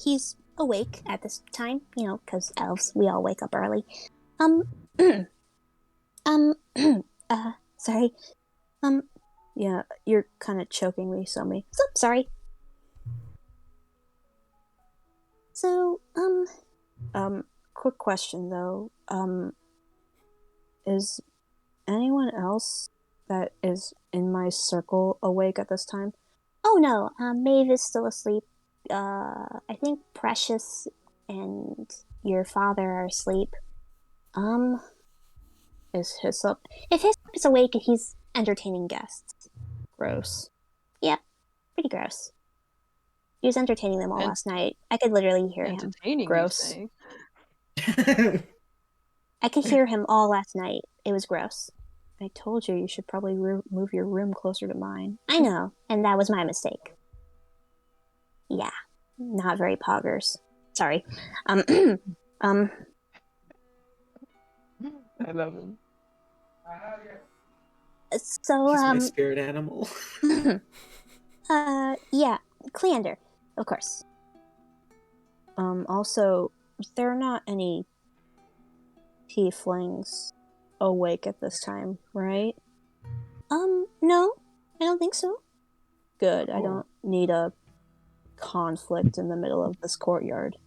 He's awake at this time, you know, because elves, we all wake up early. Sorry. Yeah, you're kind of choking me, Somi. So, sorry. So, Quick question though. Is anyone else that is in my circle awake at this time? oh no, Maeve is still asleep. I think Precious and your father are asleep. Is Hyssop If his is awake, he's entertaining guests. gross? Pretty gross. He was entertaining them all And- last night. I could literally hear him. Entertaining, you Gross. say? I could hear him all last night. It was gross. I told you should probably move your room closer to mine. I know, and that was my mistake. Yeah, not very poggers. Sorry. I love him. So, He's my spirit animal. yeah, Cleander, of course. Also, there are not any tieflings awake at this time, right? No, I don't think so. Good. I don't need a conflict in the middle of this courtyard.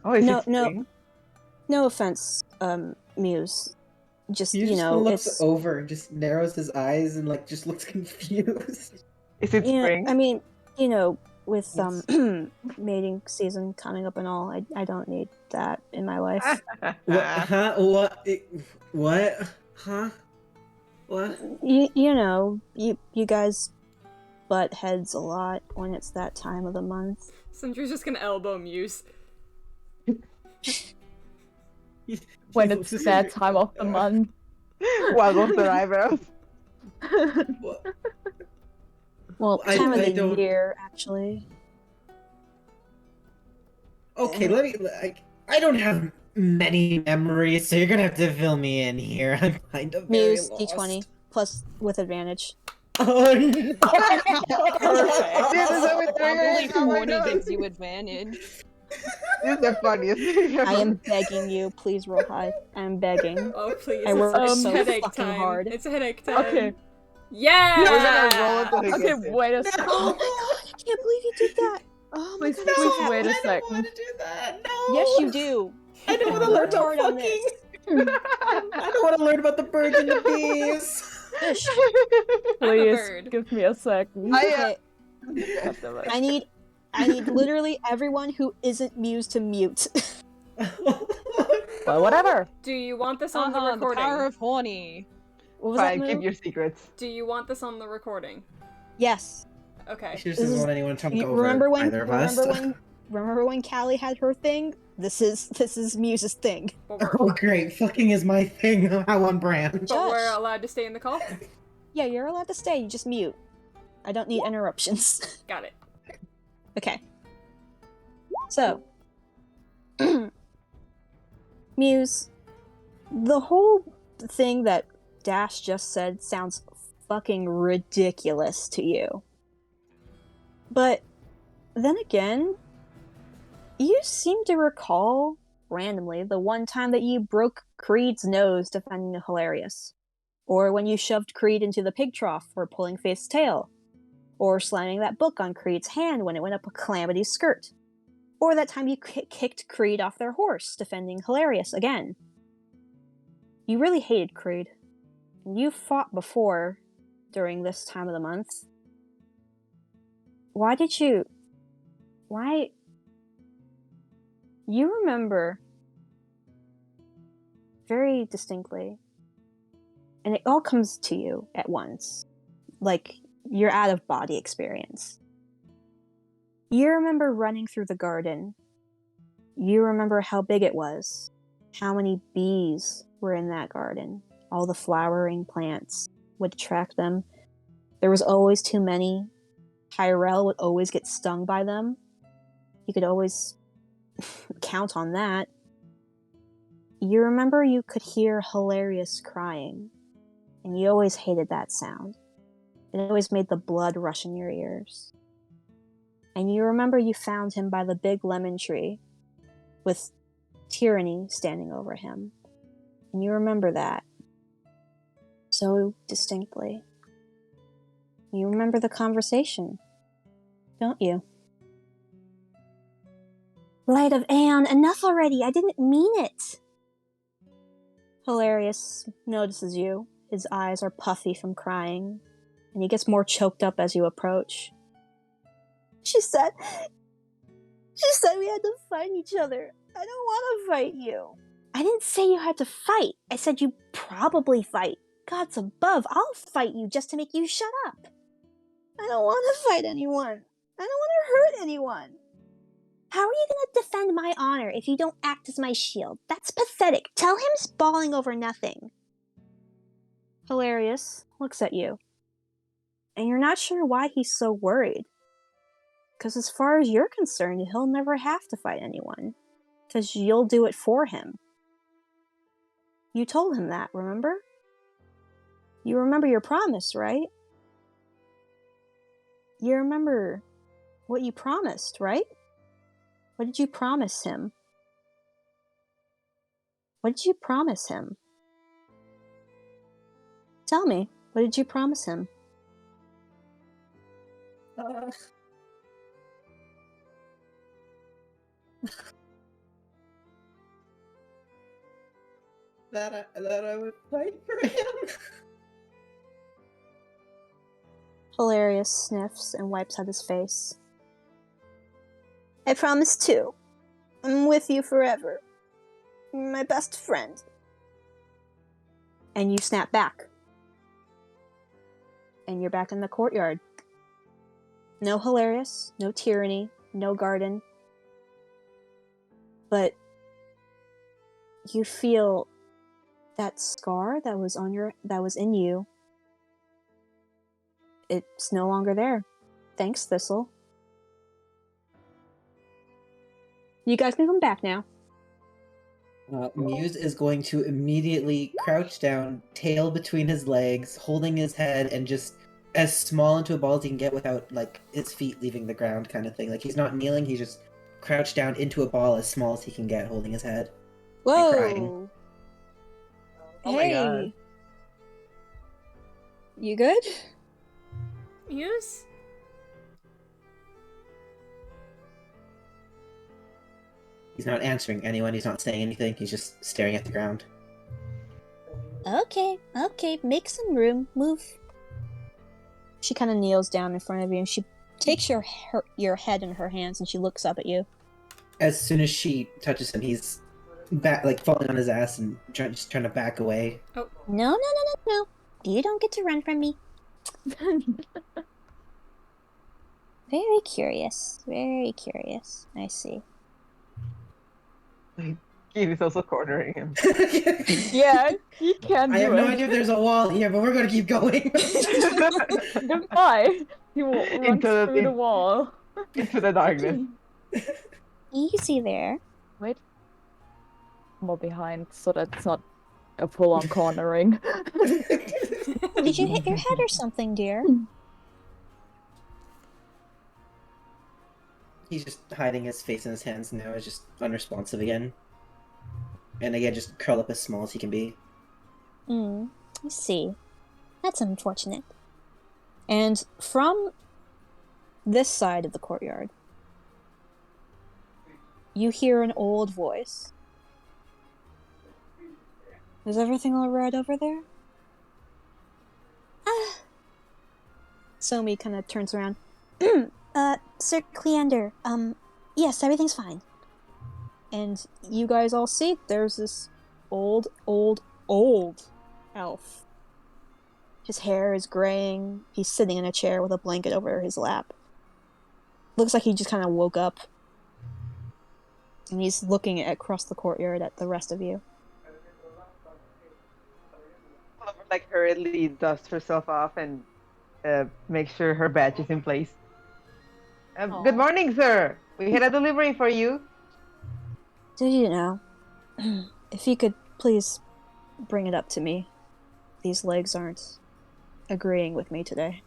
Oh, is No, it no. spring? No offense, Muse. Just, He you just know, looks it's... over and just narrows his eyes and like just looks confused. Is it Yeah, spring? I mean, you know, with It's- mating season coming up and all, I don't need that in my life. What? Huh? What? What? Huh? What? You know, you guys butt heads a lot when it's that time of the month. Sindri's just gonna elbow Muse. When it's that time of the month. Waggle their eyebrows. What? Well, I- time I of the don't- year, actually. Okay, let me. I don't have many memories, so you're gonna have to fill me in here. I'm kind of very Muse, lost. D20, plus with advantage. Oh no! Perfect. This is how we do Probably it. Oh my 40 God. gives you advantage. This is the funniest thing ever. I am begging you, please roll high. I'm begging. Oh please, I worked it's so headache fucking time. hard. It's headache time. Okay. Yeah! We're gonna roll until he Okay, gets it. wait a second. Oh my can't believe you did that. Oh my Please, god, please I'm wait a I don't second. want to do that. No. Yes, you do. I don't want to Work learn about hard on fucking. this. I don't want to learn about the birds and the bees. Shush. I'm a Please bird. give me a second. Okay, God damn it. I need literally everyone who isn't Muse to mute. Well, whatever. Do you want this on the The recording? power of horny. What was that Fine, keep move? your secrets. Do you want this on the recording? Yes. Okay. She just This doesn't is- want anyone to talk over Remember when? either of us. Remember when Callie had her thing? This is Muse's thing. But we're, Oh great, fucking is my thing. How on brand. but we're Shush. allowed to stay in the call? Yeah, you're allowed to stay. You just mute. I don't need interruptions. Got it. Okay. So, Muse, the whole thing that Dash just said sounds fucking ridiculous to you. But then again, you seem to recall randomly the one time that you broke Creed's nose defending Hilarious, or when you shoved Creed into the pig trough for pulling Faith's tail, or slamming that book on Creed's hand when it went up Calamity's skirt, or that time you kicked Creed off their horse defending Hilarious again. You really hated Creed, and you fought before during this time of the month. Why? You remember very distinctly, and it all comes to you at once, like your out-of-body experience. You remember running through the garden. You remember how big it was, how many bees were in that garden, all the flowering plants would attract them. There was always too many. Tyrell would always get stung by them. You could always count on that. You remember you could hear Hilarious crying, and you always hated that sound. It always made the blood rush in your ears. And you remember you found him by the big lemon tree, with Tyranny standing over him. And you remember that so distinctly. You remember the conversation, don't you? Light of Aeon, enough already! I didn't mean it! Hilarious notices you. His eyes are puffy from crying, and he gets more choked up as you approach. She said we had to fight each other. I don't want to fight you. I didn't say you had to fight. I said you probably fight. Gods above, I'll fight you just to make you shut up. I don't want to fight anyone. I don't want to hurt anyone. How are you going to defend my honor if you don't act as my shield? That's pathetic. Tell him he's bawling over nothing. Hilarious looks at you, and you're not sure why he's so worried. Because as far as you're concerned, he'll never have to fight anyone. Because you'll do it for him. You told him that, remember? You remember your promise, right? You remember what you promised, right? What did you promise him? What did you promise him? Tell me, what did you promise him? That I would fight for him. Hilarious sniffs and wipes out his face. I promise too. I'm with you forever. You're my best friend. And you snap back. And you're back in the courtyard. No Hilarious, no Tyranny, no garden. But you feel that scar that was in you. It's no longer there. Thanks, Thistle. You guys can come back now. Muse is going to immediately crouch down, tail between his legs, holding his head, and just as small into a ball as he can get without, like, his feet leaving the ground kind of thing. Like, he's not kneeling, he's just crouched down into a ball as small as he can get, holding his head. Whoa! crying. Oh my God. You good? Muse? He's not answering anyone. He's not saying anything. He's just staring at the ground. Okay, make some room. Move. She kind of kneels down in front of you, and she takes your head in her hands, and she looks up at you. As soon as she touches him, he's back, like falling on his ass and just trying to back away. Oh. No. You don't get to run from me. Very curious. I see. Keith is also cornering him. Yeah, he can do I have no it. idea if there's a wall here, but we're gonna keep going. Goodbye. He will run through the wall. Into the darkness. Easy there. Wait. More behind, so that's not a full-on cornering. Did you hit your head or something, dear? He's just hiding his face in his hands now. Is just unresponsive again. And again, just curl up as small as he can be. I see. That's unfortunate. And from this side of the courtyard, you hear an old voice. Is everything all right over there? Somi kind of turns around. Sir Cleander, yes, everything's fine. And you guys all see there's this old elf. His hair is graying. He's sitting in a chair with a blanket over his lap. Looks like he just kind of woke up. And he's looking across the courtyard at the rest of you. Clover, like, hurriedly dusts herself off and makes sure her badge is in place. Good morning, sir. We had a delivery for you. Did you know? If you could please bring it up to me. These legs aren't agreeing with me today.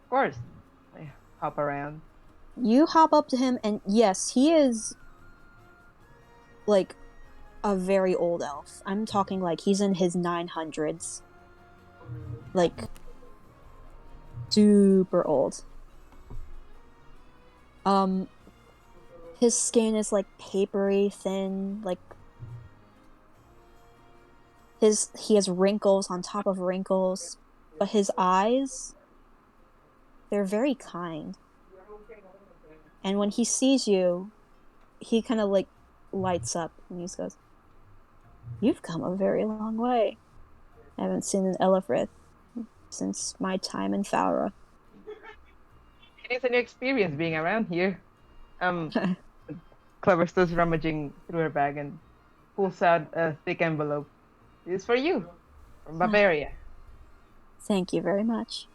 Of course. I hop around. You hop up to him, and yes, he is like a very old elf. I'm talking like he's in his 900s. Like, super old. His skin is like papery thin, like he has wrinkles on top of wrinkles, but his eyes, they're very kind. And when he sees you, he kind of like lights up and he goes, "You've come a very long way. I haven't seen an Elifrith since my time in Faura." It is a new experience being around here. Clever starts rummaging through her bag and pulls out a thick envelope. This is for you, from Bavaria. Thank you very much.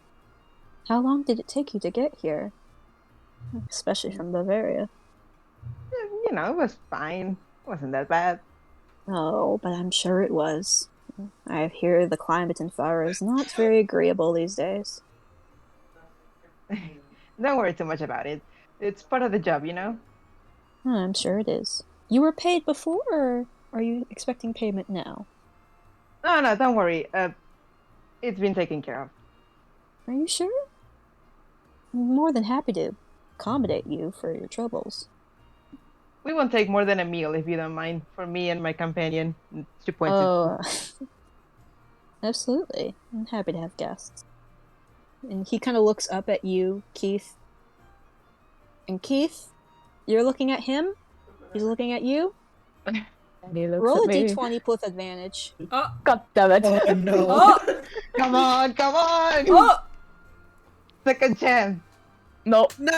How long did it take you to get here? Especially from Bavaria. You know, it was fine. It wasn't that bad. Oh, but I'm sure it was. I hear the climate in Faura is not very agreeable these days. Don't worry too much about it. It's part of the job, you know? I'm sure it is. You were paid before, or are you expecting payment now? No, don't worry. It's been taken care of. Are you sure? I'm more than happy to accommodate you for your troubles. We won't take more than a meal, if you don't mind, for me and my companion. She points at... Absolutely. I'm happy to have guests. And he kind of looks up at you, Keith. And Keith, you're looking at him. He's looking at you. And he looks Roll at a me. d20 with advantage. Oh, God damn it. Oh no. oh, Come on! oh! Second chance! No. No!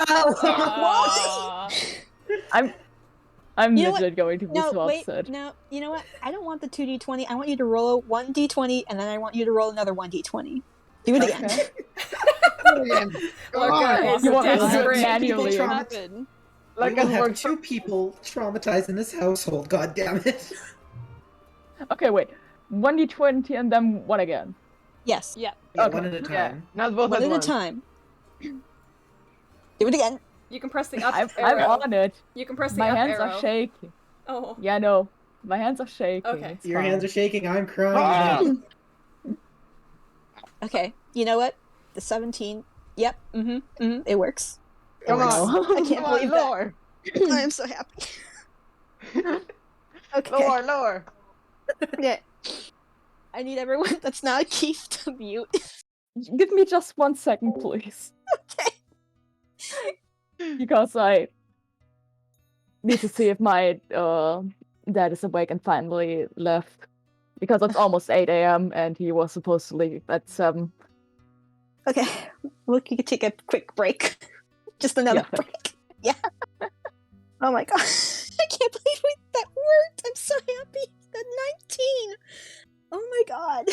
I'm You know what? legit going to be No, so wait, upset. no, you know what? I don't want the 2d20. I want you to roll a 1d20, and then I want you to roll another 1d20. Do it again. Come Look on! at his You want me to do it desperate. manually? People Happen. Like We'll us have work 2 people traumatized in this household, god damn it. Okay, wait. 1d20 and then what again? Yes. Yeah. Yeah, Okay. one at a time. Not both One at at a once. time. Do it again. You can press the up I'm arrow. on it. You can press the My up hands arrow. are shaking. Oh. Yeah, no. My hands are shaking. Okay. It's Your fine. hands are shaking, I'm crying. Okay, you know what? The 17. Yep. It works. Come Oh, on! no. I can't Come on, believe that. lower! I am so happy. Okay. Lower. Okay. I need everyone that's not Keith to mute. Give me just 1 second, please. Okay. Because I need to see if my dad is awake and finally left. Because it's almost 8 a.m. and he was supposed to leave at 7. Okay. We can take a quick break. Just another Yeah. break. Yeah. Oh my god. I can't believe that worked. I'm so happy. The 19. Oh my god.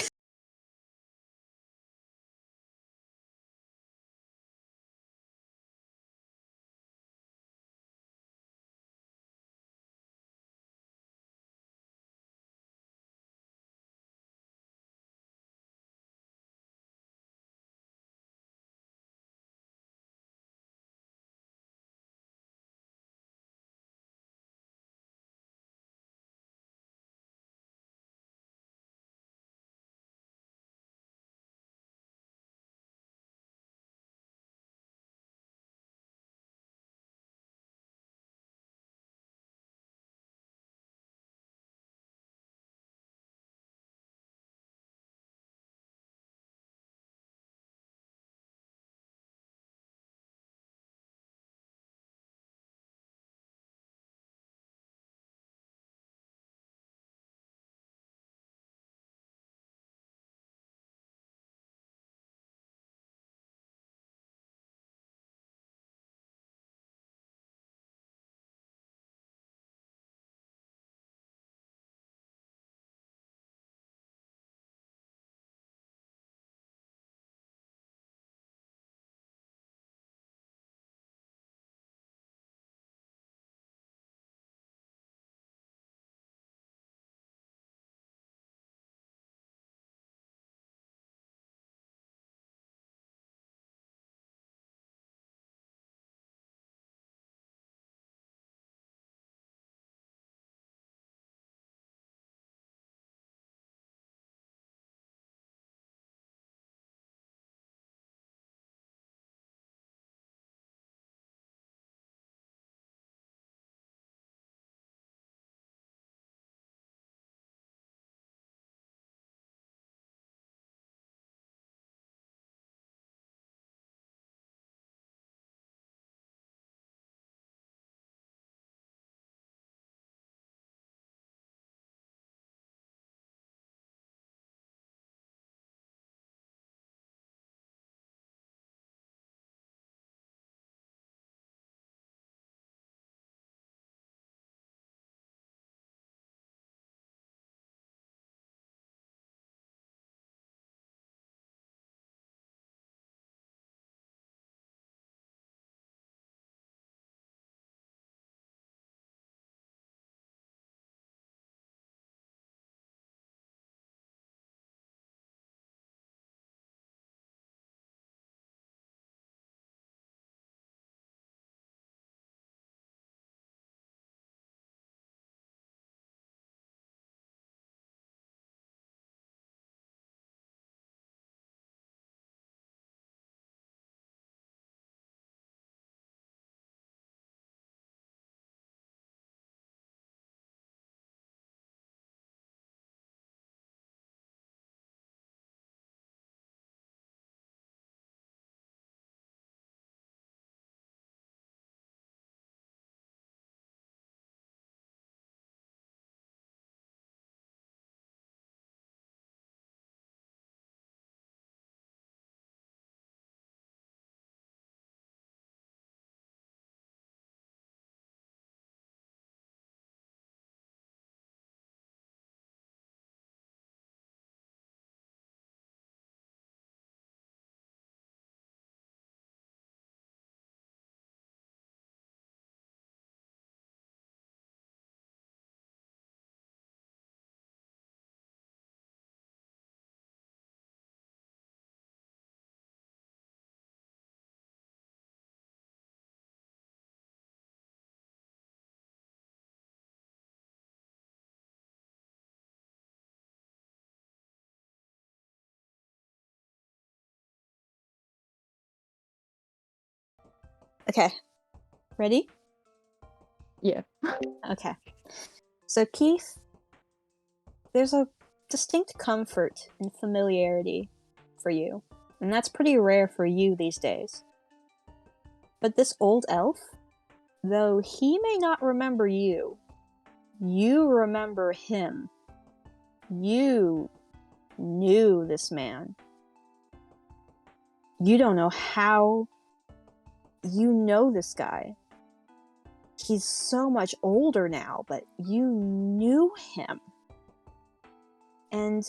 Okay. Ready? Yeah. Okay. So, Keith, there's a distinct comfort and familiarity for you, and that's pretty rare for you these days. But this old elf, though he may not remember you, you remember him. You knew this man. You don't know how you know this guy. He's so much older now, but you knew him. And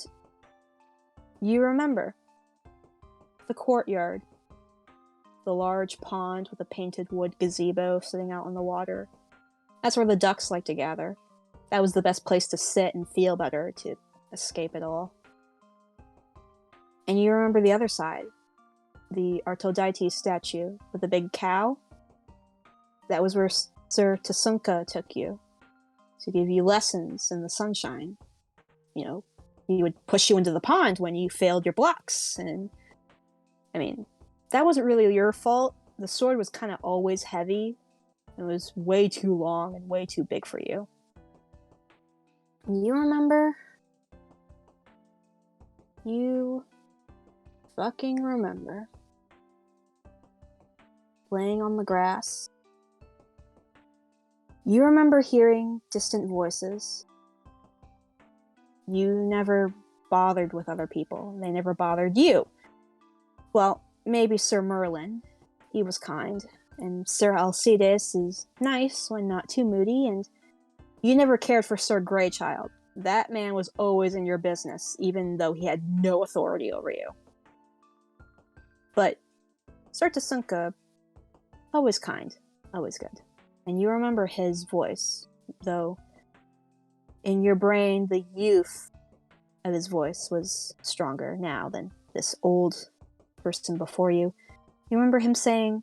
you remember the courtyard, the large pond with a painted wood gazebo sitting out on the water. That's where the ducks like to gather. That was the best place to sit and feel better, to escape it all. And you remember the other side, the Artodites statue with the big cow. That was where Sir Tasunka took you to give you lessons in the sunshine. You know, he would push you into the pond when you failed your blocks. And, I mean, that wasn't really your fault. The sword was kind of always heavy. It was way too long and way too big for you. You remember? You fucking remember. Laying on the grass. You remember hearing distant voices. You never bothered with other people. They never bothered you. Well, maybe Sir Merlin. He was kind. And Sir Alcides is nice when not too moody, and you never cared for Sir Greychild. That man was always in your business, even though he had no authority over you. But Sir Tasunka, always kind, always good. And you remember his voice, though in your brain, the youth of his voice was stronger now than this old person before you. You remember him saying,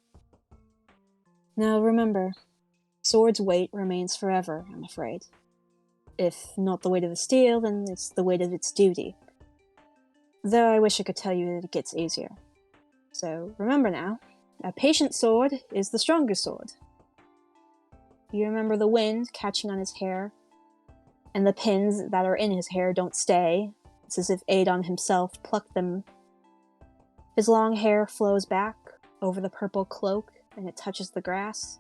"Now remember, sword's weight remains forever, I'm afraid. If not the weight of the steel, then it's the weight of its duty. Though I wish I could tell you that it gets easier. So remember now, a patient sword is the strongest sword." You remember the wind catching on his hair, and the pins that are in his hair don't stay. It's as if Adon himself plucked them. His long hair flows back over the purple cloak, and it touches the grass.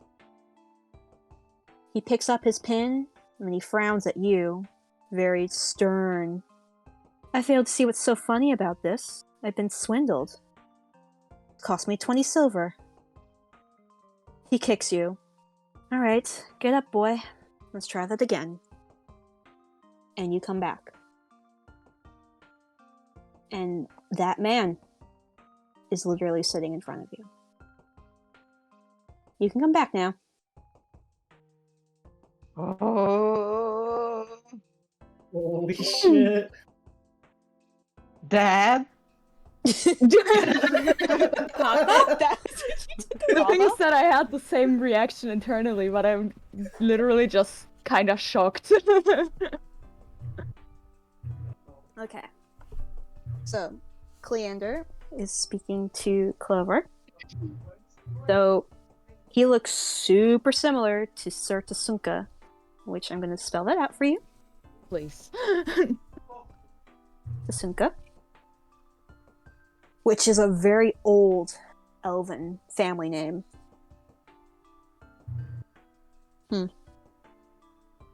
He picks up his pin, and then he frowns at you, very stern. "I fail to see what's so funny about this. I've been swindled. It cost me 20 silver. He kicks you. "All right, get up, boy. Let's try that again." And you come back. And that man is literally sitting in front of you. You can come back now. Oh, Holy shit. Dad. The thing is that I had the same reaction internally, but I'm literally just kind of shocked. Okay. So, Cleander is speaking to Clover. Though he looks super similar to Sir Tasunka, which I'm going to spell that out for you. Please. Tasunka. Which is a very old elven family name.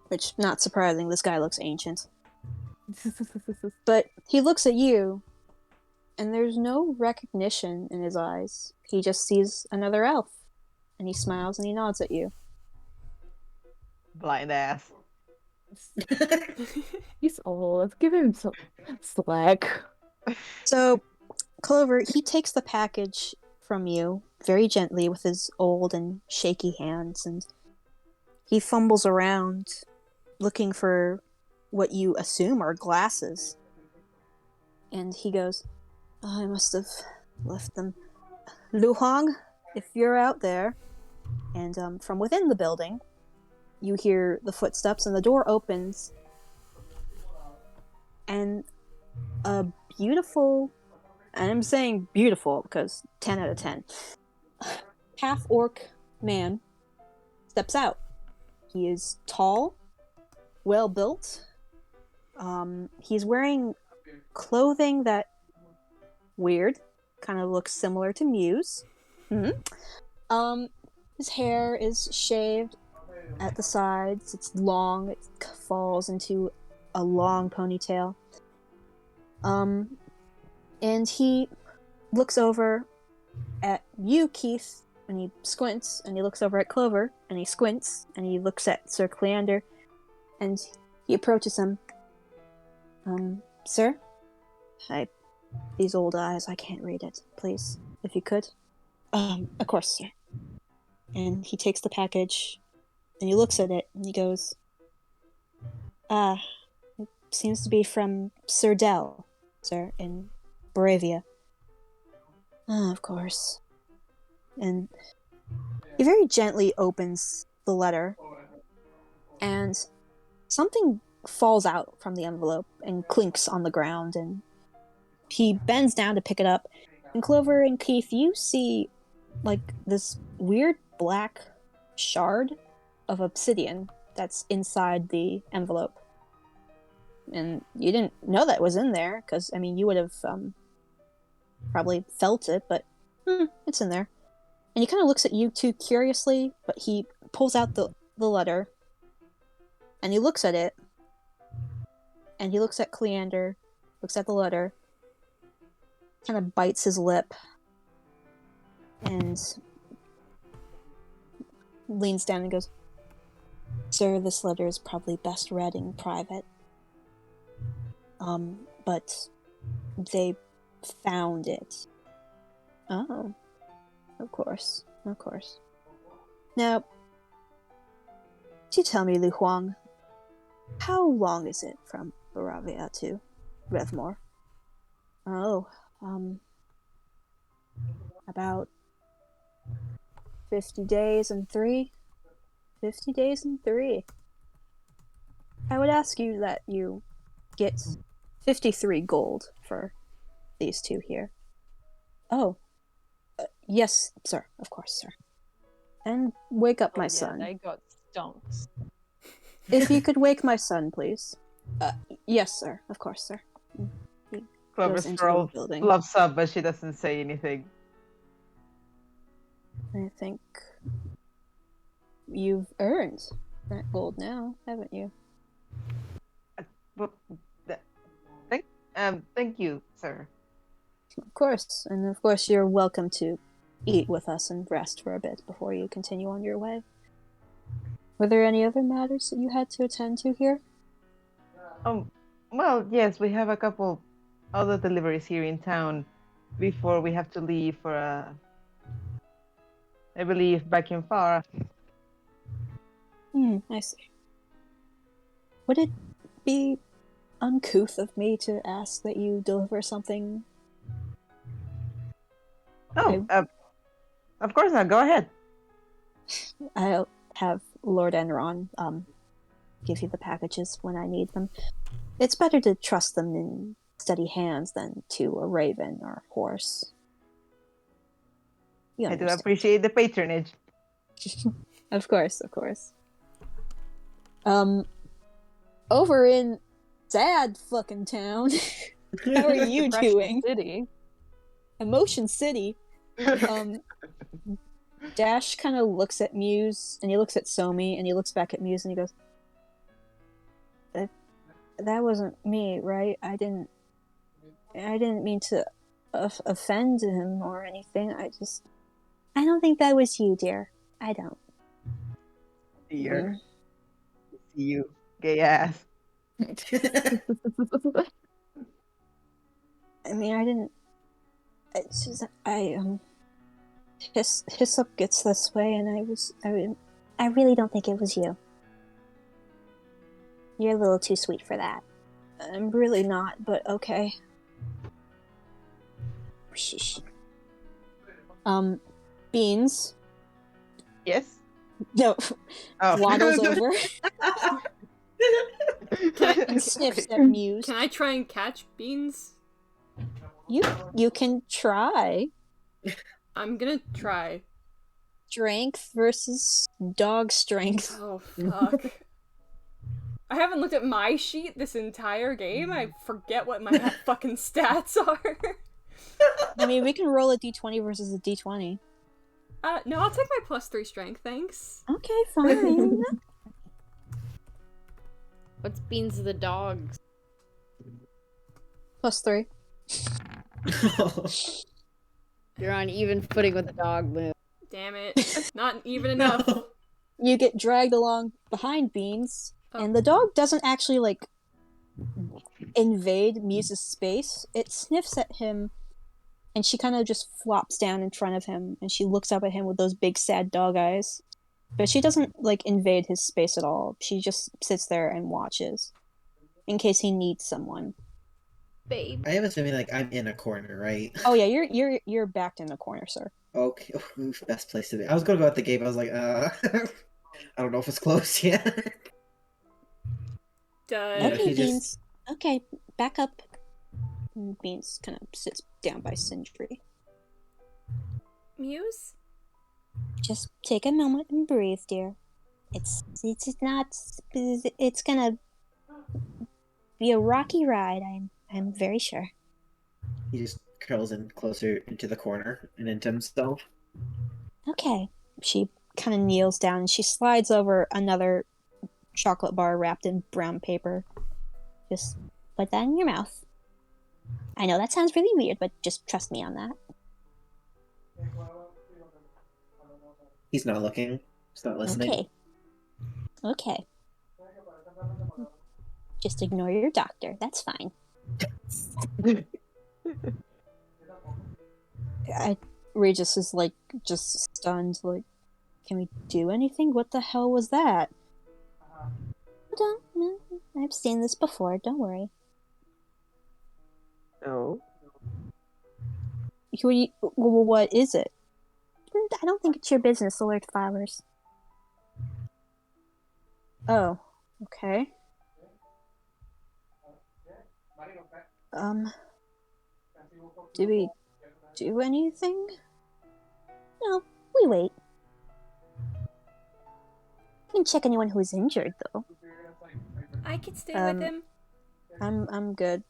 Which, not surprising, this guy looks ancient. But he looks at you, and there's no recognition in his eyes. He just sees another elf, and he smiles and he nods at you. Blind ass. He's old. Let's give him some slack. So, Clover, he takes the package from you very gently with his old and shaky hands, and he fumbles around looking for what you assume are glasses. And he goes, "I must have left them. Lu Hong, if you're out there." And from within the building, you hear the footsteps and the door opens. And a beautiful, and I'm saying beautiful because 10 out of 10, half-orc man steps out. He is tall, well built. He's wearing clothing that weird, kind of looks similar to Muse. His hair is shaved at the sides. It's long. It falls into a long ponytail. And he looks over at you, Keith, and he squints, and he looks over at Clover, and he squints, and he looks at Sir Cleander, and he approaches him. Sir? These old eyes, I can't read it. Please, if you could. Of course, sir. And he takes the package, and he looks at it, and he goes, it seems to be from Sir Dell, sir, in Baravia. Of course. And he very gently opens the letter, and something falls out from the envelope and clinks on the ground, and he bends down to pick it up. And Clover and Keith, you see, like, this weird black shard of obsidian that's inside the envelope. And you didn't know that was in there, because, I mean, you would have probably felt it, but it's in there. And he kind of looks at you two curiously, but he pulls out the letter, and he looks at it, and he looks at Cleander, looks at the letter, kind of bites his lip, and leans down and goes, Sir, this letter is probably best read in private. But they found it. Oh. Of course. Now, do tell me, Lu Huang, how long is it from Baravia to Revmore? Oh, about 50 days and 3. 50 days and 3. I would ask you that you get 53 gold for these two here. Oh. Yes, sir. Of course, sir. And wake up my son. They got stonks. If you could wake my son, please. Yes, sir. Of course, sir. He Clover goes into the Stroll building. loves up, but she doesn't say anything. I think you've earned that gold now, haven't you? Thank you, sir. Of course. And of course you're welcome to eat with us and rest for a bit before you continue on your way. Were there any other matters that you had to attend to here? Well, yes, we have a couple other deliveries here in town before we have to leave for I believe back in Far. I see. Would it be uncouth of me to ask that you deliver something? Of course not. Go ahead. I'll have Lord Enron give you the packages when I need them. It's better to trust them in steady hands than to a raven or a horse. You I do understand. appreciate the patronage. Of course. Over in sad fucking town. How are you doing? City. Emotion City. Dash kind of looks at Muse, and he looks at Somi, and he looks back at Muse, and he goes, "That wasn't me, right? I didn't mean to offend him or anything. I don't think that was you, dear. I don't." Dear. See you, gay ass. I mean, I didn't. It's just Hyssop gets this way, and I really don't think it was you. You're a little too sweet for that. I'm really not, but okay. Sheesh. Beans. Yes? No. Oh. Waddles over and sniffs at Muse. Can I try and catch Beans? You can try. I'm gonna try. Strength versus dog strength. Oh, fuck. I haven't looked at my sheet this entire game. I forget what my fucking stats are. I mean, we can roll a d20 versus a d20. No, I'll take my +3 strength, thanks. Okay, fine. What's Beans the dogs? +3. You're on even footing with the dog, Lou. Damn it. Not even enough. You get dragged along behind Beans, and the dog doesn't actually, like, invade Muse's space. It sniffs at him, and she kind of just flops down in front of him, and she looks up at him with those big, sad dog eyes. But she doesn't, like, invade his space at all. She just sits there and watches, in case he needs someone. Babe. I am assuming like I'm in a corner, right? Oh yeah, you're backed in the corner, sir. Okay, best place to be. I was gonna go out the gate, but I was like, I don't know if it's closed yet. Duh. Okay, Beans. Okay, back up. And Beans kind of sits down by Sindri. Muse? Just take a moment and breathe, dear. It's gonna be a rocky ride, I'm very sure. He just curls in closer into the corner and into himself. Okay. She kind of kneels down and she slides over another chocolate bar wrapped in brown paper. Just put that in your mouth. I know that sounds really weird, but just trust me on that. He's not looking. He's not listening. Okay. Just ignore your doctor. That's fine. Regis is like just stunned. Like, can we do anything? What the hell was that? I've seen this before. Don't worry. No. What is it? I don't think it's your business, Lord Flowers. Oh, okay. Do we do anything? No, we wait. You can check anyone who's injured, though. I could stay with him. I'm good.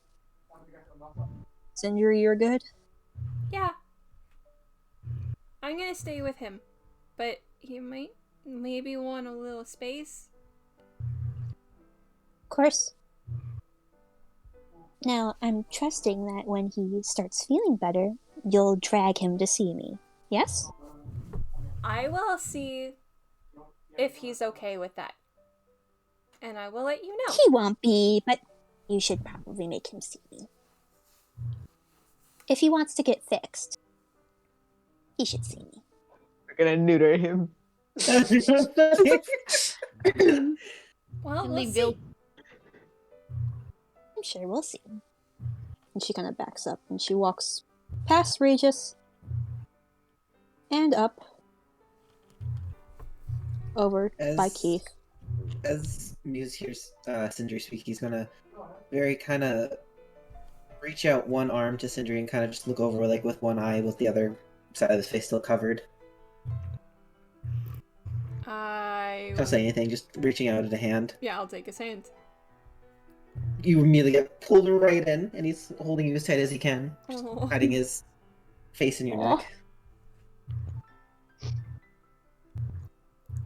Sindri, you're good? Yeah. I'm gonna stay with him. But he might maybe want a little space. Of course. Now, I'm trusting that when he starts feeling better, you'll drag him to see me. Yes? I will see if he's okay with that. And I will let you know. He won't be, but you should probably make him see me. If he wants to get fixed, he should see me. We're gonna neuter him. Well, we'll see. I'm sure we'll see. And she kind of backs up and she walks past Regis and up over by Keith. As Muse hears Sindri speak, he's gonna very kind of reach out one arm to Sindri and kind of just look over like with one eye with the other side of his face still covered. Don't say anything, just reaching out at a hand. Yeah, I'll take his hand. You immediately get pulled right in, and he's holding you as tight as he can, just hiding his face in your neck.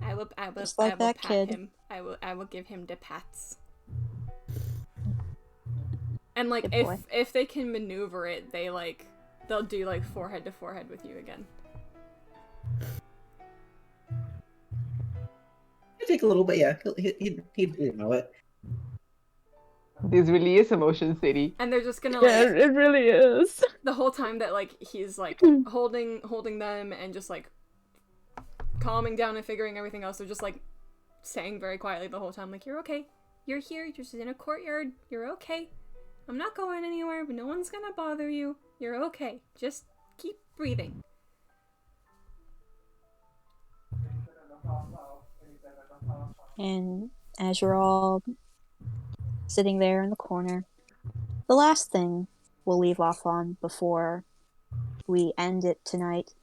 I will Just like that pat kid. him. I will give him the pats. And like Good boy. if they can maneuver it, they'll do like forehead to forehead with you again. It'll take a little bit, yeah. He'd know it. This really is Emotion City. And they're just gonna Yeah, it really is. the whole time that like he's like holding them and just like calming down and figuring everything else, they're just like saying very quietly the whole time, like, you're okay. You're here, you're just in a courtyard, you're okay. I'm not going anywhere, but no one's gonna bother you. You're okay. Just keep breathing. And as you're all sitting there in the corner, the last thing we'll leave off on before we end it tonight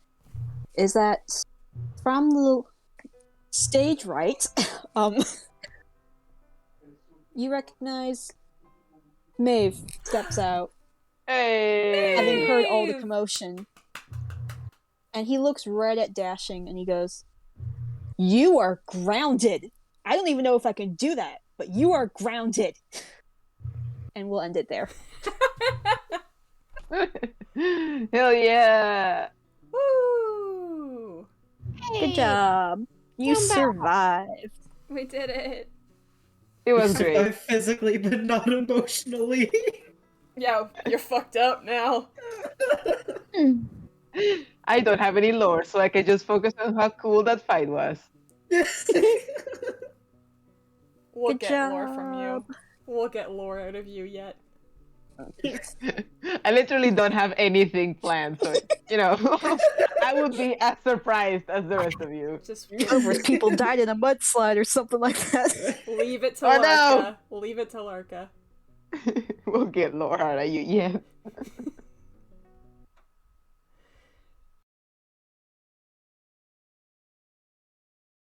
is that from the stage right, you recognize Maeve steps out, Hey. having heard all the Maeve! commotion. And he looks right at Dashing and he goes, "You are grounded. I don't even know if I can do that, but you are grounded." And we'll end it there. Hell yeah. Woo! Good job. You Come back. survived. We did it. It was Survive great. physically, but not emotionally. Yeah, you're fucked up now. I don't have any lore, so I can just focus on how cool that fight was. We'll Good get lore from you. job. We'll get lore out of you yet. I literally don't have anything planned, so you know, I would be as surprised as the rest of you. Just Over people died in a mudslide or something like that. leave it to Oh, Larka. no! Leave it to Larka. We'll get lore out of you, yeah.